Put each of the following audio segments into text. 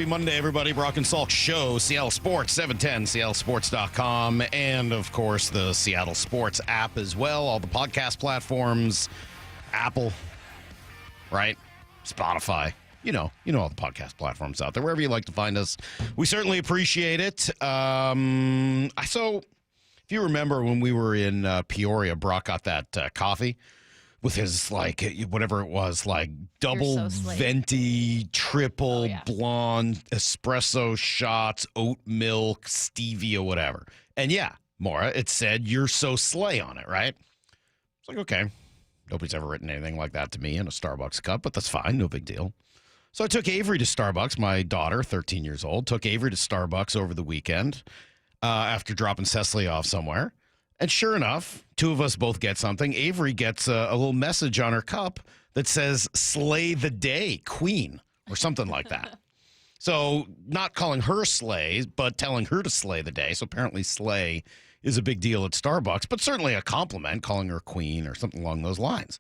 Monday, everybody. Brock and Salk Show, Seattle Sports, 710, seattlesports.com, and, of course, the Seattle Sports app as well. All the podcast platforms, Apple, right? Spotify. You know all the podcast platforms out there. Wherever you like to find us, we certainly appreciate it. So, if you remember when we were in Peoria, Brock got that coffee with his, like, whatever it was, like, double venti, triple blonde, espresso shots, oat milk, stevia, whatever. And yeah, Maura, it said, "You're so slay" on it, right? It's like, okay. Nobody's ever written anything like that to me in a Starbucks cup, but that's fine. No big deal. So I took Avery to Starbucks. My daughter, 13 years old, took Avery to Starbucks over the weekend after dropping Cecily off somewhere. And sure enough, two of us both get something. Avery gets a little message on her cup that says, "Slay the day, Queen," or something like that. So not calling her slay, but telling her to slay the day. So apparently slay is a big deal at Starbucks, but certainly a compliment, calling her queen or something along those lines.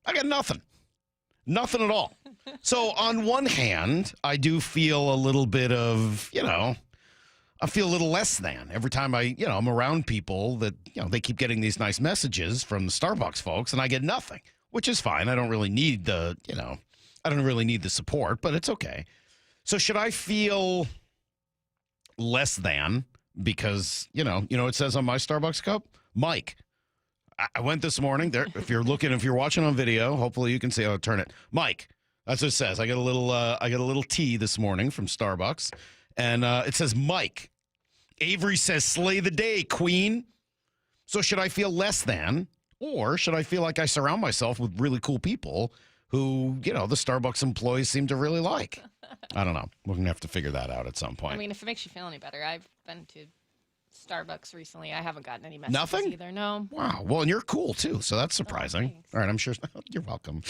I got nothing. Nothing at all. So on one hand, I do feel a little bit of, I feel a little less than every time I'm around people that, they keep getting these nice messages from the Starbucks folks and I get nothing, which is fine. I don't really need the support, but it's okay. So should I feel less than because, it says on my Starbucks cup, Mike. I went this morning there. If you're watching on video, hopefully you can see. I'll turn it. Mike. That's what it says. I got a little tea this morning from Starbucks. And it says, Mike. Avery says, "Slay the day, Queen." So should I feel less than, or should I feel like I surround myself with really cool people who, the Starbucks employees seem to really like? I don't know. We're going to have to figure that out at some point. I mean, if it makes you feel any better, I've been to Starbucks recently. I haven't gotten any messages Nothing? either. No. Wow. Well, and you're cool, too, so that's surprising. All right, I'm sure. You're welcome.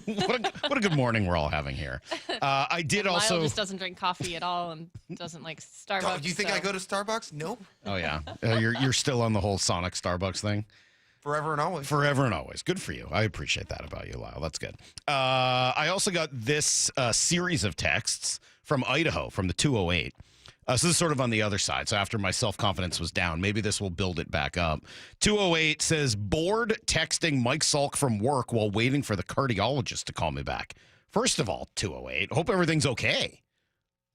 what a good morning we're all having here. I did Lyle also... just doesn't drink coffee at all and doesn't like Starbucks. Oh, do you think I go to Starbucks? Nope. Oh, yeah. You're still on the whole Sonic Starbucks thing? Forever and always. Forever and always. Good for you. I appreciate that about you, Lyle. That's good. I also got this series of texts from Idaho, from the 208. So this is sort of on the other side. So after my self-confidence was down, maybe this will build it back up. 208 says, "Bored texting Mike Salk from work while waiting for the cardiologist to call me back." First of all, 208, hope everything's okay.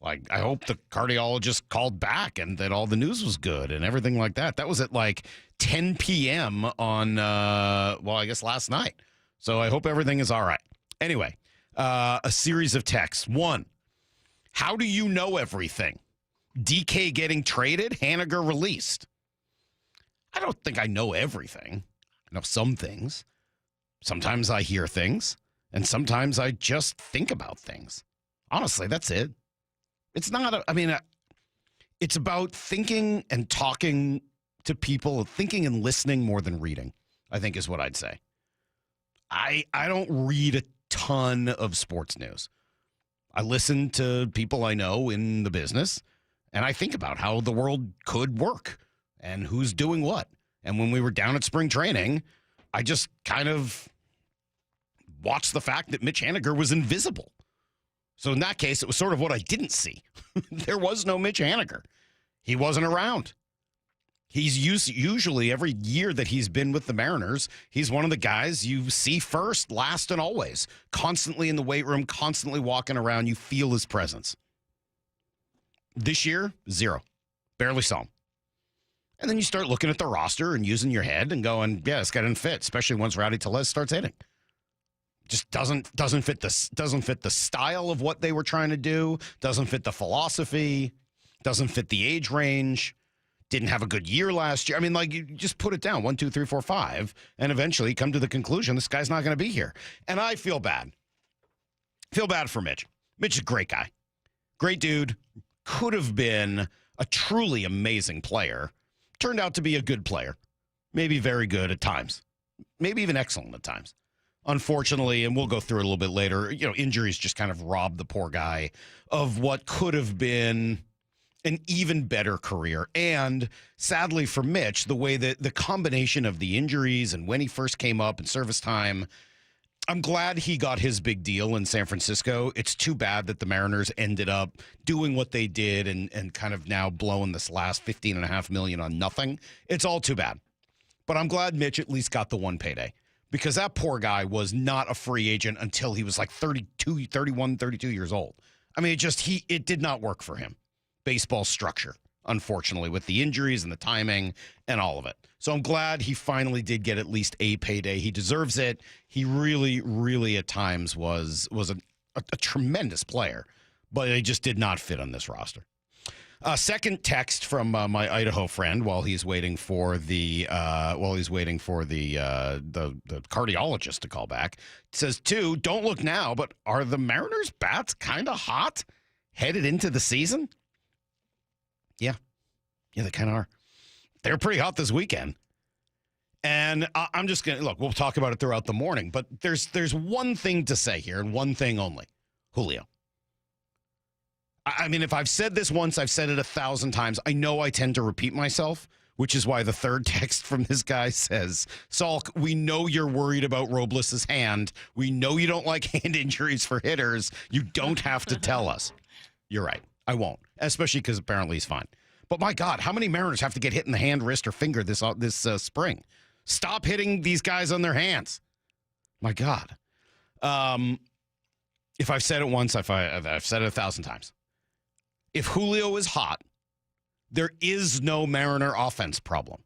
Like, I hope the cardiologist called back and that all the news was good and everything like that. That was at like 10 p.m. on, I guess last night. So I hope everything is all right. Anyway, a series of texts. One, how do you know everything? DK getting traded, Haniger released. I don't think I know everything. I know some things. Sometimes I hear things, and sometimes I just think about things. Honestly, that's it. It's not, it's about thinking and talking to people, thinking and listening more than reading, I think is what I'd say. I don't read a ton of sports news. I listen to people I know in the business, and I think about how the world could work and who's doing what. And when we were down at spring training, I just kind of watched the fact that Mitch Haniger was invisible. So in that case, it was sort of what I didn't see. There was no Mitch Haniger. He wasn't around. He's usually every year that he's been with the Mariners, he's one of the guys you see first, last, and always. Constantly in the weight room, constantly walking around. You feel his presence. This year, zero. Barely saw him. And then you start looking at the roster and using your head and going, yeah, this guy didn't fit, especially once Rowdy Tellez starts hitting. Just doesn't fit the style of what they were trying to do, doesn't fit the philosophy, doesn't fit the age range, didn't have a good year last year. I mean, like, you just put it down, 1, 2, 3, 4, 5, and eventually come to the conclusion this guy's not going to be here. And I feel bad. Feel bad for Mitch. Mitch is a great guy. Great dude. Could have been a truly amazing player. Turned out to be a good player. Maybe very good at times. Maybe even excellent at times. Unfortunately, and we'll go through it a little bit later, injuries just kind of robbed the poor guy of what could have been an even better career. And sadly for Mitch, the way that the combination of the injuries and when he first came up in service time, I'm glad he got his big deal in San Francisco. It's too bad that the Mariners ended up doing what they did and kind of now blowing this last $15.5 million on nothing. It's all too bad. But I'm glad Mitch at least got the one payday, because that poor guy was not a free agent until he was like 32 years old. I mean, it did not work for him. Baseball structure, unfortunately, with the injuries and the timing and all of it. So I'm glad he finally did get at least a payday. He deserves it. He really, really at times was a tremendous player, but he just did not fit on this roster. Second text from my Idaho friend while he's waiting for the cardiologist to call back. It says, don't look now, but are the Mariners' bats kind of hot headed into the season? Yeah, they kind of are. They're pretty hot this weekend. And I'm just going to, look, we'll talk about it throughout the morning, but there's one thing to say here and one thing only. Julio. I mean, if I've said this once, I've said it 1,000 times. I know I tend to repeat myself, which is why the third text from this guy says, Salk, we know you're worried about Robles' hand. We know you don't like hand injuries for hitters. You don't have to tell us. You're right. I won't, especially because apparently he's fine. But my God, how many Mariners have to get hit in the hand, wrist, or finger this spring? Stop hitting these guys on their hands. My God. If I've said it once, I've said it 1,000 times. If Julio is hot, there is no Mariner offense problem.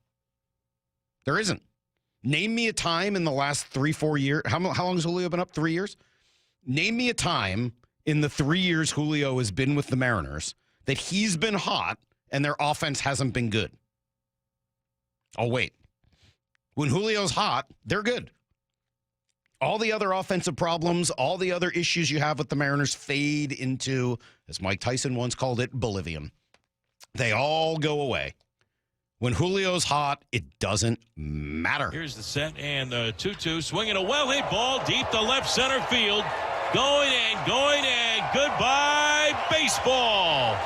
There isn't. Name me a time in the last 3-4 years. How long has Julio been up? 3 years? Name me a time in the 3 years Julio has been with the Mariners that he's been hot and their offense hasn't been good. Oh, wait. When Julio's hot, they're good. All the other offensive problems, all the other issues you have with the Mariners fade into, as Mike Tyson once called it, Bolivium. They all go away. When Julio's hot, it doesn't matter. Here's the set and the 2-2. Swinging a well-hit ball deep to left center field. Going and goodbye, baseball.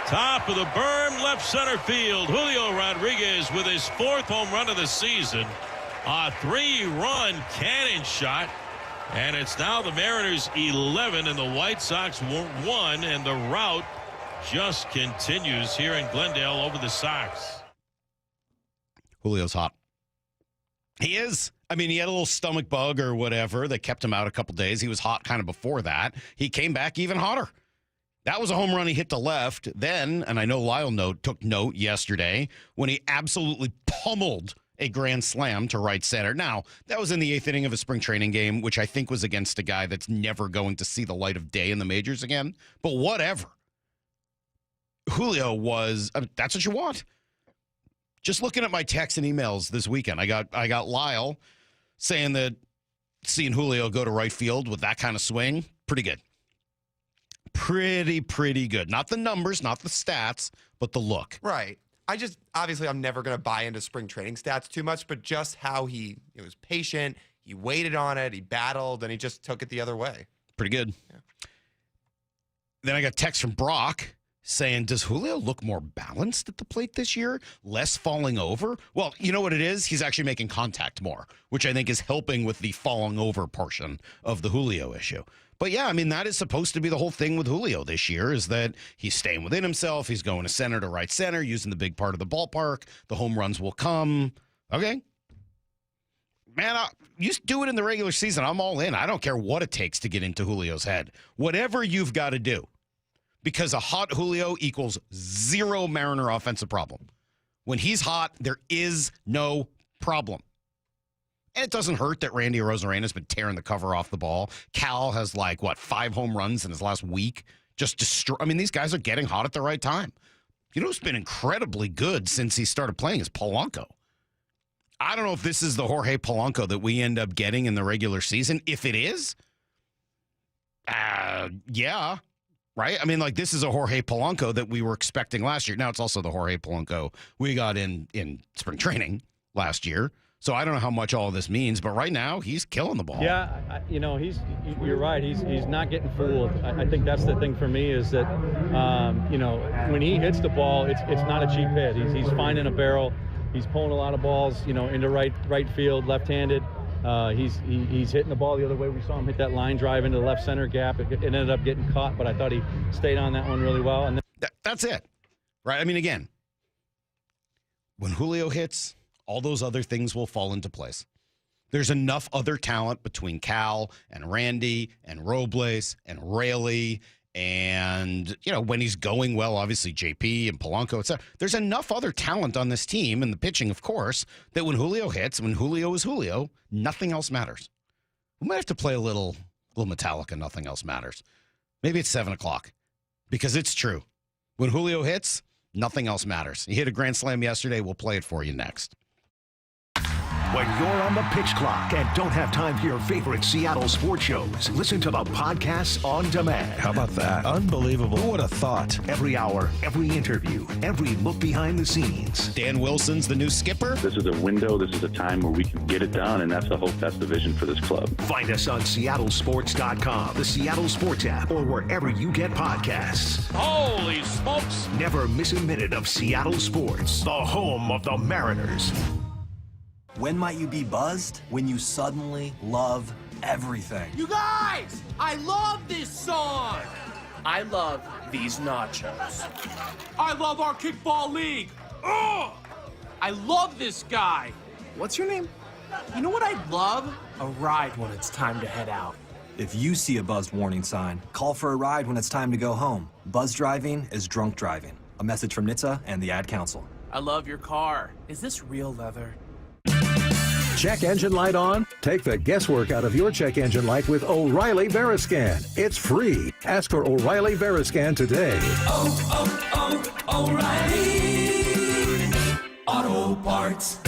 Top of the berm, left center field. Julio Rodriguez with his 4th home run of the season. A 3-run cannon shot. And it's now the Mariners 11 and the White Sox 1. And the rout just continues here in Glendale over the Sox. Julio's hot. He is. I mean, he had a little stomach bug or whatever that kept him out a couple days. He was hot kind of before that. He came back even hotter. That was a home run he hit to left. Then, and I know Lyle took note yesterday, when he absolutely pummeled a grand slam to right center. Now, that was in the 8th inning of a spring training game, which I think was against a guy that's never going to see the light of day in the majors again. But whatever. Julio was, that's what you want. Just looking at my texts and emails this weekend, I got Lyle saying that seeing Julio go to right field with that kind of swing, pretty good. Pretty good. Not the numbers, not the stats, but the look. Right. Obviously, I'm never going to buy into spring training stats too much, but just how he was patient, he waited on it, he battled, and he just took it the other way. Pretty good. Yeah. Then I got text from Brock saying, does Julio look more balanced at the plate this year? Less falling over? Well, you know what it is? He's actually making contact more, which I think is helping with the falling over portion of the Julio issue. But yeah, I mean, that is supposed to be the whole thing with Julio this year, is that he's staying within himself. He's going to center to right center, using the big part of the ballpark. The home runs will come. Okay. Man, you do it in the regular season. I'm all in. I don't care what it takes to get into Julio's head. Whatever you've got to do. Because a hot Julio equals 0 Mariner offensive problem. When he's hot, there is no problem. And it doesn't hurt that Randy Arozarena's been tearing the cover off the ball. Cal has 5 home runs in his last week. I mean, these guys are getting hot at the right time. You know who's been incredibly good since he started playing is Polanco. I don't know if this is the Jorge Polanco that we end up getting in the regular season. If it is, yeah. Right? I mean, this is a Jorge Polanco that we were expecting last year. Now it's also the Jorge Polanco we got in spring training last year. So I don't know how much all of this means, but right now he's killing the ball. Yeah, you're right. He's not getting fooled. I think that's the thing for me is that, when he hits the ball, it's not a cheap hit. He's finding a barrel. He's pulling a lot of balls, into right field, left-handed. He's hitting the ball the other way. We saw him hit that line drive into the left center gap. It ended up getting caught, but I thought he stayed on that one really well. And That's it, right? I mean, again, when Julio hits, all those other things will fall into place. There's enough other talent between Cal and Randy and Robles and Raley and, when he's going well, obviously JP and Polanco, etc. There's enough other talent on this team and the pitching, of course, that when Julio hits, when Julio is Julio, nothing else matters. We might have to play a little Metallica, Nothing Else Matters. Maybe it's 7 o'clock because it's true. When Julio hits, nothing else matters. He hit a grand slam yesterday. We'll play it for you next. When you're on the pitch clock and don't have time for your favorite Seattle sports shows, listen to the podcasts on demand. How about that? Unbelievable. Who would have thought? Every hour, every interview, every look behind the scenes. Dan Wilson's the new skipper. This is a window. This is a time where we can get it done, and that's the hope. That's the vision for this club. Find us on SeattleSports.com, the Seattle Sports app, or wherever you get podcasts. Holy smokes! Never miss a minute of Seattle sports, the home of the Mariners. When might you be buzzed? When you suddenly love everything. You guys, I love this song. I love these nachos. I love our kickball league. Ugh! I love this guy. What's your name? You know what I'd love? A ride when it's time to head out. If you see a buzzed warning sign, call for a ride when it's time to go home. Buzz driving is drunk driving. A message from NHTSA and the Ad Council. I love your car. Is this real leather? Check engine light on? Take the guesswork out of your check engine light with O'Reilly Veriscan. It's free. Ask for O'Reilly Veriscan today. O'Reilly Auto Parts.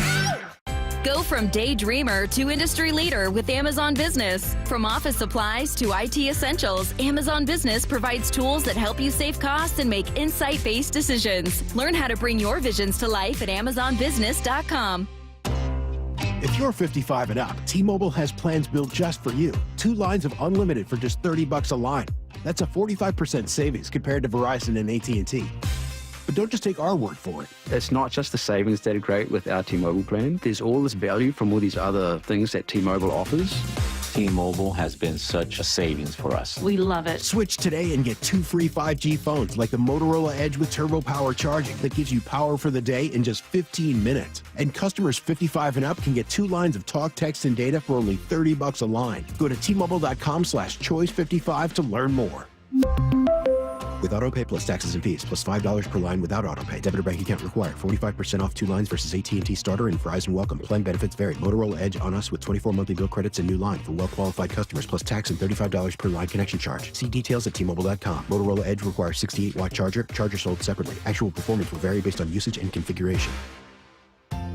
Go from daydreamer to industry leader with Amazon Business. From office supplies to IT essentials, Amazon Business provides tools that help you save costs and make insight-based decisions. Learn how to bring your visions to life at AmazonBusiness.com. If you're 55 and up, T-Mobile has plans built just for you. 2 lines of unlimited for just $30 a line. That's a 45% savings compared to Verizon and AT&T. But don't just take our word for it. It's not just the savings that are great with our T-Mobile plan. There's all this value from all these other things that T-Mobile offers. T-Mobile has been such a savings for us. We love it. Switch today and get 2 free 5G phones like the Motorola Edge with Turbo Power charging that gives you power for the day in just 15 minutes. And customers 55 and up can get 2 lines of talk, text, and data for only $30 a line. Go to T-Mobile.com/choice55 to learn more. With AutoPay plus taxes and fees, plus $5 per line without AutoPay. Debit or bank account required. 45% off 2 lines versus AT&T Starter and Verizon Welcome. Plan benefits vary. Motorola Edge on us with 24 monthly bill credits and new line for well-qualified customers, plus tax and $35 per line connection charge. See details at T-Mobile.com. Motorola Edge requires 68-watt charger. Charger sold separately. Actual performance will vary based on usage and configuration.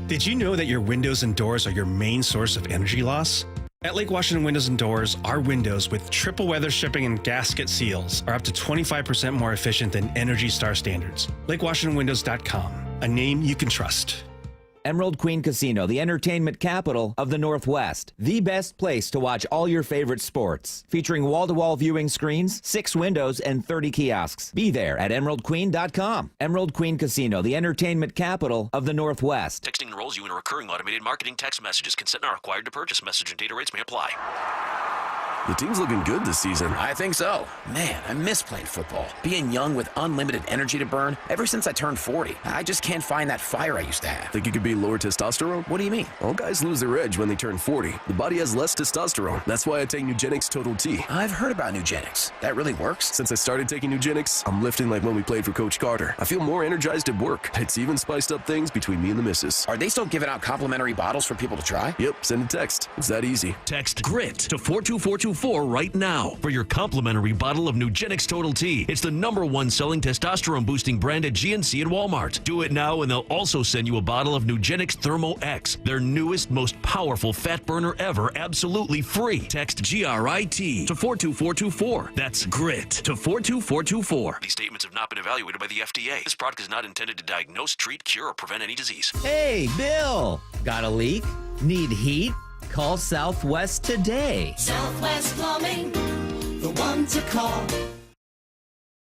Did you know that your windows and doors are your main source of energy loss? At Lake Washington Windows and Doors, our windows with triple weather shipping and gasket seals are up to 25% more efficient than Energy Star standards. LakeWashingtonWindows.com, a name you can trust. Emerald Queen Casino, the entertainment capital of the Northwest. The best place to watch all your favorite sports. Featuring wall-to-wall viewing screens, 6 windows, and 30 kiosks. Be there at EmeraldQueen.com. Emerald Queen Casino, the entertainment capital of the Northwest. Texting enrolls you in a recurring automated marketing text messages. Consent not required to purchase. Message and data rates may apply. The team's looking good this season. I think so. Man, I miss playing football. Being young with unlimited energy to burn. Ever since I turned 40, I just can't find that fire I used to have. Think it could be lower testosterone? What do you mean? All guys lose their edge when they turn 40. The body has less testosterone. That's why I take Nugenix Total T. I've heard about Nugenix. That really works? Since I started taking Nugenix, I'm lifting like when we played for Coach Carter. I feel more energized at work. It's even spiced up things between me and the missus. Are they still giving out complimentary bottles for people to try? Yep, send a text. It's that easy. Text GRIT to 42424 right now for your complimentary bottle of Nugenix Total T. It's the #1 selling testosterone boosting brand at GNC and Walmart. Do it now and they'll also send you a bottle of Nugenix Thermo X, their newest, most powerful fat burner ever, absolutely free. Text GRIT to 42424. That's GRIT to 42424. These statements have not been evaluated by the FDA. This product is not intended to diagnose, treat, cure, or prevent any disease. Hey, Bill! Got a leak? Need heat? Call Southwest today. Southwest Plumbing, the one to call.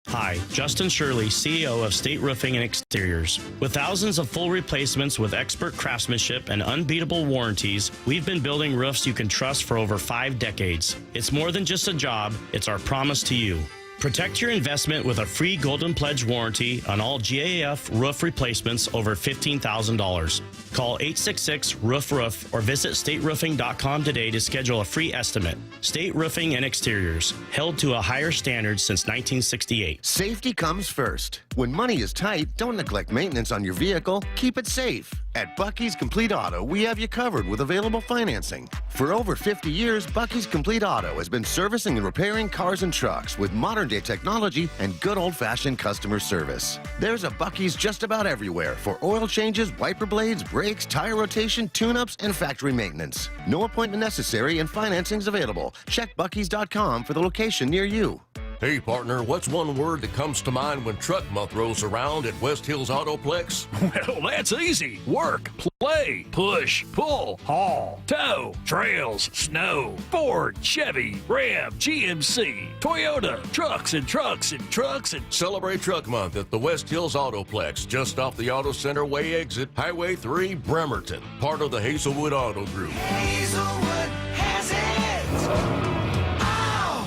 Hi, Justin Shirley, CEO of State Roofing and Exteriors. With thousands of full replacements with expert craftsmanship and unbeatable warranties, we've been building roofs you can trust for over 5 decades. It's more than just a job, it's our promise to you. Protect your investment with a free Golden Pledge warranty on all GAF roof replacements over $15,000. Call 866-ROOF-ROOF or visit stateroofing.com today to schedule a free estimate. State Roofing and Exteriors, held to a higher standard since 1968. Safety comes first. When money is tight, don't neglect maintenance on your vehicle. Keep it safe. At Bucky's Complete Auto, we have you covered with available financing. For over 50 years, Bucky's Complete Auto has been servicing and repairing cars and trucks with modern-day technology and good old-fashioned customer service. There's a Bucky's just about everywhere for oil changes, wiper blades, brakes, tire rotation, tune-ups, and factory maintenance. No appointment necessary and financing's available. Check Bucky's.com for the location near you. Hey, partner, what's one word that comes to mind when Truck Month rolls around at West Hills Autoplex? Well, that's easy. Work, play, push, pull, haul, tow, trails, snow, Ford, Chevy, Ram, GMC, Toyota, trucks and trucks and trucks and... Celebrate Truck Month at the West Hills Autoplex, just off the Auto Center Way exit, Highway 3, Bremerton, part of the Hazelwood Auto Group. Hazelwood has it!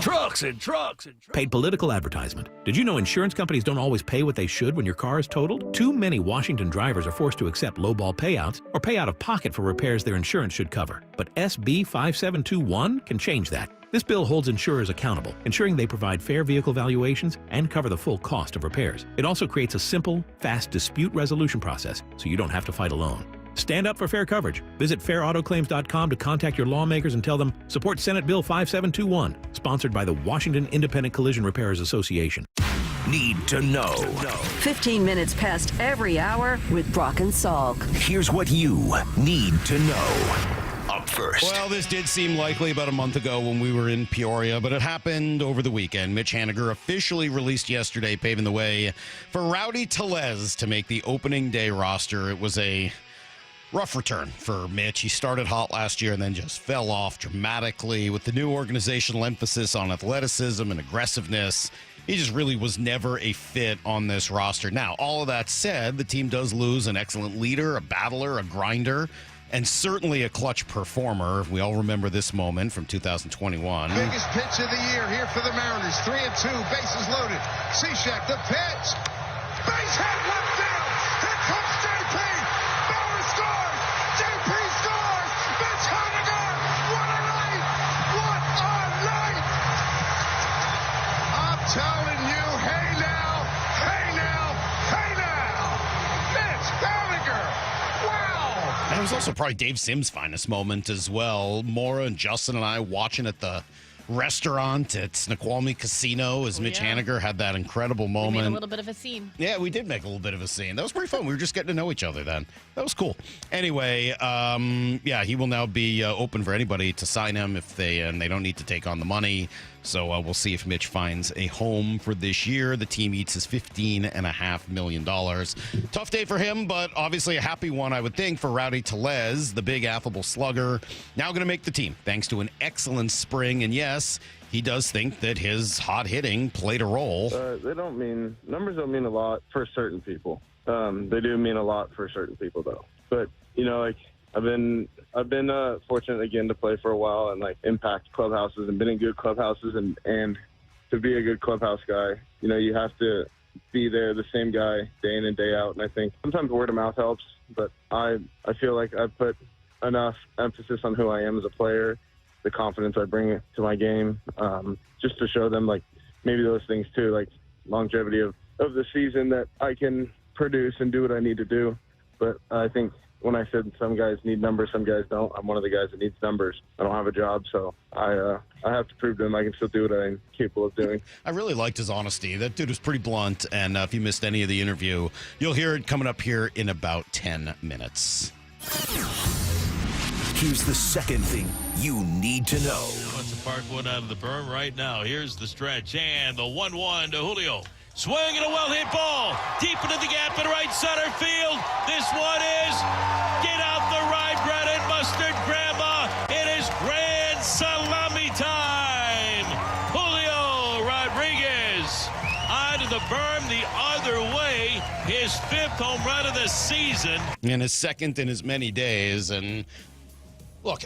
Trucks and trucks and trucks. Paid political advertisement. Did you know insurance companies don't always pay what they should when your car is totaled? Too many Washington drivers are forced to accept lowball payouts or pay out of pocket for repairs their insurance should cover. But SB 5721 can change that. This bill holds insurers accountable, ensuring they provide fair vehicle valuations and cover the full cost of repairs. It also creates a simple, fast dispute resolution process so you don't have to fight alone. Stand up for fair coverage. Visit fairautoclaims.com to contact your lawmakers and tell them support Senate Bill 5721, sponsored by the Washington Independent Collision Repairers Association. Need to know. 15 minutes past every hour with Brock and Salk. Here's what you need to know. Up first. Well, this did seem likely about a month ago when we were in Peoria, but it happened over the weekend. Mitch Haniger officially released yesterday, paving the way for Rowdy Tellez to make the opening day roster. It was a rough return for Mitch. He started hot last year and then just fell off dramatically with the new organizational emphasis on athleticism and aggressiveness. He just really was never a fit on this roster. Now, all of that said, the team does lose an excellent leader, a battler, a grinder, and certainly a clutch performer. We all remember this moment from 2021. Biggest pitch of the year here for the Mariners. 3-2, bases loaded. Cishek, the pitch. Base hit, left field. Here comes JP. Bauer scores. JP scores. Mitch Haniger. What a night. What a night. I'm telling you, hey now, hey now, hey now. Mitch Haniger. Wow. And it was also probably Dave Sims' finest moment as well. Maura and Justin and I watching at the restaurant at Snoqualmie Casino as Mitch Haniger had that incredible moment. We made a little bit of a scene. Yeah, we did make a little bit of a scene. That was pretty fun. We were just getting to know each other then. That was cool. Anyway, yeah, he will now be open for anybody to sign him if they don't need to take on the money. So we'll see if Mitch finds a home for this year. The team eats his $15.5 million. Tough day for him, but obviously a happy one, I would think, for Rowdy Tellez, the big affable slugger. Now going to make the team thanks to an excellent spring. And yes, he does think that his hot hitting played a role. Numbers don't mean a lot for certain people. They do mean a lot for certain people, though. But, you know, like, I've been fortunate again to play for a while and like impact clubhouses and been in good clubhouses and to be a good clubhouse guy, you know, you have to be there, the same guy day in and day out. And I think sometimes word of mouth helps, but I feel like I've put enough emphasis on who I am as a player, the confidence I bring to my game, just to show them like maybe those things too, like longevity of the season that I can produce and do what I need to do. But I think when I said some guys need numbers, some guys don't, I'm one of the guys that needs numbers. I don't have a job, so I have to prove to them I can still do what I'm capable of doing. I really liked his honesty. That dude was pretty blunt, and if you missed any of the interview, you'll hear it coming up here in about 10 minutes. Here's the second thing you need to know. Wants to park one out of the berm right now. Here's the stretch, and the 1-1 to Julio. Swing and a well-hit ball. Deep into the gap in right center field. This one is get out the rye bread and mustard, Grandma. It is grand salami time. Julio Rodriguez onto the berm the other way. His 5th home run of the season. And his 2nd in as many days. And look,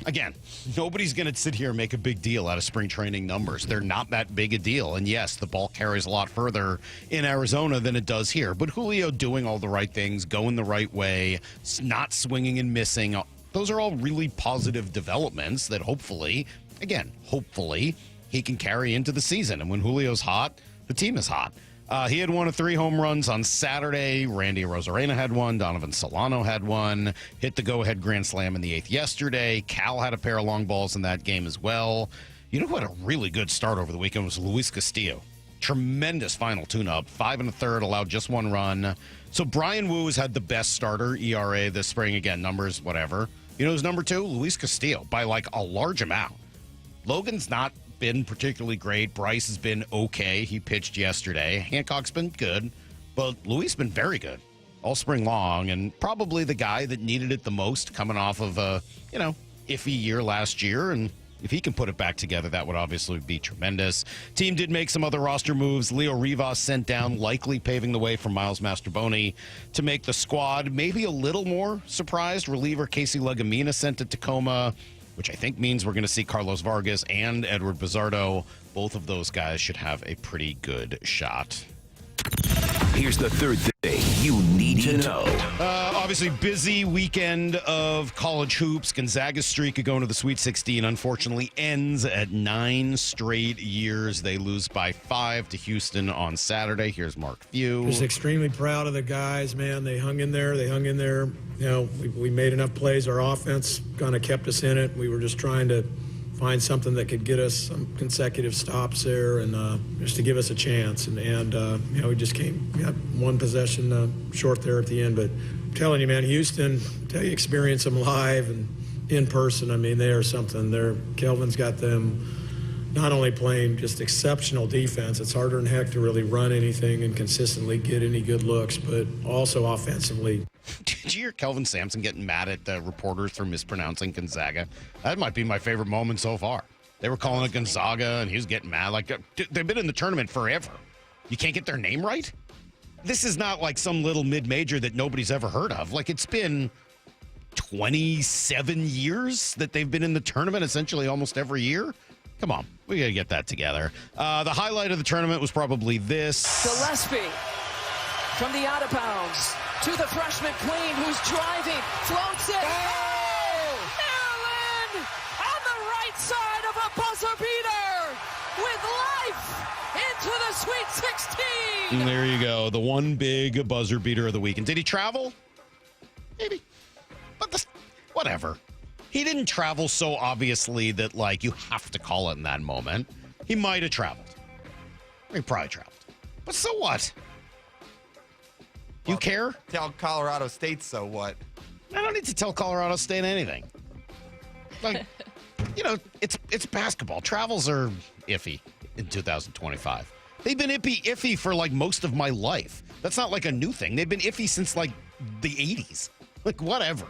again, nobody's going to sit here and make a big deal out of spring training numbers. They're not that big a deal. And yes, the ball carries a lot further in Arizona than it does here. But Julio doing all the right things, going the right way, not swinging and missing. Those are all really positive developments that hopefully, he can carry into the season. And when Julio's hot, the team is hot. He had 1 of 3 home runs on Saturday. Randy Rosarena had one. Donovan Solano had one. Hit the go-ahead grand slam in the 8th yesterday. Cal had a pair of long balls in that game as well. You know who had a really good start over the weekend was Luis Castillo. Tremendous final tune-up. 5 1/3, allowed just 1 run. So Brian Wu has had the best starter ERA this spring. Again, numbers, whatever. You know who's number 2? Luis Castillo, by like a large amount. Logan's not been particularly great. Bryce has been okay. He pitched yesterday. Hancock's been good, but Luis been very good all spring long, and probably the guy that needed it the most coming off of a, iffy year last year. And if he can put it back together, that would obviously be tremendous. Team did make some other roster moves. Leo Rivas sent down, likely paving the way for Miles Mastroboni to make the squad. Maybe a little more surprised. Reliever Casey Legamina sent to Tacoma, which I think means we're going to see Carlos Vargas and Edward Bizzardo. Both of those guys should have a pretty good shot. Here's the third thing you need to know. Obviously, busy weekend of college hoops. Gonzaga's streak of going to the Sweet 16 unfortunately ends at 9 straight years. They lose by 5 to Houston on Saturday. Here's Mark Few. Just extremely proud of the guys, man. They hung in there. We made enough plays. Our offense kind of kept us in it. We were just trying to find something that could get us some consecutive stops there and just to give us a chance. And we just got 1 possession short there at the end. But I'm telling you, man, Houston, experience them live and in person. I mean, they are something. Kelvin's got them not only playing just exceptional defense. It's harder than heck to really run anything and consistently get any good looks, but also offensively. Did you hear Kelvin Sampson getting mad at the reporters for mispronouncing Gonzaga? That might be my favorite moment so far. They were calling it Gonzaga, and he was getting mad. Like, they've been in the tournament forever. You can't get their name right? This is not like some little mid-major that nobody's ever heard of. Like, it's been 27 years that they've been in the tournament, essentially almost every year. Come on, we got to get that together. The highlight of the tournament was probably this. Gillespie from the out of bounds to the freshman Queen, who's driving, floats it. Oh! Maryland on the right side of a buzzer beater with life into the Sweet 16. And there you go, the one big buzzer beater of the weekend. Did he travel? Maybe. But whatever. He didn't travel so obviously that, like, you have to call it in that moment. He might have traveled. He probably traveled. But so what? You care? Tell Colorado State so what? I don't need to tell Colorado State anything. Like, it's basketball. Travels are iffy in 2025. They've been iffy for like most of my life. That's not like a new thing. They've been iffy since like the 80s. Like, whatever.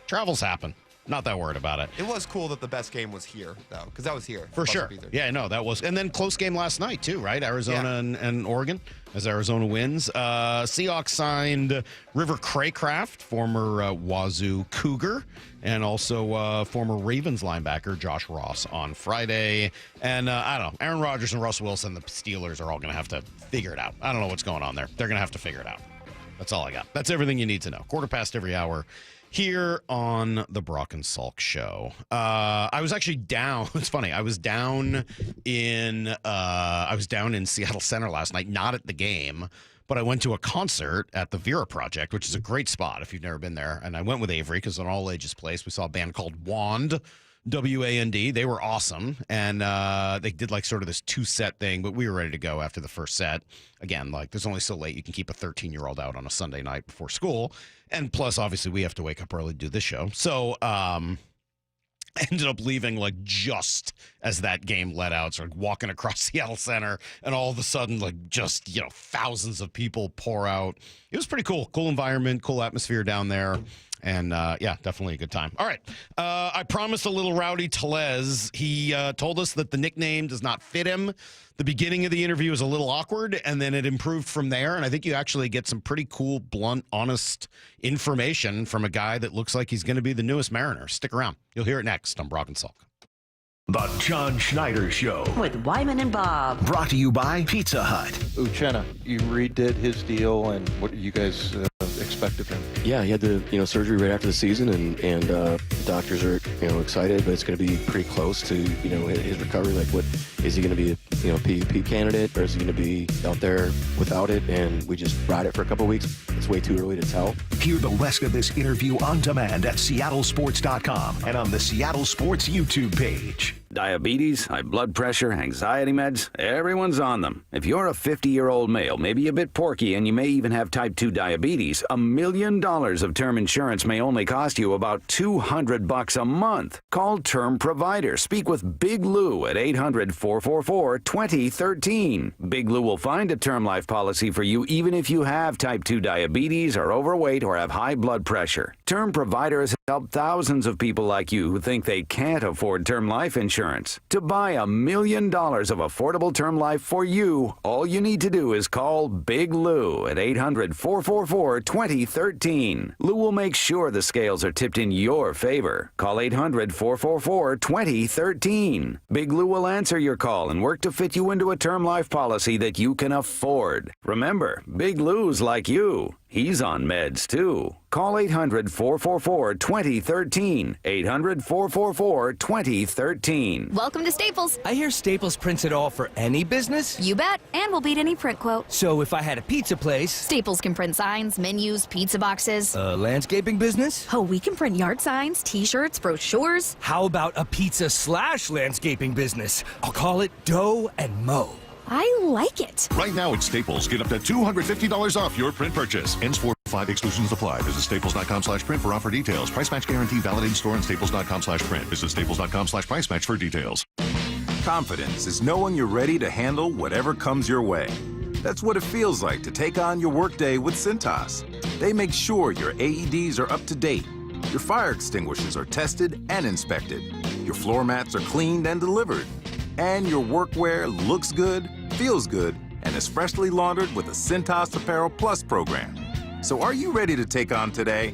Travels happen. Not that worried about it. It was cool that the best game was here, though, because that was here. For sure. Yeah, no, that was. And then close game last night, too, right? Arizona and Oregon, as Arizona wins. Seahawks signed River Craycraft, former Wazoo Cougar, and also former Ravens linebacker Josh Ross on Friday. And I don't know, Aaron Rodgers and Russell Wilson, the Steelers, are all going to have to figure it out. I don't know what's going on there. They're going to have to figure it out. That's all I got. That's everything you need to know. 1:15 every hour here on the Brock and Salk Show. I was actually down. It's funny. I was down in Seattle Center last night, not at the game, but I went to a concert at the Vera Project, which is a great spot if you've never been there. And I went with Avery because it's an all-ages place. We saw a band called WAND, W-A-N-D. They were awesome. And they did like sort of this 2-set thing, but we were ready to go after the first set. Again, like there's only so late you can keep a 13-year-old out on a Sunday night before school. And plus, obviously, we have to wake up early to do this show. So I ended up leaving like just as that game let out. So walking across Seattle Center, and all of a sudden, like just, thousands of people pour out. It was pretty cool. Cool environment, cool atmosphere down there. And, yeah, definitely a good time. All right. I promised a little Rowdy Tellez. He told us that the nickname does not fit him. The beginning of the interview was a little awkward, and then it improved from there. And I think you actually get some pretty cool, blunt, honest information from a guy that looks like he's going to be the newest Mariner. Stick around. You'll hear it next on Brock and Salk. The John Schneider Show. With Wyman and Bob. Brought to you by Pizza Hut. Uchenna, you redid his deal, and what do you guys expect of him? Yeah, he had the surgery right after the season, and the doctors are excited, but it's going to be pretty close to his recovery. Like, what is he going to be a PUP candidate, or is he going to be out there without it? And we just ride it for a couple weeks. It's way too early to tell. Hear the rest of this interview on demand at seattlesports.com and on the Seattle Sports YouTube page. Diabetes, high blood pressure, anxiety meds, everyone's on them. If you're a 50-year-old male, maybe a bit porky, and you may even have type 2 diabetes, $1 million of term insurance may only cost you about $200 a month. Call Term Provider. Speak with Big Lou at 800-444-2013. Big Lou will find a term life policy for you even if you have type 2 diabetes, are overweight, or have high blood pressure. Term Provider has helped thousands of people like you who think they can't afford term life insurance. To buy $1 million of affordable term life for you, all you need to do is call Big Lou at 800-444-2013. Lou will make sure the scales are tipped in your favor. Call 800-444-2013. Big Lou will answer your call and work to fit you into a term life policy that you can afford. Remember, Big Lou's like you. He's on meds, too. Call 800-444-2013. 800-444-2013. Welcome to Staples. I hear Staples prints it all for any business. You bet, and we'll beat any print quote. So if I had a pizza place... Staples can print signs, menus, pizza boxes. A landscaping business? Oh, we can print yard signs, T-shirts, brochures. How about a pizza/landscaping business? I'll call it Dough and Mo. I like it. Right now at Staples, get up to $250 off your print purchase. Ends 4/5 exclusions apply. Visit staples.com/print for offer details. Price match guarantee valid in store and staples.com/print. Visit staples.com/price match for details. Confidence is knowing you're ready to handle whatever comes your way. That's what it feels like to take on your workday with Cintas. They make sure your AEDs are up to date, your fire extinguishers are tested and inspected, your floor mats are cleaned and delivered, and your workwear looks good, feels good, and is freshly laundered with a Cintas Apparel Plus program. So are you ready to take on today?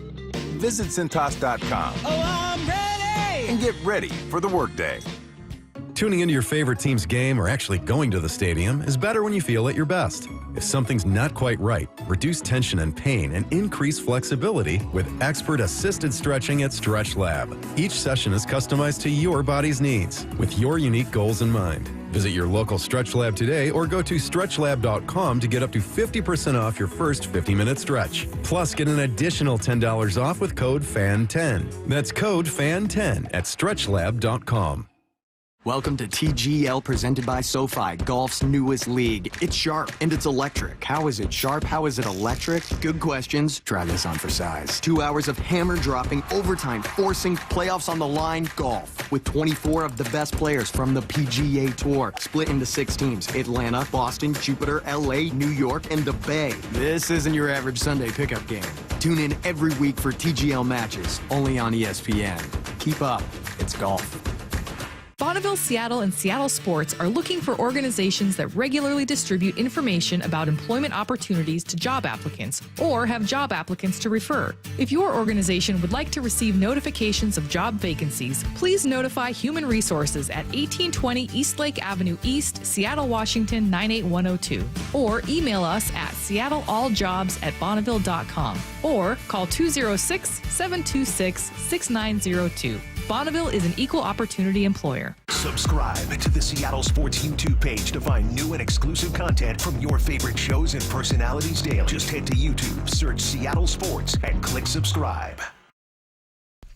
Visit Cintas.com. Oh, I'm ready! And get ready for the workday. Tuning into your favorite team's game or actually going to the stadium is better when you feel at your best. If something's not quite right, reduce tension and pain and increase flexibility with expert-assisted stretching at Stretch Lab. Each session is customized to your body's needs with your unique goals in mind. Visit your local Stretch Lab today or go to stretchlab.com to get up to 50% off your first 50-minute stretch. Plus, get an additional $10 off with code FAN10. That's code FAN10 at stretchlab.com. Welcome to TGL presented by SoFi, golf's newest league. It's sharp and it's electric. How is it sharp? How is it electric? Good questions. Try this on for size. 2 hours of hammer dropping, overtime, forcing, playoffs on the line, golf. With 24 of the best players from the PGA Tour, split into 6 teams. Atlanta, Boston, Jupiter, LA, New York, and the Bay. This isn't your average Sunday pickup game. Tune in every week for TGL matches, only on ESPN. Keep up. It's golf. Bonneville, Seattle, and Seattle Sports are looking for organizations that regularly distribute information about employment opportunities to job applicants or have job applicants to refer. If your organization would like to receive notifications of job vacancies, please notify Human Resources at 1820 Eastlake Avenue East, Seattle, Washington 98102, or email us at seattlealljobs@bonneville.com or call 206-726-6902. Bonneville is an equal opportunity employer. Subscribe to the Seattle Sports YouTube page to find new and exclusive content from your favorite shows and personalities daily. Just head to YouTube, search Seattle Sports, and click subscribe.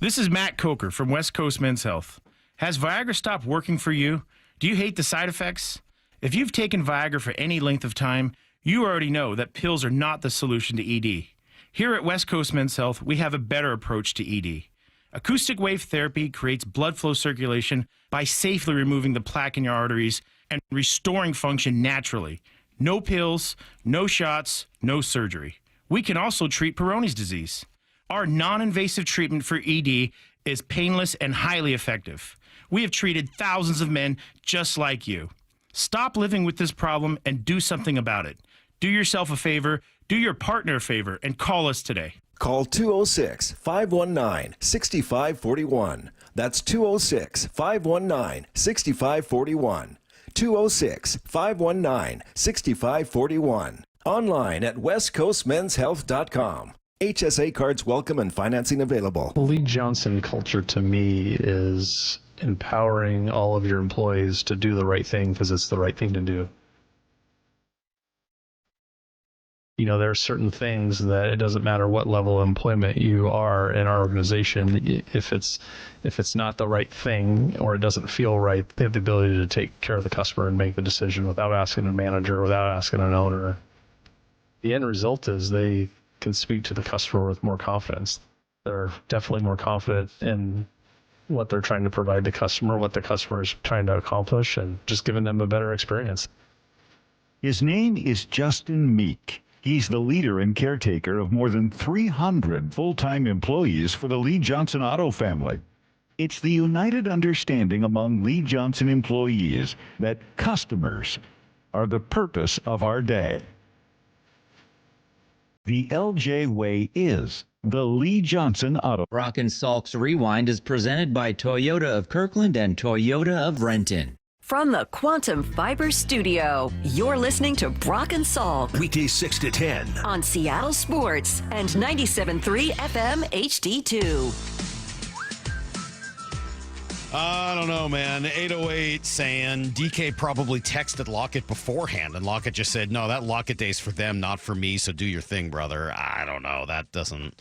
This is Matt Coker from West Coast Men's Health. Has Viagra stopped working for you? Do you hate the side effects? If you've taken Viagra for any length of time, you already know that pills are not the solution to ED. Here at West Coast Men's Health, we have a better approach to ED. Acoustic wave therapy creates blood flow circulation by safely removing the plaque in your arteries and restoring function naturally. No pills, no shots, no surgery. We can also treat Peyronie's disease. Our non-invasive treatment for ED is painless and highly effective. We have treated thousands of men just like you. Stop living with this problem and do something about it. Do yourself a favor, do your partner a favor, and call us today. Call 206-519-6541. That's 206-519-6541. 206-519-6541. Online at westcoastmenshealth.com. HSA cards welcome and financing available. The Lee Johnson culture to me is empowering all of your employees to do the right thing because it's the right thing to do. You know, there are certain things that it doesn't matter what level of employment you are in our organization. If it's not the right thing or it doesn't feel right, they have the ability to take care of the customer and make the decision without asking a manager, without asking an owner. The end result is they can speak to the customer with more confidence. They're definitely more confident in what they're trying to provide the customer, what the customer is trying to accomplish, and just giving them a better experience. His name is Justin Meek. He's the leader and caretaker of more than 300 full-time employees for the Lee Johnson Auto family. It's the united understanding among Lee Johnson employees that customers are the purpose of our day. The LJ Way is the Lee Johnson Auto. Brock and Salk's Rewind is presented by Toyota of Kirkland and Toyota of Renton. From the Quantum Fiber Studio, you're listening to Brock and Salk. Weekdays 6 to 10. On Seattle Sports and 97.3 FM HD2. I don't know, man. 808 saying DK probably texted Lockett beforehand, and Lockett just said, no, that Lockett day's for them, not for me, so do your thing, brother. I don't know. That doesn't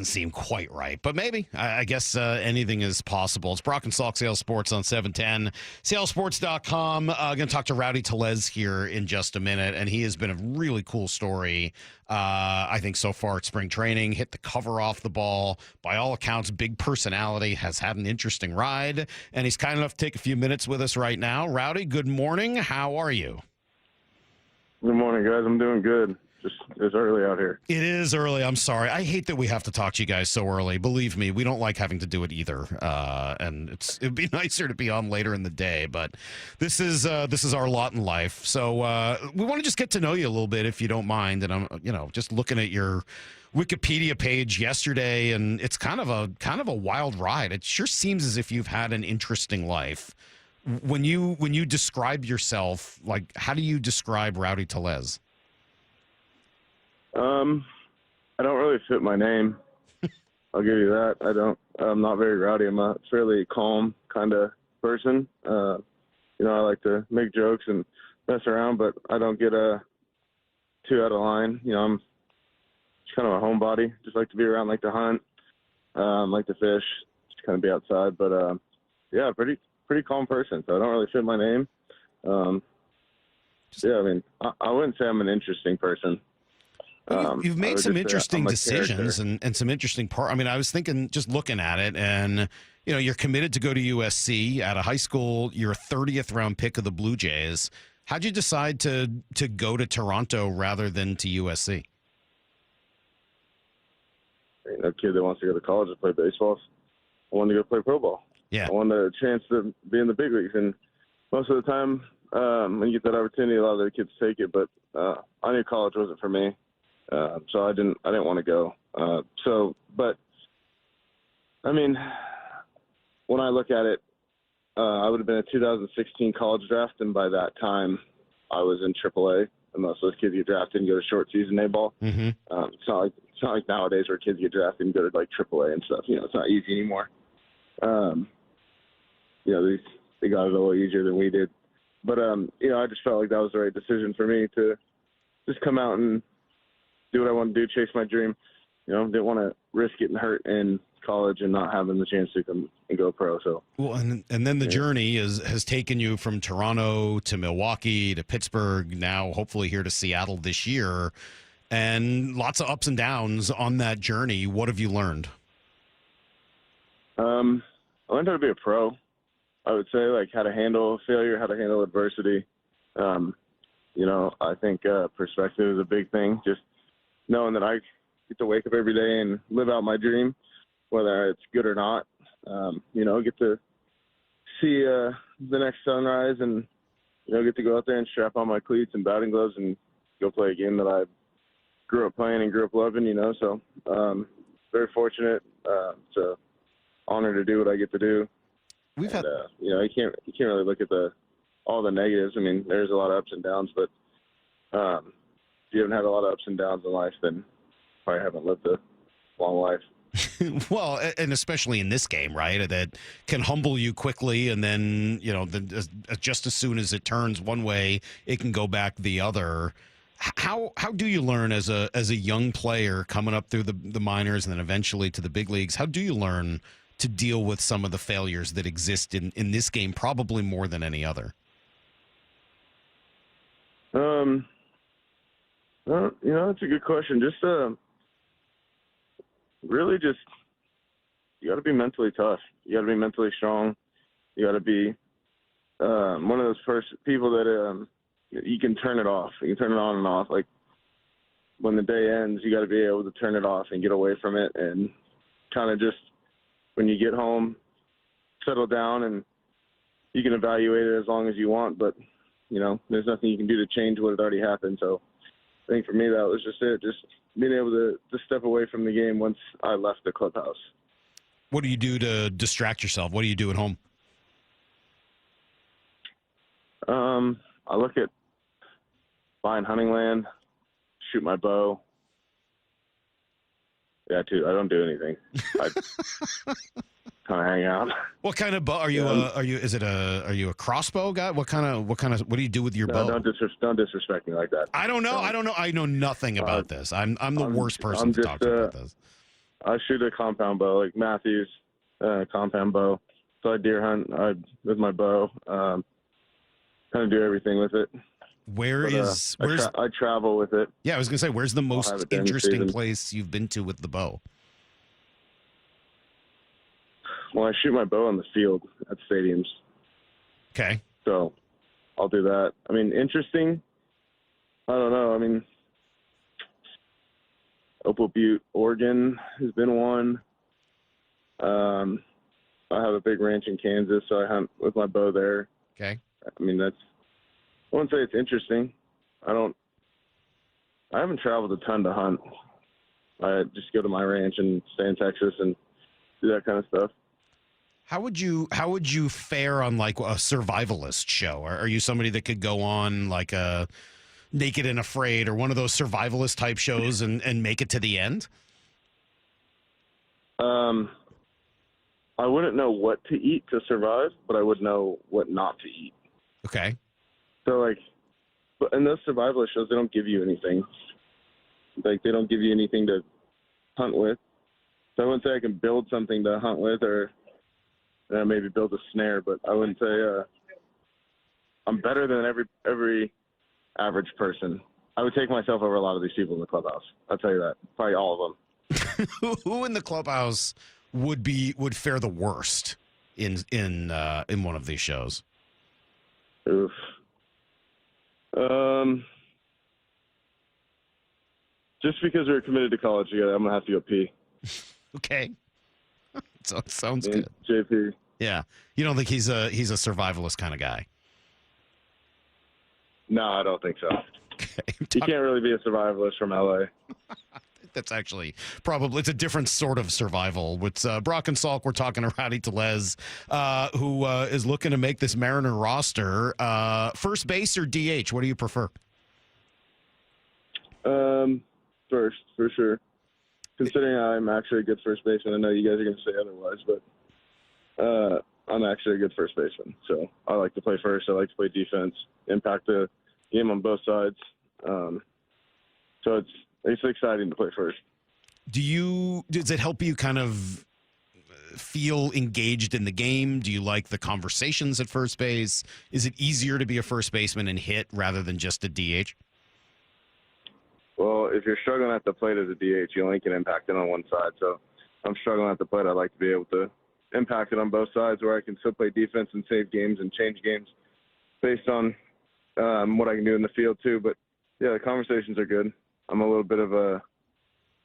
seem quite right, but maybe. I guess anything is possible. It's Brock and Salk, Seattle Sports on 710. SeattleSports.com. Going to talk to Rowdy Tellez here in just a minute, and he has been a really cool story, I think, so far at spring training. Hit the cover off the ball. By all accounts, big personality, has had an interesting ride, and he's kind enough to take a few minutes with us right now. Rowdy, good morning. How are you? Good morning, guys. I'm doing good. It's early out here. It is early. I'm sorry. I hate that we have to talk to you guys so early. Believe me, we don't like having to do it either. And it'd be nicer to be on later in the day, but this is our lot in life. So we want to just get to know you a little bit, if you don't mind. And I'm just looking at your Wikipedia page yesterday, and it's kind of a wild ride. It sure seems as if you've had an interesting life. When you describe yourself, like, how do you describe Rowdy Tellez? I don't really fit my name. I'll give you that. I'm not very rowdy. I'm a fairly calm kind of person. I like to make jokes and mess around, but I don't get too out of line. I'm just kind of a homebody. Just like to be around, like to hunt, like to fish, just kind of be outside. But yeah, pretty calm person. So I don't really fit my name. I wouldn't say I'm an interesting person. You've made some interesting decisions and some interesting part. I mean, I was thinking, just looking at it, and you're committed to go to USC out of high school. You're a 30th round pick of the Blue Jays. How'd you decide to go to Toronto rather than to USC? A kid that wants to go to college and play baseball. I wanted to go play pro ball. Yeah, I wanted a chance to be in the big leagues, and most of the time, when you get that opportunity, a lot of the kids take it. But I knew college wasn't for me. So I didn't want to go. But I mean, when I look at it, I would have been a 2016 college draft, and by that time, I was in AAA. And most of those kids get drafted and go to short season A ball. Mm-hmm. It's not like nowadays where kids get drafted and go to like AAA and stuff. It's not easy anymore. They got it a little easier than we did. But I just felt like that was the right decision for me to just come out and do what I want to do, chase my dream. Didn't want to risk getting hurt in college and not having the chance to come and go pro. So well, and then the journey has taken you from Toronto to Milwaukee to Pittsburgh, now hopefully here to Seattle this year, and lots of ups and downs on that journey. What have you learned? I learned how to be a pro. I would say, like, how to handle failure, how to handle adversity. I think perspective is a big thing. Just knowing that I get to wake up every day and live out my dream, whether it's good or not. Get to see the next sunrise and, get to go out there and strap on my cleats and batting gloves and go play a game that I grew up playing and grew up loving, So very fortunate. It's an honor to do what I get to do. You can't really look at all the negatives. I mean, there's a lot of ups and downs, but if you haven't had a lot of ups and downs in life, then probably haven't lived a long life. Well, and especially in this game, right? That can humble you quickly, and then just as soon as it turns one way, it can go back the other. How do you learn as a young player coming up through the minors and then eventually to the big leagues? How do you learn to deal with some of the failures that exist in this game, probably more than any other? That's a good question. You got to be mentally tough. You got to be mentally strong. You got to be one of those first people that you can turn it off. You can turn it on and off. Like when the day ends, you got to be able to turn it off and get away from it, and kind of just when you get home, settle down, and you can evaluate it as long as you want. But there's nothing you can do to change what had already happened. So I think for me that was just it. Just being able to step away from the game once I left the clubhouse. What do you do to distract yourself? What do you do at home? I look at buying hunting land, shoot my bow. Yeah, dude, I don't do anything. I kind of hang out. What kind of bow are you? Are you a crossbow guy? What do you do with your bow? Don't disrespect me like that. I don't know. I know nothing about this. I'm the worst person to talk to about this. I shoot a compound bow, like Matthews compound bow. So I deer hunt with my bow. Kind of do everything with it. I travel with it. Yeah, I was gonna say, where's the most interesting place you've been to with the bow? Well, I shoot my bow on the field at stadiums. Okay. So I'll do that. I mean, interesting. I don't know. I mean, Opal Butte, Oregon has been one. I have a big ranch in Kansas, so I hunt with my bow there. Okay. I mean, I wouldn't say it's interesting. I haven't traveled a ton to hunt. I just go to my ranch and stay in Texas and do that kind of stuff. How would you fare on like a survivalist show? Are you somebody that could go on like a Naked and Afraid or one of those survivalist type shows and make it to the end? I wouldn't know what to eat to survive, but I would know what not to eat. Okay. So but in those survivalist shows, they don't give you anything. Like they don't give you anything to hunt with. So I wouldn't say I can build something to hunt with, or maybe build a snare. But I wouldn't say I'm better than every average person. I would take myself over a lot of these people in the clubhouse. I'll tell you that. Probably all of them. Who in the clubhouse would fare the worst in one of these shows? Oof. Just because we're committed to college together, I'm gonna have to go pee. Okay. So sounds good. JP. Yeah. You don't think he's a survivalist kind of guy? No, I don't think so. Okay. You can't really be a survivalist from LA. That's actually it's a different sort of survival. With Brock and Salk, we're talking to Rowdy Tellez, who is looking to make this Mariner roster. First base or DH? What do you prefer? First, for sure. Considering I'm actually a good first baseman, I know you guys are going to say otherwise, but I'm actually a good first baseman. So I like to play first. I like to play defense, impact the game on both sides. So it's exciting to play first. Does it help you kind of feel engaged in the game? Do you like the conversations at first base? Is it easier to be a first baseman and hit rather than just a DH? Well, if you're struggling at the plate as a DH, you only can impact it on one side. So if I'm struggling at the plate, I like to be able to impact it on both sides where I can still play defense and save games and change games based on what I can do in the field too. But, yeah, the conversations are good. I'm a little bit of a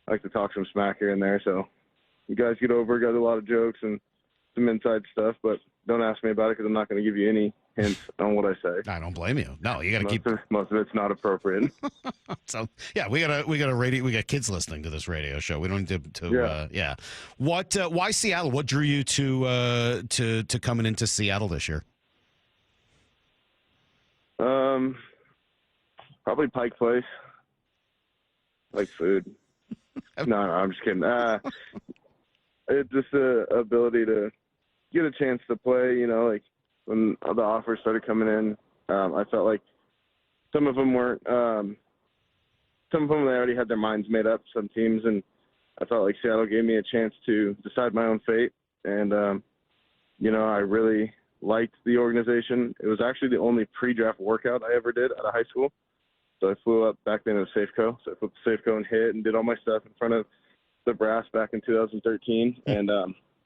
like to talk some smack here and there. So you guys get over, got a lot of jokes and some inside stuff, but don't ask me about it because I'm not going to give you any hints on what I say. I don't blame you. No, you got to keep. Most of it's not appropriate. So yeah, we got a radio. We got kids listening to this radio show. We don't need to. Yeah. What? Why Seattle? What drew you to coming into Seattle this year? Probably Pike Place. Like food. No, I'm just kidding. It's just the ability to get a chance to play. You know, like when the offers started coming in, I felt like some of them weren't. Some of them they already had their minds made up. Some teams, and I felt like Seattle gave me a chance to decide my own fate. And you know, I really liked the organization. It was actually the only pre-draft workout I ever did out of high school. So I flew up back then to Safeco. So I flew to Safeco and hit and did all my stuff in front of the brass back in 2013, and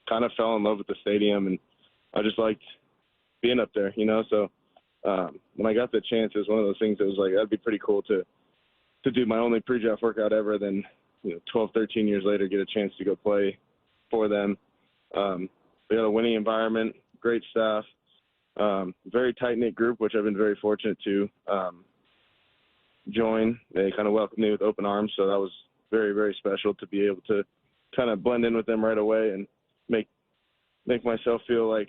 kind of fell in love with the stadium. And I just liked being up there, you know. So when I got the chance, it was one of those things that was like, that'd be pretty cool to do my only pre-draft workout ever. Then, 12, 13 years later, get a chance to go play for them. We had a winning environment, great staff, very tight-knit group, which I've been very fortunate to join. They kind of welcomed me with open arms, so that was very, very special to be able to kind of blend in with them right away and make myself feel like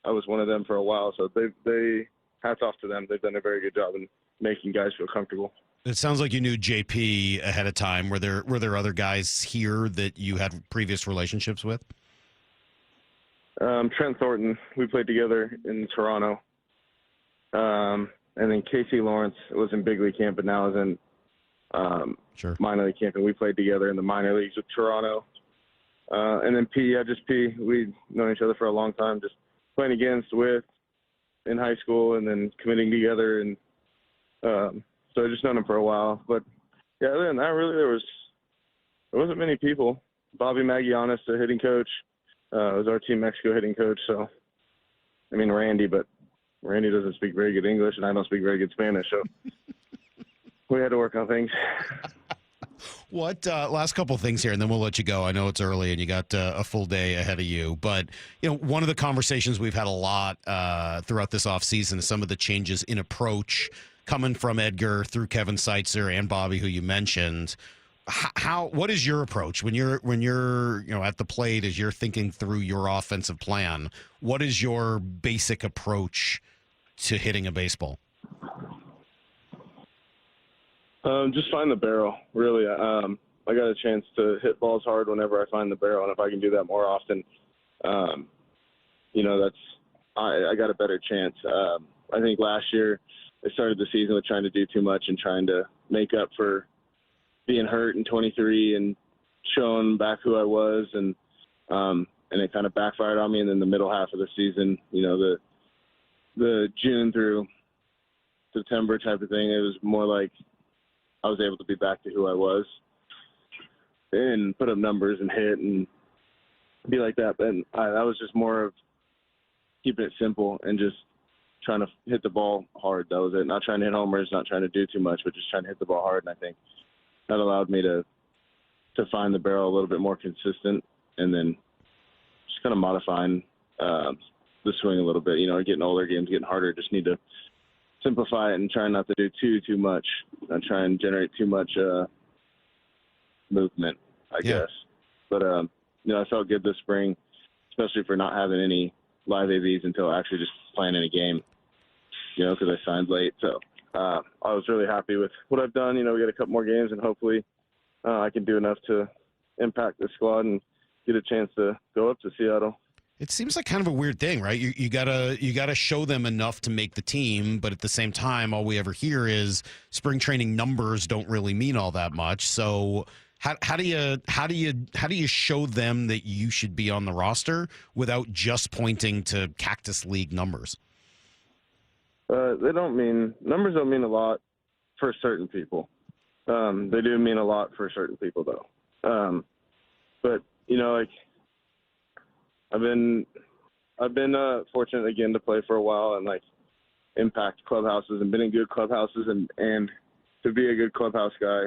I was one of them for a while. So they hats off to them. They've done a very good job in making guys feel comfortable. It sounds like you knew JP ahead of time. Were there other guys here that you had previous relationships with? Trent Thornton, we played together in Toronto. And then Casey Lawrence was in big league camp, but now is in minor league camp, and we played together in the minor leagues with Toronto. And then P, we'd known each other for a long time, just playing against, with, in high school, and then committing together. And so I just known him for a while. But yeah, other than that, really, there wasn't many people. Bobby Magianis, the hitting coach, was our Team Mexico hitting coach. So, I mean, Randy doesn't speak very good English, and I don't speak very good Spanish, so we had to work on things. What last couple of things here, and then we'll let you go. I know it's early, and you got a full day ahead of you. But one of the conversations we've had a lot throughout this offseason is some of the changes in approach coming from Edgar through Kevin Seitzer and Bobby, who you mentioned. What is your approach when you're at the plate as you're thinking through your offensive plan? What is your basic approach to hitting a baseball? Just find the barrel, really. I got a chance to hit balls hard whenever I find the barrel, and if I can do that more often, that's I got a better chance. I think last year I started the season with trying to do too much and trying to make up for being hurt in 23 and showing back who I was, and it kind of backfired on me. And then the middle half of the season, the June through September type of thing, it was more like I was able to be back to who I was and put up numbers and hit and be like that. And that was just more of keeping it simple and just trying to hit the ball hard. That was it. Not trying to hit homers, not trying to do too much, but just trying to hit the ball hard. And I think that allowed me to find the barrel a little bit more consistent, and then just kind of modifying the swing a little bit. Getting older, games getting harder. Just need to simplify it and try not to do too much. Not try and generate too much movement, I guess. But I felt good this spring, especially for not having any live AVs until actually just playing in a game. Because I signed late, so. I was really happy with what I've done. We got a couple more games, and hopefully I can do enough to impact the squad and get a chance to go up to Seattle. It seems like kind of a weird thing, right? You gotta show them enough to make the team, but at the same time, all we ever hear is spring training numbers don't really mean all that much. So how do you show them that you should be on the roster without just pointing to Cactus League numbers? Numbers don't mean a lot for certain people. They do mean a lot for certain people, though. But I've been fortunate again to play for a while and impact clubhouses and been in good clubhouses and to be a good clubhouse guy.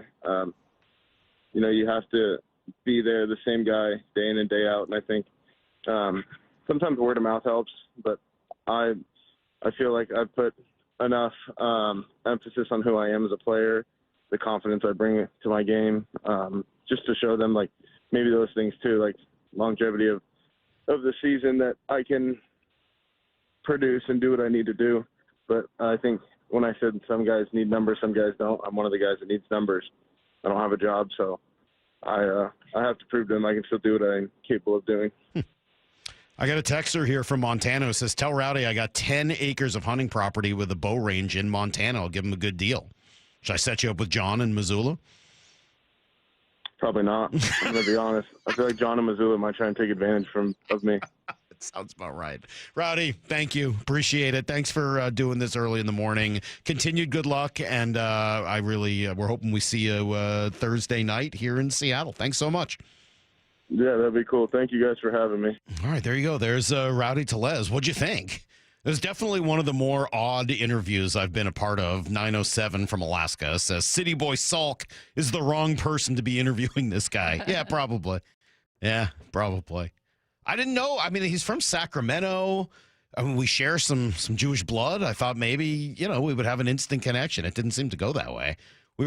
you have to be there, the same guy, day in and day out. And I think sometimes word of mouth helps, but I feel like I've put enough emphasis on who I am as a player, the confidence I bring to my game, just to show them, like, maybe those things too, like longevity of the season, that I can produce and do what I need to do. But I think when I said some guys need numbers, some guys don't, I'm one of the guys that needs numbers. I don't have a job, so I have to prove to them I can still do what I'm capable of doing. I got a texter here from Montana who says, tell Rowdy I got 10 acres of hunting property with a bow range in Montana. I'll give him a good deal. Should I set you up with John in Missoula? Probably not. I'm going to be honest. I feel like John in Missoula might try and take advantage of me. That sounds about right. Rowdy, thank you. Appreciate it. Thanks for doing this early in the morning. Continued good luck, and we're hoping we see you Thursday night here in Seattle. Thanks so much. Yeah, that'd be cool. Thank you guys for having me. All right, there you go. There's Rowdy Tellez. What'd you think? It was definitely one of the more odd interviews I've been a part of. 907 from Alaska says, City Boy Salk is the wrong person to be interviewing this guy. Yeah, probably. Yeah, probably. I didn't know. I mean, he's from Sacramento. I mean, we share some Jewish blood. I thought maybe, we would have an instant connection. It didn't seem to go that way. It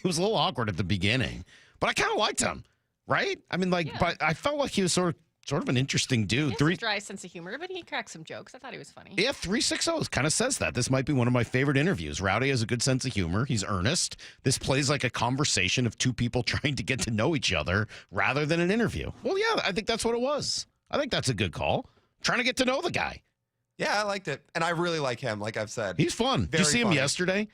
was a little awkward at the beginning, but I kind of liked him, right? I mean, but I felt like he was sort of an interesting dude. He has a dry sense of humor, but he cracks some jokes. I thought he was funny. Yeah, 360 kind of says that. This might be one of my favorite interviews. Rowdy has a good sense of humor. He's earnest. This plays like a conversation of two people trying to get to know each other rather than an interview. Well, yeah, I think that's what it was. I think that's a good call. Trying to get to know the guy. Yeah, I liked it. And I really like him, like I've said. He's fun. Did you see him yesterday?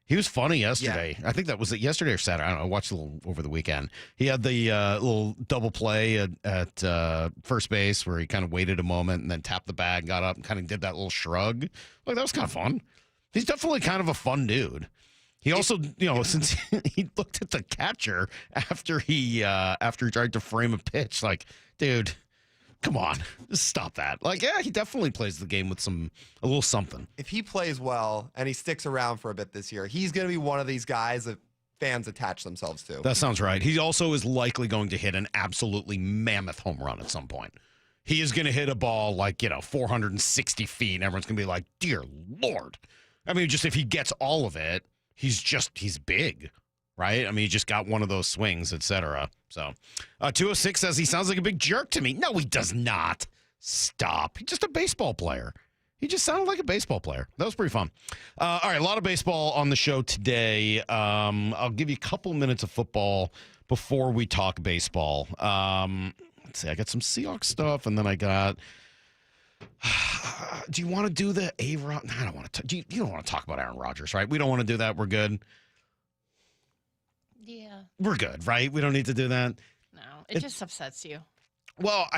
He was funny yesterday. Yeah. I think that was it yesterday or Saturday. I don't know. I watched a little over the weekend. He had the little double play at first base where he kind of waited a moment and then tapped the bag, got up and kind of did that little shrug. Like, that was kind of fun. He's definitely kind of a fun dude. He also, since he looked at the catcher after he tried to frame a pitch, like, dude, come on, just stop that. Like, yeah, he definitely plays the game with a little something. If he plays well and he sticks around for a bit this year, he's going to be one of these guys that fans attach themselves to. That sounds right. He also is likely going to hit an absolutely mammoth home run at some point. He is going to hit a ball like, 460 feet, and everyone's going to be like, dear Lord. I mean, just if he gets all of it, he's big. Right? I mean, he just got one of those swings, etc. So, 206 says he sounds like a big jerk to me. No, he does not. Stop. He's just a baseball player. He just sounded like a baseball player. That was pretty fun. All right, a lot of baseball on the show today. I'll give you a couple minutes of football before we talk baseball. Let's see. I got some Seahawks stuff, and then I got... do you want to do the A-Rod? I don't want to. You don't want to talk about Aaron Rodgers, right? We don't want to do that. We're good. Yeah. We're good, right? We don't need to do that. No, it just upsets you. Well,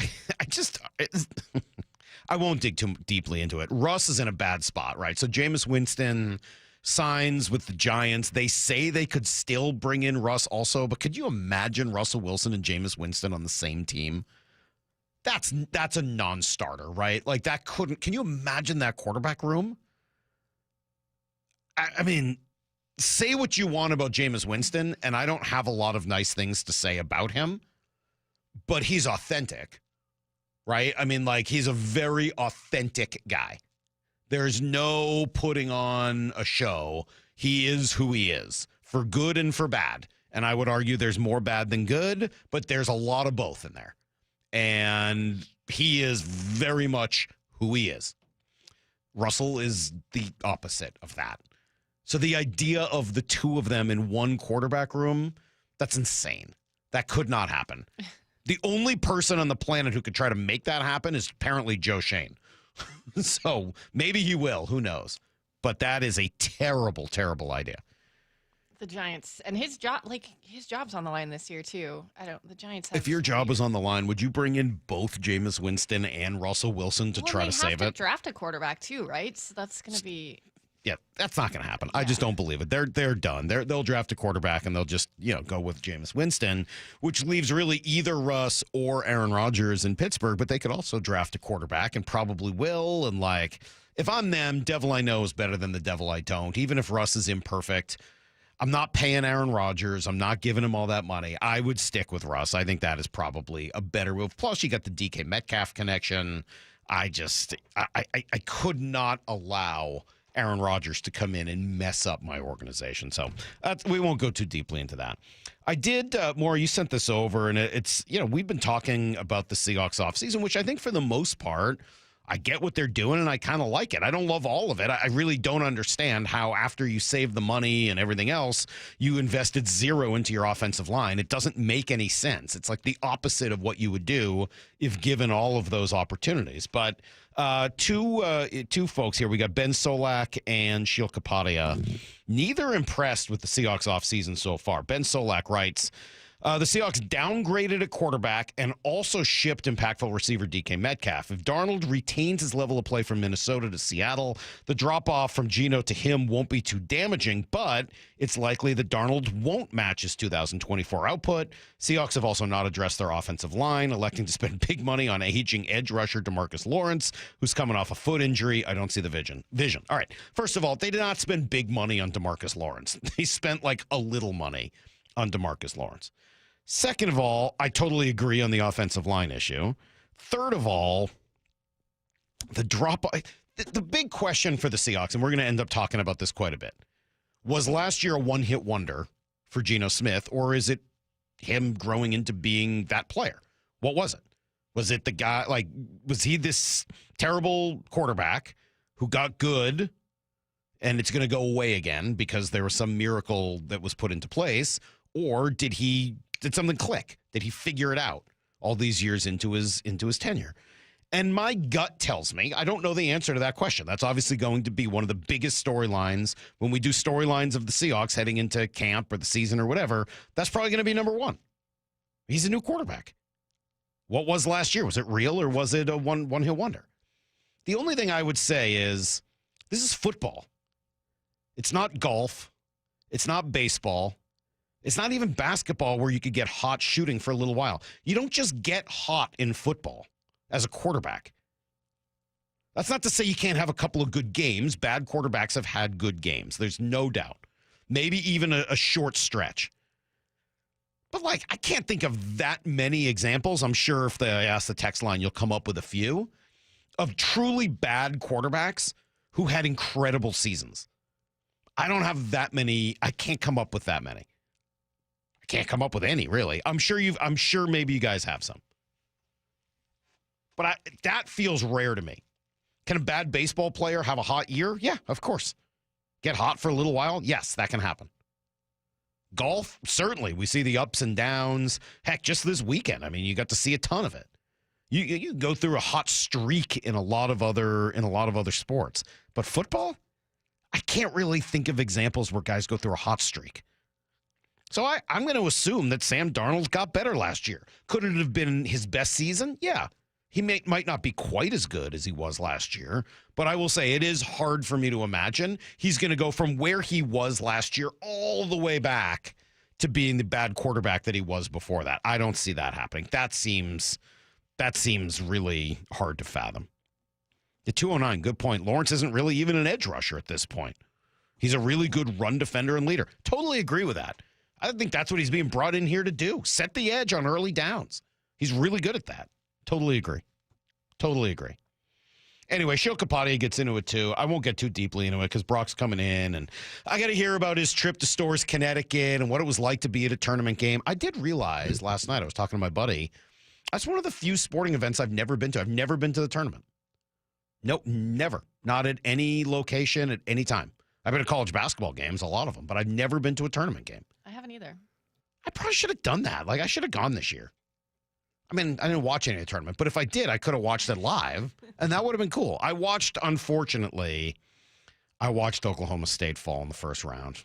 I won't dig too deeply into it. Russ is in a bad spot, right? So Jameis Winston signs with the Giants. They say they could still bring in Russ also, but could you imagine Russell Wilson and Jameis Winston on the same team? That's a non-starter, right? Like can you imagine that quarterback room? I mean, say what you want about Jameis Winston, and I don't have a lot of nice things to say about him, but he's authentic, right? I mean, he's a very authentic guy. There's no putting on a show. He is who he is, for good and for bad. And I would argue there's more bad than good, but there's a lot of both in there. And he is very much who he is. Russell is the opposite of that. So the idea of the two of them in one quarterback room, that's insane. That could not happen. The only person on the planet who could try to make that happen is apparently Joe Shane. So maybe he will. Who knows? But that is a terrible, terrible idea. The Giants and his job's on the line this year too. The Giants. If your job was on the line, would you bring in both Jameis Winston and Russell Wilson to try to save it? They have to draft a quarterback too, right? So that's going to be. Yeah, that's not going to happen. I just don't believe it. They're done. They'll draft a quarterback and they'll just go with Jameis Winston, which leaves really either Russ or Aaron Rodgers in Pittsburgh. But they could also draft a quarterback and probably will. And if I'm them, devil I know is better than the devil I don't. Even if Russ is imperfect, I'm not paying Aaron Rodgers. I'm not giving him all that money. I would stick with Russ. I think that is probably a better move. Plus, you got the DK Metcalf connection. I could not allow Aaron Rodgers to come in and mess up my organization. So we won't go too deeply into that. I did, Maura, you sent this over, and it's, we've been talking about the Seahawks offseason, which I think for the most part, I get what they're doing, and I kind of like it. I don't love all of it. I really don't understand how after you save the money and everything else, you invested zero into your offensive line. It doesn't make any sense. It's like the opposite of what you would do if given all of those opportunities. But two folks here. We got Ben Solak and Sheil Kapadia. Neither impressed with the Seahawks offseason so far. Ben Solak writes, the Seahawks downgraded a quarterback and also shipped impactful receiver DK Metcalf. If Darnold retains his level of play from Minnesota to Seattle, the drop-off from Geno to him won't be too damaging, but it's likely that Darnold won't match his 2024 output. Seahawks have also not addressed their offensive line, electing to spend big money on aging edge rusher DeMarcus Lawrence, who's coming off a foot injury. I don't see the vision. All right, first of all, they did not spend big money on DeMarcus Lawrence. They spent like a little money on DeMarcus Lawrence. Second of all, I totally agree on the offensive line issue. Third of all, the big question for the Seahawks, and we're going to end up talking about this quite a bit, was last year a one-hit wonder for Geno Smith, or is it him growing into being that player? What was it? Was it the guy, was he this terrible quarterback who got good and it's going to go away again because there was some miracle that was put into place, or did something click? Did he figure it out all these years into his tenure? And my gut tells me, I don't know the answer to that question. That's obviously going to be one of the biggest storylines when we do storylines of the Seahawks heading into camp or the season or whatever. That's probably going to be number one. He's a new quarterback. What was last year? Was it real or was it a one-hit wonder? The only thing I would say is this is football. It's not golf. It's not baseball. It's not even basketball where you could get hot shooting for a little while. You don't just get hot in football as a quarterback. That's not to say you can't have a couple of good games. Bad quarterbacks have had good games. There's no doubt. Maybe even a short stretch. But, I can't think of that many examples. I'm sure if I ask the text line, you'll come up with a few of truly bad quarterbacks who had incredible seasons. I don't have that many. I can't come up with that many. Can't come up with any, really. I'm sure maybe you guys have some. But that feels rare to me. Can a bad baseball player have a hot year? Yeah, of course. Get hot for a little while? Yes, that can happen. Golf, certainly. We see the ups and downs. Heck, just this weekend, you got to see a ton of it. You go through a hot streak in a lot of other sports. But football? I can't really think of examples where guys go through a hot streak. So I'm going to assume that Sam Darnold got better last year. Could it have been his best season? Yeah. He might not be quite as good as he was last year, but I will say it is hard for me to imagine he's going to go from where he was last year all the way back to being the bad quarterback that he was before that. I don't see that happening. That seems really hard to fathom. The 209, good point. Lawrence isn't really even an edge rusher at this point. He's a really good run defender and leader. Totally agree with that. I think that's what he's being brought in here to do. Set the edge on early downs. He's really good at that. Totally agree. Anyway, Sheil Kapadia gets into it too. I won't get too deeply into it because Brock's coming in, and I got to hear about his trip to Stores, Connecticut, and what it was like to be at a tournament game. I did realize last night, I was talking to my buddy, that's one of the few sporting events I've never been to. I've never been to the tournament. Nope, never. Not at any location at any time. I've been to college basketball games, a lot of them, but I've never been to a tournament game. I haven't either. I probably should have done that. I should have gone this year. I didn't watch any of the tournament, but if I did, I could have watched it live, and that would have been cool. Unfortunately, Oklahoma State fall in the first round.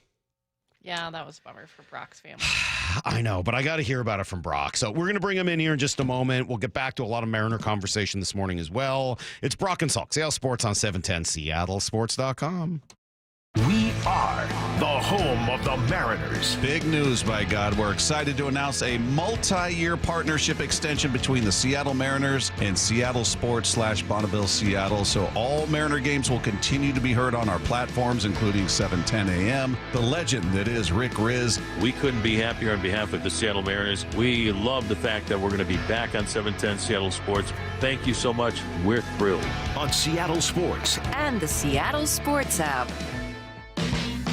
Yeah, that was a bummer for Brock's family. I know, but I got to hear about it from Brock. So we're going to bring him in here in just a moment. We'll get back to a lot of Mariner conversation this morning as well. It's Brock and Salk, Seattle Sports on 710 SeattleSports.com. We are the home of the Mariners. Big news, by God. We're excited to announce a multi-year partnership extension between the Seattle Mariners and Seattle Sports / Bonneville Seattle. So all Mariner games will continue to be heard on our platforms, including 7:10 a.m. The legend that is Rick Riz. We couldn't be happier on behalf of the Seattle Mariners. We love the fact that we're going to be back on 710 Seattle Sports. Thank you so much. We're thrilled. On Seattle Sports and the Seattle Sports app.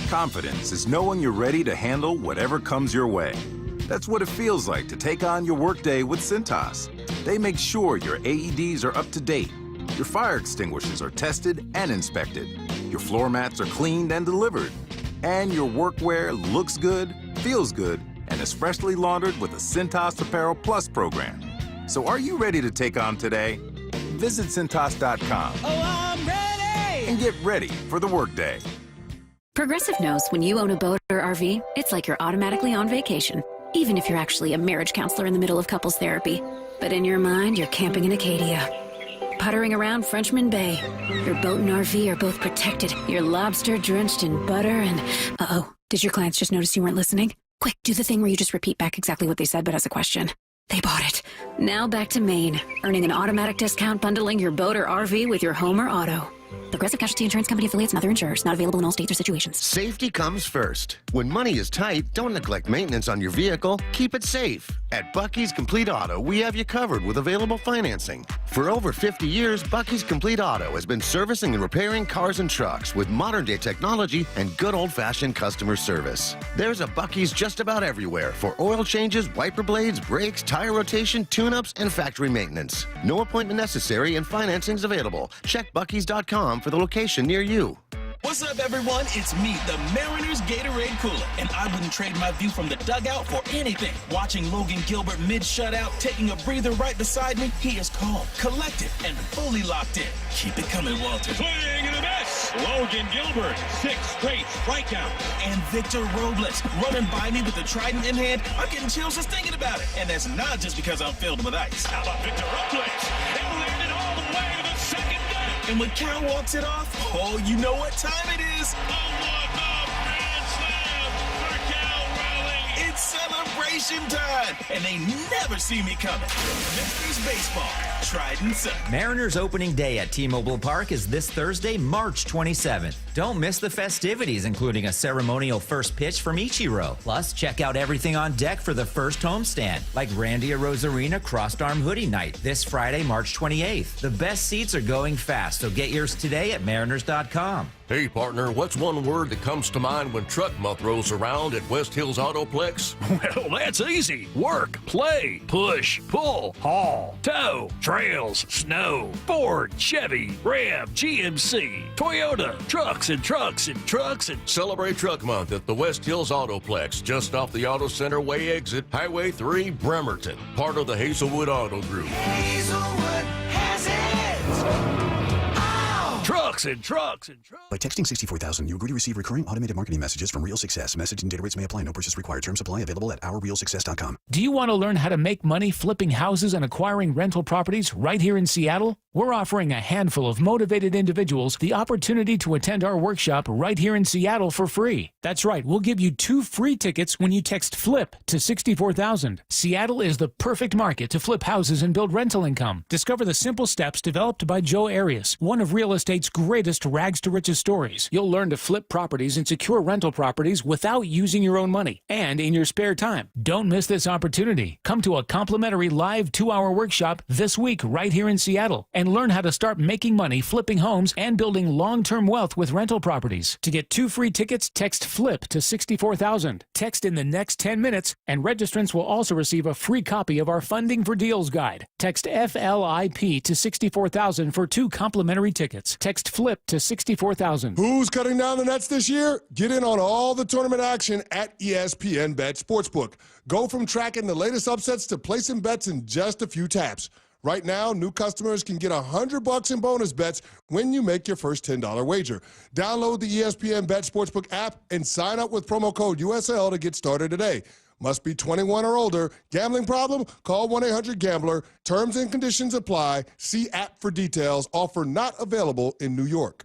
Confidence is knowing you're ready to handle whatever comes your way. That's what it feels like to take on your workday with Cintas. They make sure your AEDs are up to date, your fire extinguishers are tested and inspected, your floor mats are cleaned and delivered, and your workwear looks good, feels good, and is freshly laundered with the Cintas Apparel Plus program. So are you ready to take on today? Visit Cintas.com. Oh, I'm ready! And get ready for the workday. Progressive knows when you own a boat or RV, it's like you're automatically on vacation, even if you're actually a marriage counselor in the middle of couples therapy. But in your mind, you're camping in Acadia, puttering around Frenchman Bay. Your boat and RV are both protected. You're lobster drenched in butter and... Uh-oh, did your clients just notice you weren't listening? Quick, do the thing where you just repeat back exactly what they said, but as a question. They bought it. Now back to Maine, earning an automatic discount bundling your boat or RV with your home or auto. Progressive Casualty Insurance Company affiliates and other insurers. Not available in all states or situations. Safety comes first. When money is tight, don't neglect maintenance on your vehicle. Keep it safe. At Bucky's Complete Auto, we have you covered with available financing. For over 50 years, Bucky's Complete Auto has been servicing and repairing cars and trucks with modern-day technology and good old-fashioned customer service. There's a Bucky's just about everywhere for oil changes, wiper blades, brakes, tire rotation, tune-ups, and factory maintenance. No appointment necessary and financing's available. Check Bucky's.com for the location near you. What's up, everyone? It's me, the Mariners Gatorade Cooler, and I wouldn't trade my view from the dugout for anything. Watching Logan Gilbert mid-shutout, taking a breather right beside me, he is calm, collected, and fully locked in. Keep it coming, Walter. Swing and a miss. Logan Gilbert, 6 straight strikeouts. And Victor Robles, running by me with the trident in hand. I'm getting chills just thinking about it. And that's not just because I'm filled with ice. How about Victor Robles? It landed all the way to the second deck. And when Cal walks it off, oh, you know what time it is. Grand slam for Cal Raleigh. It's celebration time, and they never see me coming. Mysteries Baseball, Trident Sun. Mariners opening day at T-Mobile Park is this Thursday, March 27th. Don't miss the festivities, including a ceremonial first pitch from Ichiro. Plus, check out everything on deck for the first homestand, like Randy Arozarena Crossed Arm Hoodie Night this Friday, March 28th. The best seats are going fast, so get yours today at mariners.com. Hey, partner, what's one word that comes to mind when Truck Month rolls around at West Hills Autoplex? Well, that's easy. Work, play, push, pull, haul, tow, trails, snow, Ford, Chevy, Ram, GMC, Toyota, trucks and trucks and trucks and... Celebrate Truck Month at the West Hills Autoplex, just off the Auto Center Way exit, Highway 3, Bremerton, part of the Hazelwood Auto Group. Hazelwood has it. Trucks and trucks and trucks. By texting 64,000, you agree to receive recurring automated marketing messages from Real Success. Message and data rates may apply. No purchase required. Terms apply. Available at ourrealsuccess.com. Do you want to learn how to make money flipping houses and acquiring rental properties right here in Seattle? We're offering a handful of motivated individuals the opportunity to attend our workshop right here in Seattle for free. That's right. We'll give you 2 free tickets when you text FLIP to 64,000. Seattle is the perfect market to flip houses and build rental income. Discover the simple steps developed by Joe Arias, one of real estate's greatest rags to riches stories. You'll learn to flip properties and secure rental properties without using your own money and in your spare time. Don't miss this opportunity. Come to a complimentary live 2-hour workshop this week right here in Seattle and learn how to start making money flipping homes and building long-term wealth with rental properties. To get 2 free tickets, text FLIP to 64,000. Text in the next 10 minutes, and registrants will also receive a free copy of our Funding for Deals guide. Text FLIP to 64,000 for 2 complimentary tickets. Text FLIP to 64,000. Who's cutting down the nets this year? Get in on all the tournament action at ESPN Bet Sportsbook. Go from tracking the latest upsets to placing bets in just a few taps. Right now, new customers can get $100 in bonus bets when you make your first $10 wager. Download the ESPN Bet Sportsbook app and sign up with promo code USL to get started today. Must be 21 or older. Gambling problem? Call 1-800-GAMBLER. Terms and conditions apply. See app for details. Offer not available in New York.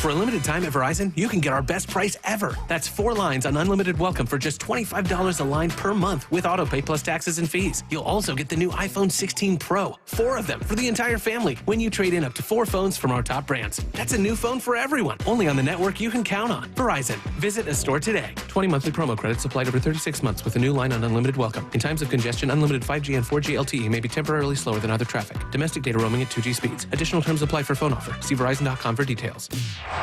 For a limited time at Verizon, you can get our best price ever. That's 4 lines on unlimited welcome for just $25 a line per month with autopay plus taxes and fees. You'll also get the new iPhone 16 Pro, 4 of them for the entire family when you trade in up to 4 phones from our top brands. That's a new phone for everyone, only on the network you can count on. Verizon. Visit a store today. 20 monthly promo credits applied over 36 months with a new line on unlimited welcome. In times of congestion, unlimited 5G and 4G LTE may be temporarily slower than other traffic. Domestic data roaming at 2G speeds. Additional terms apply for phone offer. See Verizon.com for details.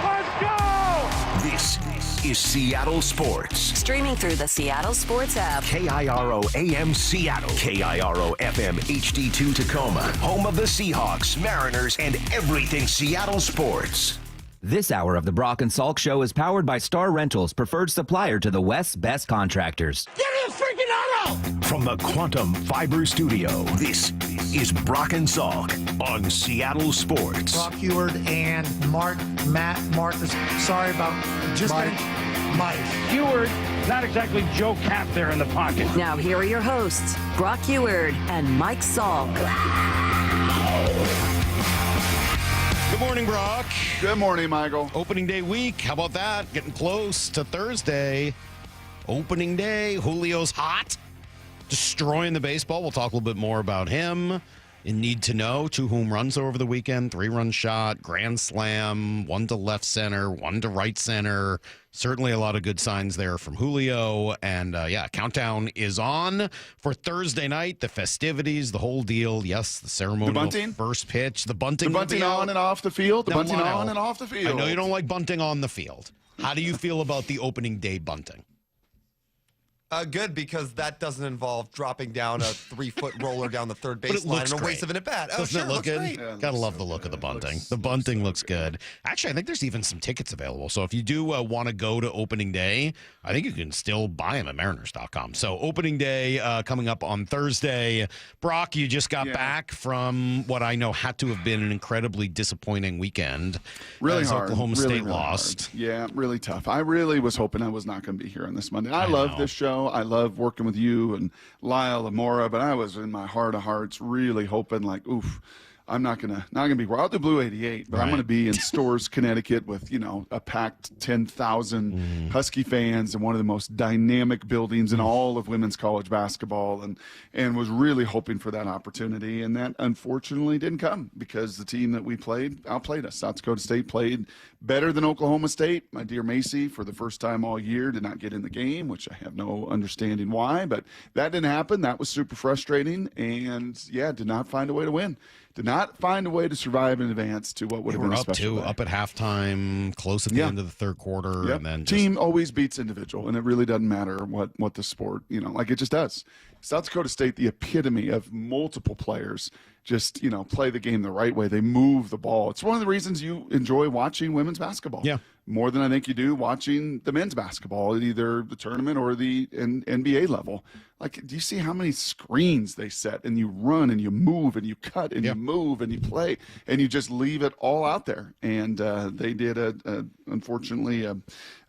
Let's go! This is Seattle Sports. Streaming through the Seattle Sports app. KIRO AM Seattle. KIRO FM HD2 Tacoma. Home of the Seahawks, Mariners, and everything Seattle sports. This hour of the Brock and Salk Show is powered by Star Rentals, preferred supplier to the West's best contractors. Give me a freaking auto! From the Quantum Fiber Studio, this is Brock and Salk on Seattle Sports. Brock Heward and Mark is sorry about just Mike. Heward, not exactly Joe Cap there in the pocket. Now here are your hosts, Brock Heward and Mike Salk. Good morning, Brock. Good morning, Michael. Opening day week. How about that? Getting close to Thursday. Opening day. Julio's hot. Destroying the baseball. We'll talk a little bit more about him. In Need to Know, 2 home runs over the weekend, 3-run shot, grand slam, 1 to left center, 1 to right center. Certainly a lot of good signs there from Julio. And countdown is on for Thursday night. The festivities, the whole deal. Yes, the ceremonial bunting? first pitch. The bunting. The bunting on and off the field. The bunting on and off the field. I know you don't like bunting on the field. How do you feel about the opening day bunting? Good, because that doesn't involve dropping down a 3-foot roller down the third baseline and a waste of an at-bat. Doesn't it look good? Gotta love the look of the bunting. The bunting looks good. Actually, I think there's even some tickets available. So if you do want to go to opening day, I think you can still buy them at Mariners.com. So opening day coming up on Thursday. Brock, you just got back from what I know had to have been an incredibly disappointing weekend. Really as hard. Oklahoma really, State really lost. Hard. Yeah, really tough. I really was hoping I was not going to be here on this Monday. I love this show. I love working with you and Lyle, Amora, but I was in my heart of hearts really hoping I'm not gonna be. We're out the Blue 88, but I'm gonna be in Stores, Connecticut, with a packed 10,000 Husky fans in one of the most dynamic buildings in all of women's college basketball, and was really hoping for that opportunity, and that unfortunately didn't come because the team that we played outplayed us. South Dakota State played better than Oklahoma State. My dear Macy, for the first time all year, did not get in the game, which I have no understanding why, but that didn't happen. That was super frustrating, and did not find a way to win. Did not find a way to survive in advance to what would have been a special day. Up at halftime, close at the end of the third quarter, and then team always beats individual, and it really doesn't matter what the sport, it just does. South Dakota State, the epitome of multiple players, just play the game the right way. They move the ball. It's one of the reasons you enjoy watching women's basketball. Yeah. More than I think you do watching the men's basketball at either the tournament or the NBA level. Do you see how many screens they set, and you run and you move and you cut and you move and you play and you just leave it all out there? And they did unfortunately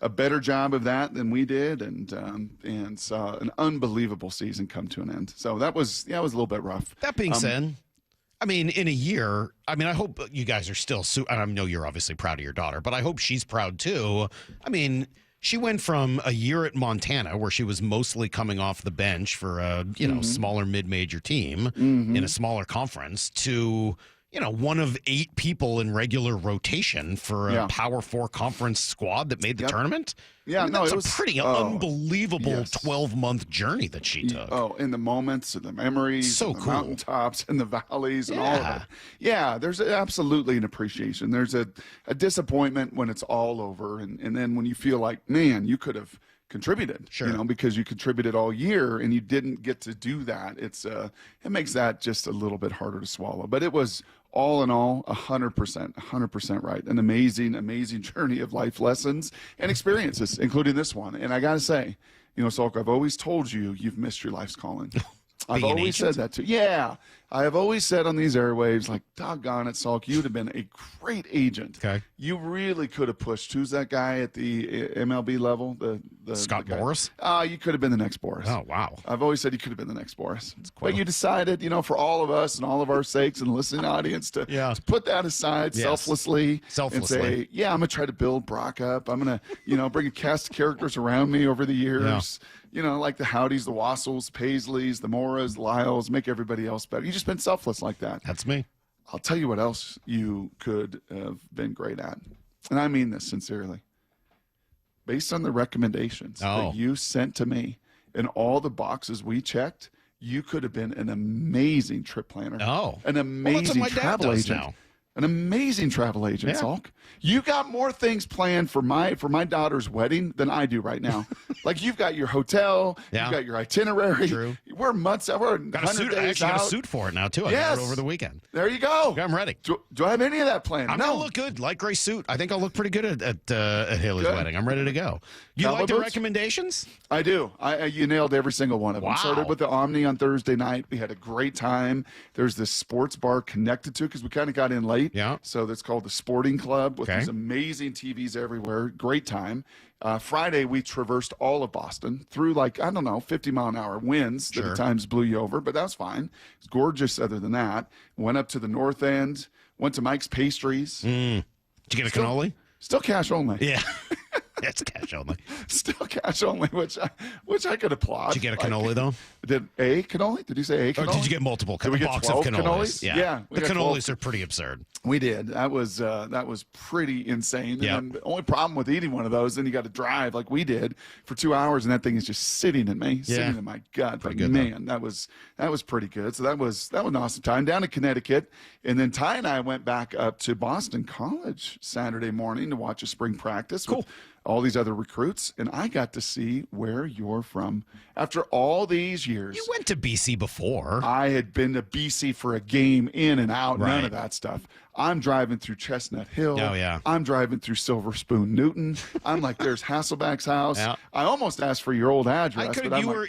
a better job of that than we did, and saw an unbelievable season come to an end. So that was a little bit rough. That being said, I mean, in a year, I hope you guys are still, and I know you're obviously proud of your daughter, but I hope she's proud too. I mean, she went from a year at Montana, where she was mostly coming off the bench for a, smaller mid-major team in a smaller conference, to, one of 8 people in regular rotation for a Power 4 conference squad that made the tournament. Yeah, it was a pretty unbelievable 12-month journey that she took. Oh, and the moments and the memories, and the mountaintops and the valleys and all of it. Yeah, there's absolutely an appreciation. There's a disappointment when it's all over, and then when you feel like, man, you could have contributed, because you contributed all year and you didn't get to do that. It makes that just a little bit harder to swallow. But it was, all in all, 100% right. An amazing journey of life lessons and experiences, including this one. And I got to say, Salk, I've always told you you've missed your life's calling. I've always said that too. Yeah. I have always said on these airwaves, doggone it, Salk, you'd have been a great agent. Okay. You really could have pushed. Who's that guy at the MLB level? The Scott guy. Boras? You could have been the next Boras. Oh, wow. I've always said you could have been the next Boras. But you decided, for all of us and all of our sakes and the listening audience to put that aside selflessly and say, I'm going to try to build Brock up. I'm going to, bring a cast of characters around me over the years. Like the Howdies, the Wassels, Paisleys, the Moras, the Lyles, make everybody else better. You just been selfless like that. That's me. I'll tell you what else you could have been great at. And I mean this sincerely. Based on the recommendations that you sent to me and all the boxes we checked, you could have been an amazing trip planner. An amazing travel agent. Now. An amazing travel agent, Salk. You got more things planned for my daughter's wedding than I do right now. Like you've got your hotel, you've got your itinerary. True. We're months out. We're got a suit. I actually got a suit for it now too. I got it over the weekend. There you go. I'm ready. Do I have any of that planned? I'm gonna look good. Light gray suit. I think I'll look pretty good at Haley's wedding. I'm ready to go. You like the recommendations? I do. You nailed every single one of them. Wow. Started with the Omni on Thursday night. We had a great time. There's this sports bar connected to it because we kind of got in late. Yeah. So that's called the Sporting Club with these amazing TVs everywhere. Great time. Friday, we traversed all of Boston through 50-mile-an-hour winds that at times blew you over, but that's fine. It's gorgeous other than that. Went up to the north end, went to Mike's Pastries. Did you get a cannoli? Still cash only. Yeah. It's cash only. Still cash only, which I could applaud. Did you get a cannoli, though? Did a cannoli? Did you say a cannoli? Or did you get multiple Did we get box 12 of cannolis? Yeah. The cannolis are pretty absurd. We did. That was pretty insane. Yep. And the only problem with eating one of those, then you got to drive like we did for 2 hours, and that thing is just sitting in me, sitting in my gut. Pretty good, man, that was pretty good. So that was an awesome time down in Connecticut, and then Ty and I went back up to Boston College Saturday morning to watch a spring practice. Cool. With all these other recruits, and I got to see where you're from. After all these years. You went to BC before. I had been to BC for a game in and out, none of that stuff. I'm driving through Chestnut Hill. Oh, yeah. I'm driving through Silver Spoon Newton. I'm like, there's Hasselback's house. Yeah. I almost asked for your old address.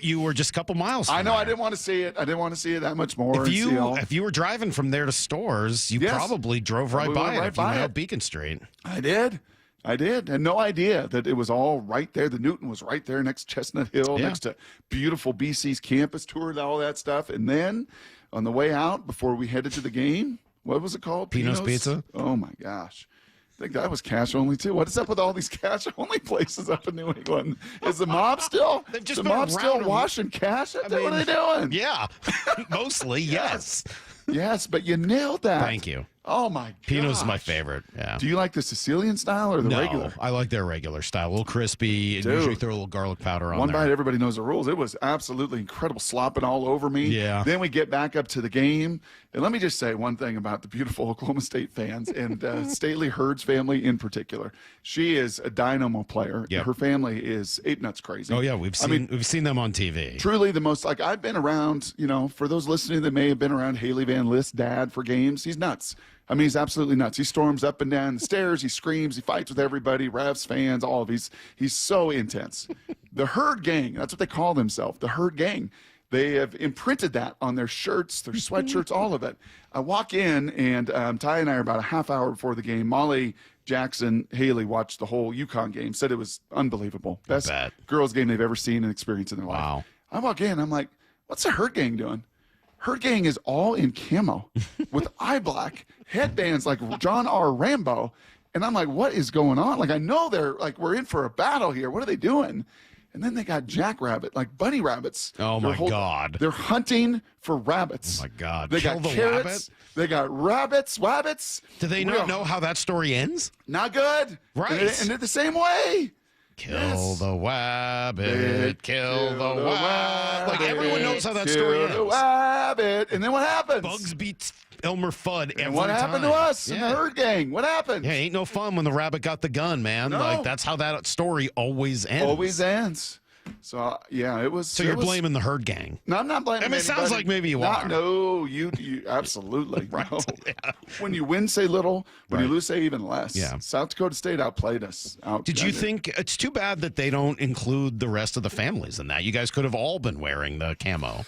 You were just a couple miles from I know. there. I didn't want to see it. I didn't want to see it that much more. If you were driving from there to stores, you probably drove right by it if you went out Beacon Street. I did. I had no idea that it was all right there. The Newton was right there next to Chestnut Hill, next to beautiful BC's campus, toured all that stuff. And then on the way out, before we headed to the game, what was it called? Pino's Pizza? Oh, my gosh. I think that was cash only, too. What is up with all these cash only places up in New England? Is the mob still washing cash? What are they doing? Yeah, mostly, yes. Yes, but you nailed that. Thank you. Oh, my God. Pino's my favorite. Yeah. Do you like the Sicilian style or the regular? I like their regular style. A little crispy. And usually throw a little garlic powder on One there. bite, everybody knows the rules. It was absolutely incredible, slopping all over me. Yeah. Then we get back up to the game. And let me just say one thing about the beautiful Oklahoma State fans and Staley Hurd's family in particular. She is a dynamo player. Yep. Her family is ape nuts crazy. Oh, yeah. We've seen them on TV. Truly the most, I've been around, for those listening that may have been around Haley Van List's dad for games, he's nuts. I mean, he's absolutely nuts. He storms up and down the stairs. He screams. He fights with everybody, refs, fans, all of it. He's so intense. The Herd Gang, that's what they call themselves, the Herd Gang. They have imprinted that on their shirts, their sweatshirts, all of it. I walk in, and Ty and I are about a half hour before the game. Molly Jackson Haley watched the whole UConn game, said it was unbelievable. Best girls game they've ever seen and experienced in their life. Wow. I walk in, I'm like, what's the Herd Gang doing? Herd Gang is all in camo with eye black, headbands like John R. Rambo. And I'm like, what is going on? I know they're we're in for a battle here. What are they doing? And then they got jackrabbit, bunny rabbits. Oh, my God. They're hunting for rabbits. Oh, my God. They Kill got the carrots. rabbit? They got wabbits. Do they not know how that story ends? Not good. Right. And they're the same way. Kill the wabbit, kill the wabbit. Everyone knows how that story ends. Kill the wabbit. And then what happens? Bugs beats Elmer Fudd every time. What happened to us in the Herd Gang? What happened? Yeah, ain't no fun when the rabbit got the gun, man. No. That's how that story always ends. Always ends. So, it was. So you're blaming the Herd Gang? No, I'm not blaming it sounds like maybe you are. No, you absolutely. Right. No. Yeah. When you win, say little. When you lose, say even less. Yeah. South Dakota State outplayed us. Did you think it's too bad that they don't include the rest of the families in that? You guys could have all been wearing the camo.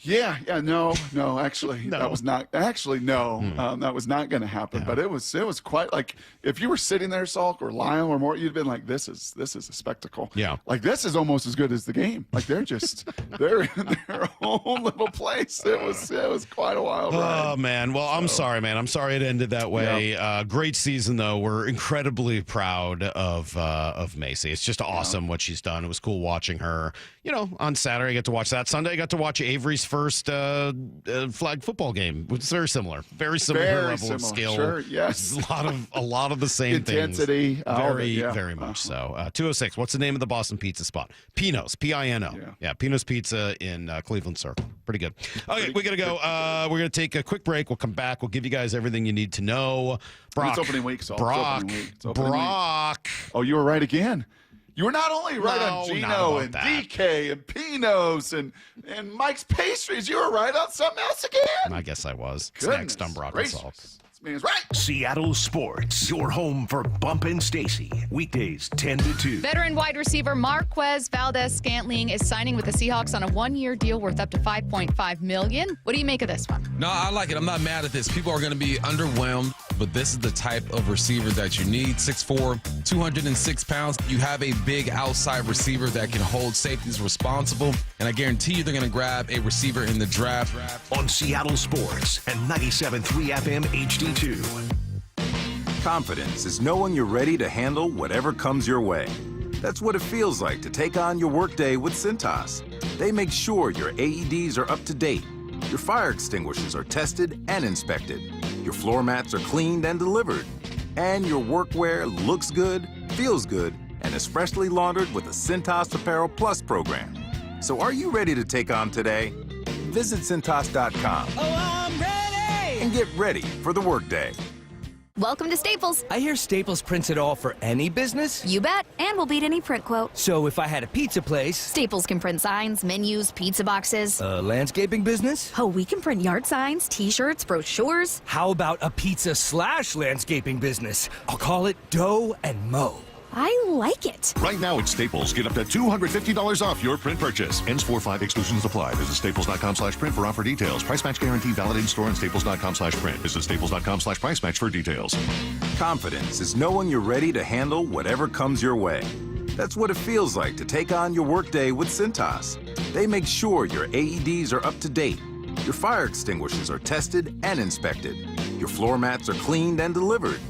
Yeah, no, actually, No. that was not actually no, that was not going to happen. But it was quite like if you were sitting there, Salk or Lyle or more, you'd been like, this is a spectacle. Yeah, like this is almost as good as the game. Like they're in their own little place. It was quite a wild ride. Oh man, well I'm sorry, man. I'm sorry it ended that way. Yeah. Great season though. We're incredibly proud of Macy. It's just awesome what she's done. It was cool watching her. On Saturday I got to watch that. Sunday I got to watch Avery's first flag football game. It's very similar level of skill. Sure, yes. A lot of the same intensity, things. Very much so. 206. What's the name of the Boston pizza spot? Pino's. Pino. Yeah, Pino's Pizza in Cleveland Circle. Pretty good. Okay, we gotta go. We're gonna take a quick break. We'll come back. We'll give you guys everything you need to know. Brock. It's opening week, so Brock. Oh, you were right again. You were not only right on No, Gino not and about DK and Pinos and Mike's Pastries. You were right on something else again. I guess I was. It's Goodness next on Brock and gracious. Salk. This man is right. Seattle Sports, your home for Bump and Stacy. Weekdays 10 to 2. Veteran wide receiver Marquez Valdez-Scantling is signing with the Seahawks on a one-year deal worth up to $5.5 million. What do you make of this one? No, I like it. I'm not mad at this. People are going to be underwhelmed, but this is the type of receiver that you need. 6'4", 206 pounds. You have a big outside receiver that can hold safeties responsible, and I guarantee you they're going to grab a receiver in the draft. On Seattle Sports and 97.3 FM HD2. Confidence is knowing you're ready to handle whatever comes your way. That's what it feels like to take on your workday with Cintas. They make sure your AEDs are up to date, your fire extinguishers are tested and inspected, your floor mats are cleaned and delivered, and your workwear looks good, feels good, and is freshly laundered with the Cintas Apparel Plus program. So are you ready to take on today? Visit Cintas.com. Oh, I'm ready! And get ready for the workday. Welcome to Staples. I hear Staples prints it all for any business. You bet, and we'll beat any print quote. So if I had a pizza place. Staples can print signs, menus, pizza boxes. A landscaping business. Oh, we can print yard signs, t-shirts, brochures. How about a pizza/landscaping business? I'll call it Dough and Mow. I like it. Right now at Staples, get up to $250 off your print purchase. Ends 4/5, exclusions apply. Visit staples.com/print for offer details. Price match guarantee valid in store and staples.com/print. Visit staples.com/price match for details. Confidence is knowing you're ready to handle whatever comes your way. That's what it feels like to take on your workday with Cintas. They make sure your AEDs are up to date, your fire extinguishers are tested and inspected, your floor mats are cleaned and delivered,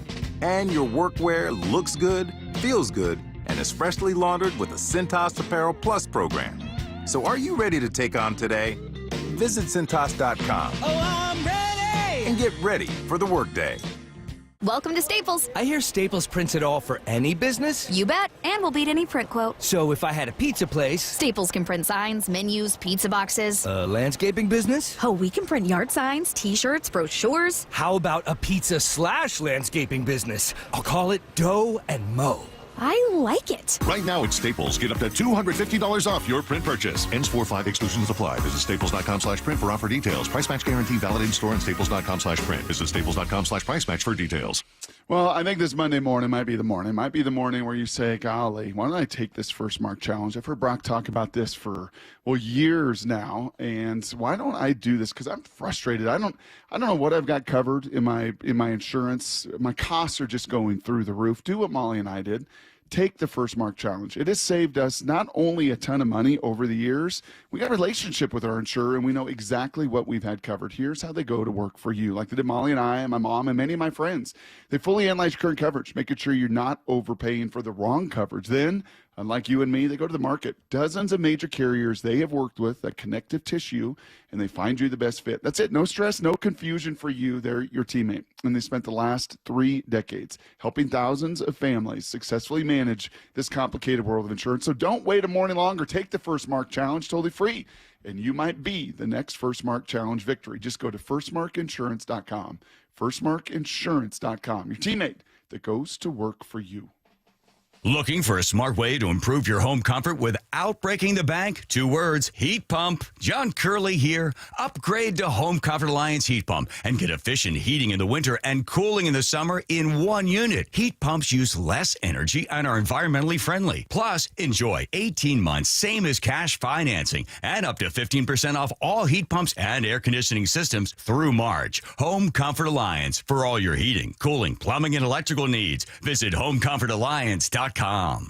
and your workwear looks good, feels good, and is freshly laundered with the Cintas Apparel Plus program. So are you ready to take on today? Visit Cintas.com. Oh, I'm ready! And get ready for the workday. Welcome to Staples. I hear Staples prints it all for any business. You bet, and we'll beat any print quote. So if I had a pizza place. Staples can print signs, menus, pizza boxes. A landscaping business. Oh, we can print yard signs, t-shirts, brochures. How about a pizza/landscaping business? I'll call it Dough and Mow. I like it. Right now at Staples, get up to $250 off your print purchase. Ends 4/5, exclusions apply. Visit staples.com/print for offer details. Price match guarantee valid in store and staples.com/print. Visit staples.com/price match for details. Well, I think this Monday morning might be the morning. Might be the morning where you say, golly, why don't I take this first mark challenge? I've heard Brock talk about this for, years now. And why don't I do this? Because I'm frustrated. I don't know what I've got covered in my insurance. My costs are just going through the roof. Do what Molly and I did. Take the first mark challenge. It has saved us not only a ton of money over the years, we got a relationship with our insurer and we know exactly what we've had covered. Here's how they go to work for you. Like they did Molly and I and my mom and many of my friends. They fully analyze your current coverage, making sure you're not overpaying for the wrong coverage. Then, unlike you and me, they go to the market. Dozens of major carriers they have worked with, that connective tissue, and they find you the best fit. That's it. No stress, no confusion for you. They're your teammate. And they spent the last 3 decades helping thousands of families successfully manage this complicated world of insurance. So don't wait a morning longer. Take the First Mark Challenge totally free. And you might be the next First Mark Challenge victory. Just go to firstmarkinsurance.com. Firstmarkinsurance.com. Your teammate that goes to work for you. Looking for a smart way to improve your home comfort without breaking the bank? 2 words, heat pump. John Curley here. Upgrade to Home Comfort Alliance Heat Pump and get efficient heating in the winter and cooling in the summer in one unit. Heat pumps use less energy and are environmentally friendly. Plus, enjoy 18 months, same as cash financing, and up to 15% off all heat pumps and air conditioning systems through March. Home Comfort Alliance for all your heating, cooling, plumbing, and electrical needs. Visit homecomfortalliance.com.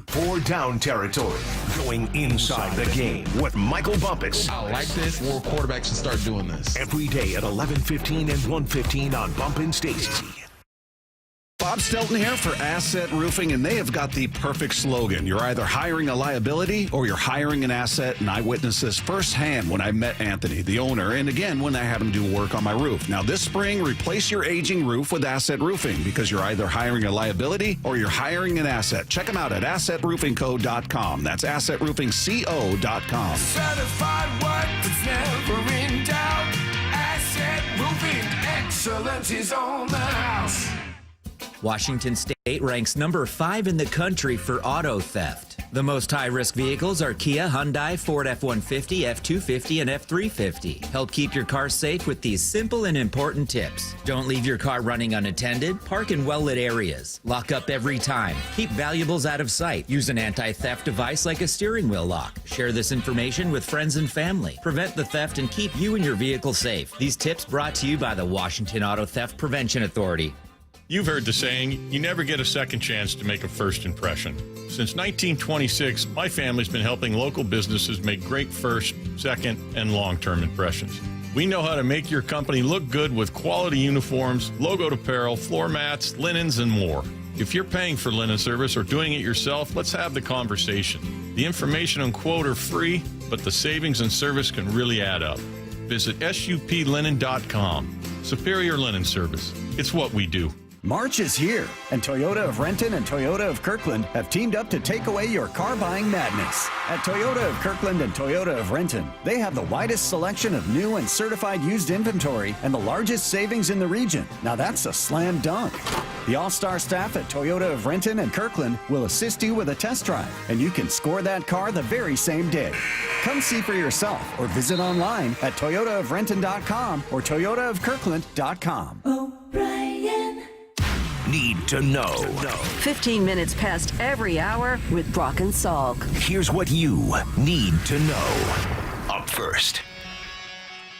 For Down Territory, going inside the game with Michael Bumpus. I like this. More quarterbacks should start doing this. Every day at 11:15 and 1:15 on Bumpin' Stacy. Bob Stelton here for Asset Roofing, and they have got the perfect slogan. You're either hiring a liability or you're hiring an asset, and I witnessed this firsthand when I met Anthony, the owner, and again when I had him do work on my roof. Now this spring, replace your aging roof with Asset Roofing because you're either hiring a liability or you're hiring an asset. Check them out at AssetRoofingCo.com. That's AssetRoofingCo.com. Certified work that's never in doubt. Asset Roofing, excellence is on the house. Washington State ranks number 5 in the country for auto theft. The most high-risk vehicles are Kia, Hyundai, Ford F-150, F-250, and F-350. Help keep your car safe with these simple and important tips. Don't leave your car running unattended. Park in well-lit areas. Lock up every time. Keep valuables out of sight. Use an anti-theft device like a steering wheel lock. Share this information with friends and family. Prevent the theft and keep you and your vehicle safe. These tips brought to you by the Washington Auto Theft Prevention Authority. You've heard the saying, you never get a second chance to make a first impression. Since 1926, my family's been helping local businesses make great first, second, and long-term impressions. We know how to make your company look good with quality uniforms, logoed apparel, floor mats, linens, and more. If you're paying for linen service or doing it yourself, let's have the conversation. The information and quote are free, but the savings and service can really add up. Visit suplinen.com. Superior Linen Service. It's what we do. March is here, and Toyota of Renton and Toyota of Kirkland have teamed up to take away your car buying madness. At Toyota of Kirkland and Toyota of Renton, they have the widest selection of new and certified used inventory and the largest savings in the region. Now that's a slam dunk. The all-star staff at Toyota of Renton and Kirkland will assist you with a test drive, and you can score that car the very same day. Come see for yourself or visit online at toyotaofrenton.com or toyotaofkirkland.com. O'Brien. Need to know. 15 minutes past every hour with Brock and Salk. Here's what you need to know. Up first.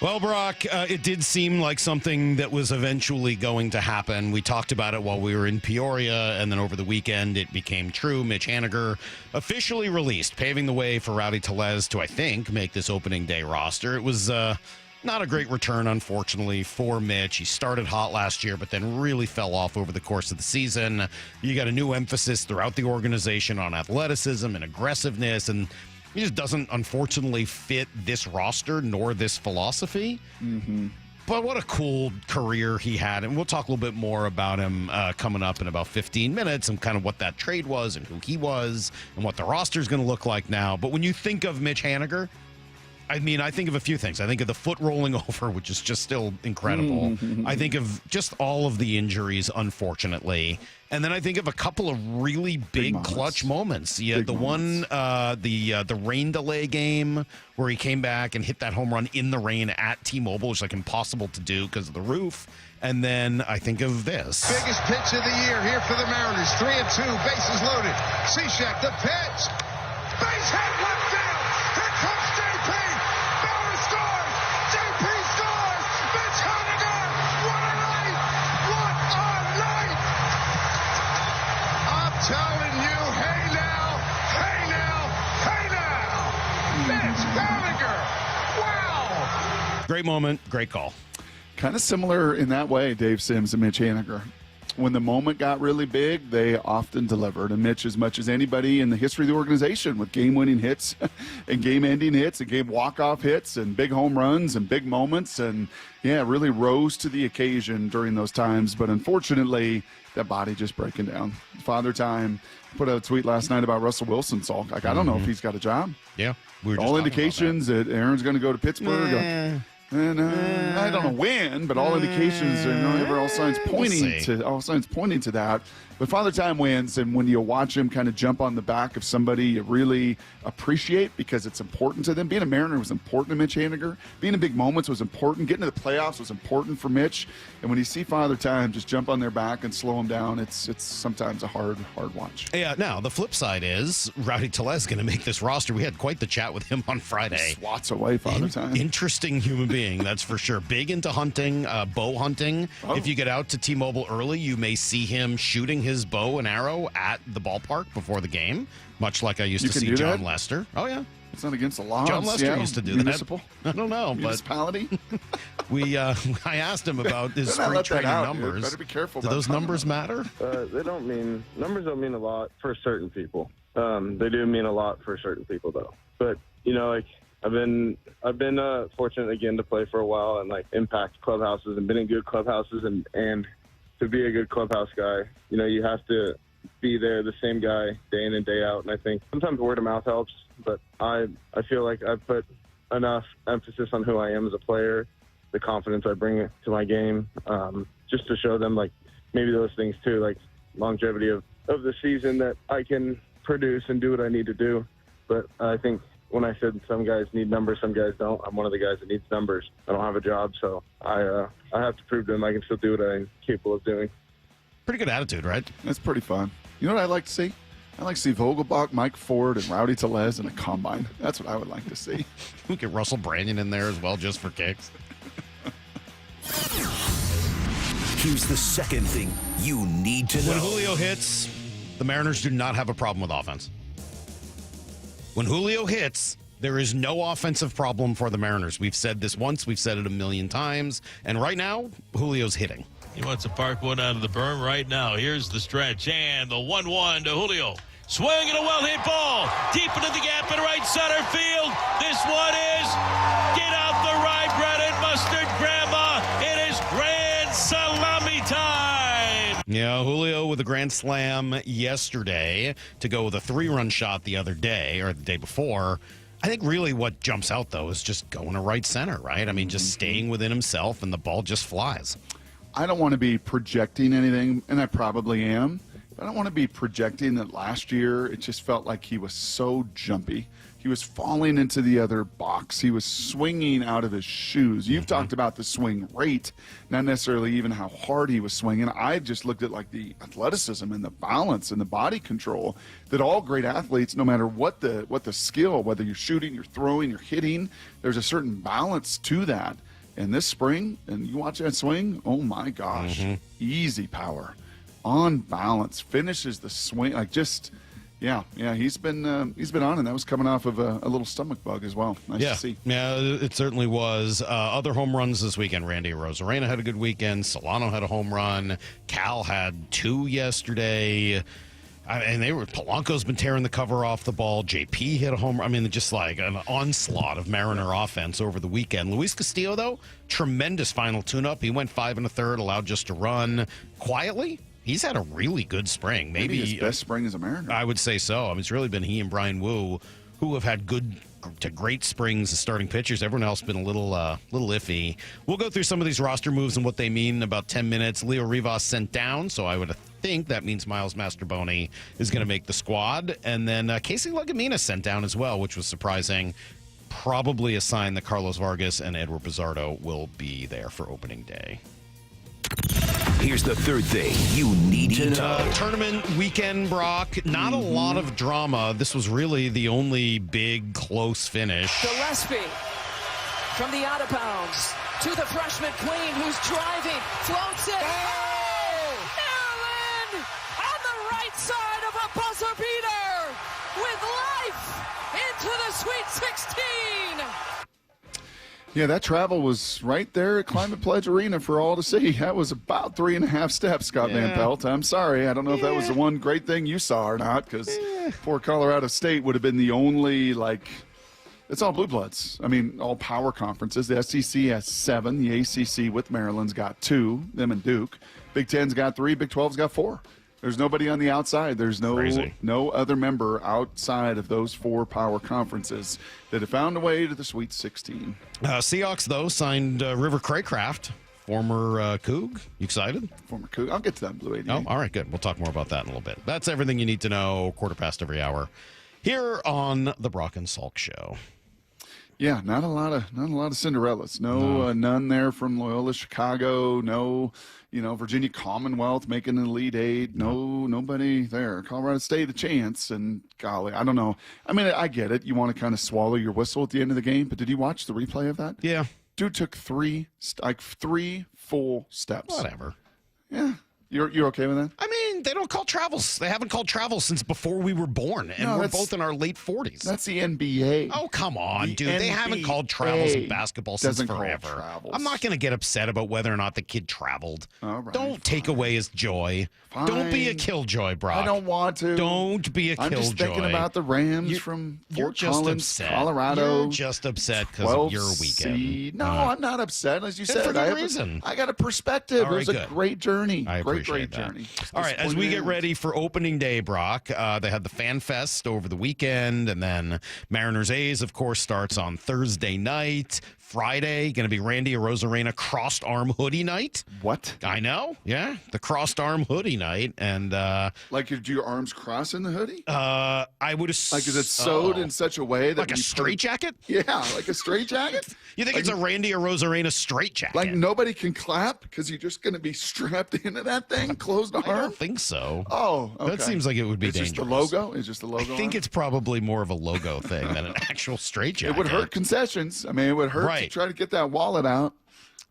Well, Brock, it did seem like something that was eventually going to happen. We talked about it while we were in Peoria, and then over the weekend it became true. Mitch Haniger officially released, paving the way for Rowdy Tellez to, I think, make this opening day roster. It was not a great return, unfortunately, for Mitch. He started hot last year, but then really fell off over the course of the season. You got a new emphasis throughout the organization on athleticism and aggressiveness, and he just doesn't, unfortunately, fit this roster nor this philosophy. Mm-hmm. But what a cool career he had, and we'll talk a little bit more about him coming up in about 15 minutes and kind of what that trade was and who he was and what the roster is going to look like now. But when you think of Mitch Haniger, I mean, I think of a few things. I think of the foot rolling over, which is just still incredible. I think of just all of the injuries, unfortunately. And then I think of a couple of really big clutch moments. Yeah, the one, the rain delay game where he came back and hit that home run in the rain at T-Mobile, which is like impossible to do because of the roof. And then I think of this. Biggest pitch of the year here for the Mariners. 3-2, bases loaded. Cishek, the pitch. Base hit, left field. Here comes JP. Bauer scores. JP scores. Mitch Haniger. What a night. What a night. I'm telling you, hey now, hey now, hey now. Mitch Haniger. Wow. Great moment, great call. Kind of similar in that way, Dave Sims and Mitch Haniger. When the moment got really big, they often delivered. And Mitch, as much as anybody in the history of the organization, with game-winning hits and game-ending hits and game walk-off hits and big home runs and big moments, and yeah, really rose to the occasion during those times. But unfortunately, that body just breaking down. Father Time put out a tweet last night about Russell Wilson. So like, I don't know if he's got a job. Yeah, all indications that Aaron's going to go to Pittsburgh. And I don't know when, but all indications are all signs pointing to that. But Father Time wins, and when you watch him kind of jump on the back of somebody you really appreciate because it's important to them. Being a Mariner was important to Mitch Haniger. Being in big moments was important. Getting to the playoffs was important for Mitch. And when you see Father Time just jump on their back and slow them down, it's sometimes a hard watch. Yeah. Now the flip side is Rowdy Tellez going to make this roster. We had quite the chat with him on Friday. Swats away Father Time. Interesting human being, that's for sure. Big into hunting, bow hunting. Oh. If you get out to T-Mobile early, you may see him shooting his bow and arrow at the ballpark before the game, much like I used to see John Lester. Oh, yeah. It's not against the law. John Lester used to do municipal? that. I don't know. Municipality? I asked him about his spring training numbers. Better be careful. Do those numbers matter? Numbers don't mean a lot for certain people. They do mean a lot for certain people, though. But, I've been fortunate again to play for a while and impact clubhouses and been in good clubhouses and to be a good clubhouse guy, you have to be there, the same guy day in and day out. And I think sometimes word of mouth helps, but I feel like I've put enough emphasis on who I am as a player, the confidence I bring to my game, just to show them maybe those things too, like longevity of the season that I can produce and do what I need to do. But I think when I said some guys need numbers, some guys don't, I'm one of the guys that needs numbers. I don't have a job, so I have to prove to them I can still do what I'm capable of doing. Pretty good attitude, right? That's pretty fun. You know what I like to see? I like to see Vogelbach, Mike Ford, and Rowdy Tellez in a combine. That's what I would like to see. We get Russell Brandon in there as well, just for kicks. Here's the second thing you need to know. When Julio hits, the Mariners do not have a problem with offense. When Julio hits, there is no offensive problem for the Mariners. We've said this once. We've said it a million times. And right now, Julio's hitting. He wants to park one out of the berm right now. Here's the stretch. And the 1-1 to Julio. Swing and a well-hit ball. Deep into the gap in right center field. This one is get out the rye bread and mustard, Grandma. It is grand salami time. Yeah, Julio with a grand slam yesterday to go with a 3-run shot the other day or the day before. I think really what jumps out, though, is just going to right center, right? I mean, just staying within himself and the ball just flies. I don't want to be projecting anything, and I probably am. But I don't want to be projecting that last year it just felt like he was so jumpy. He was falling into the other box. He was swinging out of his shoes. You've talked about the swing rate, not necessarily even how hard he was swinging. I just looked at the athleticism and the balance and the body control that all great athletes, no matter what the skill, whether you're shooting, you're throwing, you're hitting, there's a certain balance to that. And this spring, and you watch that swing, oh my gosh, easy power, on balance, finishes the swing Yeah, he's been on, and that was coming off of a little stomach bug as well. Nice to see. Yeah, it certainly was. Other home runs this weekend. Randy Arozarena had a good weekend. Solano had a home run. Cal had 2 yesterday. And Polanco's been tearing the cover off the ball. JP hit a home run. I mean, just like an onslaught of Mariner offense over the weekend. Luis Castillo, though, tremendous final tune-up. He went 5 1/3, allowed just to run quietly. He's had a really good spring. Maybe his best spring as a Mariner. I would say so. I mean, it's really been he and Brian Wu who have had good to great springs as starting pitchers. Everyone else been a little iffy. We'll go through some of these roster moves and what they mean in about 10 minutes. Leo Rivas sent down, so I would think that means Miles Mastroboni is going to make the squad. And then Casey Legamina sent down as well, which was surprising. Probably a sign that Carlos Vargas and Edward Pizarro will be there for opening day. Here's the third thing you need to know. Tournament weekend, Brock. Not a lot of drama. This was really the only big, close finish. Gillespie from the out of bounds to the freshman Queen, who's driving, floats it. Oh! Maryland on the right side of a buzzer beater with life into the Sweet 16. Yeah, that travel was right there at Climate Pledge Arena for all to see. That was about 3.5 steps, Scott Van Pelt. I'm sorry. I don't know if that was the one great thing you saw or not, because poor Colorado State would have been the only, it's all blue bloods. I mean, all power conferences. The SEC has 7. The ACC with Maryland's got 2, them and Duke. Big Ten's got 3. Big 12's got 4. There's nobody on the outside. There's Crazy. no other member outside of those 4 power conferences that have found a way to the Sweet 16. Seahawks, though, signed River Craycraft, former Coug. You excited? Former Coug. I'll get to that in Blue 88. Oh, all right, good. We'll talk more about that in a little bit. That's everything you need to know, quarter past every hour, here on the Brock and Salk Show. Yeah, not a lot of Cinderellas. None there from Loyola Chicago. No, Virginia Commonwealth making an Elite Eight. Nobody there. Colorado State a chance, and golly, I don't know. I mean, I get it. You want to kind of swallow your whistle at the end of the game, but did you watch the replay of that? Yeah. Dude took 3 full steps. Whatever. Yeah. You're okay with that? I mean, they don't call travels. They haven't called travels since before we were born, and we're both in our late 40s. That's the NBA. Oh, come on, dude. They haven't called travels in basketball since forever. Travels. I'm not going to get upset about whether or not the kid traveled. All right, don't take away his joy. Fine. Don't be a killjoy, Brock. I don't want to. Don't be a killjoy. I'm just thinking about the Rams from Fort Collins, upset. Colorado. You're just upset because of your weekend. No, I'm not upset. As you said, for good reason. I got a perspective. All right, it was a great journey. I appreciate great that. journey. All right, as we get ready for opening day, Brock, they had the Fan Fest over the weekend, and then Mariners A's, of course, starts on Thursday night. Friday, going to be Randy Arozarena crossed arm hoodie night. What? I know. Yeah, the crossed arm hoodie night, and like, do your arms cross in the hoodie? I would assume. Like, is it sewed in such a way that like a straight jacket? Yeah, like a straight jacket. You think it's a Randy Arozarena straight jacket? Like nobody can clap because you're just going to be strapped into that thing, closed arm. I don't think so. Oh, okay. That seems like it would be It's dangerous. just the logo. It's just the logo. I think it's probably more of a logo thing than an actual straight jacket. It would hurt concessions. I mean, it would hurt to try to get that wallet out.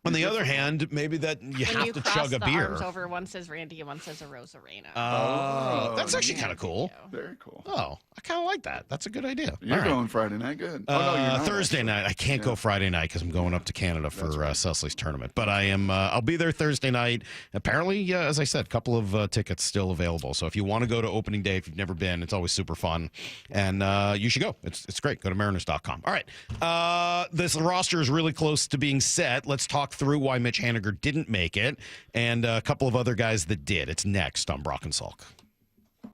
On the other hand, maybe that you when have you to cross chug a the beer. arms over, one says Randy and one says Arozarena. Oh, that's actually kind of cool. Very cool. Oh, I kind of like that. That's a good idea. You're All right. going Friday night. Good. Oh, no, you're not, Thursday night. I can't go Friday night because I'm going up to Canada for Cecily's tournament. But I am. I'll be there Thursday night. Apparently, as I said, a couple of tickets still available. So if you want to go to opening day, if you've never been, it's always super fun, and you should go. It's great. Go to Mariners.com. All right. This roster is really close to being set. Let's talk through why Mitch Haniger didn't make it, and a couple of other guys that did. It's next on Brock and Salk.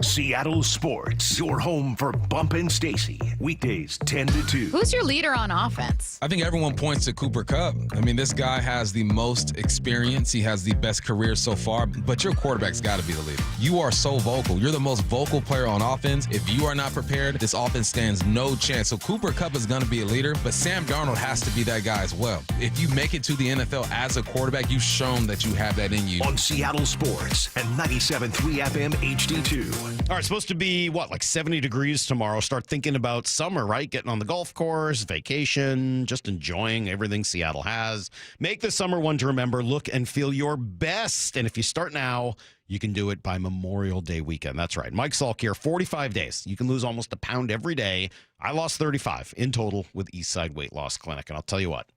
Seattle Sports, your home for Bump and Stacy. Weekdays 10 to 2. Who's your leader on offense? I think everyone points to Cooper Kupp. I mean, this guy has the most experience. He has the best career so far, but your quarterback's got to be the leader. You are so vocal. You're the most vocal player on offense. If you are not prepared, this offense stands no chance. So Cooper Kupp is going to be a leader, but Sam Darnold has to be that guy as well. If you make it to the NFL as a quarterback, you've shown that you have that in you. On Seattle Sports and 97.3 FM HD2. All right, supposed to be, like 70 degrees tomorrow. Start thinking about summer, right? Getting on the golf course, vacation, just enjoying everything Seattle has. Make the summer one to remember. Look and feel your best. And if you start now, you can do it by Memorial Day weekend. That's right. Mike Salk here, 45 days. You can lose almost a pound every day. I lost 35 in total with Eastside Weight Loss Clinic. And I'll tell you what,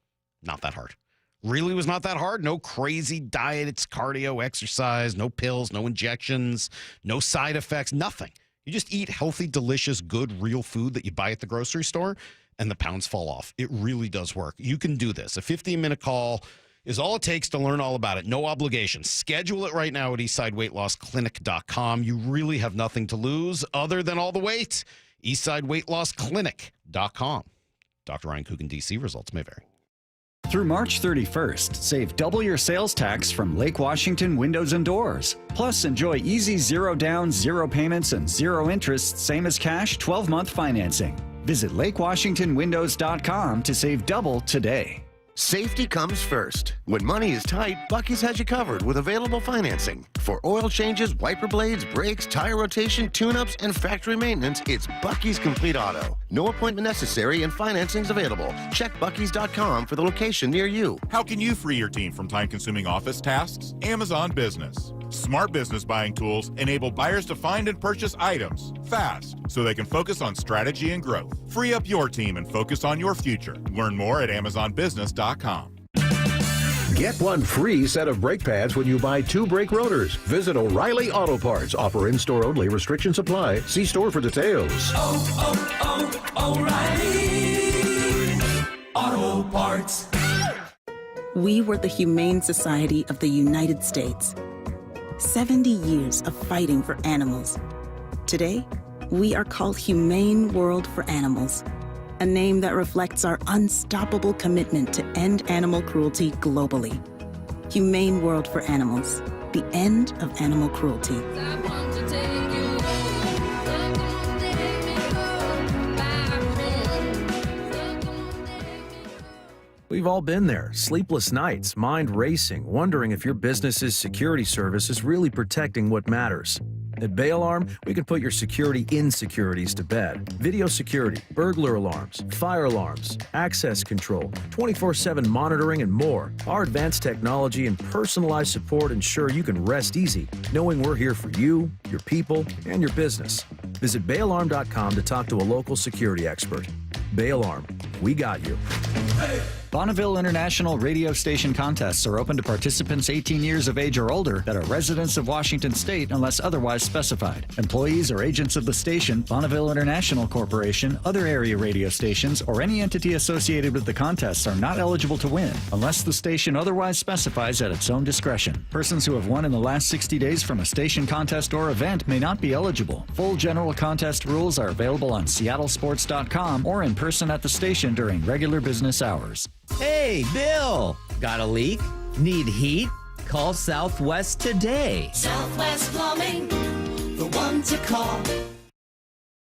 not that hard. Really was not that hard. No crazy diet. It's cardio, exercise, no pills, no injections, no side effects, nothing. You just eat healthy, delicious, good, real food that you buy at the grocery store, and the pounds fall off. It really does work. You can do this. A 15-minute call is all it takes to learn all about it. No obligation. Schedule it right now at eastsideweightlossclinic.com. You really have nothing to lose other than all the weight. eastsideweightlossclinic.com. Dr. Ryan Coogan, D.C. Results may vary. Through March 31st, save double your sales tax from Lake Washington Windows and Doors. Plus, enjoy easy zero down, zero payments, and zero interest, same as cash, 12-month financing. Visit LakeWashingtonWindows.com to save double today. Safety comes first. When money is tight, Buc-ee's has you covered with available financing. For oil changes, wiper blades, brakes, tire rotation, tune-ups, and factory maintenance, it's Buc-ee's Complete Auto. No appointment necessary and financing's available. Check Buc-ee's.com for the location near you. How can you free your team from time-consuming office tasks? Amazon Business. Smart business buying tools enable buyers to find and purchase items fast so they can focus on strategy and growth. Free up your team and focus on your future. Learn more at AmazonBusiness.com. Get one free set of brake pads when you buy 2 brake rotors. Visit O'Reilly Auto Parts. Offer in-store only. Restrictions apply. See store for details. O'Reilly Auto Parts. We were the Humane Society of the United States. 70 years of fighting for animals. Today, we are called Humane World for Animals, a name that reflects our unstoppable commitment to end animal cruelty globally. Humane World for Animals, the end of animal cruelty. We've all been there. Sleepless nights, mind racing, wondering if your business's security service is really protecting what matters. At Bay Alarm, we can put your security insecurities to bed. Video security, burglar alarms, fire alarms, access control, 24/7 monitoring, and more. Our advanced technology and personalized support ensure you can rest easy, knowing we're here for you, your people, and your business. Visit bayalarm.com to talk to a local security expert. Bay Alarm, we got you. Bonneville International radio station contests are open to participants 18 years of age or older that are residents of Washington State unless otherwise specified. Employees or agents of the station, Bonneville International Corporation, other area radio stations, or any entity associated with the contests are not eligible to win unless the station otherwise specifies at its own discretion. Persons who have won in the last 60 days from a station contest or event may not be eligible. Full general contest rules are available on seattlesports.com or in person at the station during regular business hours. Hey, Bill! Got a leak? Need heat? Call Southwest today. Southwest Plumbing, the one to call.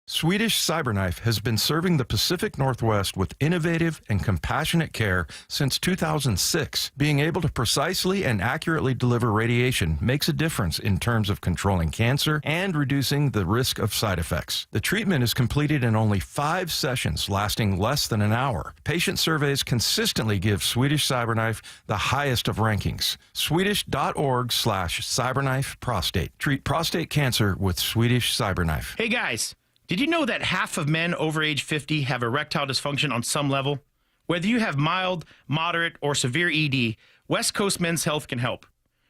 Swedish Cyberknife has been serving the Pacific Northwest with innovative and compassionate care since 2006. Being able to precisely and accurately deliver radiation makes a difference in terms of controlling cancer and reducing the risk of side effects. The treatment is completed in only 5 sessions, lasting less than an hour. Patient surveys consistently give Swedish Cyberknife the highest of rankings. Swedish.org/cyberknife prostate. Treat prostate cancer with Swedish Cyberknife. Hey guys! Did you know that half of men over age 50 have erectile dysfunction on some level? Whether you have mild, moderate, or severe ED, West Coast Men's Health can help.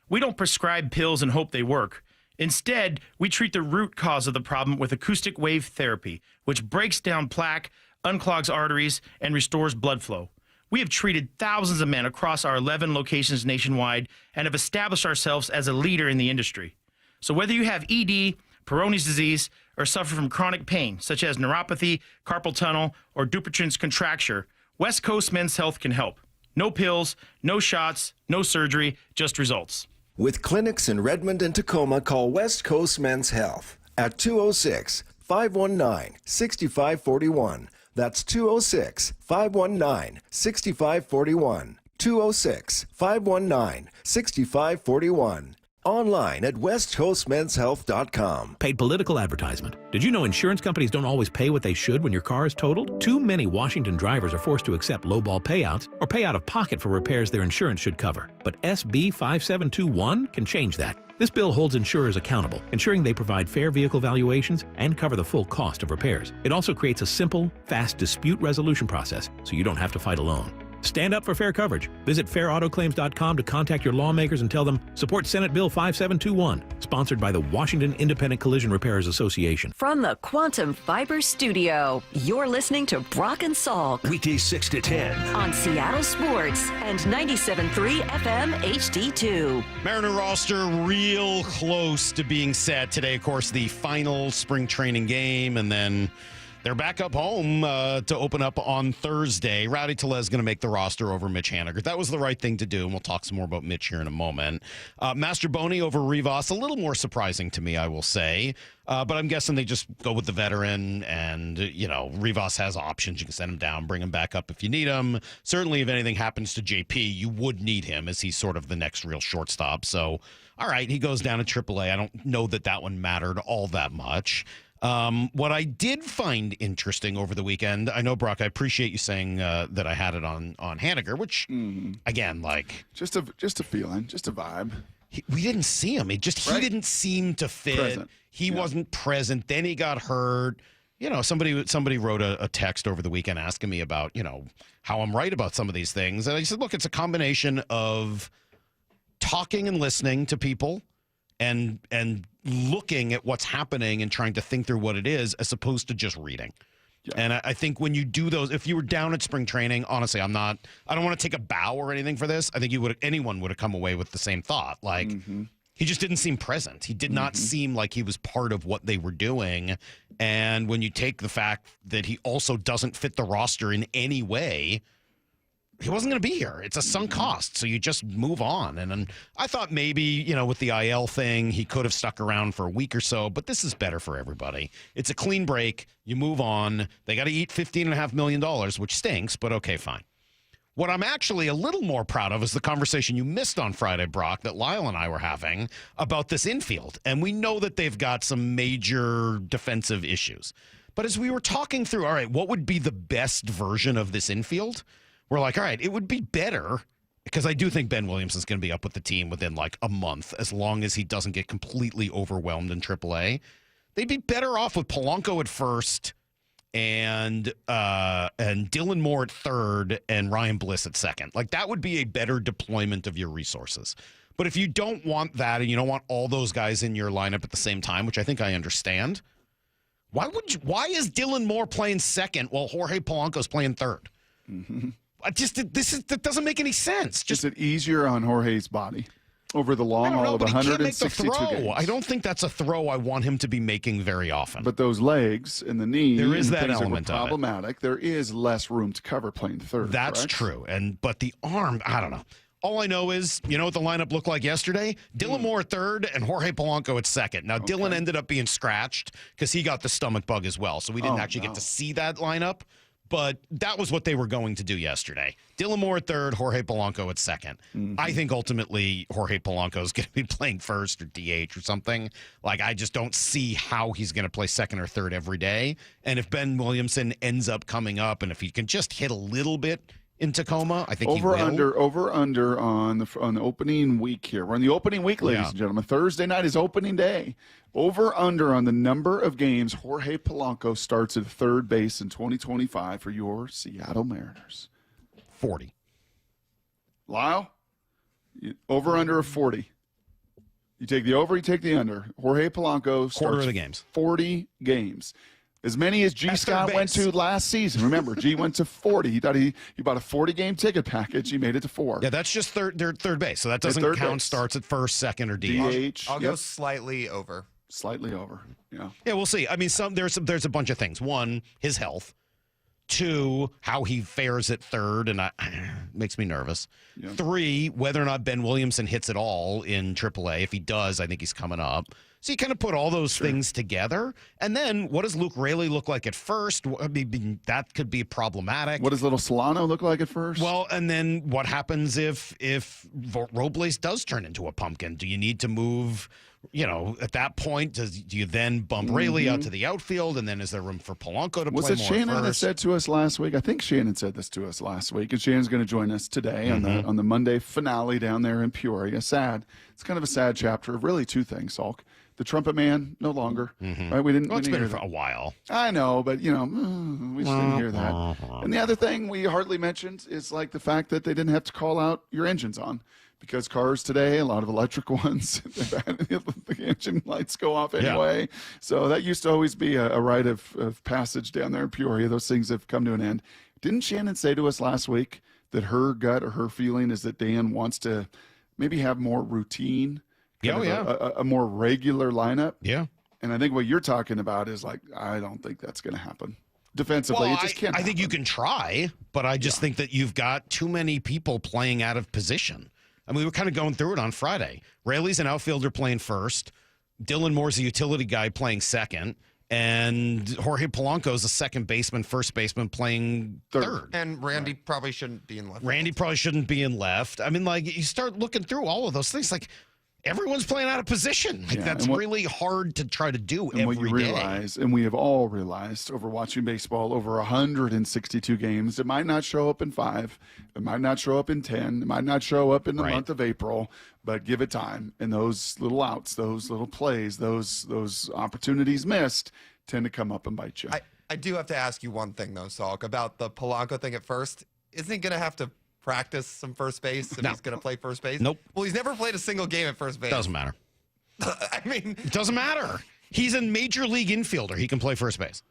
We don't prescribe pills and hope they work. Instead, we treat the root cause of the problem with acoustic wave therapy, which breaks down plaque, unclogs arteries, and restores blood flow. We have treated thousands of men across our 11 locations nationwide and have established ourselves as a leader in the industry. So whether you have ED, Peyronie's disease, or suffer from chronic pain, such as neuropathy, carpal tunnel, or Dupuytren's contracture, West Coast Men's Health can help. No pills, no shots, no surgery, just results. With clinics in Redmond and Tacoma, call West Coast Men's Health at 206-519-6541. That's 206-519-6541. 206-519-6541. Online at westcoastmenshealth.com. Paid political advertisement. Did you know insurance companies don't always pay what they should when your car is totaled? Too many Washington drivers are forced to accept lowball payouts or pay out of pocket for repairs their insurance should cover. But SB 5721 can change that. This bill holds insurers accountable, ensuring they provide fair vehicle valuations and cover the full cost of repairs. It also creates a simple, fast dispute resolution process so you don't have to fight alone. Stand up for fair coverage. Visit fairautoclaims.com to contact your lawmakers and tell them support Senate Bill 5721, sponsored by the Washington Independent Collision Repairers Association. From the Quantum Fiber Studio, you're listening to Brock and Salk. Weekdays 6 to 10. On Seattle Sports and 97.3 FM HD2. Mariner roster real close to being set today. Of course, the final spring training game, and then they're back up home to open up on Thursday. Rowdy Tellez is going to make the roster over Mitch Haniger. That was the right thing to do, and we'll talk some more about Mitch here in a moment. Master Boney over Rivas, a little more surprising to me, I will say. But I'm guessing they just go with the veteran, and, you know, Rivas has options. You can send him down, bring him back up if you need him. Certainly, if anything happens to JP, you would need him, as he's sort of the next real shortstop. So, all right, he goes down to AAA. I don't know that one mattered all that much. What I did find interesting over the weekend, I know, Brock, I appreciate you saying that I had it on Haniger, which, again, like... Just a feeling, just a vibe. We didn't see him. He didn't seem to fit. Present. He wasn't present. Then he got hurt. You know, somebody wrote a text over the weekend asking me about, you know, how I'm right about some of these things. And I said, look, it's a combination of talking and listening to people and looking at what's happening and trying to think through what it is, as opposed to just reading. Yeah. And I think when you do those, if you were down at spring training, honestly, I don't want to take a bow or anything for this. I think anyone would have come away with the same thought. Like, He just didn't seem present. He did not seem like he was part of what they were doing. And when you take the fact that he also doesn't fit the roster in any way, he wasn't going to be here. It's a sunk cost, so you just move on. And I thought maybe, with the IL thing, he could have stuck around for a week or so, but this is better for everybody. It's a clean break. You move on. They got to eat $15.5 million, which stinks, but okay, fine. What I'm actually a little more proud of is the conversation you missed on Friday, Brock, that Lyle and I were having about this infield. And we know that they've got some major defensive issues. But as we were talking through, all right, what would be the best version of this infield? We're like, all right, it would be better, because I do think Ben Williamson's going to be up with the team within like a month, as long as he doesn't get completely overwhelmed in AAA. They'd be better off with Polanco at first, and Dylan Moore at third, and Ryan Bliss at second. Like, that would be a better deployment of your resources. But if you don't want that, and you don't want all those guys in your lineup at the same time, which I think I understand, why is Dylan Moore playing second while Jorge Polanco's playing third? That doesn't make any sense. Is it easier on Jorge's body over the long haul of 162 games? I don't think that's a throw I want him to be making very often. But those legs and the knee, there is that element of it. Problematic. There is less room to cover playing third. That's true. But the arm, I don't know. All I know is, what the lineup looked like yesterday? Dylan Moore at third and Jorge Polanco at second. Now, Dylan ended up being scratched because he got the stomach bug as well, so we didn't get to see that lineup. But that was what they were going to do yesterday. Dylan Moore at third, Jorge Polanco at second. I think ultimately Jorge Polanco is going to be playing first or DH or something. Like, I just don't see how he's going to play second or third every day. And if Ben Williamson ends up coming up, and if he can just hit a little bit in Tacoma, I think he will. Over under on the opening week here. We're on the opening week, ladies and gentlemen. Thursday night is opening day. Over under on the number of games Jorge Polanco starts at third base in 2025 for your Seattle Mariners. 40. Lyle, over under of 40. You take the over, you take the under. Jorge Polanco starts quarter of the games. 40 games. As many as G. Scott went to last season. Remember, G went to 40. He thought he bought a 40-game ticket package. He made it to 4. Yeah, that's just third base. So that doesn't count starts at first, second, or DH. I'll go slightly over. Slightly over, yeah. Yeah, we'll see. I mean, there's a bunch of things. One, his health. 2, how he fares at third, and makes me nervous. 3, whether or not Ben Williamson hits at all in AAA. If he does, I think he's coming up. So you kind of put all those things together. And then what does Luke Raley look like at first? I mean, that could be problematic. What does little Solano look like at first? Well, and then what happens if Robles does turn into a pumpkin? Do you need to move... at that point, do you then bump Raley out to the outfield, and then is there room for Polanco to play more? Was it Shannon that said to us last week? I think Shannon said this to us last week, and Shannon's going to join us today on the Monday finale down there in Peoria. Sad. It's kind of a sad chapter of really 2 things, Salk. The Trumpet Man, no longer. Right? We didn't. Well, it's we didn't been hear for that. a while. I know, but we just didn't hear that. And the other thing we hardly mentioned is like the fact that they didn't have to call out your engines on. Because cars today, a lot of electric ones, the engine lights go off anyway. Yeah. So that used to always be a rite of passage down there in Peoria. Those things have come to an end. Didn't Shannon say to us last week that her gut or her feeling is that Dan wants to maybe have more routine, a more regular lineup? Yeah. And I think what you're talking about is like, I don't think that's going to happen. Defensively, well, it just can't I think you can try, but I just think that you've got too many people playing out of position. I mean, we were kind of going through it on Friday. Raley's an outfielder playing first. Dylan Moore's a utility guy playing second. And Jorge Polanco's a second baseman, first baseman playing third. And Randy probably shouldn't be in left. Randy probably shouldn't be in left. I mean, like, you start looking through all of those things, like, everyone's playing out of position. Like, that's really hard to try to do every what you day. realize, and we have all realized over watching baseball over 162 games, it might not show up in 5, it might not show up in 10, it might not show up in the month of April, but give it time. And those little outs, those little plays, those opportunities missed tend to come up and bite you. I do have to ask you one thing, though, Salk, about the Polanco thing at first. Isn't he going to have to practice some first base if he's going to play first base? Nope. Well, he's never played a single game at first base. Doesn't matter. I mean, it doesn't matter. He's a major league infielder. He can play first base.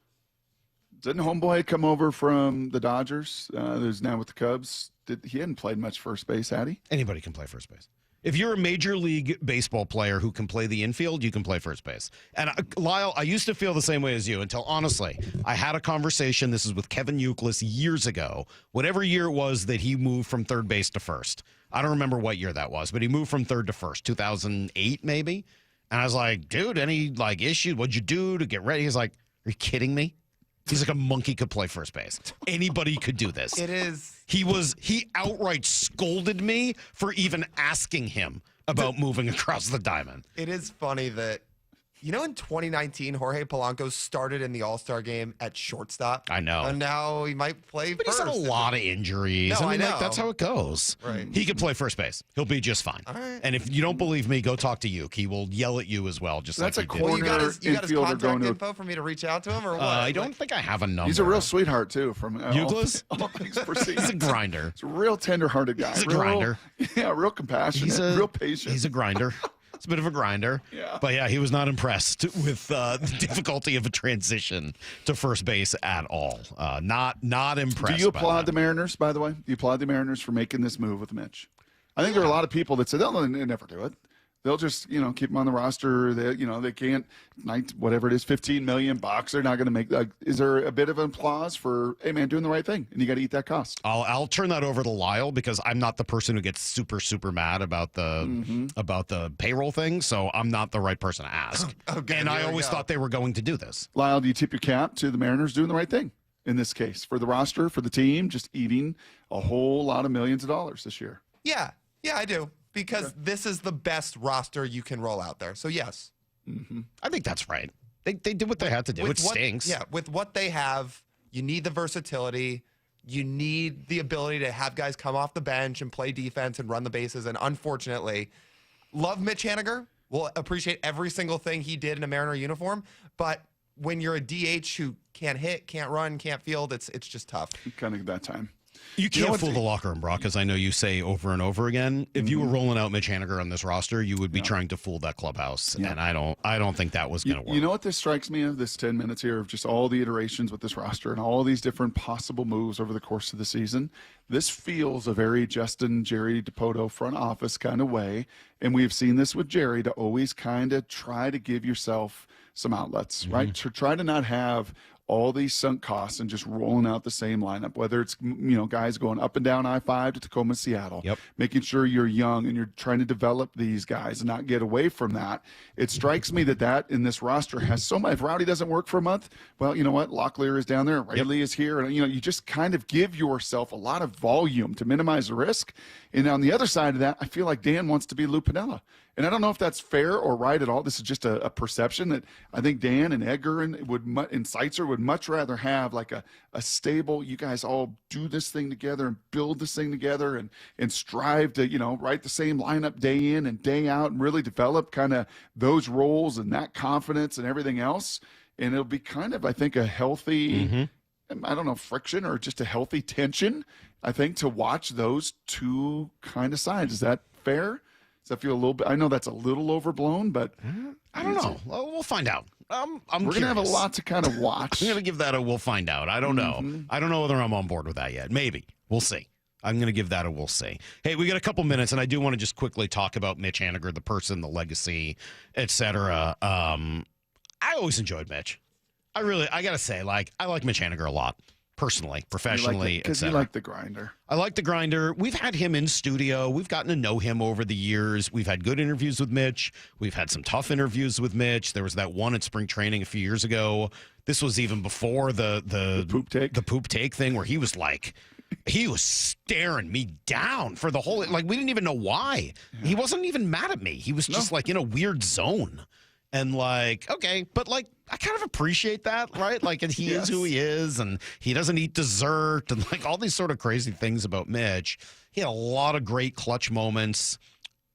Didn't Homeboy come over from the Dodgers? Who's now with the Cubs. He hadn't played much first base, had he? Anybody can play first base. If you're a Major League Baseball player who can play the infield, you can play first base. And Lyle, I used to feel the same way as you until, honestly, I had a conversation. This is with Kevin Youkilis years ago, whatever year it was that he moved from third base to first. I don't remember what year that was, but he moved from third to first, 2008 maybe. And I was like, dude, any issue? What'd you do to get ready? He's like, are you kidding me? He's like, a monkey could play first base. Anybody could do this. It is. He outright scolded me for even asking him about moving across the diamond. It is funny that, in 2019, Jorge Polanco started in the All-Star game at shortstop. I know. And now he might play But first. he's had a lot of injuries. No, I know. that's how it goes. Right. He can play first base. He'll be just fine. All right. And if you don't believe me, go talk to Uke. He will yell at you as well, just That's like a he did. Well, you got his infielder contact going to- info for me to reach out to him, or what? I don't think I have a number. He's a real sweetheart, too. From Youkilis? all things perceived. He's a grinder. He's a real tender-hearted guy. He's a real, grinder. Yeah, real compassionate, real patient. He's a grinder. It's a bit of a grinder. Yeah. But yeah, he was not impressed with the difficulty of a transition to first base at all. Not impressed. Do you by applaud that. the Mariners, by the way? Do you applaud the Mariners for making this move with Mitch? I think there are a lot of people that say they'll never do it. They'll just, keep him on the roster. They can't, whatever it is, $15 million. They're not going to make. Is there a bit of an applause for, hey man, doing the right thing, and you got to eat that cost? I'll turn that over to Lyle because I'm not the person who gets super mad about the payroll thing. So I'm not the right person to ask. Okay, and I here we always go. thought they were going to do this. Lyle, do you tip your cap to the Mariners doing the right thing in this case for the roster, for the team, just eating a whole lot of millions of dollars this year? Yeah, I do. Because this is the best roster you can roll out there. So, yes. Mm-hmm. I think that's right. They did what they had to do. It stinks. Yeah, with what they have, you need the versatility. You need the ability to have guys come off the bench and play defense and run the bases. And unfortunately, love Mitch Haniger. We'll appreciate every single thing he did in a Mariner uniform. But when you're a DH who can't hit, can't run, can't field, it's just tough. Kind of that time. You can't fool the locker room, Brock, as I know you say over and over again. If you were rolling out Mitch Haniger on this roster, you would be trying to fool that clubhouse, and I don't think that was going to work. You know what this strikes me of, this 10 minutes here of just all the iterations with this roster and all these different possible moves over the course of the season? This feels a very Jerry DiPoto front office kind of way, and we've seen this with Jerry to always kind of try to give yourself some outlets, right? To try to not have all these sunk costs and just rolling out the same lineup, whether it's, guys going up and down I-5 to Tacoma, Seattle, making sure you're young and you're trying to develop these guys and not get away from that. It strikes me that in this roster has so much. If Rowdy doesn't work for a month, well, you know what? Locklear is down there, Rayleigh is here. And, you just kind of give yourself a lot of volume to minimize the risk. And on the other side of that, I feel like Dan wants to be Lou Piniella. And I don't know if that's fair or right at all. This is just a perception that I think Dan and Edgar and Seitzer would much rather have like a stable, you guys all do this thing together and build this thing together and strive to, write the same lineup day in and day out and really develop kind of those roles and that confidence and everything else. And it'll be kind of, I think, a healthy, I don't know, friction or just a healthy tension, I think, to watch those two kind of sides. Is that fair? Does that feel a little bit? I know that's a little overblown, but I don't know. Well, we'll find out. I'm we're going to have a lot to kind of watch. I'm going to give that a we'll find out. I don't know. I don't know whether I'm on board with that yet. Maybe. We'll see. I'm going to give that a we'll see. Hey, we got a couple minutes, and I do want to just quickly talk about Mitch Haniger, the person, the legacy, etc. I always enjoyed Mitch. I got to say, I like Mitch Haniger a lot. Personally, professionally, because you like the grinder. I like the grinder. We've had him in studio. We've gotten to know him over the years. We've had good interviews with Mitch. We've had some tough interviews with Mitch. There was that one at spring training a few years ago. This was even before the poop take thing where he was staring me down for the whole, we didn't even know why. Yeah. He wasn't even mad at me. He was just in a weird zone. And okay, but I kind of appreciate that, right? And he is who he is, and he doesn't eat dessert, and all these sort of crazy things about Mitch. He had a lot of great clutch moments.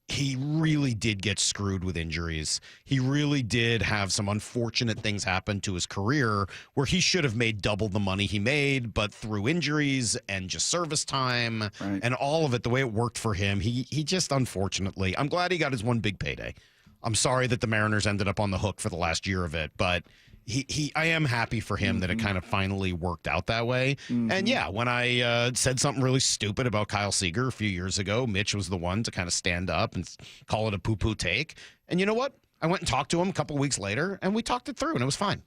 He really did get screwed with injuries. He really did have some unfortunate things happen to his career where he should have made double the money he made, but through injuries and just service time and all of it, the way it worked for him, he just unfortunately, I'm glad he got his one big payday. I'm sorry that the Mariners ended up on the hook for the last year of it, but I am happy for him that it kind of finally worked out that way. And yeah, when I said something really stupid about Kyle Seager a few years ago, Mitch was the one to kind of stand up and call it a poo-poo take. And you know what? I went and talked to him a couple weeks later, and we talked it through, and it was fine.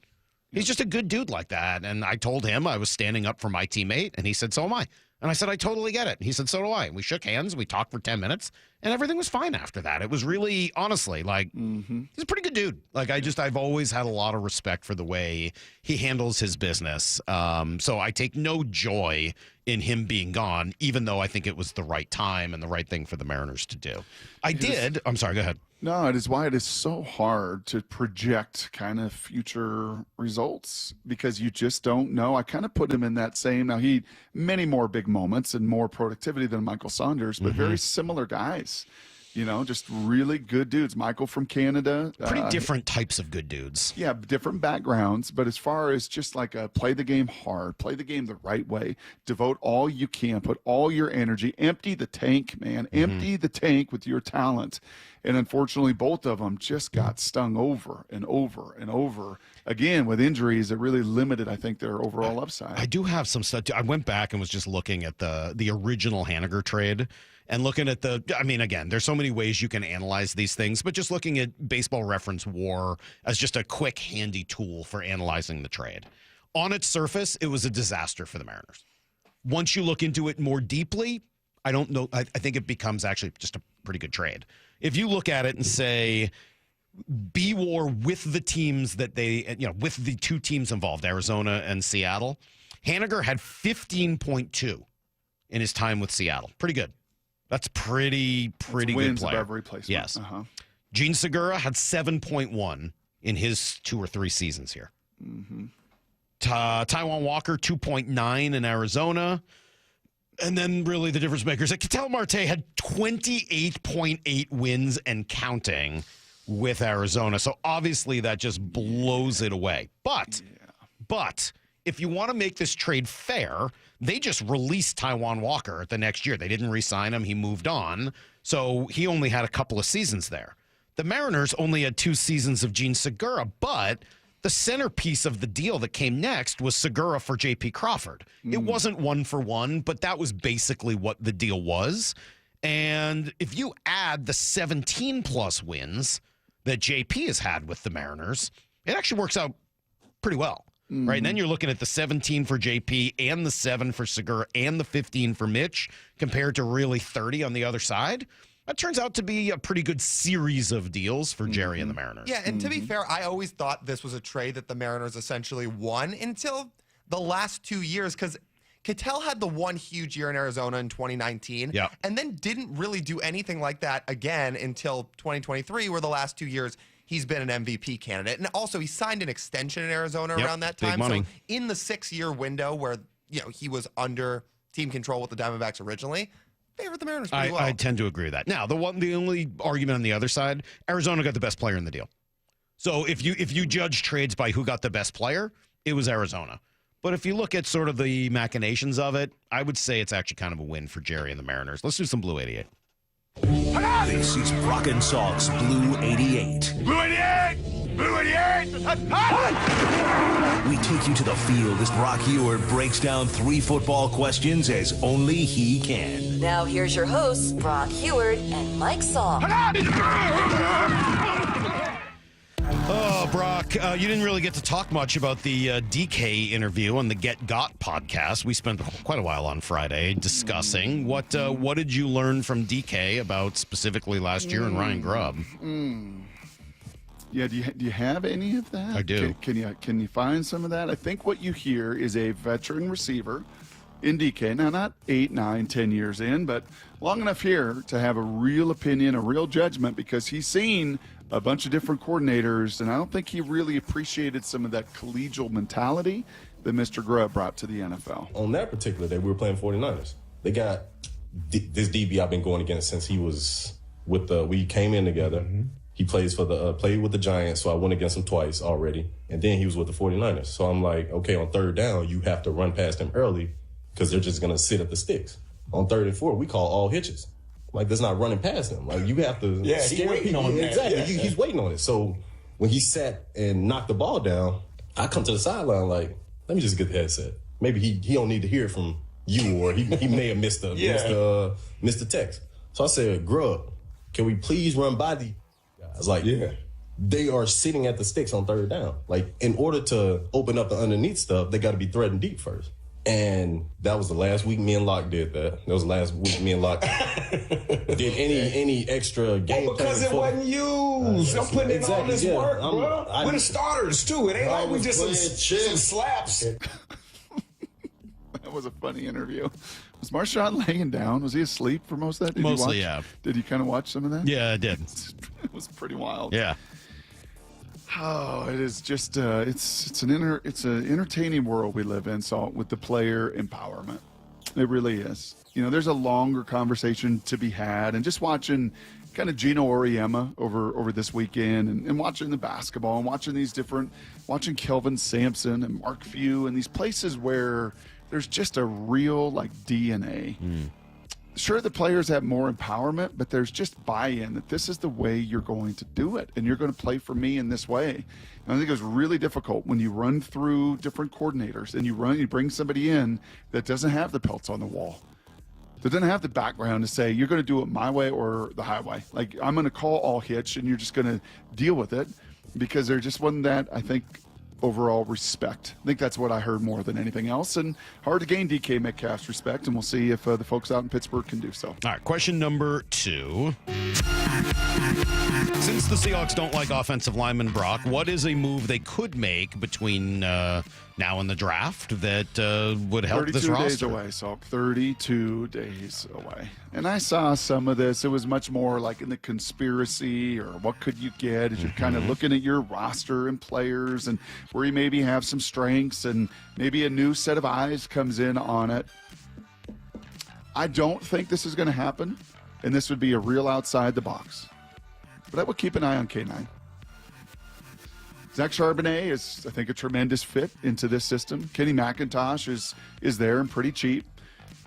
He's just a good dude like that. And I told him I was standing up for my teammate, and he said, so am I. And I said, I totally get it. He said, so do I. And we shook hands. We talked for 10 minutes, and everything was fine after that. It was really, honestly, like, he's a pretty good dude. Like, I've always had a lot of respect for the way he handles his business. So I take no joy in him being gone, even though I think it was the right time and the right thing for the Mariners to do. I'm sorry, go ahead. No, it is why it is so hard to project kind of future results because you just don't know. I kind of put him in that same, now he, many more big moments and more productivity than Michael Saunders, but very similar guys. You know, just really good dudes. Michael from Canada. Pretty different types of good dudes. Yeah, different backgrounds. But as far as just like play the game hard, play the game the right way, devote all you can, put all your energy, empty the tank, man. Empty the tank with your talent. And unfortunately, both of them just got stung over and over and over. Again, with injuries that really limited, I think, their overall upside. I do have some stuff. I went back and was just looking at the original Haniger trade. And looking at again, there's so many ways you can analyze these things, but just looking at Baseball Reference WAR as just a quick, handy tool for analyzing the trade. On its surface, it was a disaster for the Mariners. Once you look into it more deeply, I don't know. I think it becomes actually just a pretty good trade. If you look at it and say, B-WAR with the teams that with the two teams involved, Arizona and Seattle, Haniger had 15.2 in his time with Seattle. Pretty good. That's pretty good wins player. Above replacement. Yes. Gene Segura had 7.1 in his 2 or 3 seasons here. Taijuan Walker, 2.9 in Arizona. And then really the difference makers. Ketel Marte had 28.8 wins and counting with Arizona. So obviously that just blows it away. But if you want to make this trade fair, they just released Taijuan Walker the next year. They didn't re-sign him. He moved on. So he only had a couple of seasons there. The Mariners only had 2 seasons of Gene Segura, but the centerpiece of the deal that came next was Segura for J.P. Crawford. It wasn't 1-for-1, but that was basically what the deal was. And if you add the 17-plus wins that J.P. has had with the Mariners, it actually works out pretty well. Right, and then you're looking at the 17 for JP and the 7 for Segura and the 15 for Mitch compared to really 30 on the other side. That turns out to be a pretty good series of deals for Jerry and the Mariners. Yeah, and to be fair, I always thought this was a trade that the Mariners essentially won until the last 2 years because Ketel had the one huge year in Arizona in 2019 and then didn't really do anything like that again until 2023, where the last 2 years he's been an MVP candidate. And also, he signed an extension in Arizona around that time. So in the 6-year window where he was under team control with the Diamondbacks originally, favored the Mariners pretty well. I tend to agree with that. Now, the only argument on the other side, Arizona got the best player in the deal. So if you judge trades by who got the best player, it was Arizona. But if you look at sort of the machinations of it, I would say it's actually kind of a win for Jerry and the Mariners. Let's do some Blue 88. This is Brock and Salk's Blue 88. Blue 88! Blue 88! We take you to the field as Brock Ewart breaks down 3 football questions as only he can. Now here's your hosts, Brock Ewart and Mike Salk. Oh, Brock, you didn't really get to talk much about the DK interview on the Get Got podcast. We spent quite a while on Friday discussing. What did you learn from DK about specifically last year and Ryan Grubb? Yeah, do you have any of that? I do. Can you find some of that? I think what you hear is a veteran receiver in DK. Now, not 8, 9, 10 years in, but long enough here to have a real opinion, a real judgment, because he's seen a bunch of different coordinators, and I don't think he really appreciated some of that collegial mentality that Mr. Grubb brought to the NFL. On that particular day, we were playing 49ers. They got this DB I've been going against since he was we came in together. He plays for played with the Giants, so I went against him twice already. And then he was with the 49ers. So I'm like, okay, on 3rd down, you have to run past him early because they're just going to sit at the sticks. On 3rd and 4th, we call all hitches. Like, that's not running past him. Like, you have to he's waiting on that. Exactly. Yeah. He's waiting on it. So when he sat and knocked the ball down, I come to the sideline like, let me just get the headset. Maybe he don't need to hear it from you, or he may have missed the text. So I said, Grub, can we please run by the guys? Like, they are sitting at the sticks on third down. Like, in order to open up the underneath stuff, they got to be threading deep first. And that was the last week me and Locke did that. That was the last week me and Locke did any extra game. Because it wasn't used. I'm putting in all this work, bro. We're the starters, too. It ain't like we just some slaps. That was a funny interview. Was Marshawn laying down? Was he asleep for most of that? Mostly, yeah. Did you kind of watch some of that? Yeah, I did. It was pretty wild. Yeah. Oh, it is just it's an entertaining world we live in, Salt, with the player empowerment. It really is. You know, there's a longer conversation to be had, and just watching kind of Gino Auriemma over this weekend, and watching the basketball, and watching Kelvin Sampson and Mark Few, and these places where there's just a real like DNA. Sure, the players have more empowerment, but there's just buy-in that this is the way you're going to do it, and you're going to play for me in this way. And I think it's really difficult when you run through different coordinators and you bring somebody in that doesn't have the pelts on the wall, that doesn't have the background to say you're going to do it my way or the highway. Like, I'm going to call all hitch, and you're just going to deal with it, because there just wasn't that, I think, overall respect. I think that's what I heard more than anything else, and hard to gain DK Metcalf's respect, and we'll see if the folks out in Pittsburgh can do so. All right, question number 2. Since the Seahawks don't like offensive lineman Brock, what is a move they could make between now and the draft that would help this roster? 32 days away, Salk. 32 days away. And I saw some of this. It was much more like in the conspiracy, or what could you get as you're kind of looking at your roster and players, and where you maybe have some strengths and maybe a new set of eyes comes in on it. I don't think this is going to happen, and this would be a real outside the box. But I would keep an eye on K9. Zach Charbonnet is, I think, a tremendous fit into this system. Kenny McIntosh is there and pretty cheap.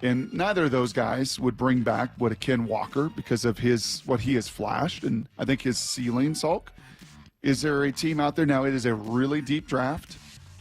And neither of those guys would bring back what a Ken Walker, because of what he has flashed, and I think his ceiling, Salk. Is there a team out there now? It is a really deep draft,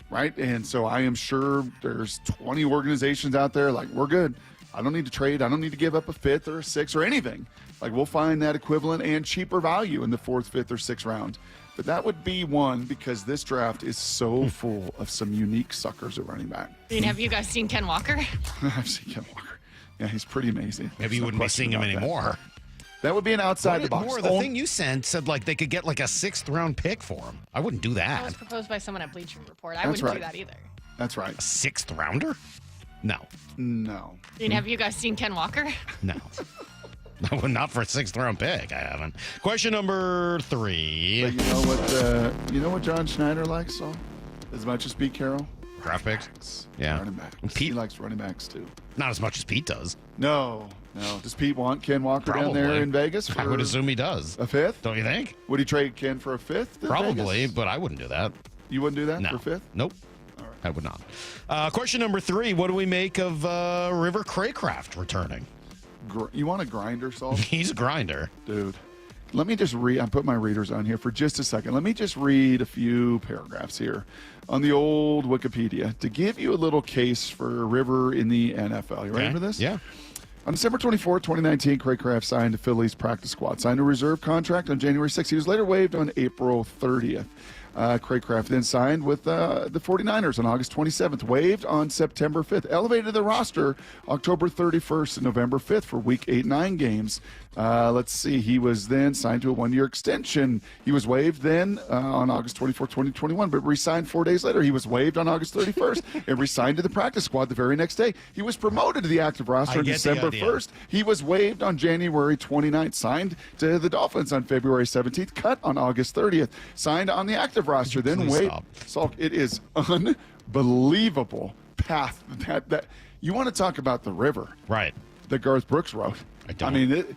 right? And so I am sure there's 20 organizations out there like, we're good. I don't need to trade. I don't need to give up a 5th or a 6th or anything. Like, we'll find that equivalent and cheaper value in the 4th, 5th, or 6th round. But that would be one, because this draft is so full of some unique suckers at running back. Have you guys seen Ken Walker? I've seen Ken Walker. Yeah, he's pretty amazing. Maybe you wouldn't be seeing him anymore. That would be an outside the box. The thing you sent said like they could get like a 6th round pick for him. I wouldn't do that. That was proposed by someone at Bleacher Report. I wouldn't do that either. That's right. A 6th rounder? No. Have you guys seen Ken Walker? No. No, not for a 6th round pick. I haven't. Question number 3. But you know what John Schneider likes, so as much as Pete Carroll? Draft picks? Yeah. Running backs. He likes running backs too. Not as much as Pete does. No. Does Pete want Ken Walker down there in Vegas? I would assume he does. A 5th? Don't you think? Would he trade Ken for a 5th? Probably, but I wouldn't do that. You wouldn't do that No. for 5th? Nope. All right. I would not. Question number 3. What do we make of River Craycraft returning? You want a grinder, Saul? He's a grinder. Dude. Let me just read. I put my readers on here for just a second. Let me just read a few paragraphs here on the old Wikipedia to give you a little case for River in the NFL. You ready for this? Yeah. On December 24, 2019, Craycraft signed a Phillies practice squad, signed a reserve contract on January 6th. He was later waived on April 30th. Craycraft then signed with the 49ers on August 27th, waived on September 5th, elevated to the roster October 31st and November 5th for Week 8-9 games. Let's see. He was then signed to a 1-year extension. He was waived then on August 24, 2021, but re-signed 4 days later. He was waived on August 31st and re-signed to the practice squad the very next day. He was promoted to the active roster on December 1st. He was waived on January 29th, signed to the Dolphins on February 17th, cut on August 30th, signed on the active roster, then waived. Salk, it is unbelievable path that you want to talk about the river. Right. That Garth Brooks wrote. I don't. I mean,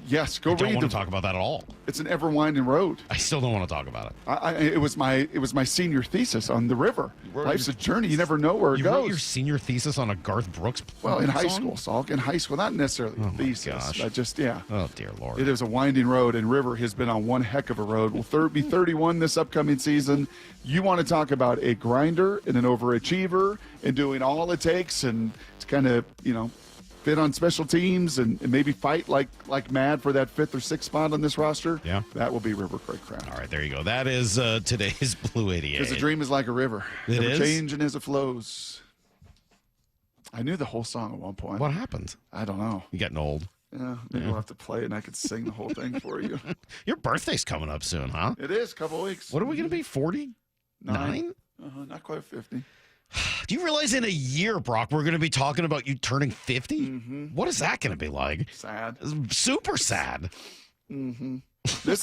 Yes, go I read. don't want to talk about that at all. It's an ever-winding road. I still don't want to talk about it. It was my senior thesis on the river. Life's a journey. You never know where it You goes. wrote your senior thesis on a Garth Brooks Well, in high song? school, Salk. In high school, not necessarily a thesis. gosh. But just, yeah. Oh, dear Lord. It is a winding road, and River has been on one heck of a road. Will be 31 this upcoming season. You want to talk about a grinder and an overachiever and doing all it takes and to kind of, fit on special teams and maybe fight like mad for that 5th or 6th spot on this roster. Yeah. That will be River Craig Craft. All right, there you go. That is today's Blue 88. Because the dream is like a river. It Never is? changing as it flows. I knew the whole song at one point. What happened? I don't know. You getting old. Yeah, maybe we'll have to play it and I could sing the whole thing for you. Your birthday's coming up soon, huh? It is, a couple of weeks. What are we going to be, 49? Not quite 50. Do you realize in a year, Brock, we're going to be talking about you turning 50? Mm-hmm. What is that going to be like? Sad. Super sad. Mm-hmm.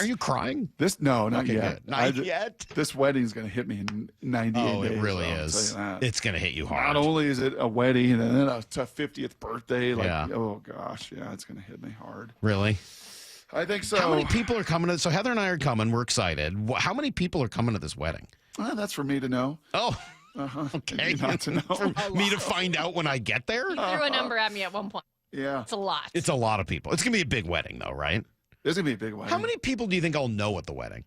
Are you crying? No, not Okay, yet. good. Not yet? This wedding's going to hit me in 98 days. Oh, it really I'll is. tell you that. It's going to hit you hard. Not only is it a wedding and then a 50th birthday, Yeah. oh gosh, yeah, it's going to hit me hard. Really? I think so. How many people are coming to? So Heather and I are coming. We're excited. How many people are coming to this wedding? Well, that's for me to know. Oh, okay. Not to know. For me to find out when I get there? You threw a number at me at one point. Yeah. It's a lot. It's a lot of people. It's going to be a big wedding, though, right? It's going to be a big wedding. How many people do you think I'll know at the wedding?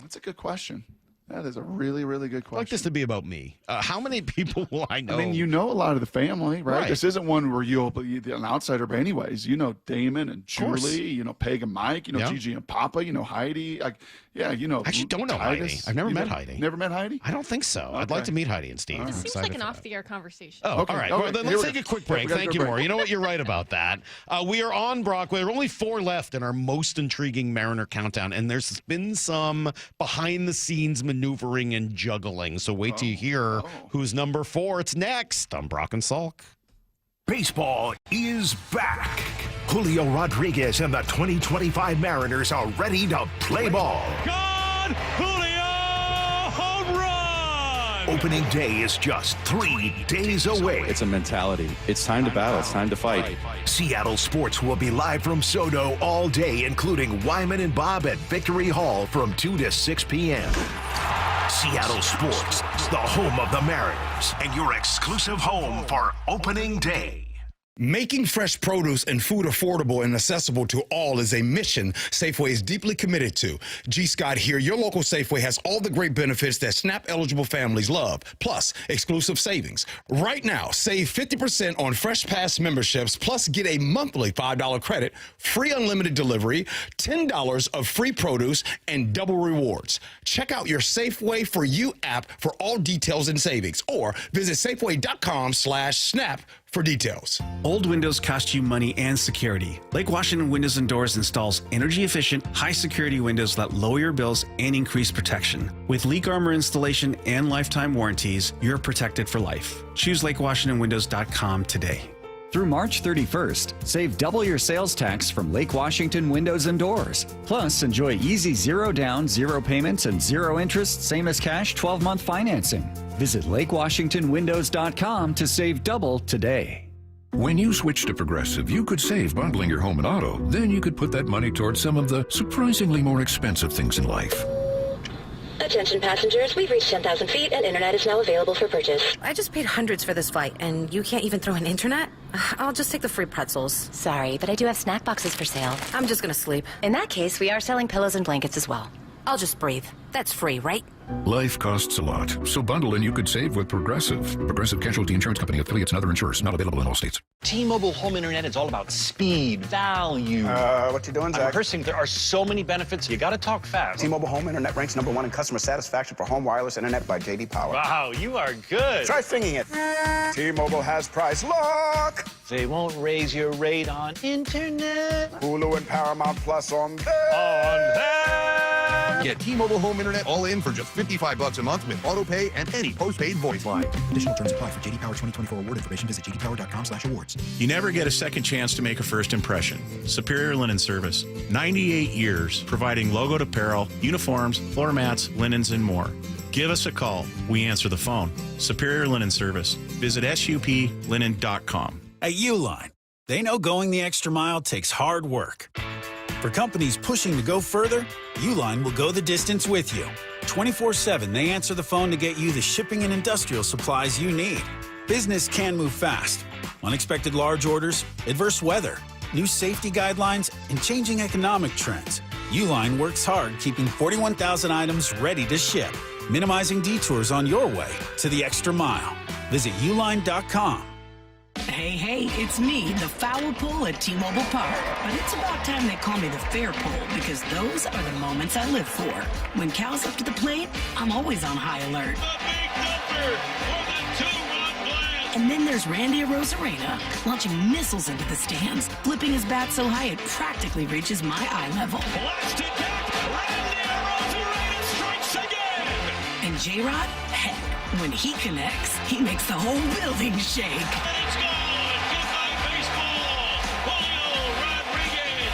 That's a good question. That is a really, really good I'd question. like this to be about me. How many people will I know? I mean, you know a lot of the family, right? Right. This isn't one where you'll be an outsider, but anyways, you know Damon and course. Julie, you know Peg and Mike, you know Yeah. Gigi and Papa, you know Heidi. You know. I actually don't know Titus. Heidi. I've never You met Heidi. Never met Heidi? I don't think so. I'd like to meet Heidi and Steve. All I'm right. Seems excited like an for that. off-the-air conversation. Oh, Okay, all right. okay. Well, then Here let's we take a go. quick Yeah, we break. gotta Thank go you, break. Maury. You know what? You're right about that. We are on, Brock. There are only 4 left in our most intriguing Mariner countdown, and there's been some behind-the-scenes maneuvering and juggling. So wait till you hear who's number 4. It's next on Brock and Salk. Baseball is back. Julio Rodriguez and the 2025 Mariners are ready to play ball. God, Julio, home run! Opening day is just 3 days away. It's a mentality. It's time to battle. It's time to fight. Seattle Sports will be live from Soto all day, including Wyman and Bob at Victory Hall from 2 to 6 p.m. Seattle Sports, the home of the Mariners, and your exclusive home for opening day. Making fresh produce and food affordable and accessible to all is a mission Safeway is deeply committed to. G. Scott here. Your local Safeway has all the great benefits that SNAP-eligible families love, plus exclusive savings. Right now, save 50% on Fresh Pass memberships, plus get a monthly $5 credit, free unlimited delivery, $10 of free produce, and double rewards. Check out your Safeway For You app for all details and savings, or visit Safeway.com/SNAP for details. Old windows cost you money and security. Lake Washington Windows and Doors installs energy-efficient, high-security windows that lower your bills and increase protection. With leak armor installation and lifetime warranties, you're protected for life. Choose LakeWashingtonWindows.com today. Through March 31st, save double your sales tax from Lake Washington Windows and Doors. Plus, enjoy easy 0 down, 0 payments, and 0 interest, same as cash 12-month financing. Visit LakeWashingtonWindows.com to save double today. When you switch to Progressive, you could save bundling your home and auto. Then you could put that money towards some of the surprisingly more expensive things in life. Attention passengers, we've reached 10,000 feet and internet is now available for purchase. I just paid hundreds for this flight, and you can't even throw in internet? I'll just take the free pretzels. Sorry, but I do have snack boxes for sale. I'm just gonna sleep. In that case, we are selling pillows and blankets as well. I'll just breathe. That's free, right? Life costs a lot, so bundle and you could save with Progressive. Progressive Casualty Insurance Company, affiliates, and other insurers. Not available in all states. T-Mobile home internet is all about speed, value. What you doing, Zach? I'm rehearsing. There are so many benefits. You got to talk fast. T-Mobile home internet ranks #1 in customer satisfaction for home wireless internet by J.D. Power. Wow, you are good. Try singing it. T-Mobile has price lock. They won't raise your rate on internet. Hulu and Paramount Plus on them. Get T-Mobile home internet all in for just $55 a month with auto pay and any postpaid voice line. Additional terms apply. For JD Power 2024 award information, visit jdpower.com/awards. You never get a second chance to make a first impression. Superior Linen Service. 98 years providing logoed apparel, uniforms, floor mats, linens, and more. Give us a call. We answer the phone. Superior Linen Service. Visit suplinen.com. At Uline, They know going the extra mile takes hard work. For companies pushing to go further, Uline will go the distance with you. 24/7, they answer the phone to get you the shipping and industrial supplies you need. Business can move fast. Unexpected large orders, adverse weather, new safety guidelines, and changing economic trends. Uline works hard keeping 41,000 items ready to ship, minimizing detours on your way to the extra mile. Visit uline.com. Hey, it's me, the foul pole at T-Mobile Park. But it's about time they call me the fair pole, because those are the moments I live for. When Cal's up to the plate, I'm always on high alert. And then there's Randy Arozarena, launching missiles into the stands, flipping his bat so high it practically reaches my eye level. Blasted back, Randy Arozarena strikes again. And J-Rod, heck, when he connects, he makes the whole building shake.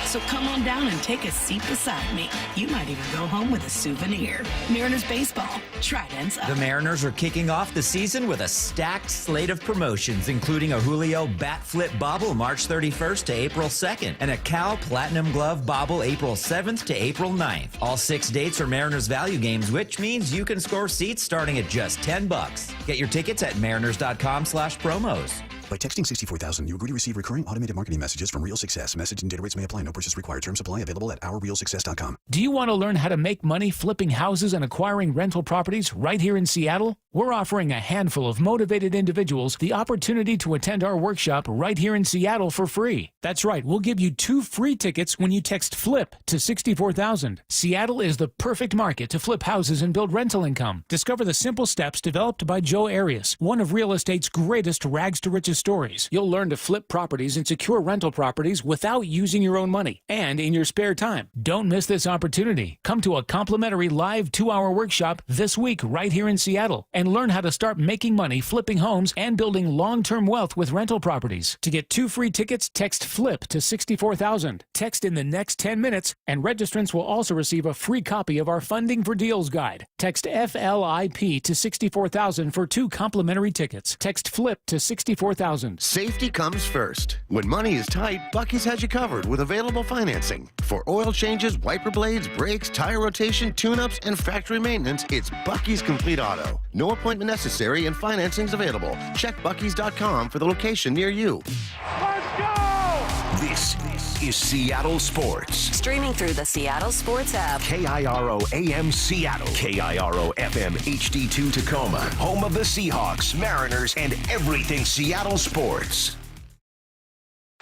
So come on down and take a seat beside me. You might even go home with a souvenir. Mariners baseball. Try it ends up. The Mariners are kicking off the season with a stacked slate of promotions, including a Julio Bat Flip Bobble March 31st to April 2nd, and a Cal Platinum Glove Bobble April 7th to April 9th. All 6 dates are Mariners value games, which means you can score seats starting at just $10. Get your tickets at mariners.com/promos. By texting 64,000, you agree to receive recurring automated marketing messages from Real Success. Message and data rates may apply. No purchase required. Terms apply. Available at ourrealsuccess.com. Do you want to learn how to make money flipping houses and acquiring rental properties right here in Seattle? We're offering a handful of motivated individuals the opportunity to attend our workshop right here in Seattle for free. That's right, we'll give you 2 free tickets when you text FLIP to 64,000. Seattle is the perfect market to flip houses and build rental income. Discover the simple steps developed by Joe Arias, one of real estate's greatest rags to riches stories. You'll learn to flip properties and secure rental properties without using your own money and in your spare time. Don't miss this opportunity. Come to a complimentary live 2-hour workshop this week right here in Seattle and learn how to start making money flipping homes and building long-term wealth with rental properties. To get 2 free tickets, text FLIP to 64,000. Text in the next 10 minutes, and registrants will also receive a free copy of our Funding for Deals guide. Text FLIP to 64,000 for 2 complimentary tickets. Text FLIP to 64,000. Safety comes first. When money is tight, Buc-ee's has you covered with available financing. For oil changes, wiper blades, brakes, tire rotation, tune-ups, and factory maintenance, it's Buc-ee's Complete Auto. No appointment necessary and financing's available. Check Buc-ee's.com for the location near you. Let's go! This is Seattle Sports. Streaming through the Seattle Sports app. KIRO AM Seattle. KIRO FM HD2 Tacoma. Home of the Seahawks, Mariners, and everything Seattle sports.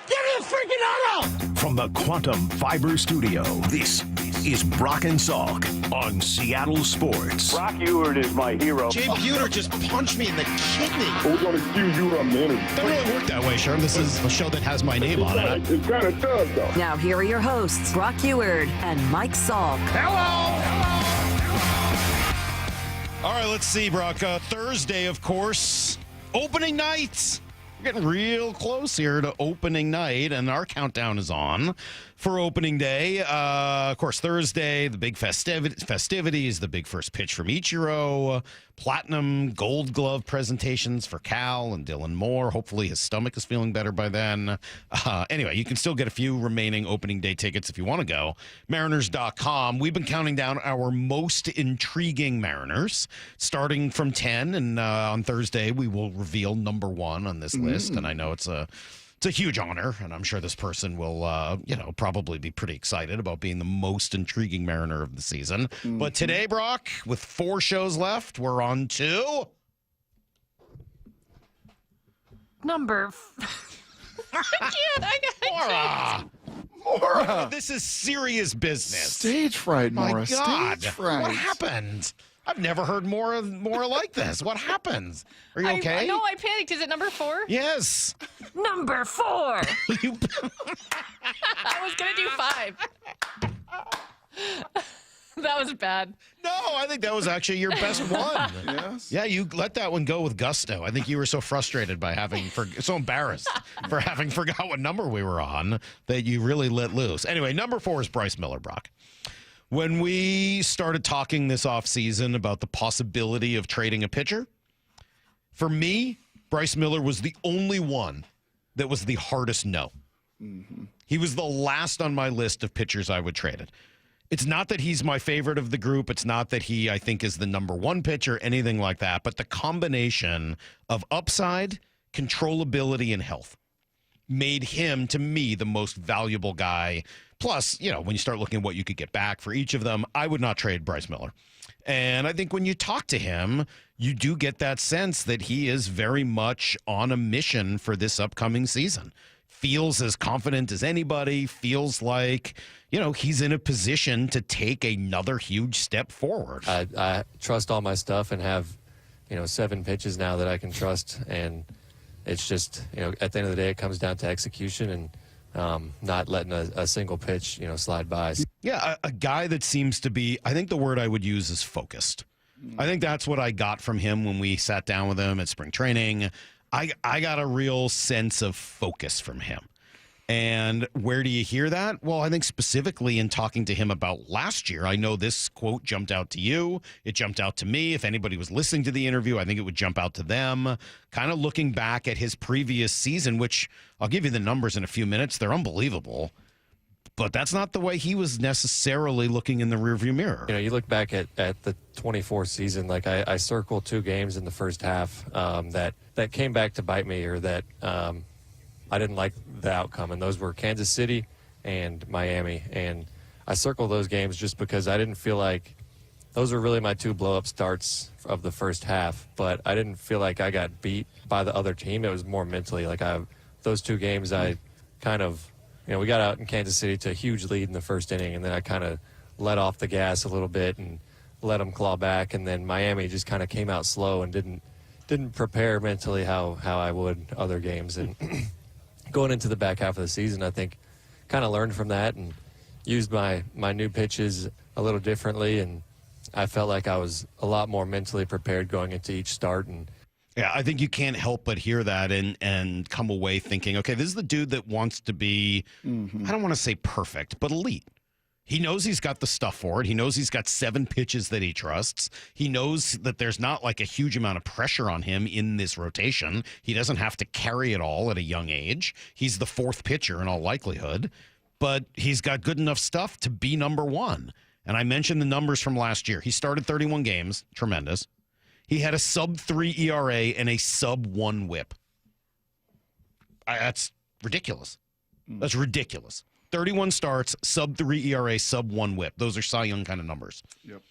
Give me a freaking auto! From the Quantum Fiber Studio, this is Brock and Salk on Seattle Sports. Brock Ewert is my hero. Jay Buhner just punched me in the kidney. We're going to excuse you on the interview. Doesn't really work that way, Sherm. This is a show that has my name on it. It kind of does, though. Now here are your hosts, Brock Ewert and Mike Salk. Hello! All right, let's see, Brock. Thursday, of course, opening night. We're getting real close here to opening night, and our countdown is on for opening day. Of course, Thursday, the big festivities, the big first pitch from Ichiro, platinum gold glove presentations for Cal and Dylan Moore. Hopefully his stomach is feeling better by then. Anyway, you can still get a few remaining opening day tickets if you want to go. Mariners.com. We've been counting down our most intriguing Mariners, starting from 10, and on Thursday we will reveal number 1 on this list, and I know it's a huge honor, and I'm sure this person will, probably be pretty excited about being the most intriguing Mariner of the season. But today, Brock, with 4 shows left, we're on to number. Maura. This is serious business. Stage fright, Maura. My God. Stage fright. What happened? I've never heard more like this. What happens? Are you okay? No, I panicked. Is it number 4? Yes. Number 4. I was going to do 5. That was bad. No, I think that was actually your best one. Yes. Yeah, you let that one go with gusto. I think you were so frustrated by so embarrassed for having forgot what number we were on that you really let loose. Anyway, number 4 is Bryce Miller, Brock. When we started talking this offseason about the possibility of trading a pitcher, for me, Bryce Miller was the only one that was the hardest no. He was the last on my list of pitchers I would trade it. It's not that he's my favorite of the group. It's not that he, I think, is the number one pitcher, anything like that. But the combination of upside, controllability, and health made him, to me, the most valuable guy. Plus, when you start looking at what you could get back for each of them, I would not trade Bryce Miller. And I think when you talk to him, you do get that sense that he is very much on a mission for this upcoming season. Feels as confident as anybody, feels like, he's in a position to take another huge step forward. I trust all my stuff and have, 7 pitches now that I can trust. And it's just, at the end of the day, it comes down to execution and not letting a single pitch, slide by. Yeah, a guy that seems to be, I think the word I would use is focused. I think that's what I got from him when we sat down with him at spring training. I got a real sense of focus from him. And where do you hear that? Well, I think specifically in talking to him about last year. I know this quote jumped out to you. It jumped out to me. If anybody was listening to the interview, I think it would jump out to them. Kind of looking back at his previous season, which I'll give you the numbers in a few minutes. They're unbelievable. But that's not the way he was necessarily looking in the rearview mirror. You look back at the 24 season, like I circled 2 games in the first half that came back to bite me, or that I didn't like the outcome. And those were Kansas City and Miami. And I circled those games just because I didn't feel like those were really my 2 blow-up starts of the first half. But I didn't feel like I got beat by the other team. It was more mentally. Like those 2 games, I kind of, we got out in Kansas City to a huge lead in the first inning, and then I kind of let off the gas a little bit and let them claw back. And then Miami just kind of came out slow and didn't prepare mentally how I would other games. And going into the back half of the season, I think kind of learned from that and used my new pitches a little differently. And I felt like I was a lot more mentally prepared going into each start. And yeah, I think you can't help but hear that and come away thinking, okay, this is the dude that wants to be, I don't want to say perfect, but elite. He knows he's got the stuff for it. He knows he's got 7 pitches that he trusts. He knows that there's not like a huge amount of pressure on him in this rotation. He doesn't have to carry it all at a young age. He's the 4th pitcher in all likelihood, but he's got good enough stuff to be number 1. And I mentioned the numbers from last year. He started 31 games, tremendous. He had a sub-3 ERA and a sub-1 whip. That's ridiculous. That's ridiculous. 31 starts, sub-3 ERA, sub-1 whip. Those are Cy Young kind of numbers. Yep.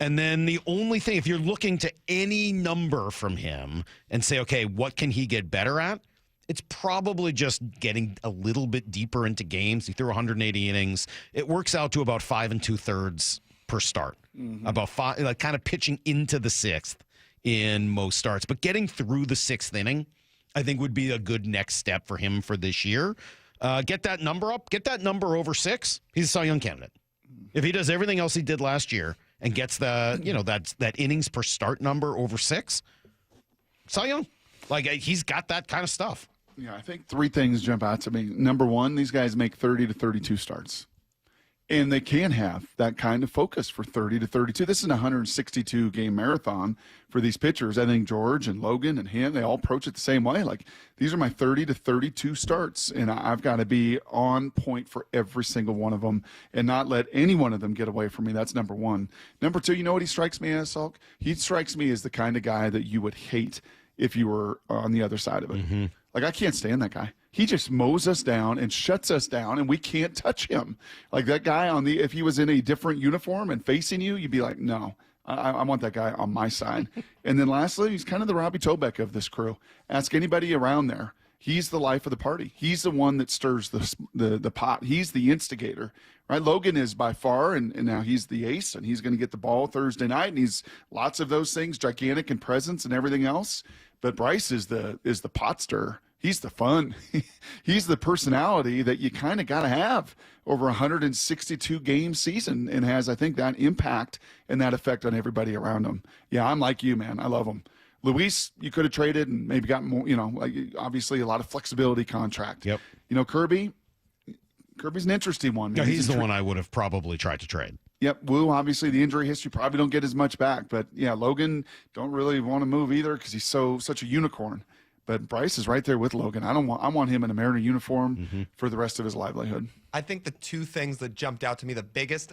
And then the only thing, if you're looking to any number from him and say, okay, what can he get better at? It's probably just getting a little bit deeper into games. He threw 180 innings. It works out to about 5 2/3 per start. About 5, like kind of pitching into the 6th. In most starts, but getting through the 6th inning, I think would be a good next step for him for this year. Get that number up, get that number over 6. He's a Cy Young candidate. If he does everything else he did last year and gets the, that innings per start number over 6, Cy Young, like he's got that kind of stuff. Yeah, I think 3 things jump out to me. Number 1, these guys make 30 to 32 starts. And they can have that kind of focus for 30 to 32. This is a 162-game marathon for these pitchers. I think George and Logan and him, they all approach it the same way. Like, these are my 30 to 32 starts, and I've got to be on point for every single one of them and not let any one of them get away from me. That's number 1. Number 2, you know what he strikes me as, Salk? He strikes me as the kind of guy that you would hate if you were on the other side of it. Like, I can't stand that guy. He just mows us down and shuts us down, and we can't touch him. Like that guy if he was in a different uniform and facing you, you'd be like, no, I want that guy on my side. And then lastly, he's kind of the Robbie Tobeck of this crew. Ask anybody around there. He's the life of the party. He's the one that stirs the pot. He's the instigator, right? Logan is by far, and now he's the ace, and he's going to get the ball Thursday night, and he's lots of those things, gigantic in presence and everything else. But Bryce is the pot stirrer. He's the fun. He's the personality that you kind of got to have over a 162-game season and has, I think, that impact and that effect on everybody around him. Yeah, I'm like you, man. I love him. Luis, you could have traded and maybe got more, like obviously a lot of flexibility contract. Yep. Kirby's an interesting one. Yeah, he's the one I would have probably tried to trade. Yep, Wu, obviously the injury history, probably don't get as much back. But, yeah, Logan, don't really want to move either because he's such a unicorn. But Bryce is right there with Logan. I want him in a Mariner uniform for the rest of his livelihood. I think the two things that jumped out to me the biggest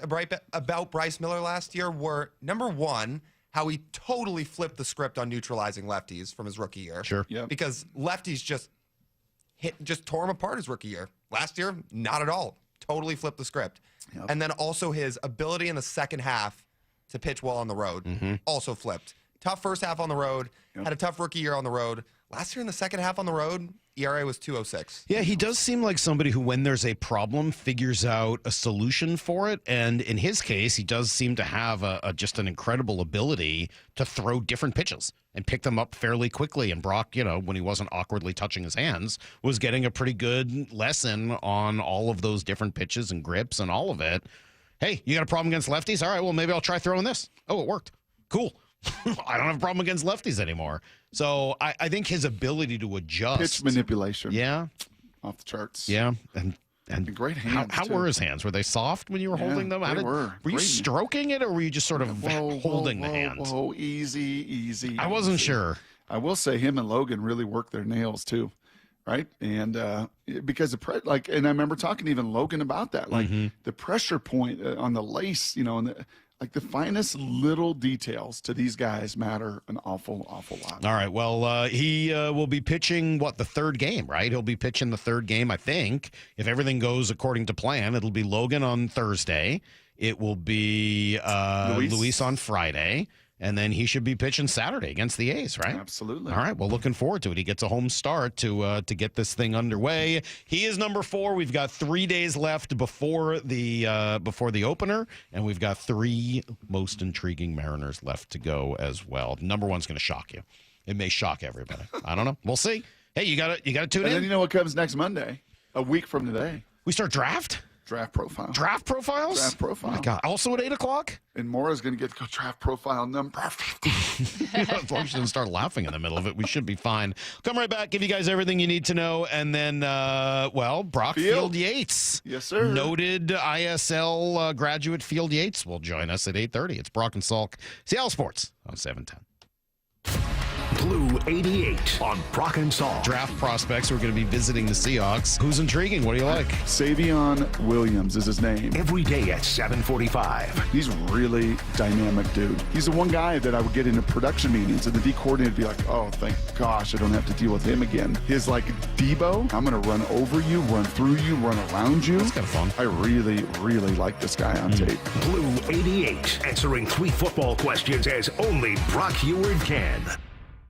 about Bryce Miller last year were, number one, how he totally flipped the script on neutralizing lefties from his rookie year. Sure. Yep. Because lefties just tore him apart his rookie year. Last year, not at all. Totally flipped the script. Yep. And then also his ability in the second half to pitch well on the road also flipped. Tough first half on the road, had a tough rookie year on the road. Last year in the second half on the road, ERA was 2.06. Yeah, he does seem like somebody who, when there's a problem, figures out a solution for it. And in his case, he does seem to have just an incredible ability to throw different pitches and pick them up fairly quickly. And Brock, when he wasn't awkwardly touching his hands, was getting a pretty good lesson on all of those different pitches and grips and all of it. Hey, you got a problem against lefties? All right, well, maybe I'll try throwing this. Oh, it worked. Cool. I don't have a problem against lefties anymore. So I think his ability to adjust. Pitch manipulation. Yeah. Off the charts. Yeah. And great hands. How were his hands? Were they soft when you were holding them? They were. Were you stroking it, or were you just sort of holding the hands? Whoa, easy. I wasn't sure. I will say him and Logan really worked their nails too. Right. And because and I remember talking to even Logan about that, the pressure point on the lace, and the finest little details to these guys matter an awful lot. All right. Well, he will be pitching, the third game, right? He'll be pitching the third game, I think. If everything goes according to plan, it'll be Logan on Thursday. It will be Luis on Friday. And then he should be pitching Saturday against the A's, right? Absolutely. All right. Well, looking forward to it. He gets a home start to get this thing underway. He is number 4. We've got 3 days left before the opener, and we've got 3 most intriguing Mariners left to go as well. Number 1's going to shock you. It may shock everybody. I don't know. We'll see. Hey, you got to tune in. And then you know what comes next Monday? A week from today. We start draft. Draft profile. Draft profiles? Draft profile. Oh my God. Also at 8 o'clock? And Maura's going to get to go draft profile number 50. As long as she doesn't start laughing in the middle of it, we should be fine. Come right back, give you guys everything you need to know. And then, Brock Field Yates. Yes, sir. Noted ISL graduate Field Yates will join us at 8:30. It's Brock and Salk, Seattle Sports on 710. Blue 88 on Brock and Salk. Draft prospects who are going to be visiting the Seahawks. Who's intriguing? What do you like? Savion Williams is his name. Every day at 7:45. He's really dynamic, dude. He's the one guy that I would get into production meetings, and the D coordinator would be like, oh, thank gosh, I don't have to deal with him again. His Debo, I'm going to run over you, run through you, run around you. That's kind of fun. I really, really like this guy on tape. Blue 88, answering 3 football questions as only Brock Heward can.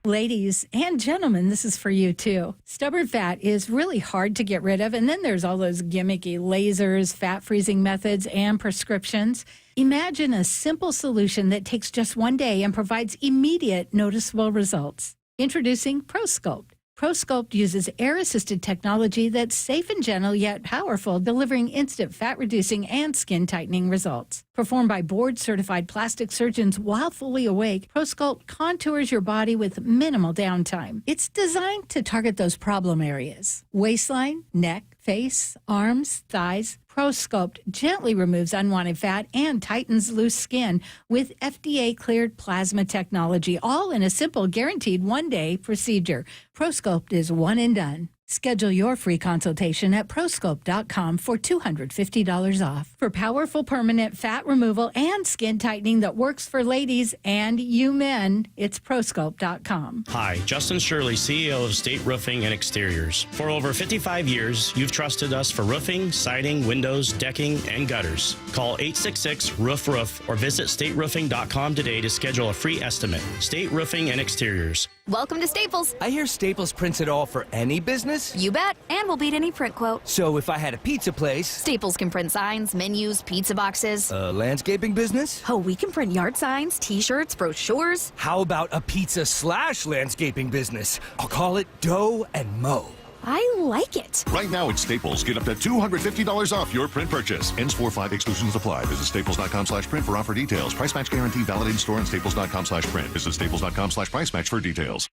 Ladies and gentlemen, this is for you too. Stubborn fat is really hard to get rid of, and then there's all those gimmicky lasers, fat freezing methods, and prescriptions. Imagine a simple solution that takes just 1 day and provides immediate noticeable results. Introducing ProSculpt. ProSculpt uses air-assisted technology that's safe and gentle yet powerful, delivering instant fat-reducing and skin-tightening results. Performed by board-certified plastic surgeons while fully awake, ProSculpt contours your body with minimal downtime. It's designed to target those problem areas: waistline, neck, face, arms, thighs. ProSculpt gently removes unwanted fat and tightens loose skin with FDA-cleared plasma technology, all in a simple, guaranteed 1-day procedure. ProSculpt is one and done. Schedule your free consultation at prosculpt.com for $250 off. For powerful permanent fat removal and skin tightening that works for ladies and you men, it's prosculpt.com. Hi, Justin Shirley, CEO of State Roofing and Exteriors. For over 55 years, you've trusted us for roofing, siding, windows, decking, and gutters. Call 866-ROOF-ROOF or visit stateroofing.com today to schedule a free estimate. State Roofing and Exteriors. Welcome to Staples. I hear Staples prints it all for any business? You bet, and we'll beat any print quote. So if I had a pizza place... Staples can print signs, menus, pizza boxes. A landscaping business? Oh, we can print yard signs, t-shirts, brochures. How about a pizza/landscaping business? I'll call it Dough and Mo. I like it. Right now at Staples, get up to $250 off your print purchase. Ends 4/5, exclusions apply. Visit staples.com/print for offer details. Price match guarantee valid in store and staples.com/print. Visit staples.com/price match for details.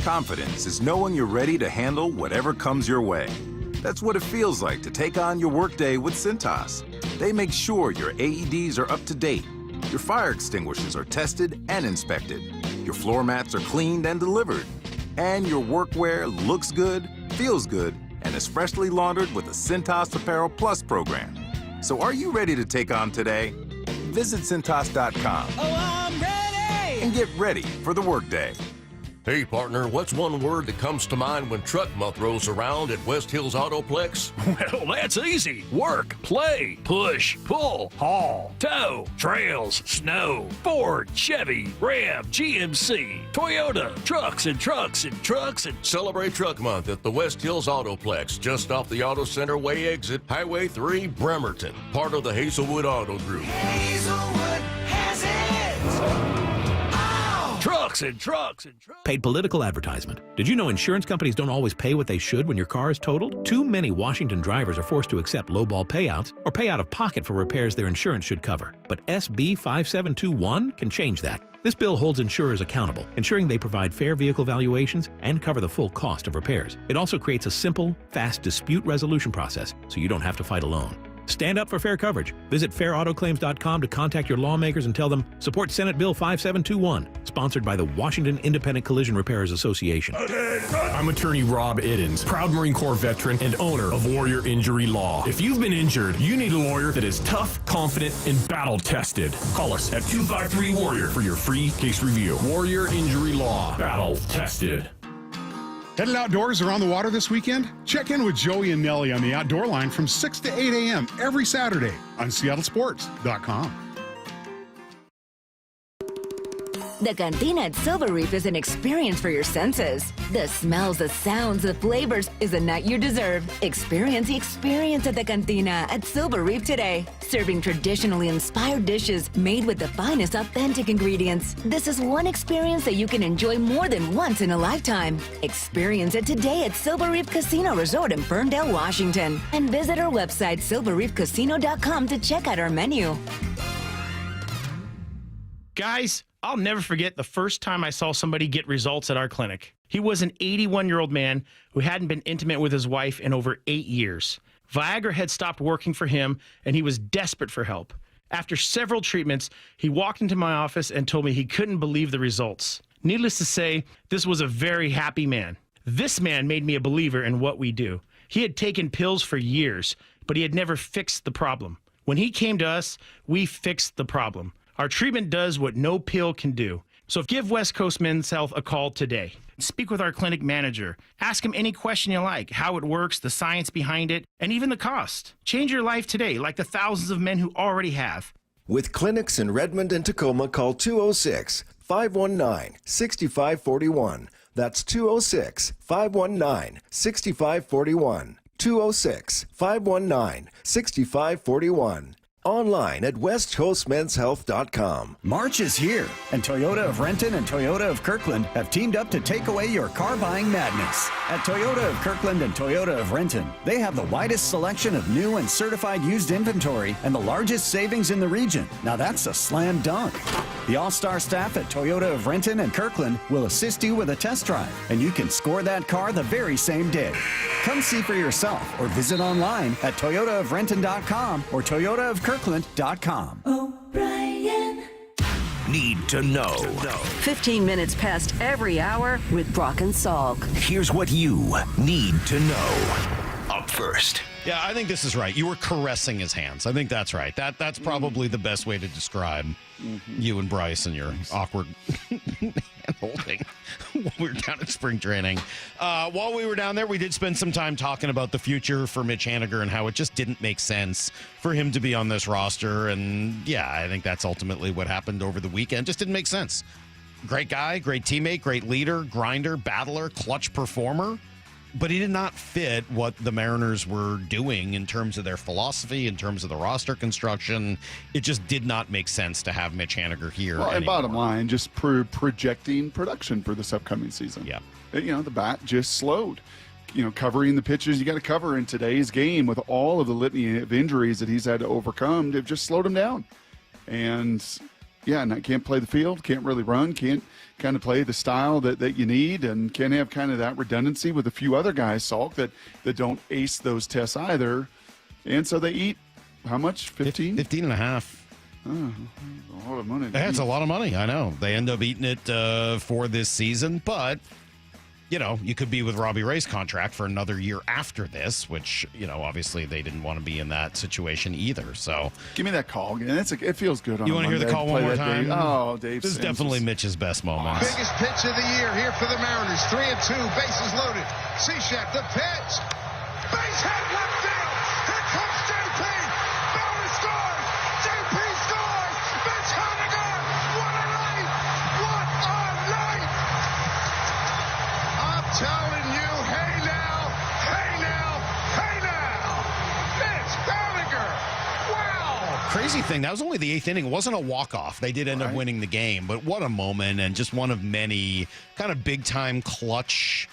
Confidence is knowing you're ready to handle whatever comes your way. That's what it feels like to take on your workday with Cintas. They make sure your AEDs are up to date, your fire extinguishers are tested and inspected, your floor mats are cleaned and delivered, And your workwear looks good, feels good, and is freshly laundered with the Cintas Apparel Plus program. So are you ready to take on today? Visit Cintas.com. Oh, I'm ready! And get ready for the workday. Hey, partner, what's one word that comes to mind when Truck Month rolls around at West Hills Autoplex? Well, that's easy. Work, play, push, pull, haul, tow, trails, snow, Ford, Chevy, Ram, GMC, Toyota, trucks and trucks and trucks and... Celebrate Truck Month at the West Hills Autoplex, just off the Auto Center Way exit, Highway 3, Bremerton, part of the Hazelwood Auto Group. Hazelwood has it! Trucks and trucks and trucks. Paid political advertisement. Did you know insurance companies don't always pay what they should when your car is totaled? Too many Washington drivers are forced to accept lowball payouts or pay out of pocket for repairs their insurance should cover. But SB 5721 can change that. This bill holds insurers accountable, ensuring they provide fair vehicle valuations and cover the full cost of repairs. It also creates a simple, fast dispute resolution process so you don't have to fight alone. Stand up for fair coverage. Visit fairautoclaims.com to contact your lawmakers and tell them support Senate Bill 5721, sponsored by the Washington Independent Collision Repairers Association. I'm attorney Rob Iddens, proud Marine Corps veteran and owner of Warrior Injury Law. If you've been injured, you need a lawyer that is tough, confident, and battle-tested. Call us at 253-WARRIOR for your free case review. Warrior Injury Law. Battle-tested. Headed outdoors or on the water this weekend? Check in with Joey and Nellie on the Outdoor Line from 6 to 8 a.m. every Saturday on seattlesports.com. The Cantina at Silver Reef is an experience for your senses. The smells, the sounds, the flavors is a night you deserve. Experience the experience at the Cantina at Silver Reef today. Serving traditionally inspired dishes made with the finest authentic ingredients. This is one experience that you can enjoy more than once in a lifetime. Experience it today at Silver Reef Casino Resort in Ferndale, Washington. And visit our website, silverreefcasino.com, to check out our menu. Guys, I'll never forget the first time I saw somebody get results at our clinic. He was an 81-year-old man who hadn't been intimate with his wife in over 8 years. Viagra had stopped working for him, and he was desperate for help. After several treatments, he walked into my office and told me he couldn't believe the results. Needless to say, this was a very happy man. This man made me a believer in what we do. He had taken pills for years, but he had never fixed the problem. When he came to us, we fixed the problem. Our treatment does what no pill can do. So give West Coast Men's Health a call today. Speak with our clinic manager. Ask him any question you like, how it works, the science behind it, and even the cost. Change your life today, like the thousands of men who already have. With clinics in Redmond and Tacoma, call 206-519-6541. That's 206-519-6541. 206-519-6541. Online at westcoastmenshealth.com. March is here, and Toyota of Renton and Toyota of Kirkland have teamed up to take away your car buying madness. At Toyota of Kirkland and Toyota of Renton, they have the widest selection of new and certified used inventory and the largest savings in the region. Now that's a slam dunk. The all-star staff at Toyota of Renton and Kirkland will assist you with a test drive, and you can score that car the very same day. Come see for yourself or visit online at toyotaofrenton.com or toyotaofkirkland.com. O'Brien. Need to know. 15 minutes past every hour with Brock and Salk. Here's what you need to know. Up first. Yeah, I think this is right. You were caressing his hands. I think that's right. That's probably the best way to describe you and Bryce and your awkward hand holding while we were down at spring training. While we were down there, we did spend some time talking about the future for Mitch Haniger and how it just didn't make sense for him to be on this roster. And yeah, I think that's ultimately what happened over the weekend. Just didn't make sense. Great guy, great teammate, great leader, grinder, battler, clutch performer. But he did not fit what the Mariners were doing in terms of their philosophy, in terms of the roster construction. It just did not make sense to have Mitch Haniger here. Well, and bottom line, just projecting production for this upcoming season. Yeah. You know, the bat just slowed. You know, covering the pitches you got to cover in today's game with all of the litany of injuries that he's had to overcome, they've just slowed him down. And, yeah, and can't play the field, can't really run, can't kind of play the style that you need, and can have kind of that redundancy with a few other guys, Salk, that don't ace those tests either. And so they eat, how much, 15? 15 and a half. Oh, a lot of money. That's a lot of money, I know. They end up eating it for this season, but you could be with Robbie Ray's contract for another year after this, which, obviously they didn't want to be in that situation either. So give me that call again. It feels good on You want to hear the call one more time? Dave. This is definitely Mitch's best moment. Biggest pitch of the year here for the Mariners. 3-2, bases loaded. Cishek, the pitch. Base hit left field. Here comes JP. Bauer scores. JP scores. Mitch Haniger. What a night. What a night. I'm telling you, hey now, hey now, hey now. Mitch Haniger. Wow. Crazy thing, that was only the 8th inning. It wasn't a walk-off. They did end up winning the game, but what a moment, and just one of many kind of big-time clutch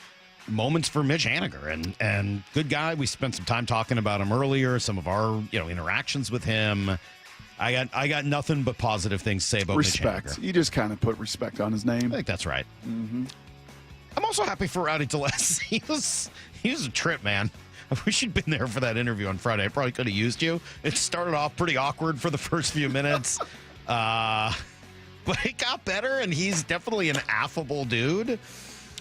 moments for Mitch Haniger. And good guy. We spent some time talking about him earlier, some of our interactions with him. I got nothing but positive things to say about respect. Mitch Haniger. You just kind of put respect on his name. I think that's right. Mm-hmm. I'm also happy for Rowdy Tellez. He was a trip, man. I wish you'd been there for that interview on Friday. I probably could have used you. It started off pretty awkward for the first few minutes. But it got better, and he's definitely an affable dude.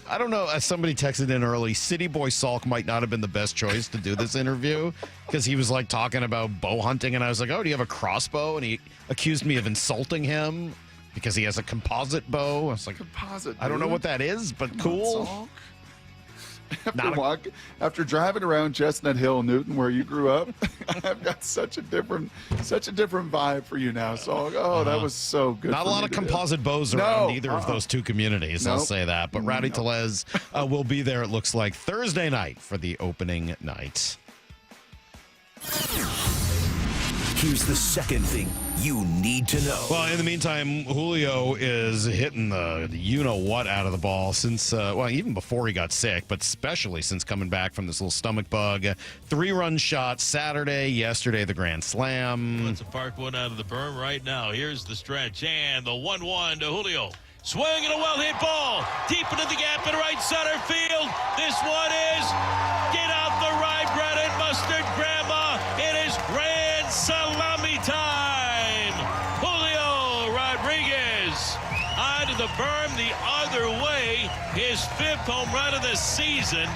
I don't know. As somebody texted in early, City Boy Salk might not have been the best choice to do this interview because he was like talking about bow hunting, and I was like, "Oh, do you have a crossbow?" And he accused me of insulting him because he has a composite bow. I was like, "Composite? I don't know what that is, but cool." After driving around Chestnut Hill, Newton, where you grew up, I've got such a different vibe for you now. So, that was so good. Not a lot of composite bows around either of those two communities. I'll say that. But Rowdy Tellez will be there. It looks like Thursday night for the opening night. Here's the second thing you need to know. Well, in the meantime, Julio is hitting the you-know-what out of the ball since, even before he got sick, but especially since coming back from this little stomach bug. 3-run shot Saturday, yesterday the grand slam. Let's park one out of the berm right now. Here's the stretch, and the 1-1 to Julio. Swing and a well-hit ball. Deep into the gap in right center field. This one is get out the rye bread and mustard, Grandma. It is grand salami time. Julio Rodriguez onto the berm the other way. His 5th home run of the season.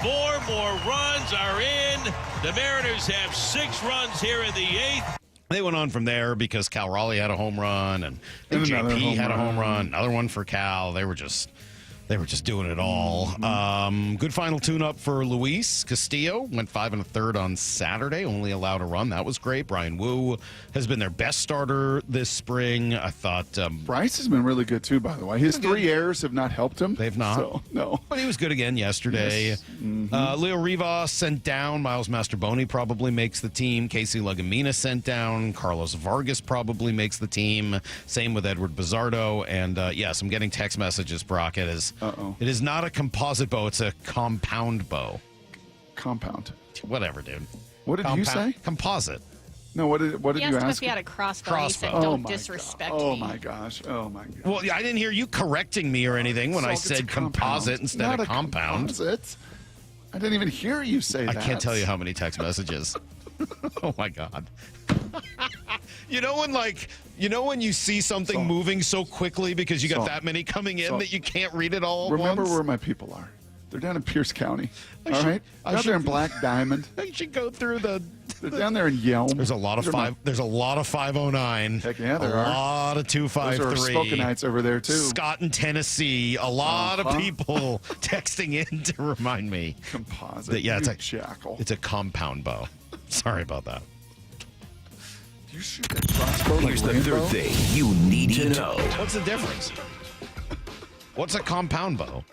4 more runs are in. The Mariners have 6 runs here in the 8th. They went on from there because Cal Raleigh had a home run, and JP had a home run, another one for Cal. They were just doing it all. Good final tune-up for Luis Castillo. Went 5 1/3 on Saturday. Only allowed a run. That was great. Brian Wu has been their best starter this spring. I thought Bryce has been really good too. By the way, his 3 errors have not helped him. They've not. So, no, but he was good again yesterday. Yes. Mm-hmm. Leo Rivas sent down. Miles Masterboni probably makes the team. Casey Legamina sent down. Carlos Vargas probably makes the team. Same with Edward Bizardo. And yes, I'm getting text messages, Brock. It is not a composite bow. It's a compound bow. Compound. Whatever, dude. What did you say? Composite. No, what did he you asked him ask? if he had a crossbow. And he said, Oh don't my disrespect God. me. Oh, my gosh. Oh, my God. Well, I didn't hear you correcting me or anything when I It's a said compound. composite instead Not of a compound. composite. I didn't even hear you say that. I can't tell you how many text messages. Oh, my God. You know when you see something moving so quickly because you got that many coming in that you can't read it all at Remember once? where my people are. They're down in Pierce County. All right? Down there in Black Diamond. I should go through the... They're down there in Yelm. There's a lot of There's a lot of 509. Heck yeah, there are. are. A lot of 253. Those are Spokanites over there, too. Scott in Tennessee. A lot of people texting in to remind me. Composite. Yeah, jackal. It's a compound bow. Sorry about that. Do you shoot that crossbow Here's like the Rainbow? third thing you need to know. What's the difference? What's a compound bow?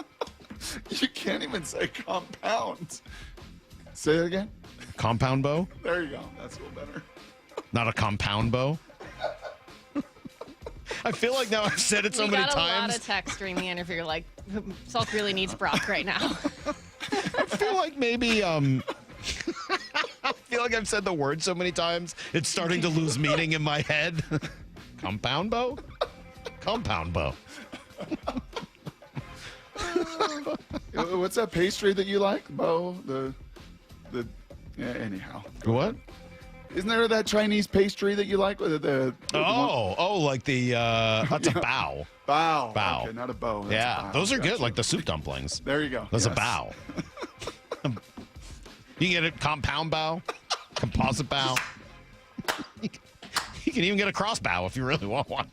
You can't even say compound. Say it again. Compound bow? There you go. That's a little better. Not a compound bow? I feel like now I've said it so many We got a times. lot of text during the interview. Like, Salk really needs Brock right now. I feel like maybe I feel like I've said the word so many times, it's starting to lose meaning in my head. Compound bow? Compound bow. What's that pastry that you like, Bo? Yeah, anyhow. What? Isn't there that Chinese pastry that you like? Like the that's a bao. Bao. Okay, not a bow. That's Yeah, a bao. those are Gotcha. good, like the soup dumplings. There you go. That's Yes. a bao. You can get a compound bao, composite bao. You can even get a cross bao if you really want one.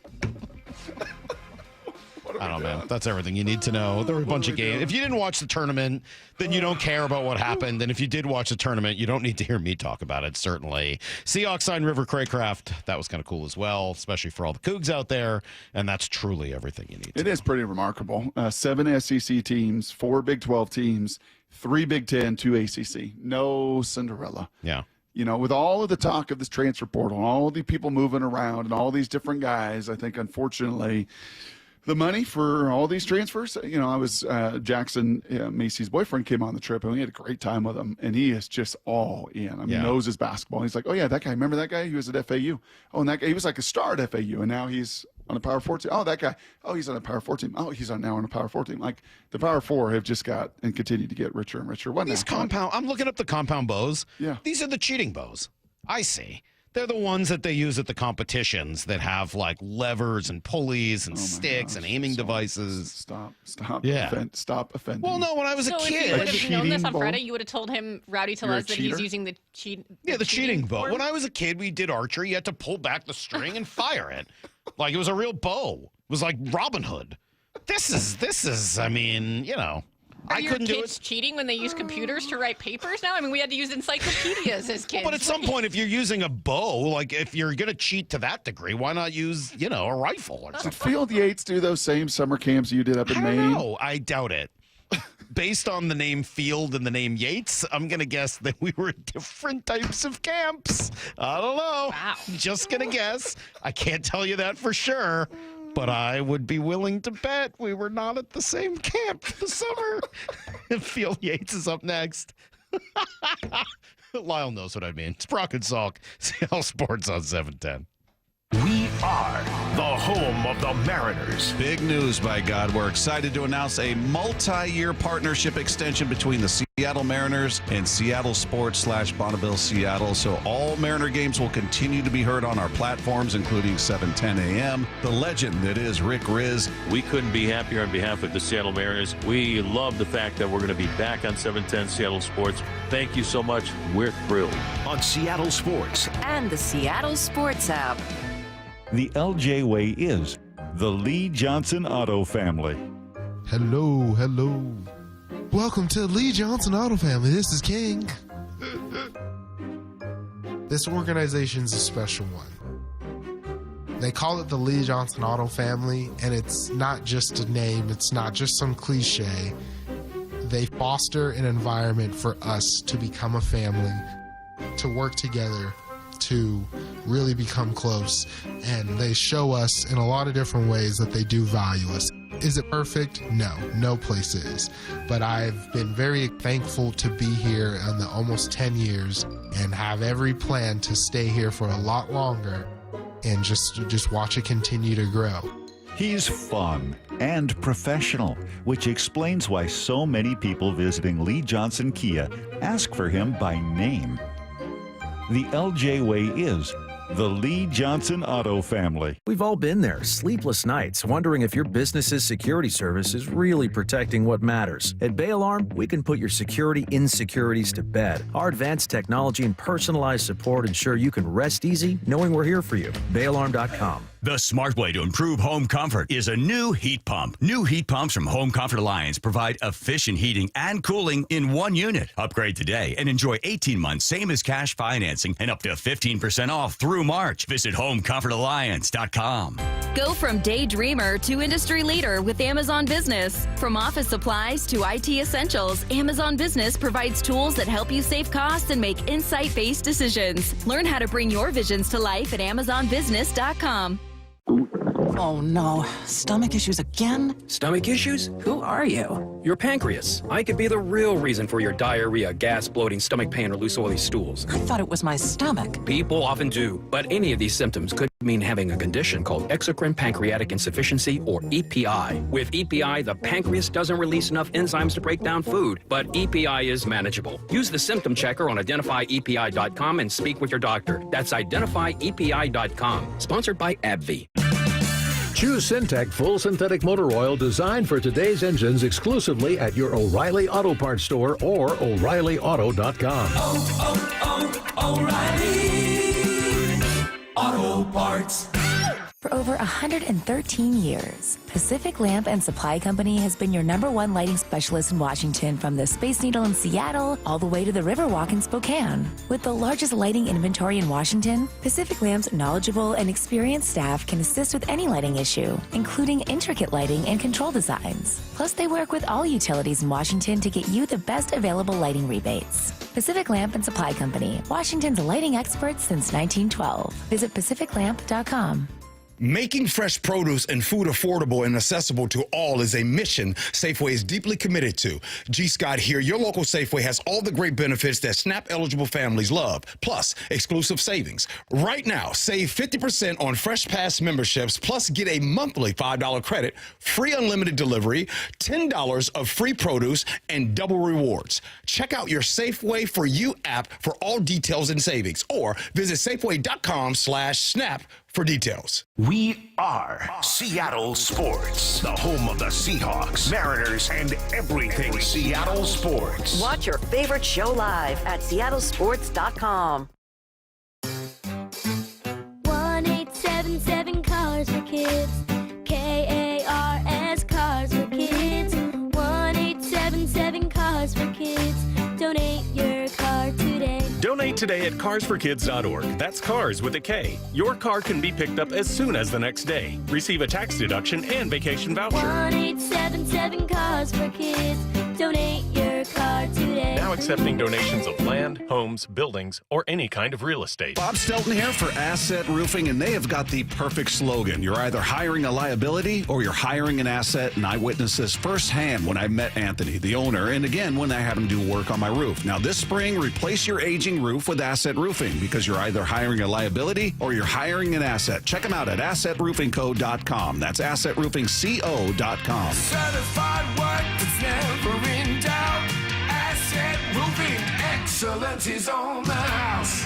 I don't know, man. That's everything you need to know. There were a bunch of games. If you didn't watch the tournament, then you don't care about what happened. And if you did watch the tournament, you don't need to hear me talk about it, certainly. Seahawks signed River Craycraft. That was kind of cool as well, especially for all the Cougs out there. And that's truly everything you need to know. It is pretty remarkable. 7 SEC teams, 4 Big 12 teams, 3 Big 10, 2 ACC. No Cinderella. Yeah. You know, with all of the talk of this transfer portal, and all the people moving around and all these different guys, I think, unfortunately, the money for all these transfers, you know, I was Jackson, Macy's boyfriend, came on the trip, and we had a great time with him, and he is just all in. I mean, knows his basketball. He's like, oh, yeah, that guy, remember that guy? He was at FAU. Oh, and that guy, he was like a star at FAU, and now he's on a Power 4 team. Oh, that guy. Oh, he's on a Power 4 team. Oh, he's now on a Power 4 team. Like, the Power 4 have just got and continue to get richer and richer. These compound, I'm looking up the compound bows. Yeah. These are the cheating bows. I see. They're the ones that they use at the competitions that have like levers and pulleys and sticks and aiming devices. Stop. Yeah. Stop offending. Well, no, when I was a If kid. you would have known this on bowl? Friday, you would have told him, Rowdy Tellez, that he's cheater? using the cheat. Yeah, the cheating bow. form. When I was a kid, we did archery. You had to pull back the string and fire it. Like it was a real bow. It was like Robin Hood. This is, I mean, you know. Are I your couldn't do kids it. cheating when they use computers to write papers now? I mean, we had to use encyclopedias as kids. But at some point, if you're using a bow, like if you're going to cheat to that degree, why not use, you know, a rifle or Did something? Field Yates do those same summer camps you did up in I Maine? don't know. I doubt it. Based on the name Field and the name Yates, I'm going to guess that we were at different types of camps. I don't know. Wow. Just going to guess. I can't tell you that for sure. But I would be willing to bet we were not at the same camp this summer. Field Yates is up next. Lyle knows what I mean. It's Brock and Salk, Seattle Sports on 710. We are the home of the Mariners. Big news, by God. We're excited to announce a multi-year partnership extension between the Seattle Mariners and Seattle Sports / Bonneville Seattle. So all Mariner games will continue to be heard on our platforms, including 710 a.m. The legend that is Rick Riz. We couldn't be happier on behalf of the Seattle Mariners. We love the fact that we're going to be back on 710 Seattle Sports. Thank you so much. We're thrilled. On Seattle Sports. And the Seattle Sports app. The LJ way is the Lee Johnson Auto family. Hello. Welcome to Lee Johnson Auto Family. This is King. This organization's a special one. They call it the Lee Johnson Auto Family, and it's not just a name, it's not just some cliche. They foster an environment for us to become a family, to work together, to really become close, and they show us in a lot of different ways that they do value us. Is it perfect? No place is. But I've been very thankful to be here in the almost 10 years and have every plan to stay here for a lot longer and just watch it continue to grow. He's fun and professional, which explains why so many people visiting Lee Johnson Kia ask for him by name. The LJ way is the Lee Johnson Auto family. We've all been there, sleepless nights, wondering if your business's security service is really protecting what matters. At Bay Alarm, we can put your security insecurities to bed. Our advanced technology and personalized support ensure you can rest easy knowing we're here for you. BayAlarm.com. The smart way to improve home comfort is a new heat pump. New heat pumps from Home Comfort Alliance provide efficient heating and cooling in one unit. Upgrade today and enjoy 18 months same as cash financing and up to 15% off through March. Visit HomeComfortAlliance.com. Go from daydreamer to industry leader with Amazon Business. From office supplies to IT essentials, Amazon Business provides tools that help you save costs and make insight-based decisions. Learn how to bring your visions to life at AmazonBusiness.com. Oh no, stomach issues again? Stomach issues? Who are you? Your pancreas. I could be the real reason for your diarrhea, gas, bloating, stomach pain, or loose oily stools. I thought it was my stomach. People often do, but any of these symptoms could mean having a condition called exocrine pancreatic insufficiency, or EPI. With EPI, the pancreas doesn't release enough enzymes to break down food, but EPI is manageable. Use the symptom checker on identifyepi.com and speak with your doctor. That's identifyepi.com. Sponsored by AbbVie. Choose Syntec Full Synthetic Motor Oil designed for today's engines exclusively at your O'Reilly Auto Parts store or O'ReillyAuto.com. O'Reilly Auto Parts. For over 113 years, Pacific Lamp and Supply Company has been your #1 lighting specialist in Washington, from the Space Needle in Seattle all the way to the Riverwalk in Spokane. With the largest lighting inventory in Washington, Pacific Lamp's knowledgeable and experienced staff can assist with any lighting issue, including intricate lighting and control designs. Plus, they work with all utilities in Washington to get you the best available lighting rebates. Pacific Lamp and Supply Company, Washington's lighting experts since 1912. Visit pacificlamp.com. Making fresh produce and food affordable and accessible to all is a mission Safeway is deeply committed to. G. Scott here. Your local Safeway has all the great benefits that SNAP-eligible families love, plus exclusive savings. Right now, save 50% on Fresh Pass memberships, plus get a monthly $5 credit, free unlimited delivery, $10 of free produce, and double rewards. Check out your Safeway For You app for all details and savings, or visit Safeway.com/SNAP for details. We are Seattle Sports, the home of the Seahawks, Mariners, and everything Seattle sports. Watch your favorite show live at seattlesports.com. 1-877 Cars for Kids. KARS Cars for Kids. 1-877 Cars for Kids. Donate your car today. Donate today at carsforkids.org. That's cars with a K. Your car can be picked up as soon as the next day. Receive a tax deduction and vacation voucher. 1-877 Cars for Kids. Donate your car today. Now accepting donations of land, homes, buildings, or any kind of real estate. Bob Stelton here for Asset Roofing, and they have got the perfect slogan. You're either hiring a liability or you're hiring an asset, and I witnessed this firsthand when I met Anthony, the owner, and again when I had him do work on my roof. Now this spring, replace your aging roof with Asset Roofing, because you're either hiring a liability or you're hiring an asset. Check them out at AssetRoofingCo.com. That's AssetRoofingCo.com. Certified work that's never in doubt. Asset Roofing, excellence is on the house.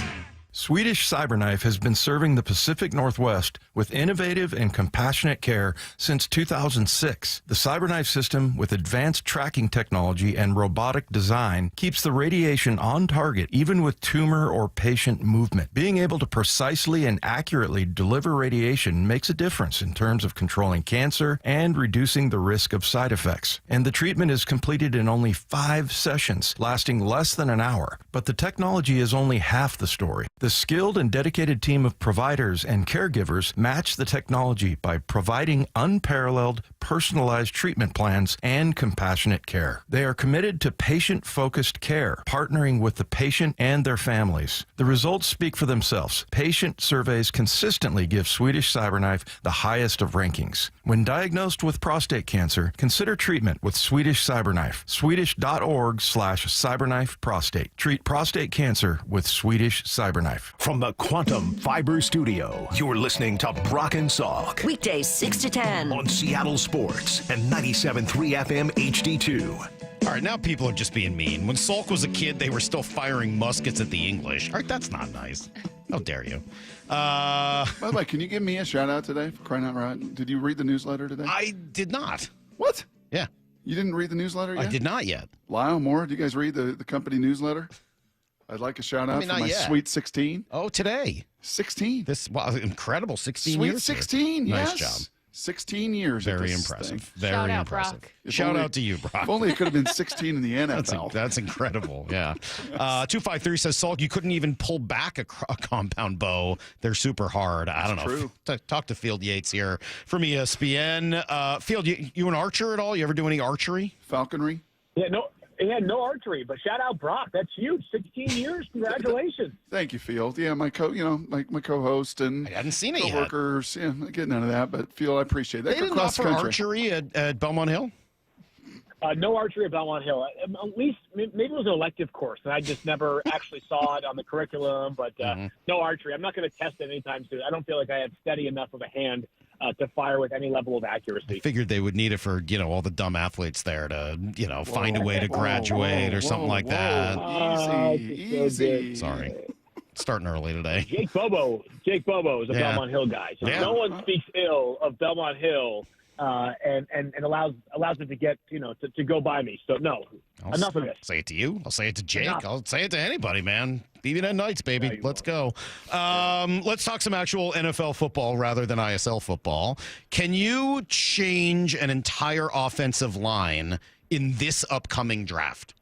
Swedish Cyberknife has been serving the Pacific Northwest with innovative and compassionate care since 2006. The Cyberknife system, with advanced tracking technology and robotic design, keeps the radiation on target even with tumor or patient movement. Being able to precisely and accurately deliver radiation makes a difference in terms of controlling cancer and reducing the risk of side effects. And the treatment is completed in only 5 sessions, lasting less than an hour. But the technology is only half the story. The skilled and dedicated team of providers and caregivers match the technology by providing unparalleled, personalized treatment plans and compassionate care. They are committed to patient-focused care, partnering with the patient and their families. The results speak for themselves. Patient surveys consistently give Swedish Cyberknife the highest of rankings. When diagnosed with prostate cancer, consider treatment with Swedish Cyberknife. Swedish.org/Cyberknife Prostate. Treat prostate cancer with Swedish Cyberknife. From the Quantum Fiber Studio, you're listening to Brock and Salk. Weekdays 6 to 10 on Seattle Sports and 97.3 FM HD2. All right, now people are just being mean. When Salk was a kid, they were still firing muskets at the English. All right, that's not nice. How dare you? By the way, can you give me a shout out today for crying out loud? Did you read the newsletter today? I did not. What? Yeah. You didn't read the newsletter yet? I did not yet. Lyle, Moore, do you guys read the company newsletter? I'd like a shout out for my Sweet 16. Oh, today. 16. This incredible 16 Sweet years. 16, yes. Nice job. 16 years. Very impressive. Thing. Very Shout out, impressive. Brock. Shout out to you, Brock. If only it could have been 16 in the NFL. That's incredible. Yeah. 253 says, Salk, you couldn't even pull back a compound bow. They're super hard. I don't know. True. Talk to Field Yates here from ESPN. Field, you an archer at all? You ever do any archery? Falconry? Yeah, no archery, but shout out Brock. That's huge. 16 years. Congratulations. Thank you, Field. Yeah, my co-host and I hadn't seen it co-workers. Yeah, I get none of that, but Field, I appreciate that. They didn't offer archery at Belmont Hill? No archery at Belmont Hill. At least maybe it was an elective course, and I just never actually saw it on the curriculum. But no archery. I'm not going to test it anytime soon. I don't feel like I have steady enough of a hand to fire with any level of accuracy. I figured they would need it for, all the dumb athletes there to, find a way to graduate or something like that. Easy. Sorry. Starting early today. Jake Bobo is a Belmont Hill guy. So no one speaks ill of Belmont Hill and allows it to get, to go by me. So no, enough of this. Say it to you. I'll say it to Jake. Enough. I'll say it to anybody, man. BB Nights, baby. Let's go. Let's talk some actual NFL football rather than ISL football. Can you change an entire offensive line in this upcoming draft?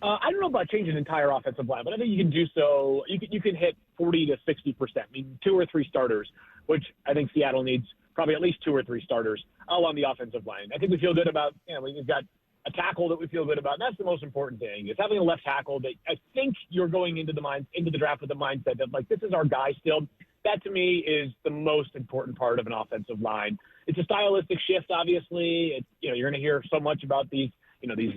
I don't know about changing an entire offensive line, but I think you can do so. You can hit 40 to 60%. I mean, 2 or 3 starters, which I think Seattle needs probably at least 2 or 3 starters all on the offensive line. I think we feel good about, we've got a tackle that we feel good about. And that's the most important thing, is having a left tackle that I think you're going into the draft with the mindset that, this is our guy still. That, to me, is the most important part of an offensive line. It's a stylistic shift, obviously. It's, you're going to hear so much about these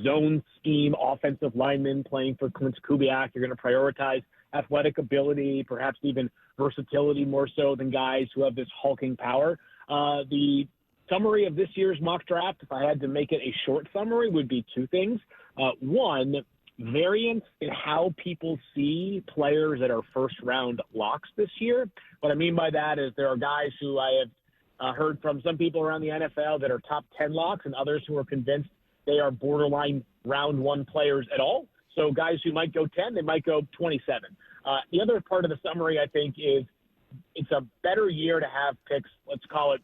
zone scheme offensive linemen playing for Clint Kubiak. You're going to prioritize athletic ability, perhaps even versatility more so than guys who have this hulking power. The summary of this year's mock draft, if I had to make it a short summary, would be 2 things. One, variance in how people see players that are first-round locks this year. What I mean by that is there are guys who I have heard from some people around the NFL that are top 10 locks and others who are convinced they are borderline round 1 players at all. So guys who might go 10, they might go 27. The other part of the summary, I think, is it's a better year to have picks, let's call it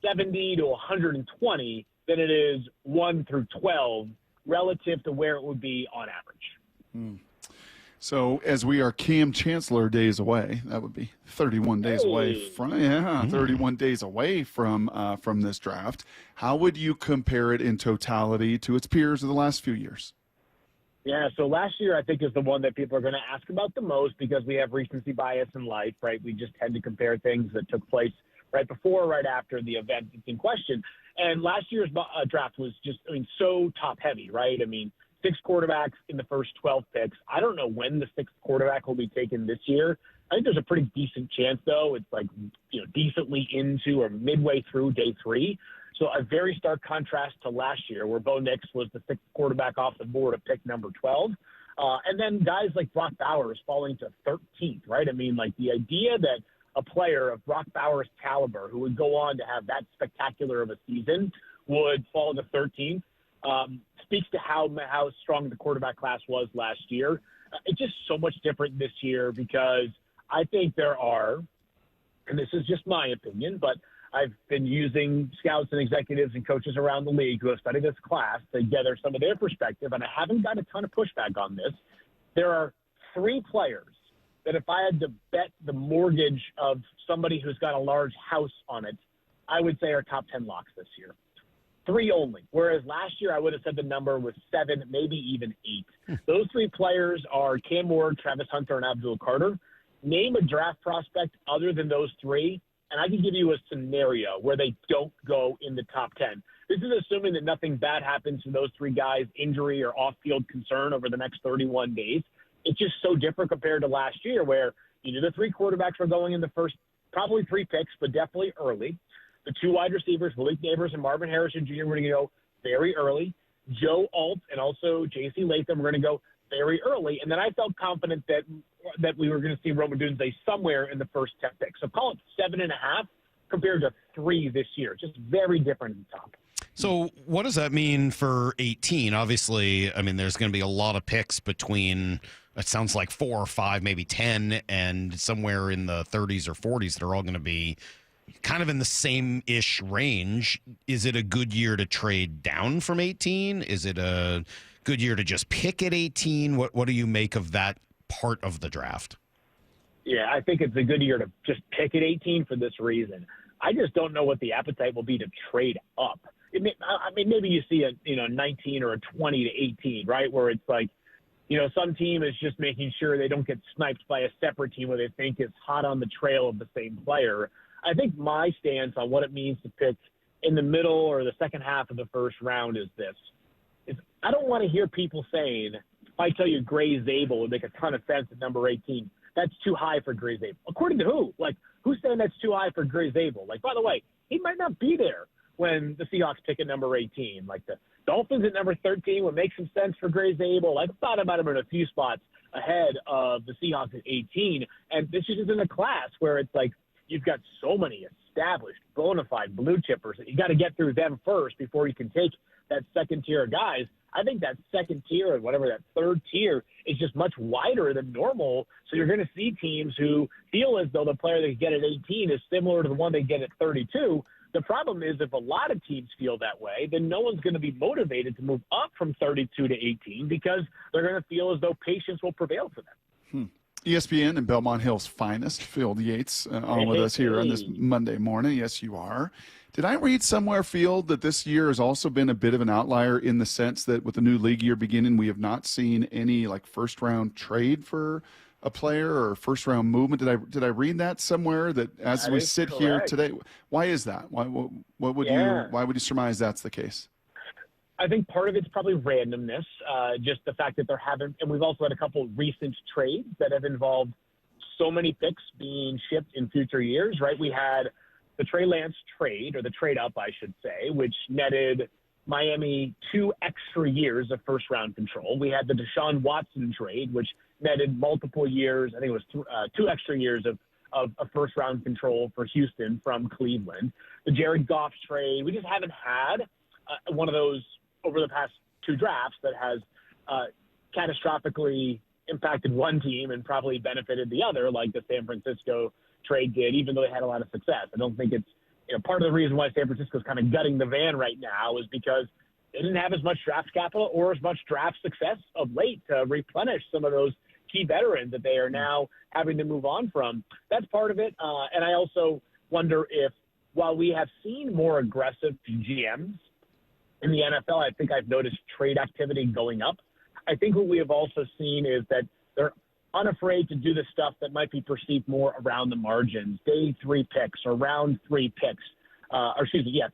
70 to 120, than it is 1 through 12 relative to where it would be on average. So as we are Cam Chancellor days away, that would be 31 days away from 31 days away from this draft. How would you compare it in totality to its peers of the last few years? Yeah, so last year I think is the one that people are going to ask about the most because we have recency bias in life, right? We just tend to compare things that took place right before or right after the event that's in question. And last year's draft was just, so top heavy, right? 6 quarterbacks in the first 12 picks. I don't know when the 6th quarterback will be taken this year. I think there's a pretty decent chance, though. It's decently into or midway through day 3. So a very stark contrast to last year where Bo Nix was the 6th quarterback off the board at pick number 12. And then guys like Brock Bowers falling to 13th, right? The idea that a player of Brock Bowers' caliber who would go on to have that spectacular of a season would fall to 13th. Speaks to how strong the quarterback class was last year. It's just so much different this year because I think there are, and this is just my opinion, but I've been using scouts and executives and coaches around the league who have studied this class to gather some of their perspective, and I haven't got a ton of pushback on this. There are 3 players that if I had to bet the mortgage of somebody who's got a large house on it, I would say are top 10 locks this year. 3 only, whereas last year I would have said the number was 7, maybe even 8. Those 3 players are Cam Ward, Travis Hunter, and Abdul Carter. Name a draft prospect other than those 3, and I can give you a scenario where they don't go in the top 10. This is assuming that nothing bad happens to those 3 guys, injury or off-field concern over the next 31 days. It's just so different compared to last year where the 3 quarterbacks were going in the first probably 3 picks, but definitely early. The 2 wide receivers, Malik Neighbors and Marvin Harrison Jr., were going to go very early. Joe Alt and also J.C. Latham were going to go very early. And then I felt confident that we were going to see Rome Odunze somewhere in the first 10 picks. So call it 7.5 compared to 3 this year. Just very different at the top. So what does that mean for 18? Obviously, there's going to be a lot of picks between, it sounds like 4 or 5, maybe 10, and somewhere in the 30s or 40s that are all going to be kind of in the same-ish range. Is it a good year to trade down from 18? Is it a good year to just pick at 18? What do you make of that part of the draft? Yeah, I think it's a good year to just pick at 18 for this reason. I just don't know what the appetite will be to trade up. Maybe you see a 19 or a 20 to 18, right, where it's like, some team is just making sure they don't get sniped by a separate team where they think is hot on the trail of the same player. I think my stance on what it means to pick in the middle or the second half of the first round is this. I don't want to hear people saying, if I tell you Gray Zabel would make a ton of sense at number 18, that's too high for Gray Zabel. According to who? Like, who's saying that's too high for Gray Zabel? Like, by the way, he might not be there when the Seahawks pick at number 18. Like, the Dolphins at number 13 would make some sense for Gray Zabel. I've thought about him in a few spots ahead of the Seahawks at 18. And this is in a class where it's like you've got so many established, bona fide blue chippers that you got to get through them first before you can take that second tier of guys. I think that second tier and whatever that third tier is just much wider than normal. So you're going to see teams who feel as though the player they get at 18 is similar to the one they get at 32. The problem is if a lot of teams feel that way, then no one's going to be motivated to move up from 32 to 18 because they're going to feel as though patience will prevail for them. ESPN and Belmont Hill's finest, Phil Yates, on with us here on this Monday morning. Yes, you are. Did I read somewhere, Phil, that this year has also been a bit of an outlier in the sense that with the new league year beginning, we have not seen any like first round trade for a player or first round movement? Did I read that somewhere that as we sit here today, why is that? Why would you surmise that's the case? I think part of it's probably randomness, just the fact that there haven't, and we've also had a couple recent trades that have involved so many picks being shipped in future years, right? We had the Trey Lance trade, or the trade up, I should say, which netted Miami 2 extra years of first round control. We had the Deshaun Watson trade, which netted multiple years. I think it was 2 extra years of first round control for Houston from Cleveland. The Jared Goff trade, we just haven't had one of those over the past 2 drafts that has catastrophically impacted one team and probably benefited the other, like the San Francisco trade did, even though they had a lot of success. I don't think it's, part of the reason why San Francisco's kind of gutting the van right now is because they didn't have as much draft capital or as much draft success of late to replenish some of those key veterans that they are now having to move on from. That's part of it. And I also wonder if, while we have seen more aggressive GMs in the NFL, I think I've noticed trade activity going up. I think what we have also seen is that they're unafraid to do the stuff that might be perceived more around the margins, day 3 picks or round 3 picks,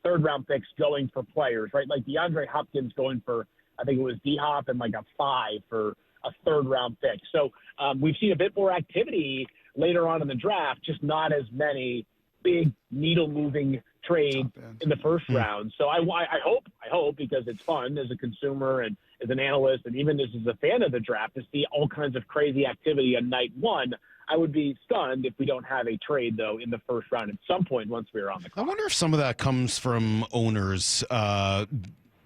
third round picks going for players, right? Like DeAndre Hopkins going for, I think it was D-Hop and like a 5 for a third round pick. So we've seen a bit more activity later on in the draft, just not as many big needle moving trades in the first round. So I hope, because it's fun as a consumer and as an analyst and even as a fan of the draft, to see all kinds of crazy activity on night 1. I would be stunned if we don't have a trade, though, in the first round at some point once we're on the clock. I wonder if some of that comes from owners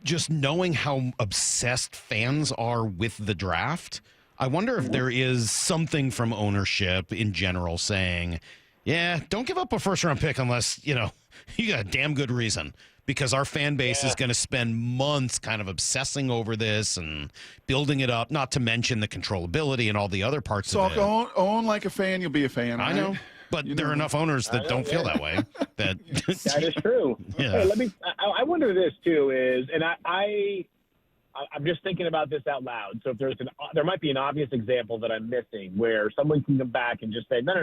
just knowing how obsessed fans are with the draft. I wonder if there is something from ownership in general saying, yeah, don't give up a first-round pick unless, you got a damn good reason, because our fan base is going to spend months kind of obsessing over this and building it up, not to mention the controllability and all the other parts of it. So own like a fan, you'll be a fan. I know, but there are enough owners that don't feel that way. That is true. Yeah. Hey, I wonder this, too, is, and I'm just thinking about this out loud. So if there might be an obvious example that I'm missing where someone can come back and just say, no,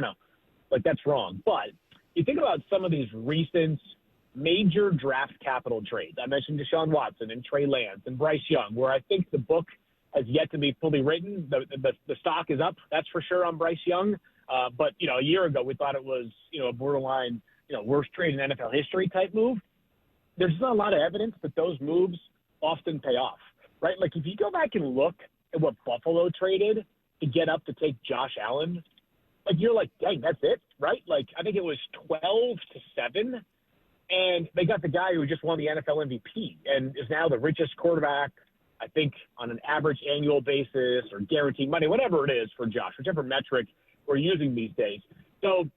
like that's wrong. But you think about some of these recent major draft capital trades. I mentioned Deshaun Watson and Trey Lance and Bryce Young, where I think the book has yet to be fully written. The stock is up, that's for sure, on Bryce Young. But, a year ago, we thought it was, a borderline, worst trade in NFL history type move. There's not a lot of evidence that those moves often pay off, right? Like if you go back and look at what Buffalo traded to get up to take Josh Allen, like you're like, dang, that's it, right? Like I think it was 12-7, and they got the guy who just won the NFL MVP and is now the richest quarterback, I think, on an average annual basis or guaranteed money, whatever it is for Josh, whichever metric we're using these days. So,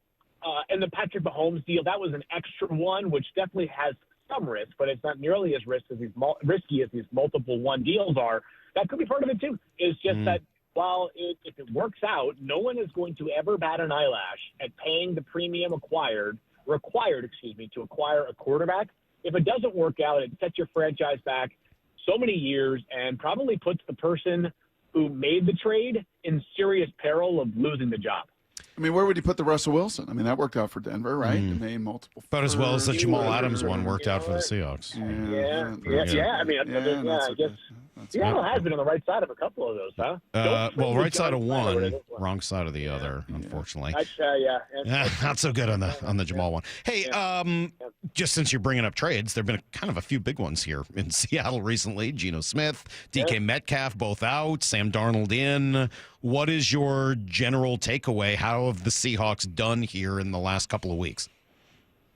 and the Patrick Mahomes deal, that was an extra one, which definitely has some risk, but it's not nearly as risky as these multiple one deals are. That could be part of it too. Is just that while if it works out, no one is going to ever bat an eyelash at paying the premium required to acquire a quarterback. If it doesn't work out, it sets your franchise back so many years and probably puts the person who made the trade in serious peril of losing the job. I mean, where would you put the Russell Wilson? I mean, that worked out for Denver, right? Mm. It made multiple. About as well as the firsts. Jamal Adams one worked out for the Seahawks. Yeah. I mean, I guess Seattle has been on the right side of a couple of those, huh? Well, right side of one, wrong side of the other, unfortunately. Not so good on the Jamal one. Hey, just since you're bringing up trades, there've been kind of a few big ones here in Seattle recently. Geno Smith, DK Metcalf, both out. Sam Darnold in. What is your general takeaway? How have the Seahawks done here in the last couple of weeks?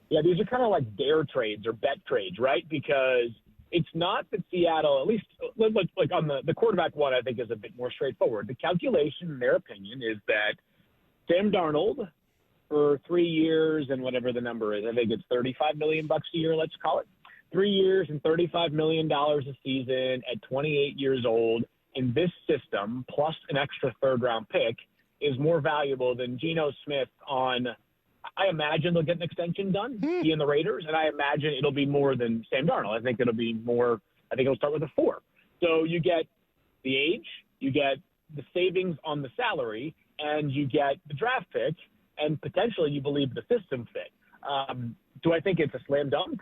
Yeah, these are kind of like dare trades or bet trades, right? Because it's not that Seattle, at least like on the quarterback one, I think is a bit more straightforward. The calculation, in their opinion, is that Sam Darnold for 3 years and whatever the number is, I think it's $35 million a year, let's call it. 3 years and $35 million a season at 28 years old in this system, plus an extra third-round pick, is more valuable than Geno Smith on – I imagine they'll get an extension done, he and the Raiders, and I imagine it'll be more than Sam Darnold. I think it'll be more – I think it'll start with a 4. So you get the age, you get the savings on the salary, and you get the draft pick, and potentially you believe the system fit. Do I think it's a slam dunk?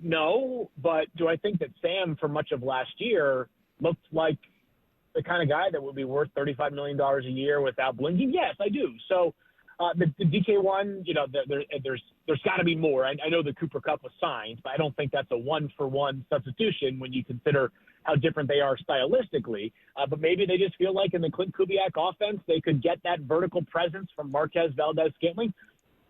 No, but do I think that Sam, for much of last year, looked like the kind of guy that would be worth $35 million a year without blinking? Yes, I do. So the DK one, there's got to be more. I know the Cooper Kupp was signed, but I don't think that's a one-for-one substitution when you consider how different they are stylistically. But maybe they just feel like in the Clint Kubiak offense, they could get that vertical presence from Marquez Valdez-Scantling.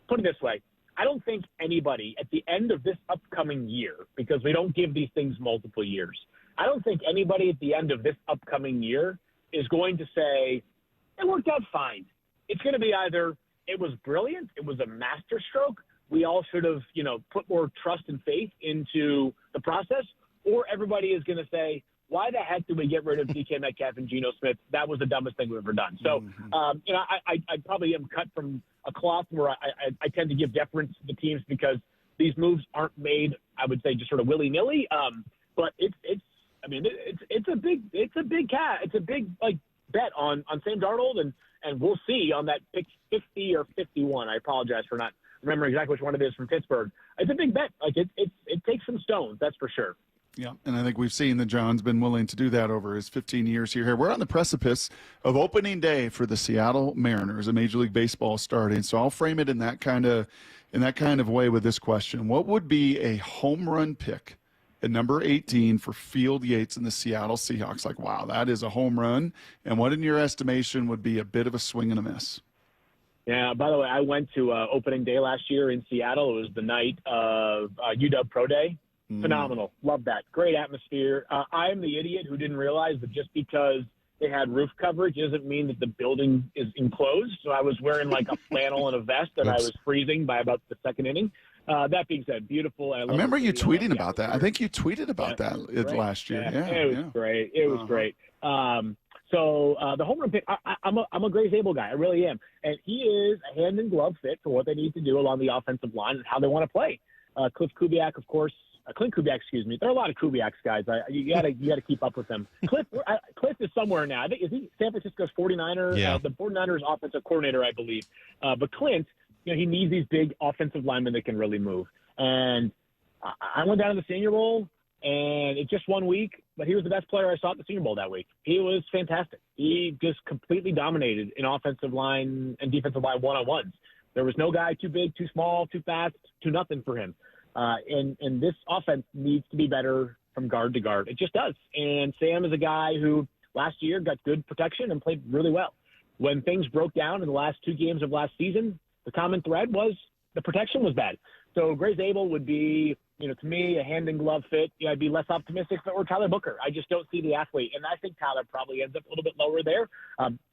Put it this way. I don't think anybody at the end of this upcoming year, because we don't give these things multiple years, I don't think anybody at the end of this upcoming year is going to say, it worked out fine. It's going to be either it was brilliant, it was a masterstroke, we all should have, put more trust and faith into the process, or everybody is going to say, why the heck did we get rid of DK Metcalf and Geno Smith? That was the dumbest thing we've ever done. So, I probably am cut from a cloth where I tend to give deference to the teams because these moves aren't made, I would say, just sort of willy-nilly. But it's a big bet on Sam Darnold, and we'll see on that pick 50 or 51. I apologize for not remembering exactly which one it is from Pittsburgh. It's a big bet. Like it takes some stones, that's for sure. Yeah, and I think we've seen that John's been willing to do that over his 15 years here. We're on the precipice of opening day for the Seattle Mariners, and Major League Baseball starting. So I'll frame it in that kind of way with this question: what would be a home run pick at number 18 for Field Yates and the Seattle Seahawks? Like, wow, that is a home run. And what, in your estimation, would be a bit of a swing and a miss? Yeah, by the way, I went to opening day last year in Seattle. It was the night of UW Pro Day. Phenomenal. Love that. Great atmosphere. I am the idiot who didn't realize that just because they had roof coverage doesn't mean that the building is enclosed. So I was wearing like a flannel and a vest, and I was freezing by about the second inning. That being said, beautiful. I remember you tweeting about that. I think you tweeted about that last year. Yeah, it was great. It was great. So the home run pick, I'm a Grace Abel guy. I really am. And he is a hand-in-glove fit for what they need to do along the offensive line and how they want to play. Clint Kubiak, excuse me. There are a lot of Kubiaks guys. You gotta keep up with them. Cliff is somewhere now. I think, is he San Francisco's 49er? Yeah. The 49ers offensive coordinator, I believe. But Clint, he needs these big offensive linemen that can really move. And I went down to the Senior Bowl, and it's just 1 week, but he was the best player I saw at the Senior Bowl that week. He was fantastic. He just completely dominated in offensive line and defensive line one-on-ones. There was no guy too big, too small, too fast, too nothing for him. And this offense needs to be better from guard to guard. It just does. And Sam is a guy who last year got good protection and played really well. When things broke down in the last 2 games of last season, the common thread was the protection was bad. So Grace Abel would be, to me, a hand-in-glove fit. I'd be less optimistic if it were Tyler Booker. I just don't see the athlete. And I think Tyler probably ends up a little bit lower there.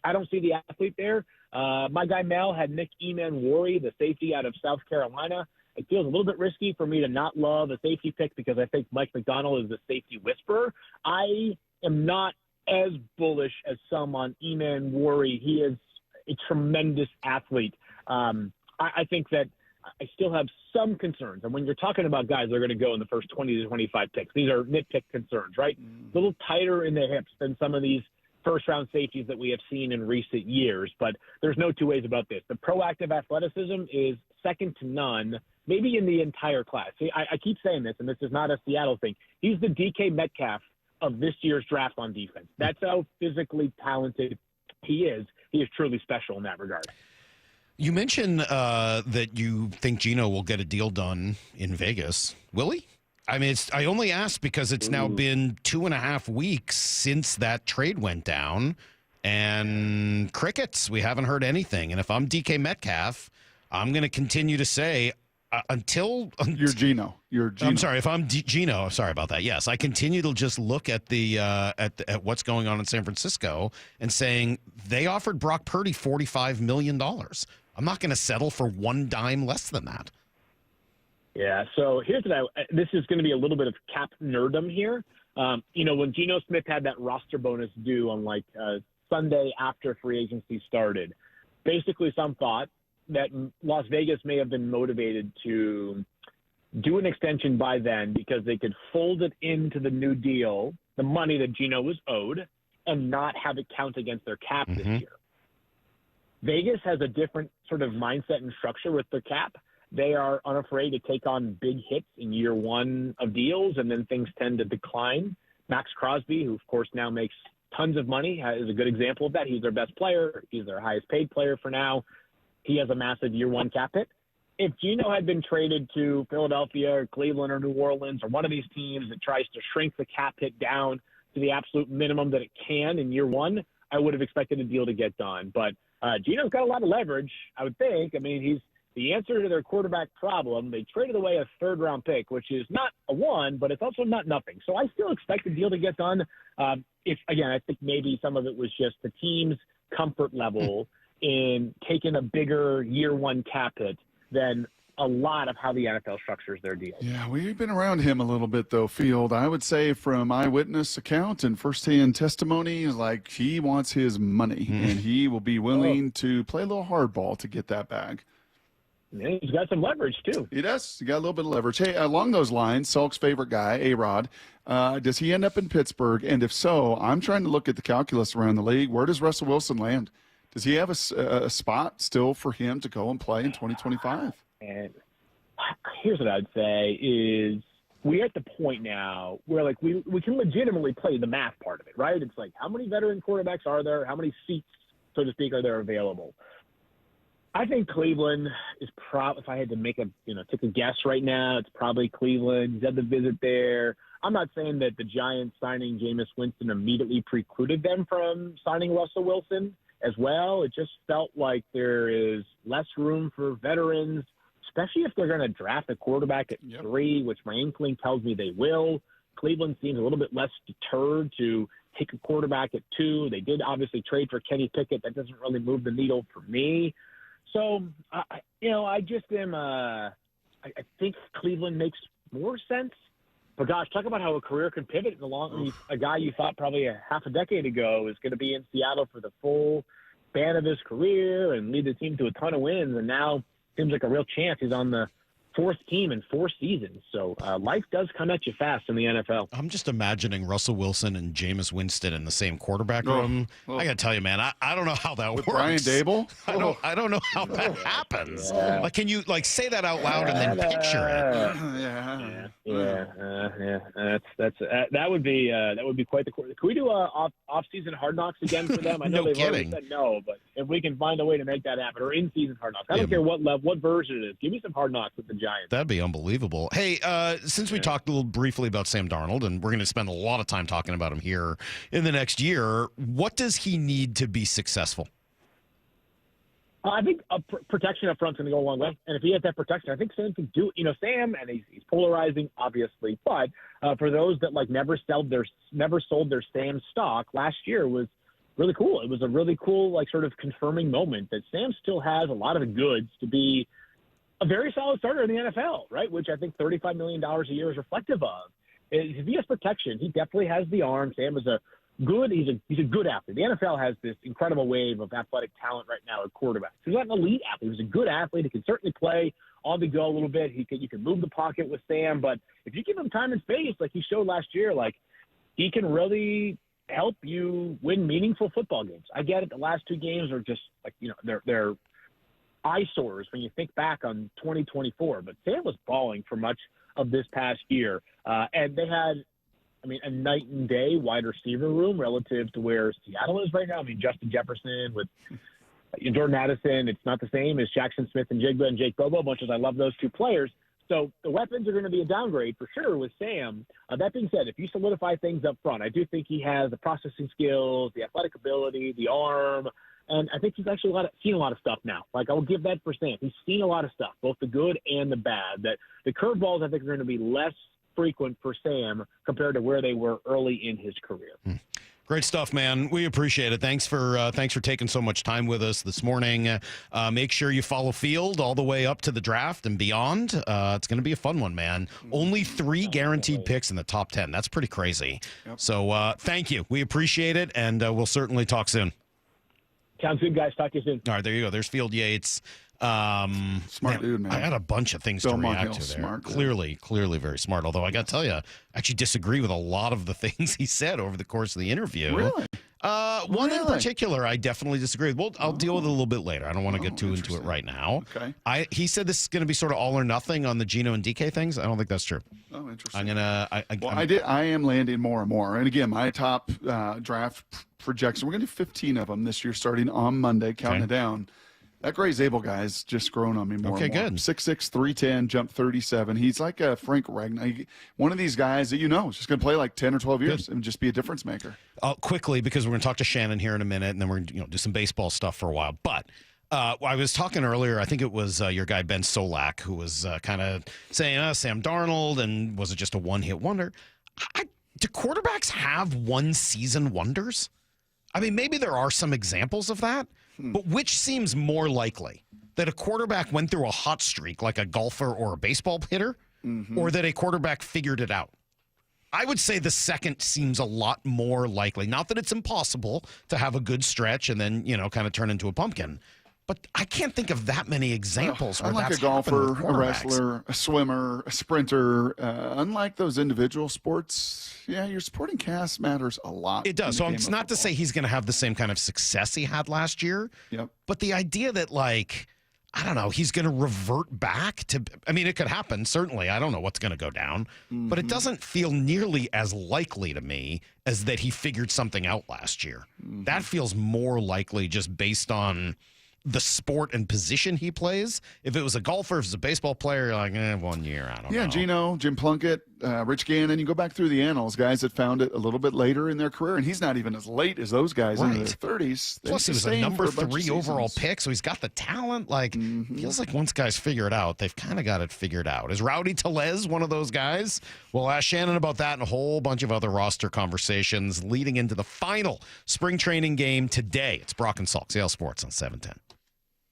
I don't see the athlete there. My guy Mel had Nick Eman-Wari, the safety out of South Carolina. It feels a little bit risky for me to not love a safety pick because I think Mike McDonald is the safety whisperer. I am not as bullish as some on Eman-Wari. He is a tremendous athlete. I think that I still have some concerns. And when you're talking about guys that are going to go in the first 20 to 25 picks, these are nitpick concerns, right? A little tighter in the hips than some of these first-round safeties that we have seen in recent years. But there's no two ways about this. The proactive athleticism is second to none, maybe in the entire class. See, I keep saying this, and this is not a Seattle thing. He's the DK Metcalf of this year's draft on defense. That's how physically talented he is. He is truly special in that regard. You mentioned that you think Geno will get a deal done in Vegas. Will he? I mean, I only ask because it's now been 2.5 weeks since that trade went down, and crickets. We haven't heard anything. And if I'm DK Metcalf, I'm going to continue to say until you're Geno. I'm sorry, if I'm Geno. Sorry about that. Yes, I continue to just look at the at what's going on in San Francisco and saying they offered Brock Purdy $45 million. I'm not going to settle for one dime less than that. Yeah, so here's what this is going to be a little bit of cap nerdum here. When Geno Smith had that roster bonus due on Sunday after free agency started, basically some thought that Las Vegas may have been motivated to do an extension by then because they could fold it into the new deal, the money that Geno was owed, and not have it count against their cap this year. Vegas has a different sort of mindset and structure with their cap. They are unafraid to take on big hits in year one of deals, and then things tend to decline. Max Crosby, who, of course, now makes tons of money, is a good example of that. He's their best player. He's their highest paid player for now. He has a massive year one cap hit. If Geno had been traded to Philadelphia or Cleveland or New Orleans or one of these teams that tries to shrink the cap hit down to the absolute minimum that it can in year one, I would have expected a deal to get done. But Geno's got a lot of leverage, I would think. I mean, he's the answer to their quarterback problem. They traded away a third-round pick, which is not a one, but it's also not nothing. So I still expect the deal to get done. I think maybe some of it was just the team's comfort level in taking a bigger year one cap hit than a lot of how the NFL structures their deals. Yeah, we've been around him a little bit, though, Field. I would say from eyewitness account and firsthand testimony, like he wants his money, and he will be willing to play a little hardball to get that bag. Yeah, he's got some leverage, too. He does. He got a little bit of leverage. Hey, along those lines, Salk's favorite guy, A-Rod, does he end up in Pittsburgh? And if so, I'm trying to look at the calculus around the league. Where does Russell Wilson land? Does he have a spot still for him to go and play in 2025? And here's what I'd say is we're at the point now where, we can legitimately play the math part of it, right? It's like, how many veteran quarterbacks are there? How many seats, so to speak, are there available? I think Cleveland is if I had to take a guess right now, it's probably Cleveland. He's had the visit there. I'm not saying that the Giants signing Jameis Winston immediately precluded them from signing Russell Wilson as well. It just felt like there is less room for veterans, especially if they're going to draft a quarterback at 3, which my inkling tells me they will. Cleveland seems a little bit less deterred to take a quarterback at 2. They did obviously trade for Kenny Pickett. That doesn't really move the needle for me. So, I just am I think Cleveland makes more sense. But, gosh, talk about how a career can pivot along. A guy you thought probably a half a decade ago is going to be in Seattle for the full span of his career and lead the team to a ton of wins, and now seems like a real chance he's on the 4th team in 4 seasons. So life does come at you fast in the NFL. I'm just imagining Russell Wilson and Jameis Winston in the same quarterback room. I got to tell you, man, I don't know how that works. Brian Dable? I don't know how that happens. Yeah. Can you say that out loud and then picture it? That would be quite the quarter. Can we do off-season Hard Knocks again for them? I know they've already said no, but if we can find a way to make that happen, or in-season Hard Knocks, I don't care what version it is. Give me some Hard Knocks with the Giants. That'd be unbelievable. Hey, since we talked a little briefly about Sam Darnold, and we're going to spend a lot of time talking about him here in the next year, what does he need to be successful? I think protection up front is going to go a long way. And if he has that protection, I think Sam can do it. Sam, and he's polarizing, obviously. But for those that never sold their Sam stock, last year was really cool. It was a really cool, sort of confirming moment that Sam still has a lot of the goods to be a very solid starter in the NFL, right? Which I think $35 million a year is reflective of. If he has protection, he definitely has the arm. Sam is he's a good athlete. The NFL has this incredible wave of athletic talent right now at quarterback. He's not an elite athlete. He's a good athlete. He can certainly play on the go a little bit. You can move the pocket with Sam, but if you give him time and space, like he showed last year, he can really help you win meaningful football games. I get it. The last 2 games are just like, they're eyesores when you think back on 2024. But Sam was balling for much of this past year. And they had, a night and day wide receiver room relative to where Seattle is right now. Justin Jefferson with Jordan Addison, it's not the same as Jackson Smith and Jigba and Jake Bobo, much as I love those 2 players. So the weapons are going to be a downgrade for sure with Sam. That being said, if you solidify things up front, I do think he has the processing skills, the athletic ability, the arm, and I think he's actually seen a lot of stuff now. Like, I will give that for Sam. He's seen a lot of stuff, both the good and the bad. That the curveballs, I think, are going to be less frequent for Sam compared to where they were early in his career. Great stuff, man. We appreciate it. Thanks for taking so much time with us this morning. Make sure you follow Field all the way up to the draft and beyond. It's going to be a fun one, man. Only 3 guaranteed picks in the top 10. That's pretty crazy. Yep. So thank you. We appreciate it, and we'll certainly talk soon. Sounds good, guys. Talk to you soon. All right, there you go. There's Field Yates. Smart dude, man. I had a bunch of things to react to there. Smart, clearly very smart. Although I got to tell you, I actually disagree with a lot of the things he said over the course of the interview. Really? One in particular, I definitely disagree with. Well, I'll deal with it a little bit later. I don't want to get too into it right now. Okay. He said this is going to be sort of all or nothing on the Geno and DK things. I don't think that's true. Oh, interesting. I am landing more and more. And again, my top draft projection, we're going to do 15 of them this year, starting on Monday, counting it down. That Gray Zabel guy's just grown on me more and more. Good. 6'6", 310, jumped 37. He's like a Frank Ragnar. One of these guys that is just going to play like 10 or 12 years and just be a difference maker. Quickly, because we're going to talk to Shannon here in a minute, and then we're going to do some baseball stuff for a while. But I was talking earlier, I think it was your guy Ben Solak, who was kind of saying Sam Darnold, and was it just a one-hit wonder? Do quarterbacks have one-season wonders? Maybe there are some examples of that. But which seems more likely? That a quarterback went through a hot streak like a golfer or a baseball hitter, or that a quarterback figured it out? I would say the second seems a lot more likely. Not that it's impossible to have a good stretch and then, kind of turn into a pumpkin. But I can't think of that many examples where unlike that's a golfer, happened with a wrestler, a swimmer, a sprinter, unlike those individual sports, your supporting cast matters a lot. It does. So it's not to say he's going to have the same kind of success he had last year. Yep. But the idea that, I don't know, he's going to revert back to, it could happen, certainly. I don't know what's going to go down. But it doesn't feel nearly as likely to me as that he figured something out last year. That feels more likely just based on the sport and position he plays. If it was a golfer, if it's a baseball player, you're like, 1 year, I don't know. Yeah, Geno, Jim Plunkett, Rich Gannon, you go back through the annals, guys that found it a little bit later in their career, and he's not even as late as those guys in their 30s. Plus, he was a number 3 overall pick, so he's got the talent. Feels like once guys figure it out, they've kind of got it figured out. Is Rowdy Tellez one of those guys? We'll ask Shannon about that and a whole bunch of other roster conversations leading into the final spring training game today. It's Brock and Salk, Seattle Sports on 710.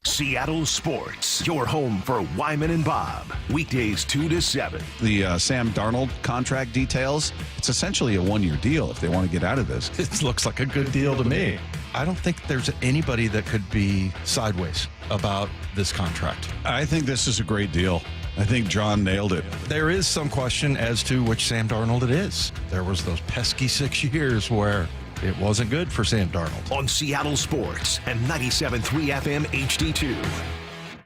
Seattle Sports, your home for Wyman and Bob. Weekdays 2 to 7. The Sam Darnold contract details, it's essentially a one-year deal if they want to get out of this. It looks like a good deal to me. I don't think there's anybody that could be sideways about this contract. I think this is a great deal. I think John nailed it. There is some question as to which Sam Darnold it is. There was those pesky 6 years where it wasn't good for Sam Darnold. On Seattle Sports and 97.3 FM HD2.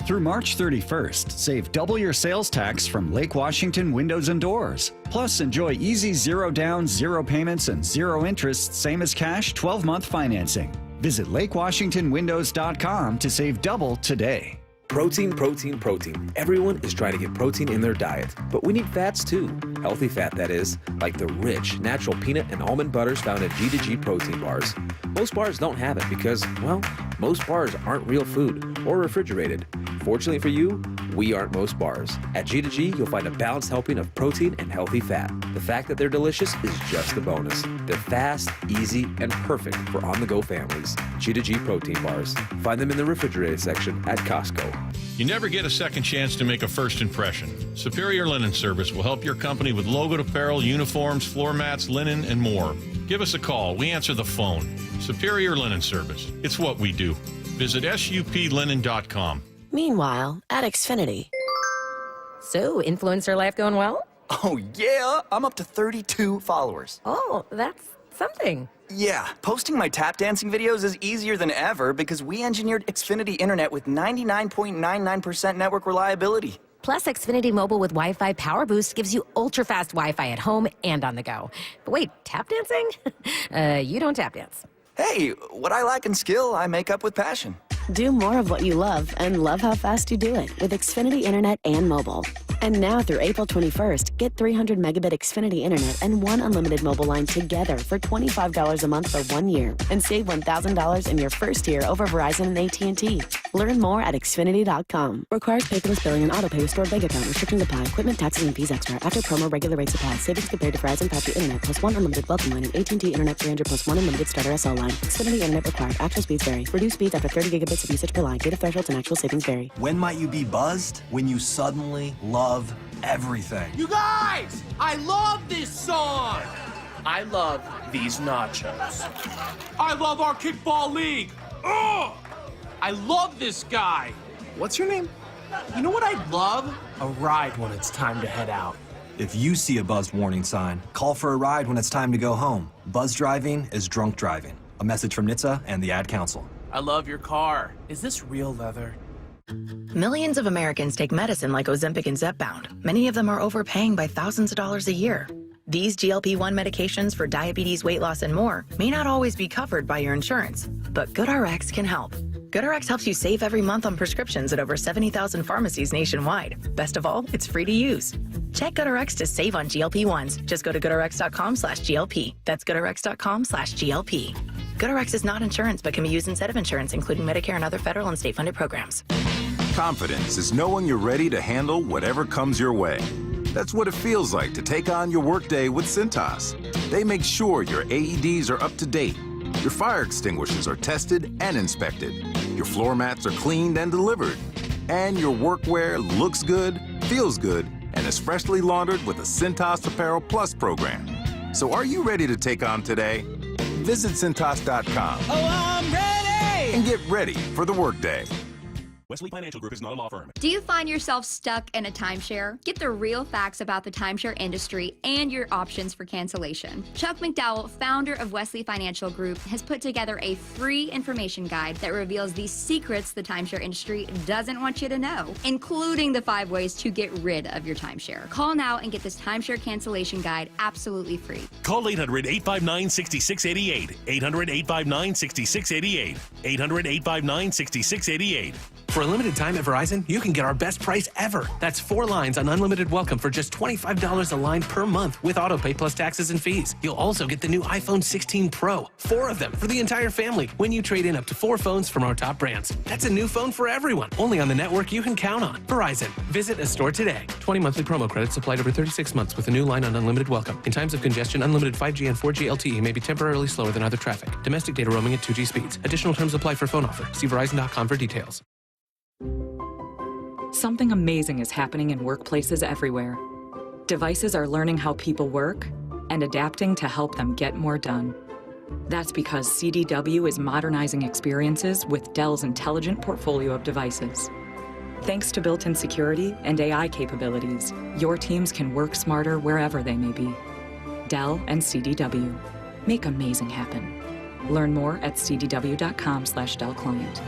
Through March 31st, save double your sales tax from Lake Washington Windows and Doors. Plus, enjoy easy 0 down, 0 payments, and 0 interest, same as cash, 12-month financing. Visit LakeWashingtonWindows.com to save double today. Protein, protein, protein. Everyone is trying to get protein in their diet, but we need fats too. Healthy fat, that is, like the rich, natural peanut and almond butters found at G2G protein bars. Most bars don't have it because, well, most bars aren't real food or refrigerated. Fortunately for you, we aren't most bars. At G2G, you'll find a balanced helping of protein and healthy fat. The fact that they're delicious is just the bonus. They're fast, easy, and perfect for on-the-go families. G2G protein bars. Find them in the refrigerated section at Costco. You never get a second chance to make a first impression. Superior Linen Service will help your company with logoed apparel, uniforms, floor mats, linen, and more. Give us a call. We answer the phone. Superior Linen Service. It's what we do. Visit suplinen.com. Meanwhile, at Xfinity. So, influencer life going well? Oh, yeah. I'm up to 32 followers. Oh, that's something. Yeah, posting my tap dancing videos is easier than ever because we engineered Xfinity Internet with 99.99% network reliability. Plus, Xfinity Mobile with Wi-Fi Power Boost gives you ultra-fast Wi-Fi at home and on the go. But wait, tap dancing? You don't tap dance. Hey, what I lack in skill, I make up with passion. Do more of what you love and love how fast you do it with Xfinity Internet and mobile. And now through April 21st, get 300 megabit Xfinity Internet and one unlimited mobile line together for $25 a month for 1 year and save $1,000 in your first year over Verizon and AT&T. Learn more at Xfinity.com. Requires paperless billing and autopay with stored bank account. Restrictions apply. Equipment, taxes, and fees extra. After promo, regular rates apply. Savings compared to Verizon 5G Internet plus one unlimited welcome line and AT&T Internet 300 plus one unlimited starter SL line. Xfinity Internet required. Actual speeds vary. Reduced speeds after 30 gigabits of usage per line. Data thresholds and actual savings vary. When might you be buzzed? When you suddenly love everything. You guys, I love this song. I love these nachos. I love our kickball league. Ugh! I love this guy. What's your name? You know what I'd love? A ride when it's time to head out. If you see a buzzed warning sign, call for a ride when it's time to go home. Buzz driving is drunk driving. A message from NHTSA and the Ad Council. I love your car. Is this real leather? Millions of Americans take medicine like Ozempic and Zepbound. Many of them are overpaying by thousands of dollars a year. These GLP-1 medications for diabetes, weight loss, and more may not always be covered by your insurance, but GoodRx can help. GoodRx helps you save every month on prescriptions at over 70,000 pharmacies nationwide. Best of all, it's free to use. Check GoodRx to save on GLP-1s. Just go to GoodRx.com/GLP. That's GoodRx.com/GLP. GoodRx is not insurance, but can be used instead of insurance, including Medicare and other federal and state-funded programs. Confidence is knowing you're ready to handle whatever comes your way. That's what it feels like to take on your workday with Cintas. They make sure your AEDs are up to date, your fire extinguishers are tested and inspected, your floor mats are cleaned and delivered, and your workwear looks good, feels good, and is freshly laundered with the Cintas Apparel Plus program. So are you ready to take on today? Visit Cintas.com. Oh, I'm ready! And get ready for the workday. Wesley Financial Group is not a law firm. Do you find yourself stuck in a timeshare? Get the real facts about the timeshare industry and your options for cancellation. Chuck McDowell, founder of Wesley Financial Group, has put together a free information guide that reveals the secrets the timeshare industry doesn't want you to know, including the 5 ways to get rid of your timeshare. Call now and get this timeshare cancellation guide absolutely free. Call 800-859-6688. 800-859-6688. 800-859-6688. For a limited time at Verizon, you can get our best price ever. That's 4 lines on unlimited welcome for just $25 a line per month with autopay plus taxes and fees. You'll also get the new iPhone 16 Pro, 4 of them for the entire family when you trade in up to 4 phones from our top brands. That's a new phone for everyone, only on the network you can count on. Verizon. Visit a store today. 20 monthly promo credits applied over 36 months with a new line on unlimited welcome. In times of congestion, unlimited 5G and 4G LTE may be temporarily slower than other traffic. Domestic data roaming at 2G speeds. Additional terms apply for phone offer. See Verizon.com for details. Something amazing is happening in workplaces everywhere. Devices are learning how people work and adapting to help them get more done. That's because CDW is modernizing experiences with Dell's intelligent portfolio of devices. Thanks to built-in security and AI capabilities, your teams can work smarter wherever they may be. Dell and CDW. Make amazing happen. Learn more at cdw.com/Dell Client.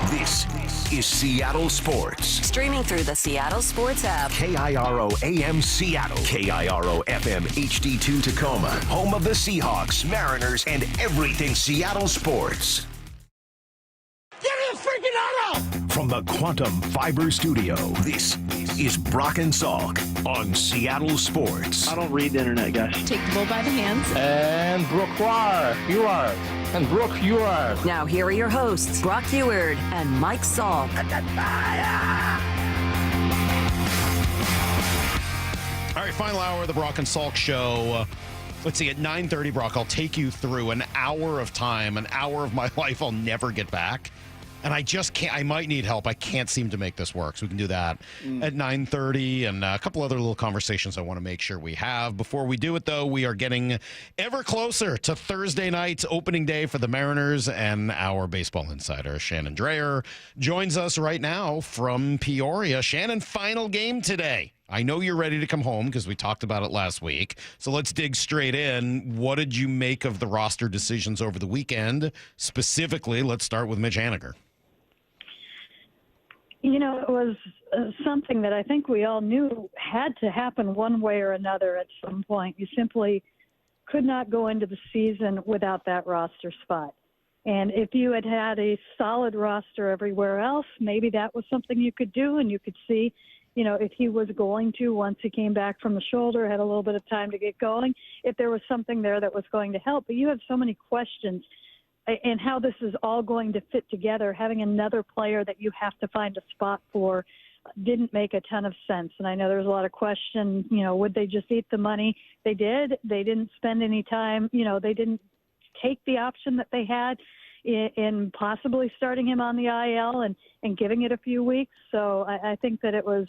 This is Seattle Sports. Streaming through the Seattle Sports app. KIRO AM Seattle. KIRO FM HD2 Tacoma. Home of the Seahawks, Mariners, and everything Seattle sports. Give me a freaking auto! From the Quantum Fiber Studio, this is Brock and Salk on Seattle Sports. I don't read the internet, guys. Take the bull by the hands. And Brooke, you are. And Brooke, you are. Now here are your hosts, Brock Heward and Mike Salk. All right, final hour of the Brock and Salk show. Let's see, at 9:30, Brock, I'll take you through an hour of time, an hour of my life I'll never get back. And I just can't, I might need help. I can't seem to make this work. So we can do that at 9:30 and a couple other little conversations I want to make sure we have. Before we do it, though, we are getting ever closer to Thursday night's opening day for the Mariners, and our baseball insider, Shannon Drayer, joins us right now from Peoria. Shannon, final game today. I know you're ready to come home because we talked about it last week. So let's dig straight in. What did you make of the roster decisions over the weekend? Specifically, let's start with Mitch Haniger. You know, it was something that I think we all knew had to happen one way or another at some point. You simply could not go into the season without that roster spot. And if you had had a solid roster everywhere else, maybe that was something you could do, and you could see, you know, if he was going to, once he came back from the shoulder, had a little bit of time to get going, if there was something there that was going to help. But you have so many questions and how this is all going to fit together. Having another player that you have to find a spot for didn't make a ton of sense. And I know there's a lot of question, you know, would they just eat the money? They did. They didn't spend any time, you know, they didn't take the option that they had in possibly starting him on the IL and giving it a few weeks. So I think that it was,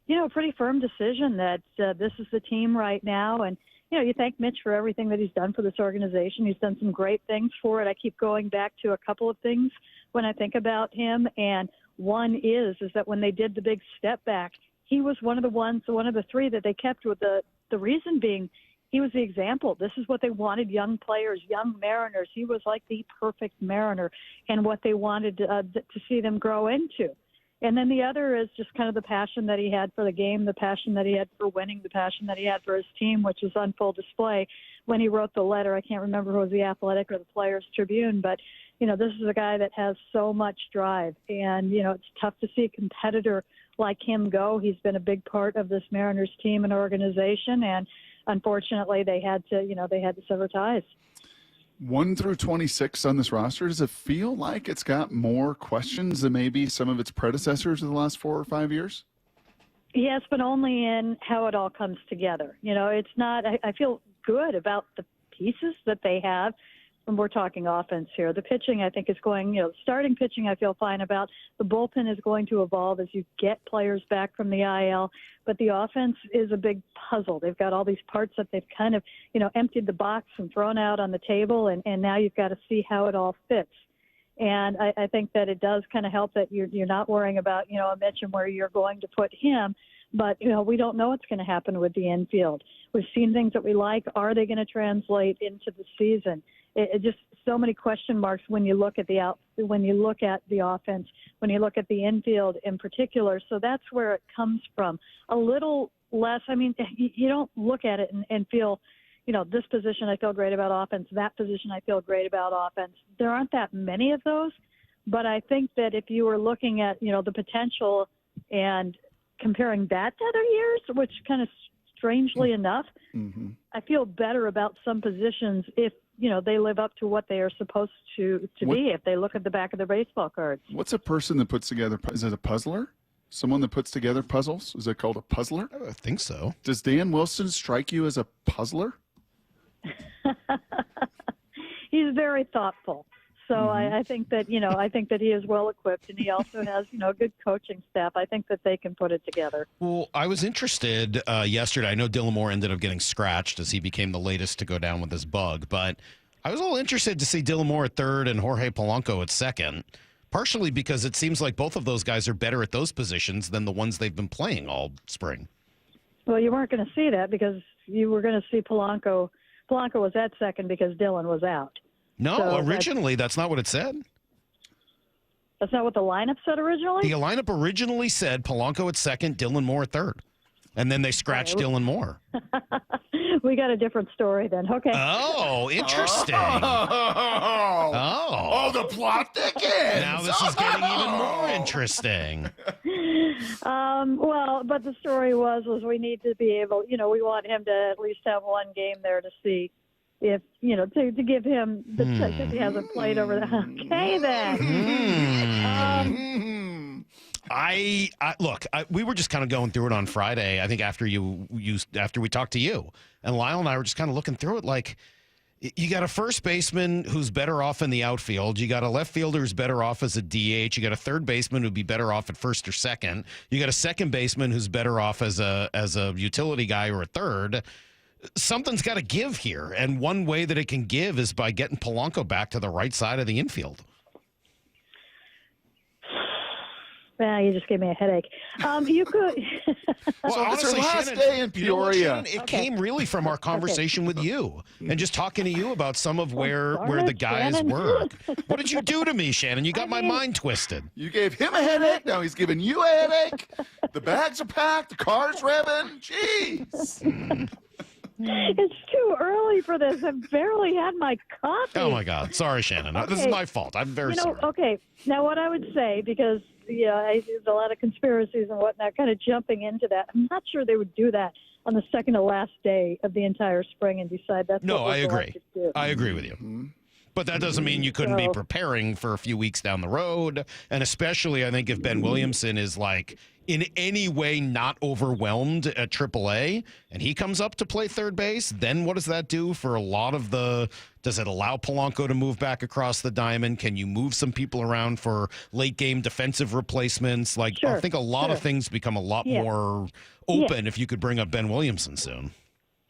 you know, a pretty firm decision that this is the team right now. And, you know, you thank Mitch for everything that he's done for this organization. He's done some great things for it. I keep going back to a couple of things when I think about him. And one is that when they did the big step back, he was one of the three that they kept, with the reason being he was the example. This is what they wanted, young players, young Mariners. He was like the perfect Mariner and what they wanted to see them grow into. And then the other is just kind of the passion that he had for the game, the passion that he had for winning, the passion that he had for his team, which was on full display when he wrote the letter. I can't remember if it was the Athletic or the Players Tribune, but, you know, this is a guy that has so much drive. And, you know, it's tough to see a competitor like him go. He's been a big part of this Mariners team and organization, and unfortunately they had to sever ties. 1 through 26 on this roster. Does it feel like it's got more questions than maybe some of its predecessors in the last 4 or 5 years? Yes, but only in how it all comes together. You know, it's not, I feel good about the pieces that they have. When we're talking offense here, the pitching, I think, is going, you know, starting pitching, I feel fine about. The bullpen is going to evolve as you get players back from the IL, but the offense is a big puzzle. They've got all these parts that they've kind of, you know, emptied the box and thrown out on the table, and now you've got to see how it all fits. And I think that it does kind of help that you're not worrying about, you know, a Mitch and where you're going to put him. But, you know, we don't know what's going to happen with the infield. We've seen things that we like. Are they going to translate into the season? It just so many question marks when you look at the when you look at the offense, when you look at the infield in particular. So that's where it comes from. A little less. I mean, you don't look at it and feel, you know, this position I feel great about offense, that position I feel great about offense. There aren't that many of those, but I think that if you were looking at, you know, the potential and comparing that to other years, which kind of strangely enough, I feel better about some positions if, you know, they live up to what they are supposed to be, if they look at the back of their baseball cards. What's a person that puts together, is it a puzzler? Someone that puts together puzzles? Is it called a puzzler? I think so. Does Dan Wilson strike you as a puzzler? He's very thoughtful. So I think that, you know, I think that he is well equipped, and he also has, you know, a good coaching staff. I think that they can put it together. Well, I was interested yesterday. I know Dylan Moore ended up getting scratched as he became the latest to go down with this bug, but I was a little interested to see Dylan Moore at third and Jorge Polanco at second, partially because it seems like both of those guys are better at those positions than the ones they've been playing all spring. Well, you weren't going to see that because you were going to see Polanco. Polanco was at second because Dylan was out. No, so originally that's not what it said. That's not what the lineup said originally? The lineup originally said Polanco at second, Dylan Moore at third. And then they scratched Dylan Moore. We got a different story then. Okay. Oh, interesting. Oh, the plot thickens. Now this is getting even more interesting. Well, but the story was we need to be able, you know, we want him to at least have one game there to see if, you know, to give him the because he hasn't played over the. Okay, then. Look, we were just kind of going through it on Friday. I think after we talked to you, and Lyle and I were just kind of looking through it. Like, you got a first baseman who's better off in the outfield. You got a left fielder who's better off as a DH. You got a third baseman who'd be better off at first or second. You got a second baseman who's better off as a utility guy or a third. Something's got to give here, and one way that it can give is by getting Polanco back to the right side of the infield. You just gave me a headache. You could. Well, So it's honestly, our last Shannon, day in you know what, Peoria. Shannon? It came really from our conversation with you and just talking to you about some of where the guys Shannon. work. What did you do to me, Shannon? You got my mind twisted. You gave him a headache. Now he's giving you a headache. The bags are packed. The car's revving. Jeez. It's too early for this. I've barely had my coffee. Oh, my God. Sorry, Shannon. This is Okay. my fault. I'm very sorry. Okay. Now, what I would say, because there's a lot of conspiracies and whatnot, kind of jumping into that. I'm not sure they would do that on the second to last day of the entire spring and decide that's No, what we're I going agree. to do. I agree with you. But that doesn't mean you couldn't be So- preparing for a few weeks down the road. And especially, I think, if Ben Williamson is like in any way not overwhelmed at AAA and he comes up to play third base, then what does that do for a lot of does it allow Polanco to move back across the diamond? Can you move some people around for late game defensive replacements? I think a lot of things become a lot more open if you could bring up Ben Williamson soon.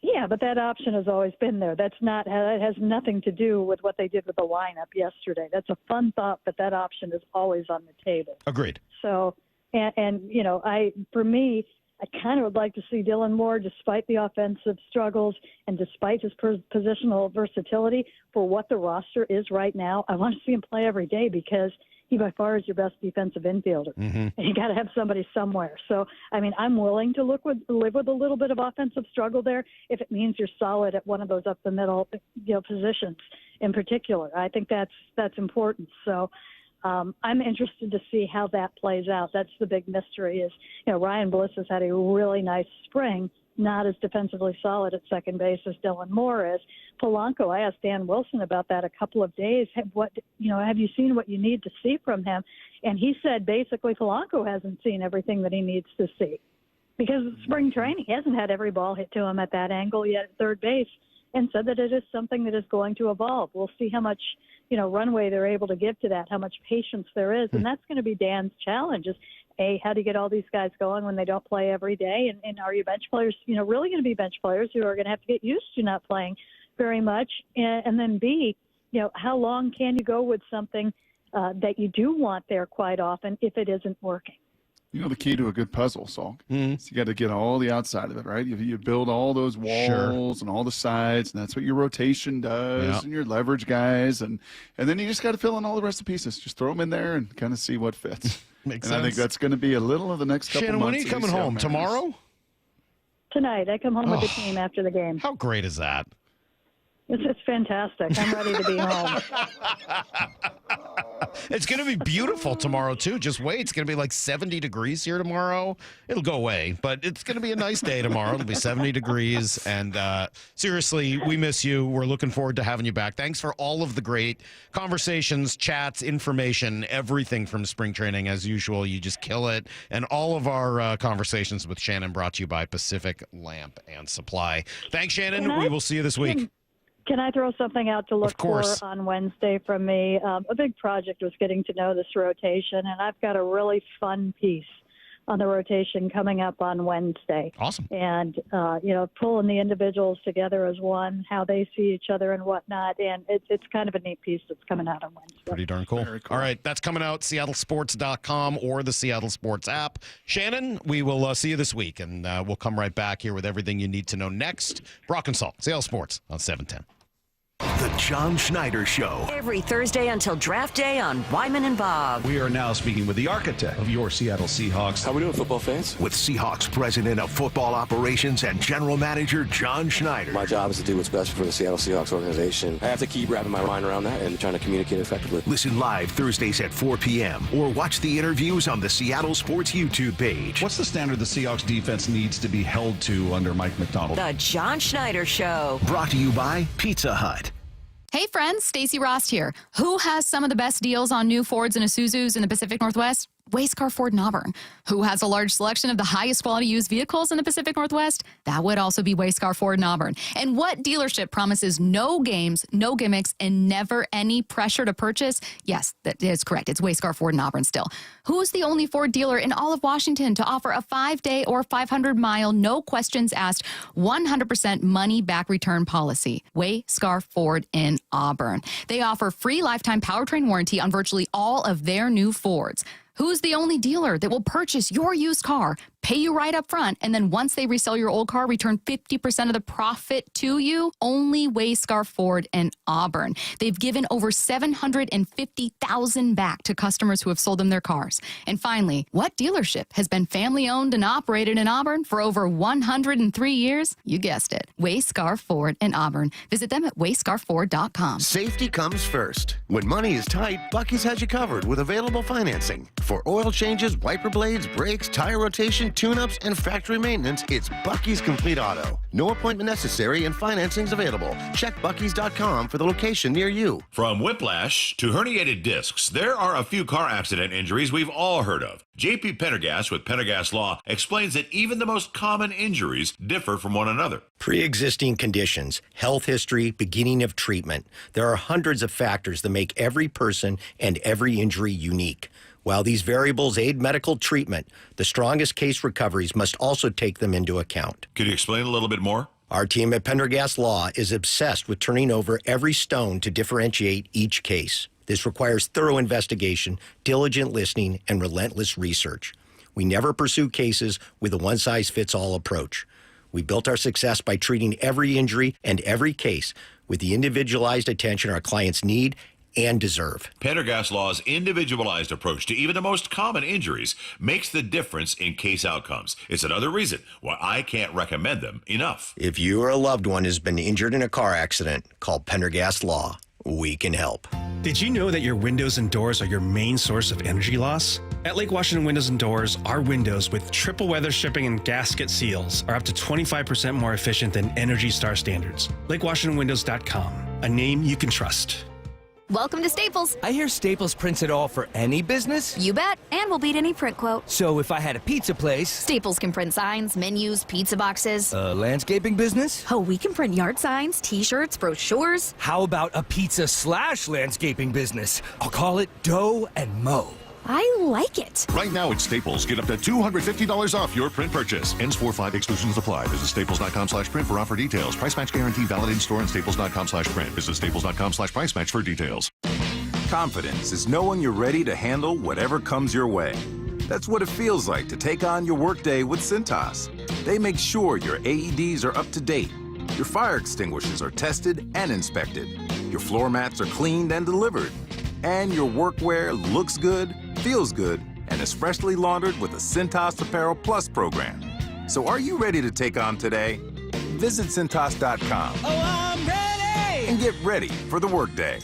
Yeah, but that option has always been there. That has nothing to do with what they did with the lineup yesterday. That's a fun thought, but that option is always on the table. Agreed. So, for me, I kind of would like to see Dylan Moore, despite the offensive struggles and despite his positional versatility, for what the roster is right now. I want to see him play every day because he by far is your best defensive infielder. And you got to have somebody somewhere. So, I'm willing to live with a little bit of offensive struggle there if it means you're solid at one of those up the middle, positions in particular. I think that's important. So, I'm interested to see how that plays out. That's the big mystery is, Ryan Bliss has had a really nice spring, not as defensively solid at second base as Dylan Moore is. Polanco, I asked Dan Wilson about that a couple of days. Have you seen what you need to see from him? And he said basically Polanco hasn't seen everything that he needs to see because of spring training. He hasn't had every ball hit to him at that angle yet at third base, and said that it is something that is going to evolve. We'll see how much runway they're able to give to that, how much patience there is. And that's going to be Dan's challenge is, how do you get all these guys going when they don't play every day? And are your bench players, really going to be bench players who are going to have to get used to not playing very much? And then B, how long can you go with something that you do want there quite often if it isn't working? The key to a good puzzle, Salk, is you got to get all the outside of it, right? You build all those walls and all the sides, and that's what your rotation does, and your leverage guys, and then you just got to fill in all the rest of the pieces. Just throw them in there and kind of see what fits. Makes sense. I think that's going to be a little of the next couple Shannon, months. when are you coming home? Tomorrow? Tonight. I come home with the team after the game. How great is that? It's fantastic. I'm ready to be home. It's going to be beautiful tomorrow, too. Just wait. It's going to be like 70 degrees here tomorrow. It'll go away, but it's going to be a nice day tomorrow. It'll be 70 degrees. And seriously, we miss you. We're looking forward to having you back. Thanks for all of the great conversations, chats, information, everything from spring training. As usual, you just kill it. And all of our conversations with Shannon brought to you by Pacific Lamp and Supply. Thanks, Shannon. We will see you this week. Can I throw something out to look for on Wednesday from me? A big project was getting to know this rotation, and I've got a really fun piece on the rotation coming up on Wednesday. Awesome. And, pulling the individuals together as one, how they see each other and whatnot. And it's kind of a neat piece that's coming out on Wednesday. Pretty darn cool. All right, that's coming out, seattlesports.com or the Seattle Sports app. Shannon, we will see you this week, and we'll come right back here with everything you need to know next. Brock and Salk, Seattle Sports on 710. The John Schneider Show. Every Thursday until draft day on Wyman and Bob. We are now speaking with the architect of your Seattle Seahawks. How we doing, football fans? With Seahawks President of Football Operations and General Manager John Schneider. My job is to do what's best for the Seattle Seahawks organization. I have to keep wrapping my mind around that and trying to communicate effectively. Listen live Thursdays at 4 p.m. or watch the interviews on the Seattle Sports YouTube page. What's the standard the Seahawks defense needs to be held to under Mike McDonald? The John Schneider Show. Brought to you by Pizza Hut. Hey friends, Stacey Rost here. Who has some of the best deals on new Fords and Isuzus in the Pacific Northwest? Wayscar Ford in Auburn. Who has a large selection of the highest quality used vehicles in the Pacific Northwest? That would also be Wayscar Ford in Auburn. And what dealership promises no games, no gimmicks, and never any pressure to purchase? Yes, that is correct. It's Wayscar Ford in Auburn still. Who's the only Ford dealer in all of Washington to offer a 5-day or 500-mile, no questions asked, 100% money-back return policy? Wayscar Ford in Auburn. They offer free lifetime powertrain warranty on virtually all of their new Fords. Who's the only dealer that will purchase your used car, pay you right up front, and then once they resell your old car, return 50% of the profit to you? Only Wayscar Ford in Auburn. They've given over $750,000 back to customers who have sold them their cars. And finally, what dealership has been family-owned and operated in Auburn for over 103 years? You guessed it. Wayscar Ford in Auburn. Visit them at wayscarford.com. Safety comes first. When money is tight, Buc-ee's has you covered with available financing. For oil changes, wiper blades, brakes, tire rotation, tune-ups, and factory maintenance, it's Buc-ee's Complete Auto. No appointment necessary and financing's available. Check Buc-ee's.com for the location near you. From whiplash to herniated discs, there are a few car accident injuries we've all heard of. J.P. Pendergast with Pendergast Law explains that even the most common injuries differ from one another. Pre-existing conditions, health history, beginning of treatment. There are hundreds of factors that make every person and every injury unique. While these variables aid medical treatment, the strongest case recoveries must also take them into account. Could you explain a little bit more? Our team at Pendergast Law is obsessed with turning over every stone to differentiate each case. This requires thorough investigation, diligent listening, and relentless research. We never pursue cases with a one-size-fits-all approach. We built our success by treating every injury and every case with the individualized attention our clients need and deserve. Pendergast Law's individualized approach to even the most common injuries makes the difference in case outcomes. It's another reason why I can't recommend them enough. If you or a loved one has been injured in a car accident, call Pendergast Law. We can help. Did you know that your windows and doors are your main source of energy loss? At Lake Washington Windows and Doors, our windows with triple weather shipping and gasket seals are up to 25% more efficient than Energy Star standards. LakeWashingtonWindows.com, a name you can trust. Welcome to Staples. I hear Staples prints it all for any business? You bet, and we'll beat any print quote. So if I had a pizza place... Staples can print signs, menus, pizza boxes. A landscaping business? Oh, we can print yard signs, t-shirts, brochures. How about a pizza/landscaping business? I'll call it Dough and Mo. I like it. Right now at Staples, get up to $250 off your print purchase. Ends 4/5, exclusions apply. Visit staples.com/print for offer details. Price match guarantee valid in store and staples.com/print. Visit staples.com/price match for details. Confidence is knowing you're ready to handle whatever comes your way. That's what it feels like to take on your workday with Cintas. They make sure your AEDs are up to date, your fire extinguishers are tested and inspected, your floor mats are cleaned and delivered, and your workwear looks good, feels good, and is freshly laundered with the Cintas Apparel Plus program. So are you ready to take on today? Visit Cintas.com. Oh, I'm ready! And get ready for the workday.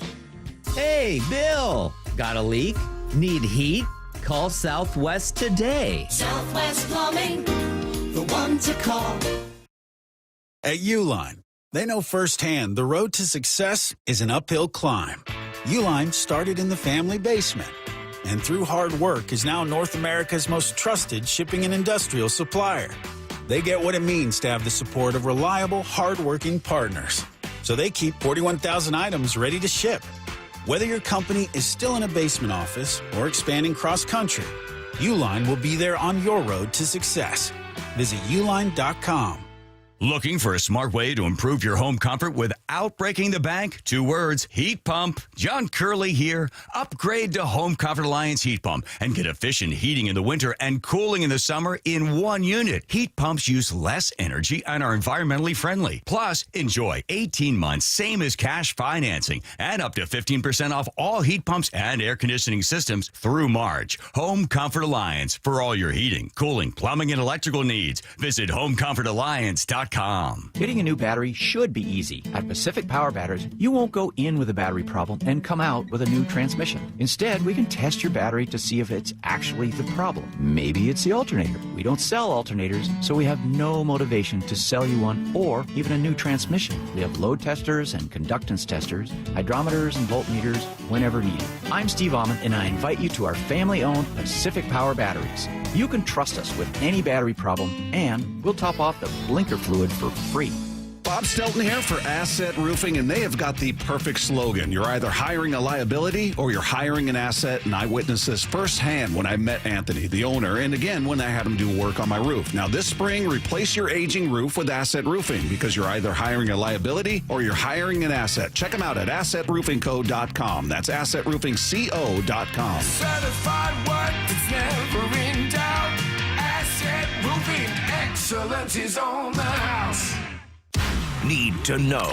Hey, Bill! Got a leak? Need heat? Call Southwest today. Southwest Plumbing, the one to call. At Uline, they know firsthand the road to success is an uphill climb. Uline started in the family basement, and through hard work is now North America's most trusted shipping and industrial supplier. They get what it means to have the support of reliable, hard-working partners. So they keep 41,000 items ready to ship. Whether your company is still in a basement office or expanding cross-country, Uline will be there on your road to success. Visit uline.com. Looking for a smart way to improve your home comfort without breaking the bank? 2 words, heat pump. John Curley here. Upgrade to Home Comfort Alliance Heat Pump and get efficient heating in the winter and cooling in the summer in one unit. Heat pumps use less energy and are environmentally friendly. Plus, enjoy 18 months, same as cash financing, and up to 15% off all heat pumps and air conditioning systems through March. Home Comfort Alliance for all your heating, cooling, plumbing, and electrical needs. Visit homecomfortalliance.com. Getting a new battery should be easy. At Pacific Power Batteries, you won't go in with a battery problem and come out with a new transmission. Instead, we can test your battery to see if it's actually the problem. Maybe it's the alternator. We don't sell alternators, so we have no motivation to sell you one or even a new transmission. We have load testers and conductance testers, hydrometers and voltmeters whenever needed. I'm Steve Almond, and I invite you to our family-owned Pacific Power Batteries. You can trust us with any battery problem, and we'll top off the blinker fluid for free. Bob Stelton here for Asset Roofing, and they have got the perfect slogan. You're either hiring a liability or you're hiring an asset, and I witnessed this firsthand when I met Anthony, the owner, and again when I had him do work on my roof. Now this spring, replace your aging roof with Asset Roofing because you're either hiring a liability or you're hiring an asset. Check them out at AssetRoofingCo.com. That's AssetRoofingCo.com. Certified work that's Never in doubt. Asset Roofing, excellence is on the house. Need to know.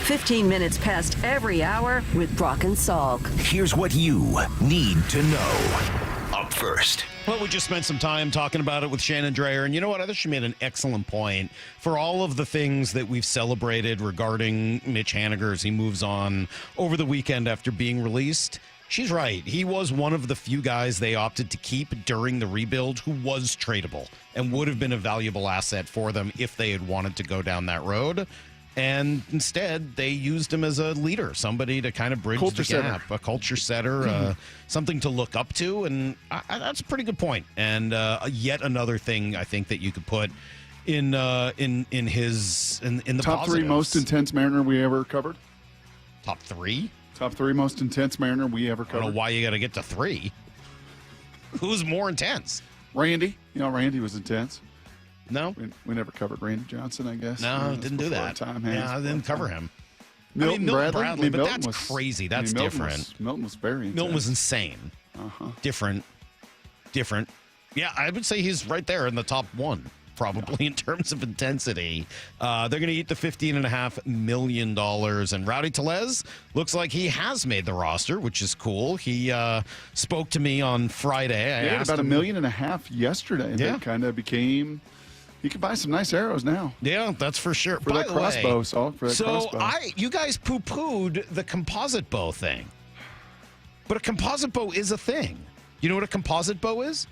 15 minutes past every hour with Brock and Salk. Here's what you need to know. Up first. Well, we just spent some time talking about it with Shannon Drayer, and you know what? I think she made an excellent point. For all of the things that we've celebrated regarding Mitch Haniger as he moves on over the weekend after being released, she's right. He was one of the few guys they opted to keep during the rebuild who was tradable and would have been a valuable asset for them if they had wanted to go down that road. And instead, they used him as a leader, somebody to kind of bridge the gap, a culture setter, something to look up to. And that's a pretty good point. And yet another thing I think that you could put in the top three most intense Mariner we ever covered. Top three? Top three most intense Mariner we ever covered. I don't know why you got to get to three. Who's more intense? Randy. You know, Randy was intense. No, we never covered Randy Johnson, I guess. No, didn't do that. I didn't cover him. Milton Bradley, but Milton that's was crazy. That's different. Milton was very intense. Milton was insane. Different. Yeah, I would say he's right there in the top one, probably in terms of intensity. They're going to eat the $15.5 million. And Rowdy Tellez looks like he has made the roster, which is cool. He spoke to me on Friday. He had about $1.5 million yesterday. Yeah. That kind of became... You can buy some nice arrows now. Yeah, that's for sure. For that crossbow, Salk. For that crossbow. You guys poo-pooed the composite bow thing. But a composite bow is a thing. You know what a composite bow is?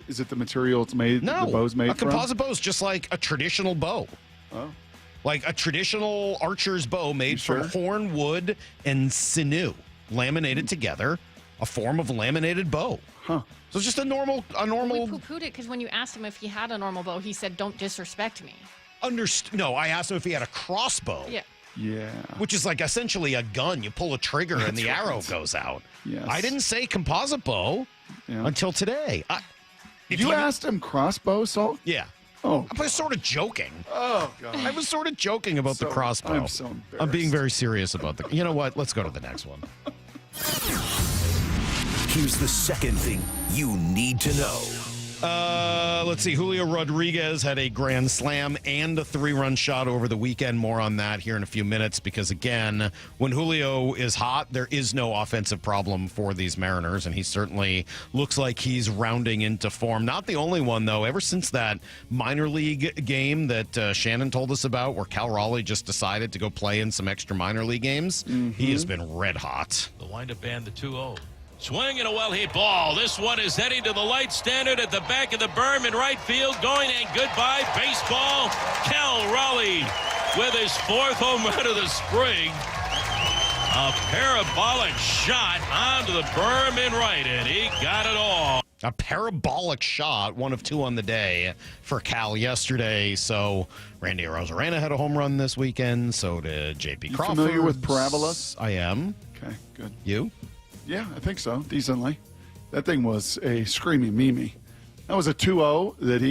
Is it the material it's made? No. The bow's made from? A composite bow is just like a traditional bow. Oh. Like a traditional archer's bow made from horn, wood, and sinew, laminated together, a form of laminated bow. Huh. So it's just a normal. We poo-pooed it because when you asked him if he had a normal bow, he said, "Don't disrespect me." No, I asked him if he had a crossbow. Yeah. Yeah. Which is like essentially a gun. You pull a trigger and the arrow goes out. Yes. I didn't say composite bow until today. You asked him crossbow, Salk? Yeah. Oh. I was sort of joking. Oh, God. I was sort of joking about the crossbow. I'm so embarrassed. I'm being very serious about the. You know what? Let's go to the next one. Here's the second thing you need to know. Let's see. Julio Rodriguez had a grand slam and a 3-run shot over the weekend. More on that here in a few minutes because, again, when Julio is hot, there is no offensive problem for these Mariners, and he certainly looks like he's rounding into form. Not the only one, though. Ever since that minor league game that Shannon told us about where Cal Raleigh just decided to go play in some extra minor league games, he has been red hot. The windup and the 2-0. Swinging a well-hit ball. This one is heading to the light standard at the back of the berm in right field. Going and goodbye. Baseball. Cal Raleigh with his 4th home run of the spring. A parabolic shot onto the berm in right, and he got it all. A parabolic shot, 1 of 2 on the day for Cal yesterday. So Randy Arozarena had a home run this weekend. So did J.P. Crawford. Familiar with parabolas? I am. Okay, good. You? Yeah, I think so, decently. That thing was a screaming Mimi. That was a 2-0 that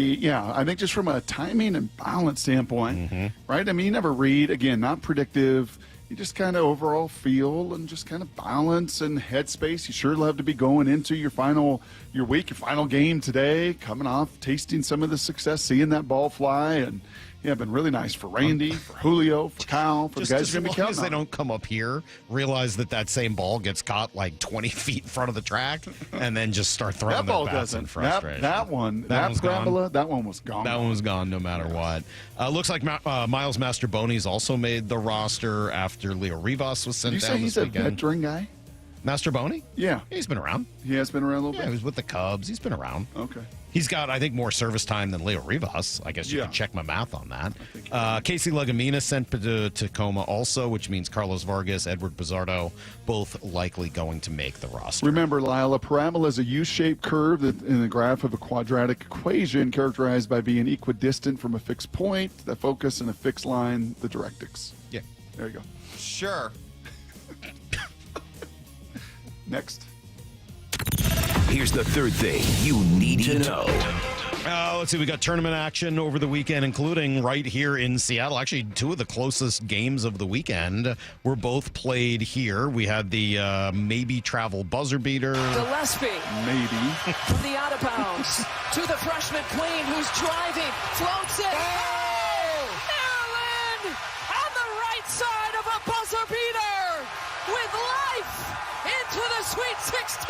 I think just from a timing and balance standpoint, right? I mean, you never read, again, not predictive. You just kind of overall feel and just kind of balance and headspace. You sure love to be going into your final game today, coming off, tasting some of the success, seeing that ball fly, and been really nice for Randy, for Julio, for Cal, for the guys who are going to be counting as they don't come up here, realize that same ball gets caught like 20 feet in front of the track, and then just start throwing that their ball bats in doesn't. frustration. That parabola, that one was gone. That one was gone no matter what. Looks like Miles Mastrobuoni's also made the roster after Leo Rivas was sent down this weekend. Did you say he's a veteran guy? Mastrobuoni? Yeah. He's been around. He has been around a little bit? Yeah, he was with the Cubs. He's been around. Okay. He's got, I think, more service time than Leo Rivas. I guess you could check my math on that. Casey Legumina sent to Tacoma also, which means Carlos Vargas, Edward Pizarro, both likely going to make the roster. Remember, Lyle, a parabola is a U-shaped curve in the graph of a quadratic equation characterized by being equidistant from a fixed point, the focus, and a fixed line, the directrix. Yeah. There you go. Sure. Next. Here's the third thing you need to know. Let's see. We got tournament action over the weekend, including right here in Seattle. Actually, two of the closest games of the weekend were both played here. We had the maybe travel buzzer beater. Gillespie. Maybe. From the out of bounds to the freshman queen who's driving. Floats it. Oh! Maryland on the right side of a buzzer beater with life into the Sweet 16.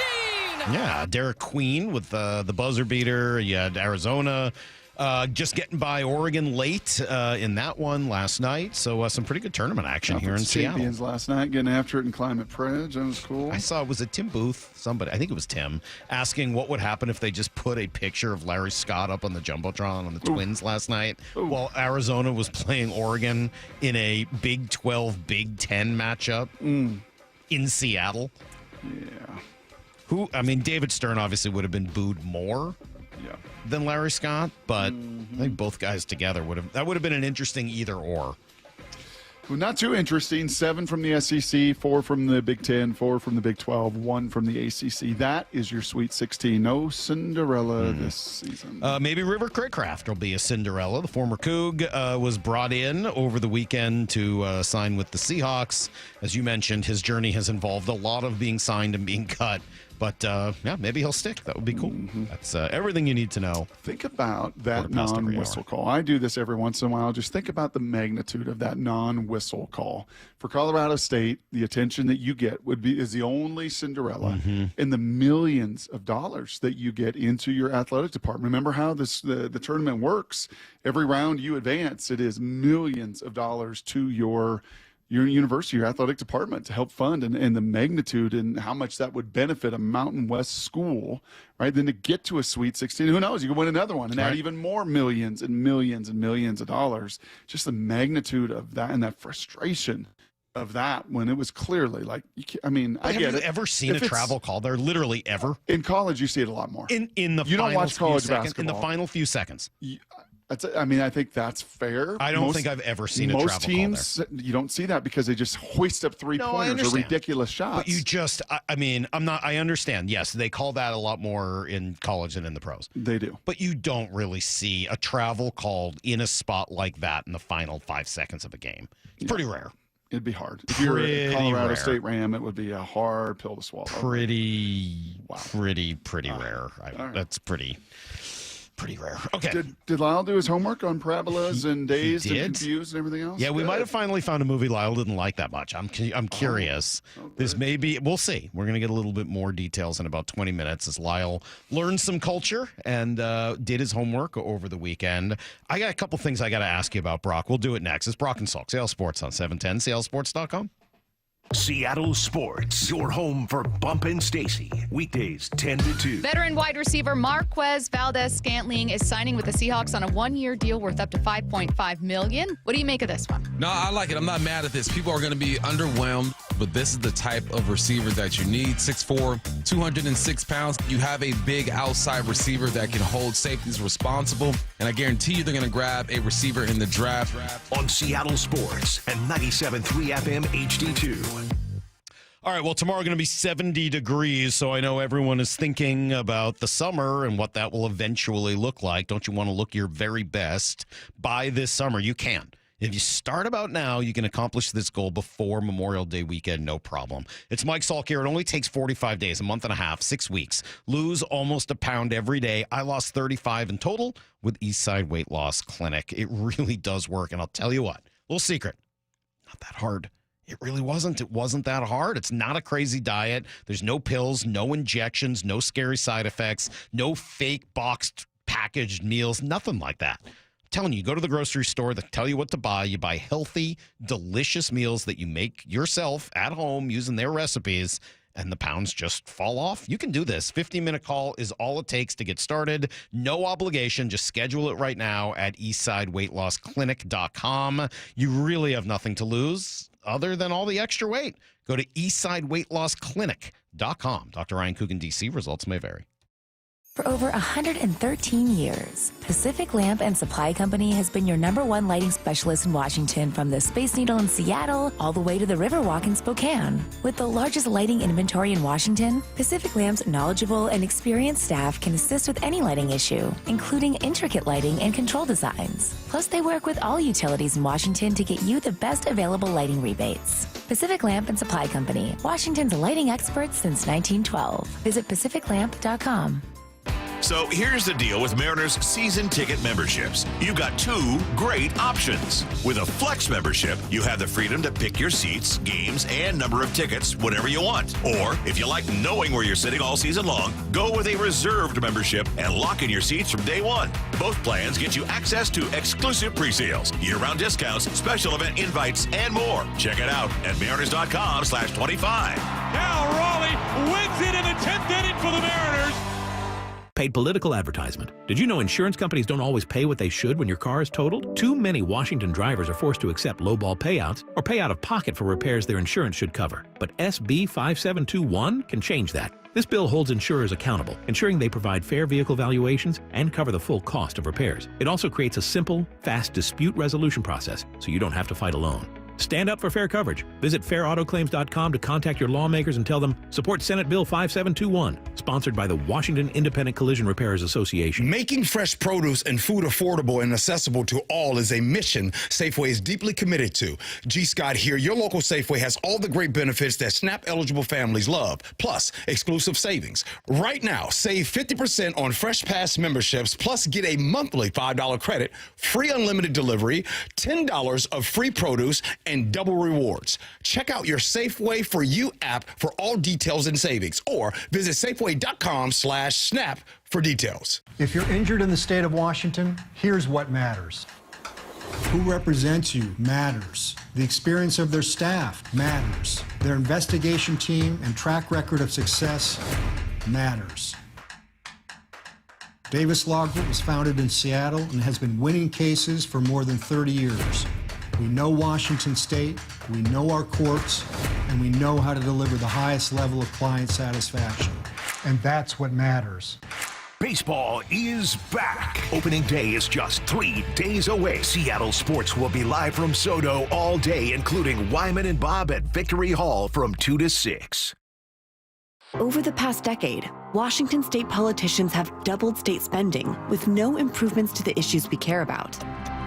Yeah, Derek Queen with the buzzer beater. You had Arizona just getting by Oregon late in that one last night. So some pretty good tournament action here in Seattle. Champions last night getting after it in Climate Pledge. That was cool. I saw, was it Tim Booth? Somebody, I think it was Tim, asking what would happen if they just put a picture of Larry Scott up on the Jumbotron on the Twins last night while Arizona was playing Oregon in a Big 12, Big 10 matchup in Seattle. Yeah. David Stern obviously would have been booed more than Larry Scott, but I think both guys together would have been an interesting either or. Well, not too interesting. 7 from the SEC, 4 from the Big 10, 4 from the Big 12, 1 from the ACC. That is your Sweet 16. No Cinderella this season. Maybe River Craycraft will be a Cinderella. The former Coug was brought in over the weekend to sign with the Seahawks. As you mentioned, his journey has involved a lot of being signed and being cut. But, maybe he'll stick. That would be cool. That's everything you need to know. Think about that non-whistle call. I do this every once in a while. Just think about the magnitude of that non-whistle call. For Colorado State, the attention that you get is the only Cinderella in the millions of dollars that you get into your athletic department. Remember how the tournament works? Every round you advance, it is millions of dollars to your university, your athletic department to help fund and the magnitude and how much that would benefit a Mountain West school, right? Then to get to a Sweet 16, who knows? You could win another one and add even more millions and millions and millions of dollars. Just the magnitude of that and that frustration of that when it was clearly like, I get it. Have you ever seen a travel call there? Literally ever? In college, you see it a lot more. In the you don't watch college basketball. In the final few seconds. I think that's fair. I don't think I've ever seen a travel call there. Most teams, you don't see that because they just hoist up three-pointers or ridiculous shots. But you just, I understand. Yes, they call that a lot more in college than in the pros. They do. But you don't really see a travel called in a spot like that in the final 5 seconds of a game. It's pretty rare. It'd be hard. If you're a Colorado State Ram, it would be a hard pill to swallow. Pretty rare. That's pretty rare. Okay. Did Lyle do his homework on parabolas and dazed and confused and everything else? Yeah, we might have finally found a movie Lyle didn't like that much. I'm curious. This may be, we'll see. We're going to get a little bit more details in about 20 minutes as Lyle learned some culture and did his homework over the weekend. I got a couple things I got to ask you about, Brock. We'll do it next. It's Brock and Salk, Seattle Sports on 710, seattlesports.com. Seattle Sports, your home for Bump and Stacy. Weekdays 10 to 2. Veteran wide receiver Marquez Valdez-Scantling is signing with the Seahawks on a one-year deal worth up to $5.5 million. What do you make of this one? No, I like it. I'm not mad at this. People are going to be underwhelmed, but this is the type of receiver that you need. 6'4", 206 pounds. You have a big outside receiver that can hold safeties responsible, and I guarantee you they're going to grab a receiver in the draft. On Seattle Sports and 97.3 FM HD2. All right, well, tomorrow going to be 70 degrees, so I know everyone is thinking about the summer and what that will eventually look like. Don't you want to look your very best by this summer? You can. If you start about now, you can accomplish this goal before Memorial Day weekend, no problem. It's Mike Salk here. It only takes 45 days, a month and a half, 6 weeks. Lose almost a pound every day. I lost 35 in total with Eastside Weight Loss Clinic. It really does work, and I'll tell you what, little secret, not that hard. It really wasn't. It wasn't that hard. It's not a crazy diet. There's no pills, no injections, no scary side effects, no fake boxed packaged meals, nothing like that. I'm telling you, go to the grocery store, they tell you what to buy. You buy healthy, delicious meals that you make yourself at home using their recipes, and the pounds just fall off. You can do this. 15-minute call is all it takes to get started. No obligation. Just schedule it right now at eastsideweightlossclinic.com. You really have nothing to lose other than all the extra weight. Go to eastsideweightlossclinic.com. Dr. Ryan Coogan, D.C. Results may vary. For over 113 years, Pacific Lamp and Supply Company has been your #1 lighting specialist in Washington, from the Space Needle in Seattle all the way to the Riverwalk in Spokane. With the largest lighting inventory in Washington, Pacific Lamp's knowledgeable and experienced staff can assist with any lighting issue, including intricate lighting and control designs. Plus, they work with all utilities in Washington to get you the best available lighting rebates. Pacific Lamp and Supply Company, Washington's lighting experts since 1912. Visit pacificlamp.com. So here's the deal with Mariners season ticket memberships. You've got two great options. With a Flex membership, you have the freedom to pick your seats, games, and number of tickets whenever you want. Or if you like knowing where you're sitting all season long, go with a reserved membership and lock in your seats from day one. Both plans get you access to exclusive pre-sales, year-round discounts, special event invites, and more. Check it out at mariners.com/25. Now Raleigh wins it in the 10th inning for the Mariners. Paid political advertisement. Did you know insurance companies don't always pay what they should when your car is totaled? Too many Washington drivers are forced to accept lowball payouts or pay out of pocket for repairs their insurance should cover. But SB 5721 can change that. This bill holds insurers accountable, ensuring they provide fair vehicle valuations and cover the full cost of repairs. It also creates a simple, fast dispute resolution process so you don't have to fight alone. Stand up for fair coverage. Visit fairautoclaims.com to contact your lawmakers and tell them support Senate Bill 5721, sponsored by the Washington Independent Collision Repairers Association. Making fresh produce and food affordable and accessible to all is a mission Safeway is deeply committed to. G. Scott here. Your local Safeway has all the great benefits that SNAP-eligible families love, plus exclusive savings. Right now, save 50% on Fresh Pass memberships, plus get a monthly $5 credit, free unlimited delivery, $10 of free produce, and double rewards. Check out your Safeway For You app for all details and savings, or visit Safeway.com/SNAP for details. If you're injured in the state of Washington, here's what matters. Who represents you matters. The experience of their staff matters. Their investigation team and track record of success matters. Davis Law Group was founded in Seattle and has been winning cases for more than 30 years. We know Washington State, we know our courts, and we know how to deliver the highest level of client satisfaction. And that's what matters. Baseball is back. Opening day is just 3 days away. Seattle sports will be live from SoDo all day, including Wyman and Bob at Victory Hall from 2 to 6. Over the past decade, Washington state politicians have doubled state spending with no improvements to the issues we care about.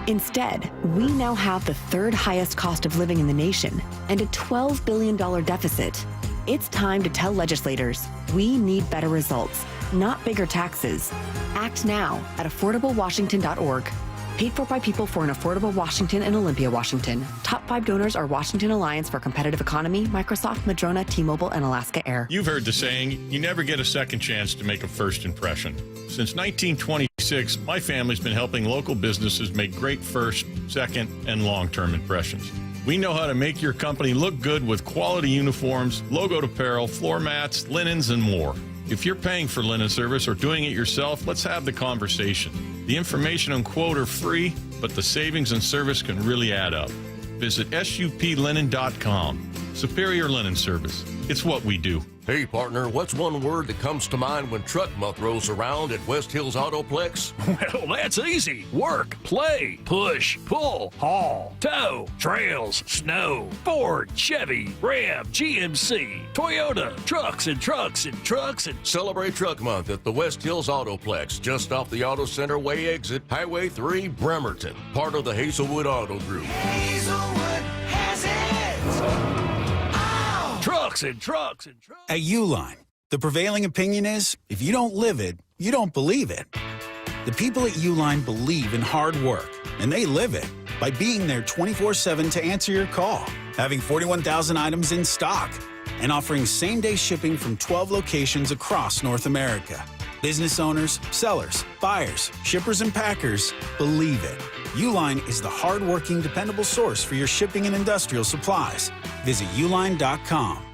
Instead, we now have the 3rd highest cost of living in the nation and a $12 billion deficit. It's time to tell legislators we need better results, not bigger taxes. Act now at affordablewashington.org. Paid for by people for an affordable Washington and Olympia, Washington. Top 5 donors are Washington Alliance for Competitive Economy, Microsoft, Madrona, T-Mobile, and Alaska Air. You've heard the saying, you never get a second chance to make a first impression. Since 1926, my family's been helping local businesses make great first, second, and long-term impressions. We know how to make your company look good with quality uniforms, logoed apparel, floor mats, linens, and more. If you're paying for linen service or doing it yourself, let's have the conversation. The information and quote are free, but the savings and service can really add up. Visit suplinen.com. Superior Linen Service. It's what we do. Hey, partner, what's one word that comes to mind when truck month rolls around at West Hills Autoplex? Well, that's easy. Work, play, push, pull, haul, tow, trails, snow, Ford, Chevy, Ram, GMC, Toyota, trucks and trucks and trucks and... Celebrate Truck Month at the West Hills Autoplex, just off the Auto Center Way exit, Highway 3, Bremerton, part of the Hazelwood Auto Group. Hazelwood has it. Trucks and trucks and trucks. At Uline, the prevailing opinion is, if you don't live it, you don't believe it. The people at Uline believe in hard work, and they live it by being there 24/7 to answer your call, having 41,000 items in stock, and offering same-day shipping from 12 locations across North America. Business owners, sellers, buyers, shippers, and packers believe it. Uline is the hard-working, dependable source for your shipping and industrial supplies. Visit uline.com.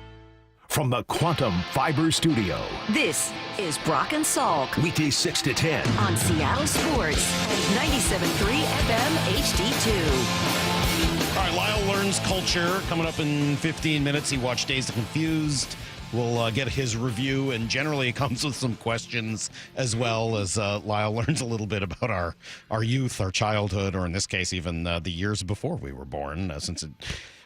From the Quantum Fiber Studio, This is Brock and Salk weekdays 6 to 10. on Seattle Sports, 97.3 FM HD2. All right, Lyle learns culture. Coming up in 15 minutes, he watched Dazed and Confused We'll get his review, and generally it comes with some questions as well as Lyle learns a little bit about our youth, our childhood, or in this case, even the years before we were born, since it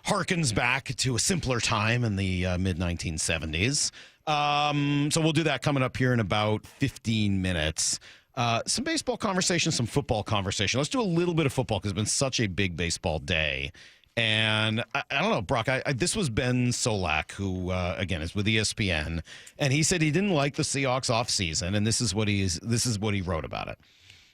harkens back to a simpler time in the mid-1970s. So we'll do that coming up here in about 15 minutes. Some baseball conversation, some football conversation. Let's do a little bit of football because it's been such a big baseball day. And I don't know, Brock, this was Ben Solak, who, again, is with ESPN, and he said he didn't like the Seahawks offseason, and this is what he wrote about it.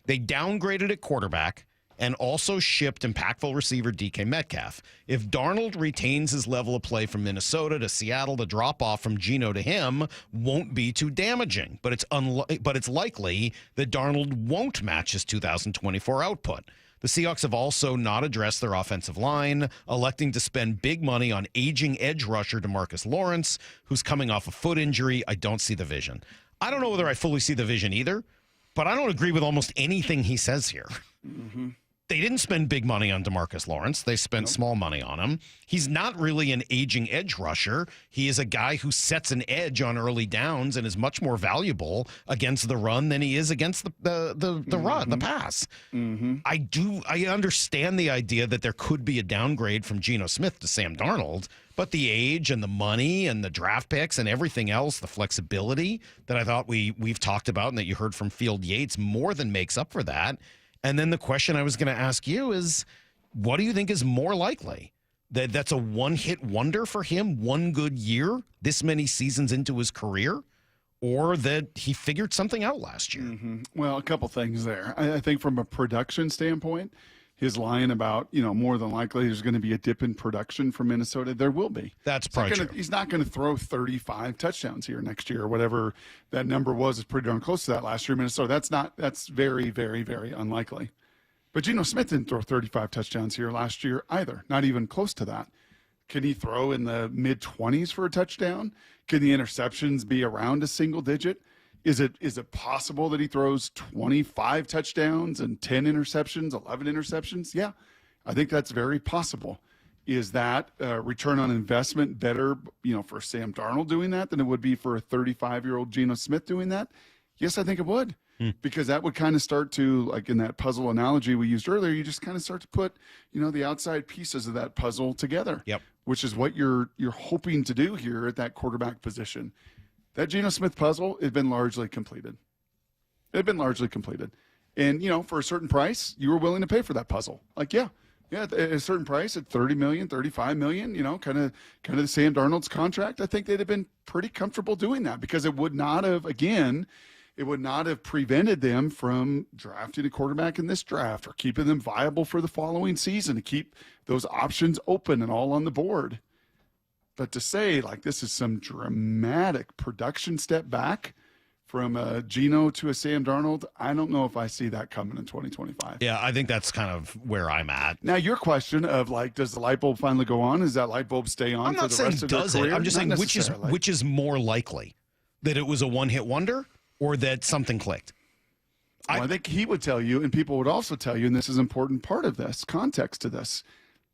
They downgraded at quarterback and also shipped impactful receiver DK Metcalf. If Darnold retains his level of play from Minnesota to Seattle, the drop-off from Geno to him won't be too damaging, but it's likely that Darnold won't match his 2024 output. The Seahawks have also not addressed their offensive line, electing to spend big money on aging edge rusher DeMarcus Lawrence, who's coming off a foot injury. I don't see the vision. I don't know whether I fully see the vision either, but I don't agree with almost anything he says here. Mm-hmm. They didn't spend big money on DeMarcus Lawrence. They spent small money on him. He's not really an aging edge rusher. He is a guy who sets an edge on early downs and is much more valuable against the run than he is against the run, the pass. Mm-hmm. I understand the idea that there could be a downgrade from Geno Smith to Sam Darnold, but the age and the money and the draft picks and everything else, the flexibility that I thought we've talked about and that you heard from Field Yates more than makes up for that. And then the question I was going to ask you is, what do you think is more likely? That's a one-hit wonder for him, one good year, this many seasons into his career, or that he figured something out last year? Mm-hmm. Well, a couple things there. I think from a production standpoint, his line about, more than likely there's going to be a dip in production from Minnesota, there will be. That's probably true. He's not going to throw 35 touchdowns here next year, or whatever that number was. Is pretty darn close to that last year in Minnesota. That's very, very, very unlikely. But Geno Smith didn't throw 35 touchdowns here last year either, not even close to that. Can he throw in the mid-20s for a touchdown? Can the interceptions be around a single digit? Is it possible that he throws 25 touchdowns and 10 interceptions, 11 interceptions? Yeah, I think that's very possible. Is that return on investment better, for Sam Darnold doing that than it would be for a 35-year-old Geno Smith doing that? Yes, I think it would. Because that would kind of start to, like in that puzzle analogy we used earlier, you just kind of start to put, the outside pieces of that puzzle together. Yep. Which is what you're hoping to do here at that quarterback position. That Geno Smith puzzle has been largely completed. It had been largely completed. And, for a certain price, you were willing to pay for that puzzle. Like, at a certain price, at $30 million, $35 million, kind of the Sam Darnold's contract, I think they'd have been pretty comfortable doing that because it would not have prevented them from drafting a quarterback in this draft or keeping them viable for the following season to keep those options open and all on the board. But to say, this is some dramatic production step back from a Geno to a Sam Darnold, I don't know if I see that coming in 2025. Yeah, I think that's kind of where I'm at. Now, your question of, does the light bulb finally go on? Does that light bulb stay on for the rest of their career? I'm just saying, Not which is more likely? That it was a one-hit wonder or that something clicked? I think he would tell you, and people would also tell you, and this is an important part of this, context to this,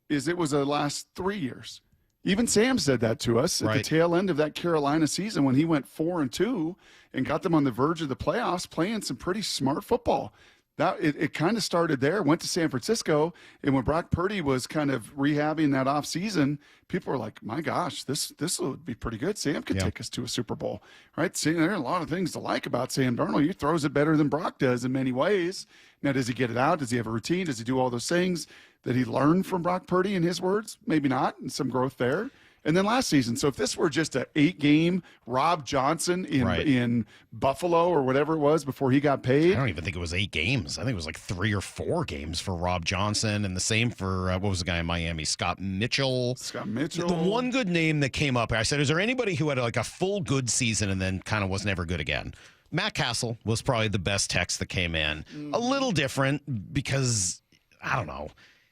is it was the last 3 years. Even Sam said that to us at the tail end of that Carolina season when he went 4-2 and got them on the verge of the playoffs playing some pretty smart football. It kind of started there, went to San Francisco, and when Brock Purdy was kind of rehabbing that offseason, people were like, my gosh, this would be pretty good. Sam could take us to a Super Bowl, right? See, there are a lot of things to like about Sam Darnold. He throws it better than Brock does in many ways. Now, does he get it out? Does he have a routine? Does he do all those things that he learned from Brock Purdy, in his words? Maybe not, and some growth there. And then last season, so if this were just an 8-game Rob Johnson in Buffalo or whatever it was before he got paid. I don't even think it was 8 games. I think it was 3 or 4 games for Rob Johnson, and the same for, what was the guy in Miami? Scott Mitchell. The one good name that came up, I said, is there anybody who had a full good season and then kind of was never good again? Matt Castle was probably the best text that came in. A little different because, I don't know,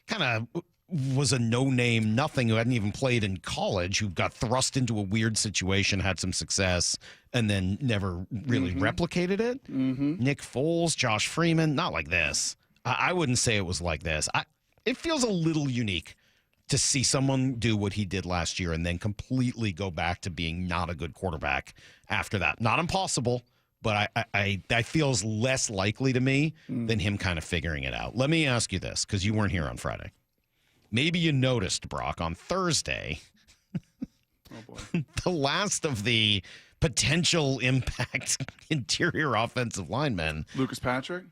kind of was a no-name nothing who hadn't even played in college, who got thrust into a weird situation, had some success, and then never really replicated it. Nick Foles, Josh Freeman, not like this. I wouldn't say it was like this. It feels a little unique to see someone do what he did last year and then completely go back to being not a good quarterback after that. Not impossible, but that feels less likely to me than him kind of figuring it out. Let me ask you this, because you weren't here on Friday. Maybe you noticed, Brock, on Thursday, the last of the potential impact interior offensive linemen. Lucas Patrick?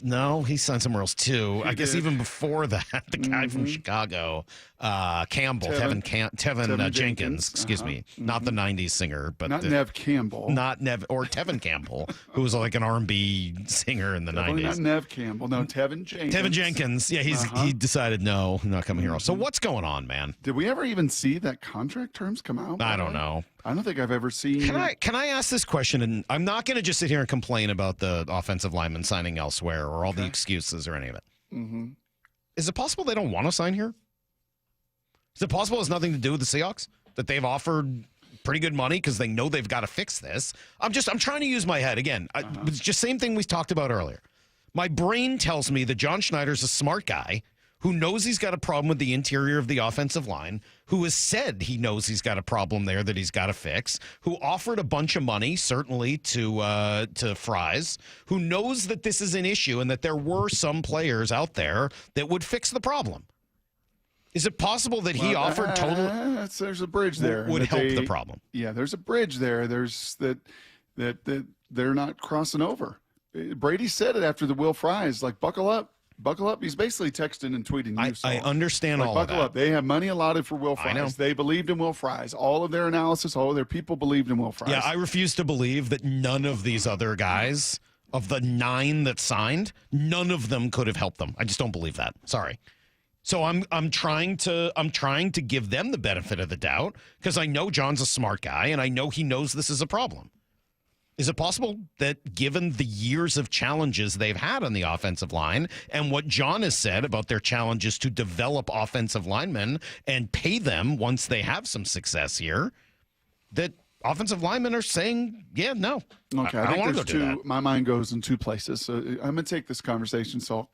No, he signed somewhere else too. I guess even before that, the guy from Chicago, Campbell, Tevin Jenkins, excuse me, not the '90s singer, but not Nev Campbell, not Nev or Tevin Campbell, who was like an R&B singer in the '90s. Not Nev Campbell, no, Tevin Jenkins. Tevin Jenkins, yeah, he decided no, I'm not coming here. So what's going on, man? Did we ever even see that contract terms come out? I don't know. I don't think I've ever seen. Can I ask this question? And I'm not going to just sit here and complain about the offensive lineman signing elsewhere or all the excuses or any of it. Mm-hmm. Is it possible they don't want to sign here? Is it possible it has nothing to do with the Seahawks? That they've offered pretty good money because they know they've got to fix this? I'm trying to use my head. Again, it's just same thing we talked about earlier. My brain tells me that John Schneider's a smart guy who knows he's got a problem with the interior of the offensive line, who has said he knows he's got a problem there that he's got to fix, who offered a bunch of money, certainly, to Fries, who knows that this is an issue and that there were some players out there that would fix the problem. Is it possible that he offered total... There's a bridge there. Would help the problem. Yeah, there's a bridge there. There's that they're not crossing over. Brady said it after the Will Fries, like, buckle up. Buckle up. He's basically texting and tweeting you. I understand all of that. Buckle up. They have money allotted for Will Fries. I know. They believed in Will Fries. All of their analysis, all of their people believed in Will Fries. Yeah, I refuse to believe that none of these other guys, of the 9 that signed, none of them could have helped them. I just don't believe that. Sorry. So I'm trying to give them the benefit of the doubt because I know John's a smart guy and I know he knows this is a problem. Is it possible that given the years of challenges they've had on the offensive line and what John has said about their challenges to develop offensive linemen and pay them once they have some success here, that offensive linemen are saying, yeah, no. Okay, I don't want to go do that. My mind goes in two places. So I'm going to take this conversation, Salk,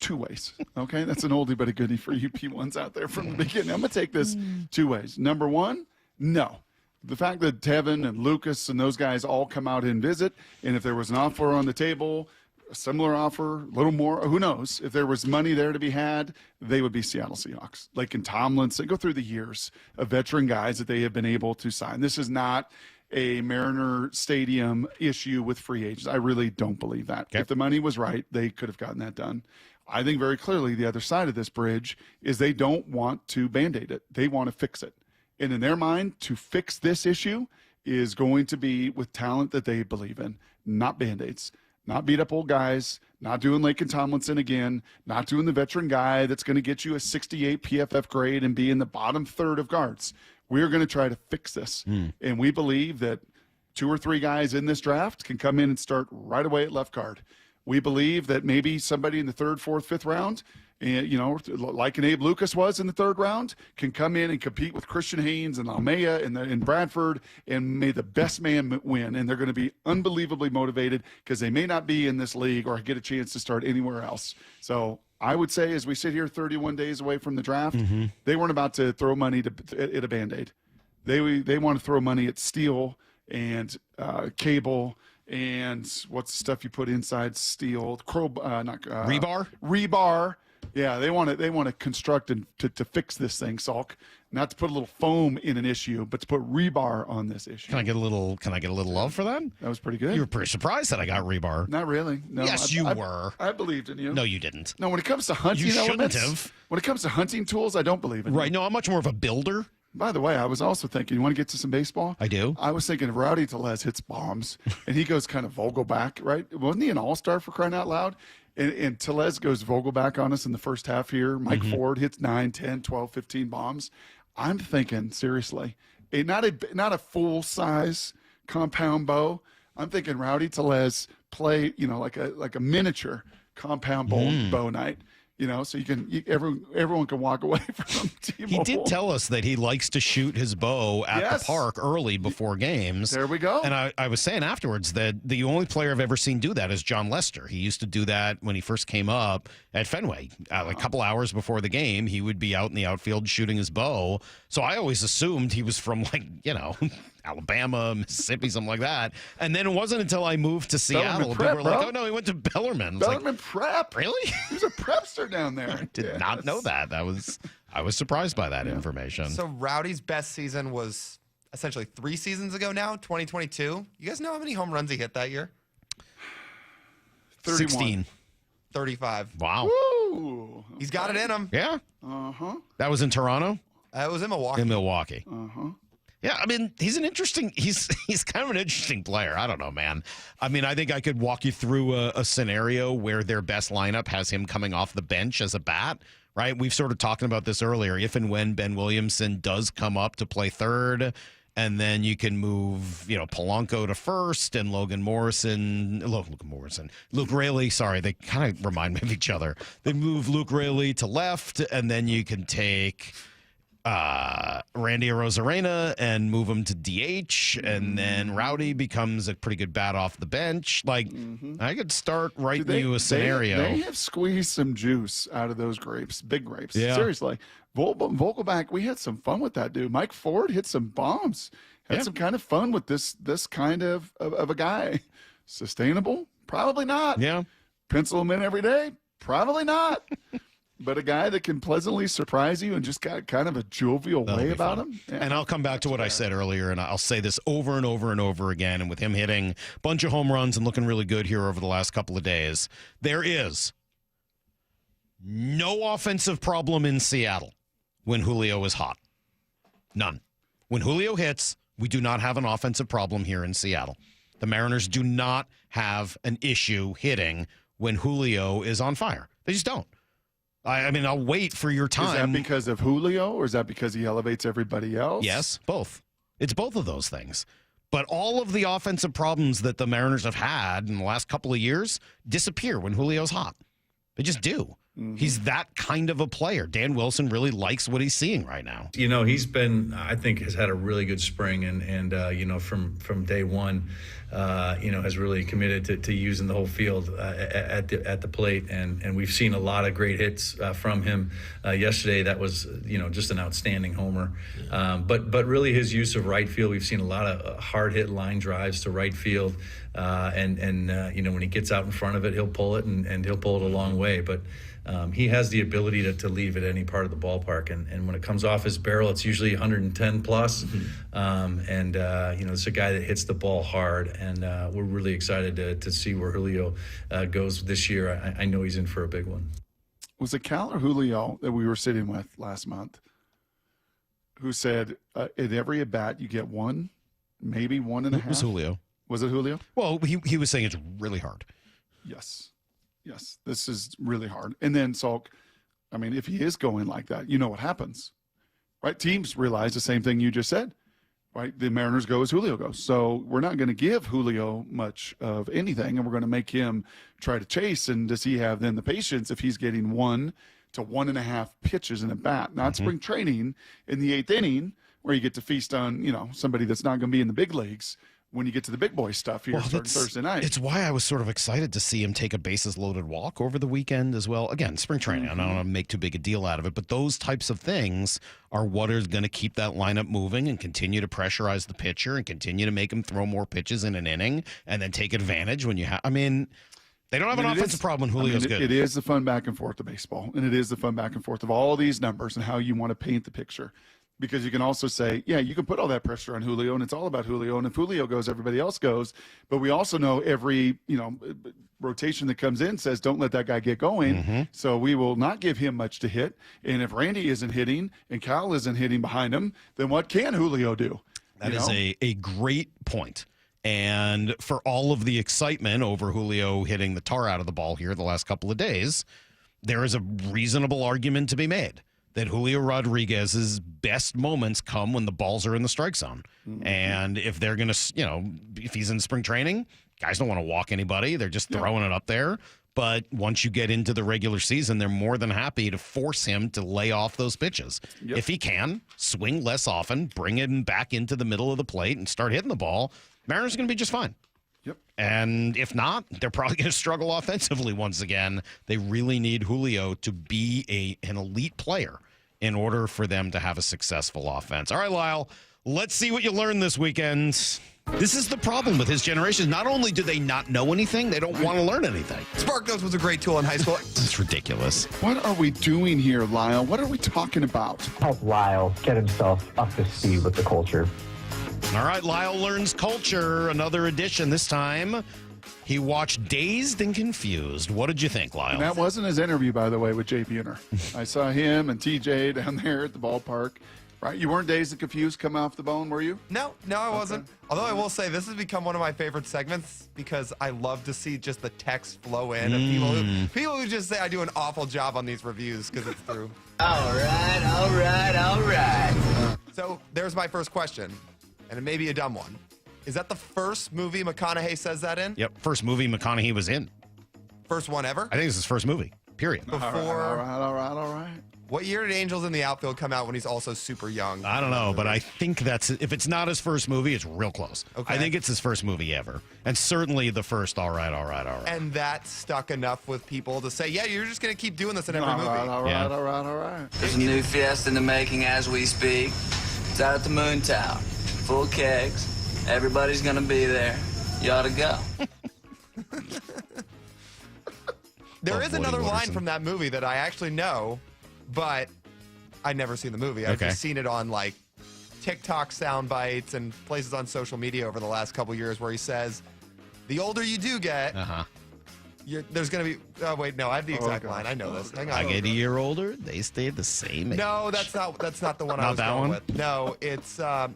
two ways. Okay, that's an oldie but a goodie for you P1s out there from the beginning. I'm going to take this two ways. Number one, no. The fact that Tevin and Lucas and those guys all come out and visit, and if there was an offer on the table, a similar offer, a little more, who knows? If there was money there to be had, they would be Seattle Seahawks. Like in Tomlinson, go through the years of veteran guys that they have been able to sign. This is not a Mariner Stadium issue with free agents. I really don't believe that. Okay. If the money was right, they could have gotten that done. I think very clearly the other side of this bridge is they don't want to Band-Aid it. They want to fix it. And in their mind, to fix this issue is going to be with talent that they believe in, not Band-Aids, not beat up old guys, not doing Laken Tomlinson again, not doing the veteran guy that's going to get you a 68 PFF grade and be in the bottom third of guards. We're going to try to fix this. And we believe that 2 or 3 guys in this draft can come in and start right away at left guard. We believe that maybe somebody in the 3rd, 4th, 5th round, and, you know, like an Abe Lucas was in the 3rd round, can come in and compete with Christian Haynes and Almeida and Bradford, and may the best man win. And they're going to be unbelievably motivated because they may not be in this league or get a chance to start anywhere else. So I would say as we sit here 31 days away from the draft, they weren't about to throw money at a Band-Aid. They want to throw money at steel and cable and what's the stuff you put inside steel? Rebar? Rebar. Yeah, they want to construct and to fix this thing, Salk. Not to put a little foam in an issue, but to put rebar on this issue. Can I get a little love for that? That was pretty good. You were pretty surprised that I got rebar. Not really. No. Yes, you were. I believed in you. No, you didn't. No, when it comes to hunting you elements, shouldn't have. When it comes to hunting tools, I don't believe in you. Right. No, I'm much more of a builder. By the way, I was also thinking, you want to get to some baseball? I do. I was thinking if Rowdy Tellez hits bombs and he goes kind of Vogelback, right? Wasn't he an all-star for crying out loud? And Tellez goes Vogelback on us in the first half here. Mike Ford hits 9, 10, 12, 15 bombs. I'm thinking, seriously, not a full-size compound bow. I'm thinking Rowdy Tellez play, like a miniature compound bow night. so everyone can walk away from T-Mobile. He did tell us that he likes to shoot his bow at the park early before games. There we go. And I was saying afterwards that the only player I've ever seen do that is John Lester. He used to do that when he first came up at Fenway. Like a couple hours before the game, he would be out in the outfield shooting his bow. So I always assumed he was from Alabama, Mississippi, something like that. And then it wasn't until I moved to Seattle, people were like, oh, no, he went to Bellarmine. Bellarmine Prep. Really? He was a prepster down there. I did not know that. I was surprised by that information. So Rowdy's best season was essentially 3 seasons ago now, 2022. You guys know how many home runs he hit that year? 31. 16. 35. Wow. Woo. He's got it in him. Yeah? Uh-huh. That was in Toronto? It was in Milwaukee. In Milwaukee. Uh-huh. Yeah, I mean, he's kind of an interesting player. I don't know, man. I mean, I think I could walk you through a scenario where their best lineup has him coming off the bench as a bat, right? We've sort of talked about this earlier. If and when Ben Williamson does come up to play third, and then you can move, Polanco to first and Luke Raley. Sorry, they kind of remind me of each other. They move Luke Raley to left, and then you can take Randy Arozarena and move him to DH, and then Rowdy becomes a pretty good bat off the bench. Like, I could start writing you a scenario. They have squeezed some juice out of those grapes, big grapes. Yeah. Seriously. Vogelback, we had some fun with that dude. Mike Ford hit some bombs. Had some kind of fun with this kind of a guy. Sustainable? Probably not. Yeah. Pencil him in every day? Probably not. But a guy that can pleasantly surprise you and just got kind of a jovial way about him. Yeah. And I'll come back to what I said earlier, and I'll say this over and over and over again. And with him hitting a bunch of home runs and looking really good here over the last couple of days, there is no offensive problem in Seattle when Julio is hot. None. When Julio hits, we do not have an offensive problem here in Seattle. The Mariners do not have an issue hitting when Julio is on fire. They just don't. I mean, I'll wait for your time. Is that because of Julio, or is that because he elevates everybody else? Yes, both. It's both of those things. But all of the offensive problems that the Mariners have had in the last couple of years disappear when Julio's hot. They just do. He's that kind of a player. Dan Wilson really likes what he's seeing right now. He's been, I think, has had a really good spring, and from day one, has really committed to using the whole field at the plate, and we've seen a lot of great hits from him. Yesterday, that was just an outstanding homer. But really, his use of right field, we've seen a lot of hard hit line drives to right field, and when he gets out in front of it, he'll pull it and he'll pull it a long way. But he has the ability to leave at any part of the ballpark, and when it comes off his barrel, it's usually 110 plus. It's a guy that hits the ball hard, and we're really excited to see where Julio goes this year. I know he's in for a big one. Was it Cal or Julio that we were sitting with last month who said at every at bat you get one, maybe 1.5? It was Julio. Was it Julio? Well, he was saying it's really hard. Yes, this is really hard. And then Salk, I mean, if he is going like that, you know what happens, right? Teams realize the same thing you just said, right? The Mariners go as Julio goes. So we're not going to give Julio much of anything, and we're going to make him try to chase. And does he have then the patience if he's getting 1 to 1.5 pitches in a bat? Not spring training in the 8th inning where you get to feast on, somebody that's not going to be in the big leagues. When you get to the big boy stuff here starting Thursday night. It's why I was sort of excited to see him take a bases-loaded walk over the weekend as well. Again, spring training, I don't want to make too big a deal out of it, but those types of things are what is going to keep that lineup moving and continue to pressurize the pitcher and continue to make him throw more pitches in an inning and then take advantage when you have – I mean – they don't have an offensive problem when Julio's good. It is the fun back and forth of baseball, and it is the fun back and forth of all these numbers and how you want to paint the picture. Because you can also say, yeah, you can put all that pressure on Julio, and it's all about Julio. And if Julio goes, everybody else goes. But we also know every rotation that comes in says, don't let that guy get going. So we will not give him much to hit. And if Randy isn't hitting and Cal isn't hitting behind him, then what can Julio do? That is a great point. And for all of the excitement over Julio hitting the tar out of the ball here the last couple of days, there is a reasonable argument to be made that Julio Rodriguez's best moments come when the balls are in the strike zone. And if they're going to, if he's in spring training, guys don't want to walk anybody. They're just throwing it up there. But once you get into the regular season, they're more than happy to force him to lay off those pitches. Yep. If he can, swing less often, bring him back into the middle of the plate and start hitting the ball, Mariners are going to be just fine. Yep. And if not, they're probably going to struggle offensively once again. They really need Julio to be an elite player in order for them to have a successful offense. All right, Lyle, let's see what you learned this weekend. This is the problem with his generation. Not only do they not know anything, they don't want to learn anything. SparkNotes was a great tool in high school. It's ridiculous. What are we doing here, Lyle? What are we talking about? Help Lyle get himself up to speed with the culture. All right, Lyle learns culture. Another edition. This time, he watched Dazed and Confused. What did you think, Lyle? And that wasn't his interview, by the way, with Jay Buhner. I saw him and TJ down there at the ballpark. Right? You weren't Dazed and Confused coming off the bone, were you? No, I wasn't. Okay. Although I will say this has become one of my favorite segments because I love to see just the text flow in of people who just say I do an awful job on these reviews because it's true. All right. So there's my first question, and it may be a dumb one. Is that the first movie McConaughey says that in? Yep, first movie McConaughey was in. First one ever? I think it's his first movie, period. Before. All right. What year did Angels in the Outfield come out when he's also super young? I don't know, but I think that's, if it's not his first movie, it's real close. Okay. I think it's his first movie ever. And certainly the first all right. And that stuck enough with people to say, yeah, you're just going to keep doing this in every movie. All right. There's a new fiesta in the making as we speak. It's out at the Moon Tower. Full kegs. Everybody's going to be there. You ought to go. There is another line from that movie that I actually know, but I've never seen the movie. I've just seen it on like TikTok sound bites and places on social media over the last couple years where he says, the older you do get, there's going to be, oh wait, no, I have the exact line. I know this. Hang on. I get a year older, they stay the same age. No, that's not the one I was going with. No, it's, the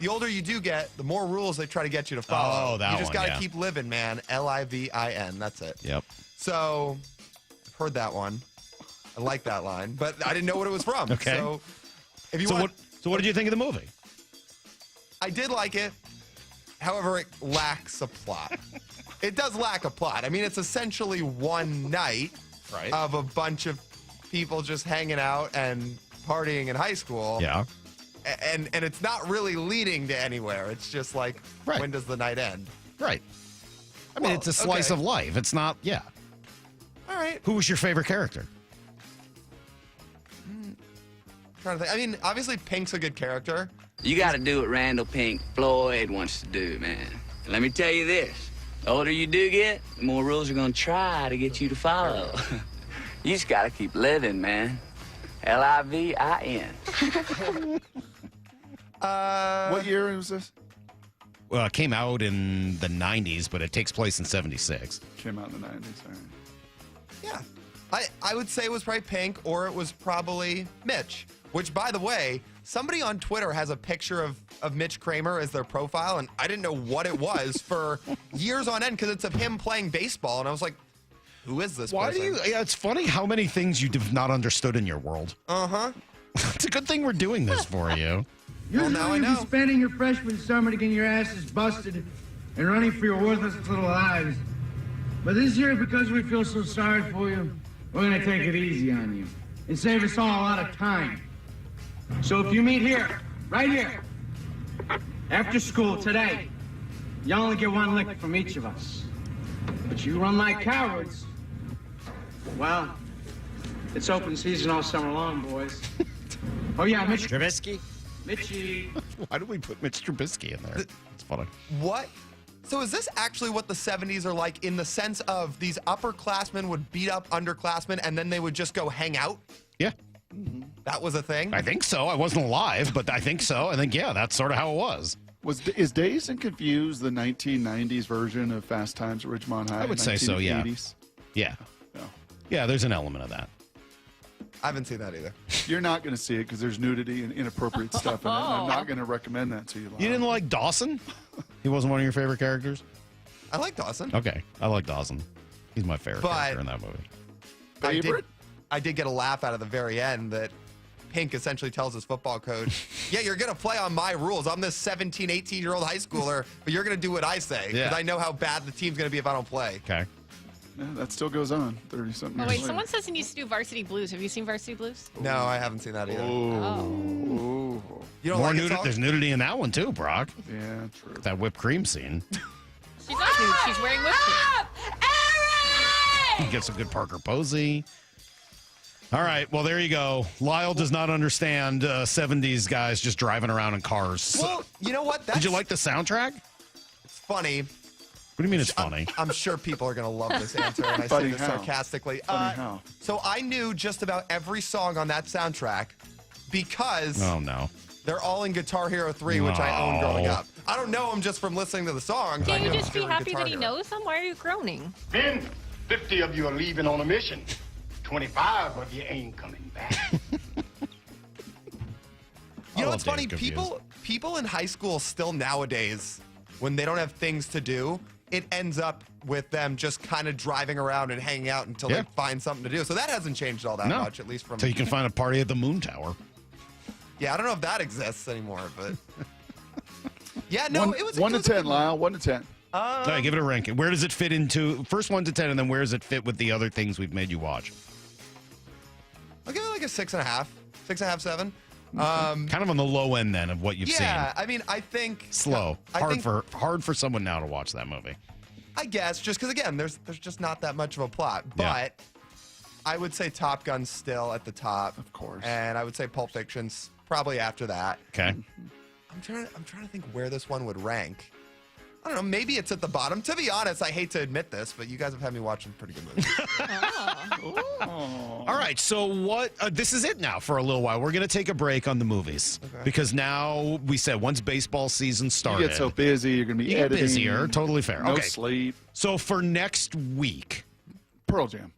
older you do get, the more rules they try to get you to follow. Oh, that one, You just got to keep living, man. Livin. That's it. Yep. So, I've heard that one. I like that line, but I didn't know what it was from. Okay. So, if you So want, what did you think of the movie? I did like it. However, it lacks a plot. It does lack a plot. I mean, it's essentially one night of a bunch of people just hanging out and partying in high school. Yeah. And it's not really leading to anywhere. It's just like, when does the night end? Right. I mean, it's a slice of life. It's not, All right. Who was your favorite character? Trying to think. I mean, obviously Pink's a good character. You got to do what Randall Pink Floyd wants to do, man. And let me tell you this. The older you do get, the more rules are going to try to get you to follow. You just got to keep living, man. Livin. What year was this? Well, it came out in the 90s, but it takes place in 76. Came out in the 90s, all right. Yeah. I would say it was probably Pink or it was probably Mitch, which, by the way, somebody on Twitter has a picture of Mitch Kramer as their profile, and I didn't know what it was for years on end because it's of him playing baseball, and I was like, who is this person? Yeah, it's funny how many things you have not understood in your world. Uh-huh. It's a good thing we're doing this for you. Usually now I you'd know. be spending your freshman summer getting your asses busted and running for your worthless little lives. But this year, because we feel so sorry for you, we're going to take it easy on you and save us all a lot of time. So if you meet here, right here, after school today, you only get one lick from each of us. But you run like cowards, well, it's open season all summer long, boys. Oh, yeah, Mitch Trubisky? Mitchie. Why do we put Mitch Trubisky in there? It's funny. What? So is this actually what the 70s are like in the sense of these upperclassmen would beat up underclassmen and then they would just go hang out? Yeah. That was a thing? I think so. I wasn't alive, but I think so. I think, that's sort of how it was. Is Dazed and Confused the 1990s version of Fast Times at Ridgemont High? I would say so, yeah. 1980s? Yeah. Yeah, there's an element of that. I haven't seen that either. You're not going to see it because there's nudity and inappropriate stuff in it. And I'm not going to recommend that to you. You didn't like Dawson? He wasn't one of your favorite characters? I like Dawson. Okay, I like Dawson. He's my favorite character in that movie. Favorite? I did get a laugh out of the very end that Pink essentially tells his football coach, yeah, you're going to play on my rules. I'm this 17, 18-year-old high schooler, but you're going to do what I say because I know how bad the team's going to be if I don't play. Okay. Yeah, that still goes on 30-something Oh, years wait, later. someone says he needs to do Varsity Blues. Have you seen Varsity Blues? No, I haven't seen that either. Oh. You don't More like it, nudity. Salk? There's nudity in that one too, Brock. Yeah, true. That whipped cream scene. She's not nude. She's wearing whipped cream. You get some good Parker Posey. All right, well, there you go. Lyle does not understand 70s guys just driving around in cars. Well, you know what? Did you like the soundtrack? It's funny. What do you mean it's funny? I'm sure people are going to love this answer, and I Funny say this how? sarcastically. Funny how? So I knew just about every song on that soundtrack because Oh, no. they're all in Guitar Hero 3, which I owned growing No. up. I don't know them just from listening to the songs. I Can't you know just them be through happy Guitar that he Hero. knows them? Why are you groaning? Men, 50 of you are leaving on a mission. 25 of you ain't coming back. You know love what's funny? Dave's Confused. People in high school still nowadays, when they don't have things to do, it ends up with them just kind of driving around and hanging out until Yeah. they find something to do. So that hasn't changed all that No. much, at least from. So you can find a party at the Moon Tower. Yeah, I don't know if that exists anymore, but. Yeah, no, one, it was 1 it to was a 10, good- Lyle. 1 to 10. All right, give it a ranking. Where does it fit into first 1 to 10, and then where does it fit with the other things we've made you watch? I'll give it like a 6.5, 6.5, 7. Kind of on the low end then of what you've Yeah, seen. I mean, I think Slow, I think- hard for someone now to watch that movie. I guess just because again, there's just not that much of a plot, Yeah. but I would say Top Gun's still at the top, Of course. and I would say Pulp Fiction's probably after that. Okay. I'm trying to think where this one would rank. I don't know. Maybe it's at the bottom. To be honest, I hate to admit this, but you guys have had me watching pretty good movies. All right, so what? This is it now for a little while. We're going to take a break on the movies because now we said once baseball season started, You get so busy, you're going to be you get editing. busier. Totally fair. No Okay. sleep. So for next week, Pearl Jam.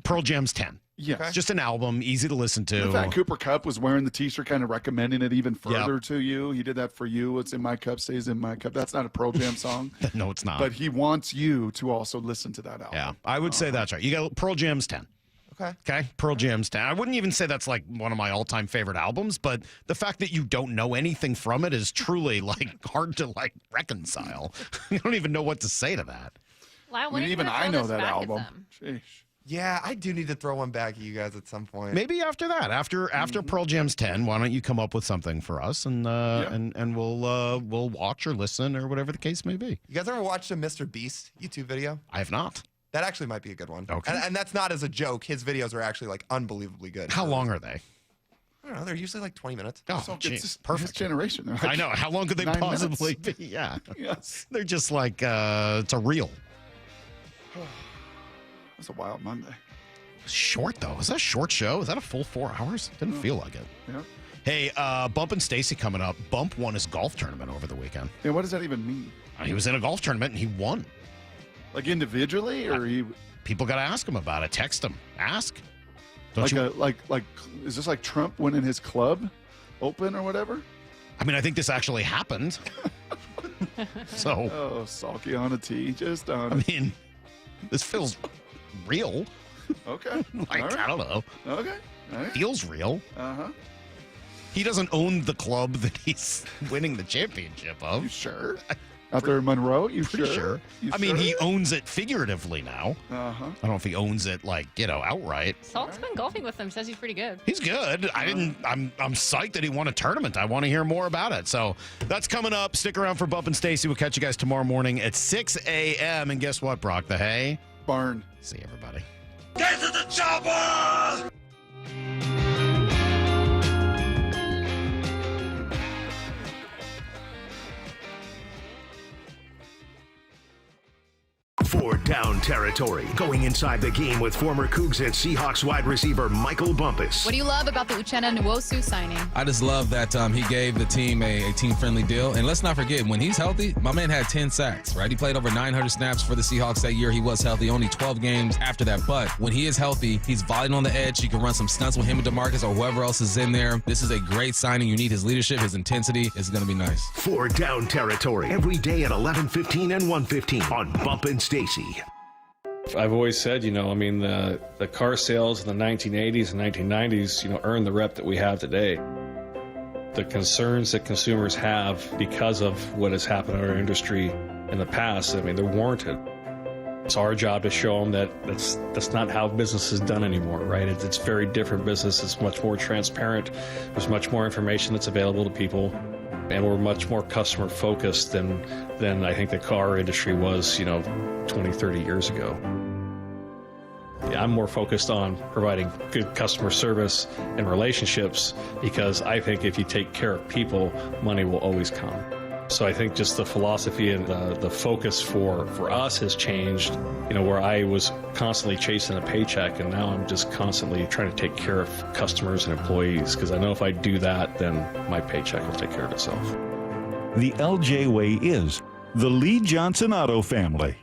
Pearl Jam's 10. Yes. It's just an album, easy to listen to. In fact, Cooper Kupp was wearing the T-shirt, kind of recommending it even further Yep. to you. He did that for you. What's in my cup stays in my cup. That's not a Pearl Jam song, No, it's not. but he wants you to also listen to that album. yeah, I would say that's right. You got Pearl Jam's 10. Okay. Okay, Pearl Jam's 10. I wouldn't even say that's like one of my all-time favorite albums, but the fact that you don't know anything from it is truly like hard to like reconcile. You don't even know what to say to that. Lyle, I when mean, are you even gonna I throw know this that back at album. them? Sheesh. Yeah, I do need to throw one back at you guys at some point. Maybe after that, after Pearl Jam's 10, why don't you come up with something for us and and we'll watch or listen or whatever the case may be. You guys ever watched a Mr. Beast YouTube video? I have not. That actually might be a good one. Okay. And that's not as a joke. His videos are actually like unbelievably good. How long are they? I don't know. They're usually like 20 minutes. Oh, So it's geez, just perfect. his generation. They're like I know. How long could they 9 possibly minutes. be? Yeah. Yes. They're just like, it's a reel. That's a wild Monday. Short, though. Is that a short show? Is that a full 4 hours? Didn't feel like it. Yeah. Hey, Bump and Stacy coming up. Bump won his golf tournament over the weekend. Yeah, what does that even mean? He was in a golf tournament and he won. Like individually, or he People got to ask him about it. Text him. Ask. Don't like you? like is this like Trump winning his club open or whatever? I mean, I think this actually happened. So, Oh, Salky on a tee, just on. I mean, this feels real. Okay. Like, All right. I don't know. Okay. All right. Feels real. Uh-huh. He doesn't own the club that he's winning the championship of. You sure? Out there in Monroe, you Pretty sure. You I mean, sure? he owns it figuratively now. Uh-huh. I don't know if he owns it like, outright. Salk's been golfing with them. Says he's pretty good. He's good. I'm psyched that he won a tournament. I want to hear more about it. So that's coming up. Stick around for Bump and Stacy. We'll catch you guys tomorrow morning at 6 a.m. And guess what, Brock? The hay barn. See everybody. Get to the chopper! For Down Territory, going inside the game with former Cougs and Seahawks wide receiver Michael Bumpus. What do you love about the Uchenna Nwosu signing? I just love that he gave the team a team-friendly deal. And let's not forget, when he's healthy, my man had 10 sacks, right? He played over 900 snaps for the Seahawks that year. He was healthy, only 12 games after that. But when he is healthy, he's volleying on the edge. You can run some stunts with him and DeMarcus or whoever else is in there. This is a great signing. You need his leadership, his intensity. It's going to be nice. For Down Territory, every day at 11:15 and 1:15 on Bump and Stacy. I've always said, the car sales in the 1980s and 1990s, earned the rep that we have today. The concerns that consumers have because of what has happened in our industry in the past, they're warranted. It's our job to show them that that's not how business is done anymore, right? It's very different business. It's much more transparent. There's much more information that's available to people, and we're much more customer focused than I think the car industry was, 20, 30 years ago. Yeah, I'm more focused on providing good customer service and relationships, because I think if you take care of people, money will always come. So I think just the philosophy and the focus for us has changed, where I was constantly chasing a paycheck, and now I'm just constantly trying to take care of customers and employees, because I know if I do that, then my paycheck will take care of itself. The LJ Way is the Lee Johnson Auto family.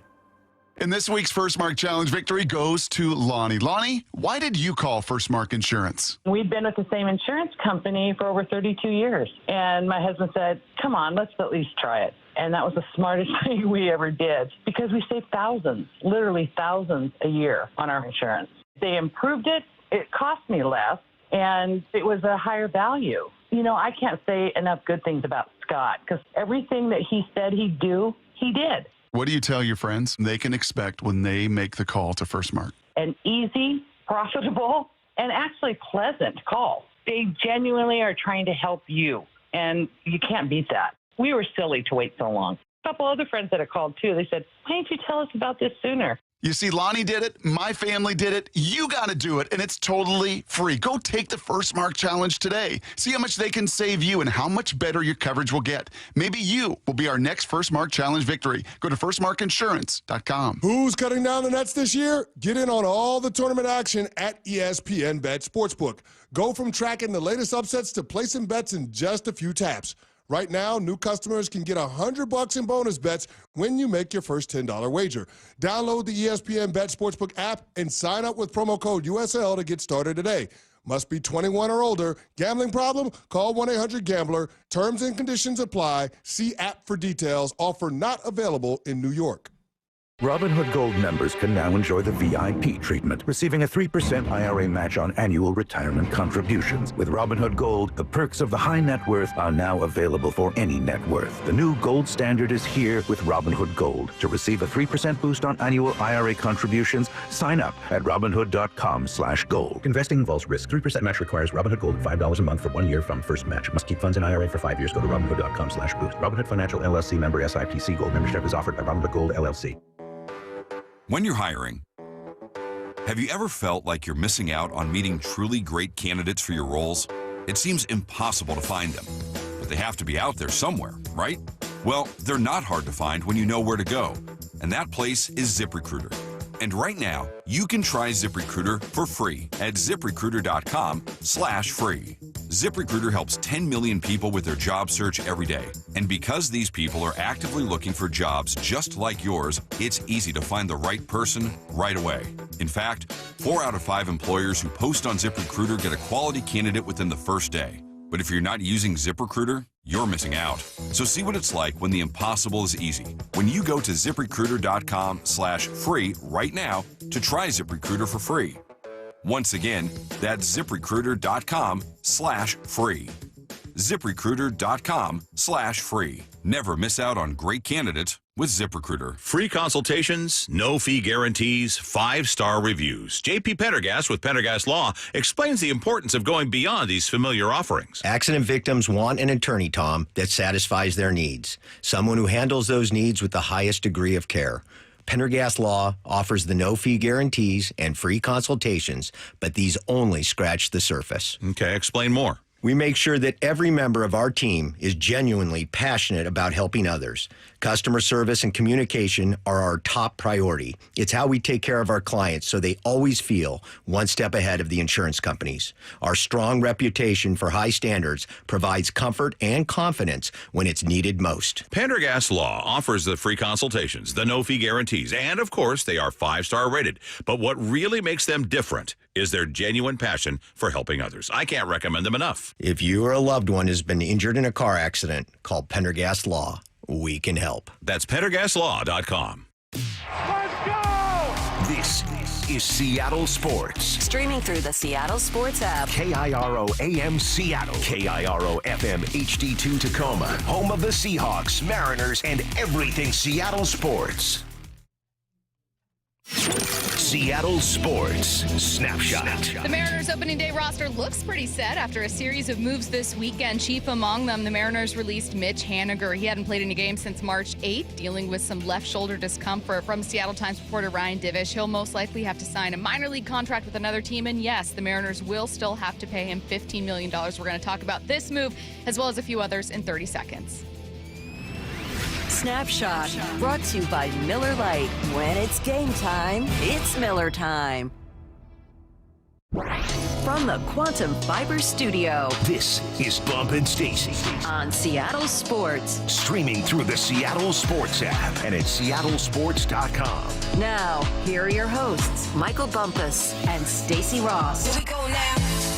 And this week's First Mark Challenge victory goes to Lonnie. Lonnie, why did you call First Mark Insurance? We've been with the same insurance company for over 32 years. And my husband said, come on, let's at least try it. And that was the smartest thing we ever did, because we save thousands, literally thousands a year on our insurance. They improved it. It cost me less, and it was a higher value. I can't say enough good things about Scott, because everything that he said he'd do, he did. What do you tell your friends they can expect when they make the call to First Mark? An easy, profitable, and actually pleasant call. They genuinely are trying to help you, and you can't beat that. We were silly to wait so long. A couple other friends that have called, too, they said, why didn't you tell us about this sooner? You see, Lonnie did it. My family did it. You got to do it, and it's totally free. Go take the First Mark Challenge today. See how much they can save you and how much better your coverage will get. Maybe you will be our next First Mark Challenge victory. Go to firstmarkinsurance.com. Who's cutting down the nets this year? Get in on all the tournament action at ESPN Bet Sportsbook. Go from tracking the latest upsets to placing bets in just a few taps. Right now, new customers can get $100 in bonus bets when you make your first $10 wager. Download the ESPN Bet Sportsbook app and sign up with promo code USL to get started today. Must be 21 or older. Gambling problem? Call 1-800-GAMBLER. Terms and conditions apply. See app for details. Offer not available in New York. Robinhood Gold members can now enjoy the VIP treatment, receiving a 3% IRA match on annual retirement contributions. With Robinhood Gold, the perks of the high net worth are now available for any net worth. The new gold standard is here with Robinhood Gold. To receive a 3% boost on annual IRA contributions, sign up at Robinhood.com/gold. Investing involves risk. 3% match requires Robinhood Gold $5 a month for 1 year from first match. Must keep funds in IRA for 5 years. Go to Robinhood.com/boost. Robinhood Financial LLC member SIPC. Gold membership is offered by Robinhood Gold LLC. When you're hiring, have you ever felt like you're missing out on meeting truly great candidates for your roles? It seems impossible to find them, but they have to be out there somewhere, right? Well, they're not hard to find when you know where to go, and that place is ZipRecruiter. And right now, you can try ZipRecruiter for free at ZipRecruiter.com/free. ZipRecruiter helps 10 million people with their job search every day. And because these people are actively looking for jobs just like yours, it's easy to find the right person right away. In fact, 4 out of 5 employers who post on ZipRecruiter get a quality candidate within the first day. But if you're not using ZipRecruiter, you're missing out. So see what it's like when the impossible is easy. When you go to ZipRecruiter.com/free right now to try ZipRecruiter for free. Once again, that's ZipRecruiter.com/free. ZipRecruiter.com/free. Never miss out on great candidates with ZipRecruiter. Free consultations, no fee guarantees, 5-star reviews. JP Pendergast with Pendergast Law explains the importance of going beyond these familiar offerings. Accident victims want an attorney, Tom, that satisfies their needs. Someone who handles those needs with the highest degree of care. Pendergast Law offers the no-fee guarantees and free consultations, but these only scratch the surface. Okay, explain more. We make sure that every member of our team is genuinely passionate about helping others. Customer service and communication are our top priority. It's how we take care of our clients so they always feel one step ahead of the insurance companies. Our strong reputation for high standards provides comfort and confidence when it's needed most. Pendergast Law offers the free consultations, the no-fee guarantees, and of course, they are 5-star rated. But what really makes them different is their genuine passion for helping others. I can't recommend them enough. If you or a loved one has been injured in a car accident, call Pendergast Law. We can help. That's PendergastLaw.com. This is Seattle Sports. Streaming through the Seattle Sports app. KIRO AM Seattle. KIRO FM HD2 Tacoma. Home of the Seahawks, Mariners, and everything Seattle sports. Seattle Sports Snapshot. The Mariners' opening day roster looks pretty set after a series of moves this weekend. Chief among them, the Mariners released Mitch Haniger. He hadn't played any games since March 8th, dealing with some left shoulder discomfort. From Seattle Times reporter Ryan Divish, he'll most likely have to sign a minor league contract with another team. And yes, the Mariners will still have to pay him $15 million. We're going to talk about this move as well as a few others in 30 seconds. Snapshot, brought to you by Miller Lite. When it's game time, it's Miller time. From the Quantum Fiber Studio, this is Bump and Stacy on Seattle Sports. Streaming through the Seattle Sports app and at seattlesports.com. Now, here are your hosts, Michael Bumpus and Stacy Ross. Here we go now.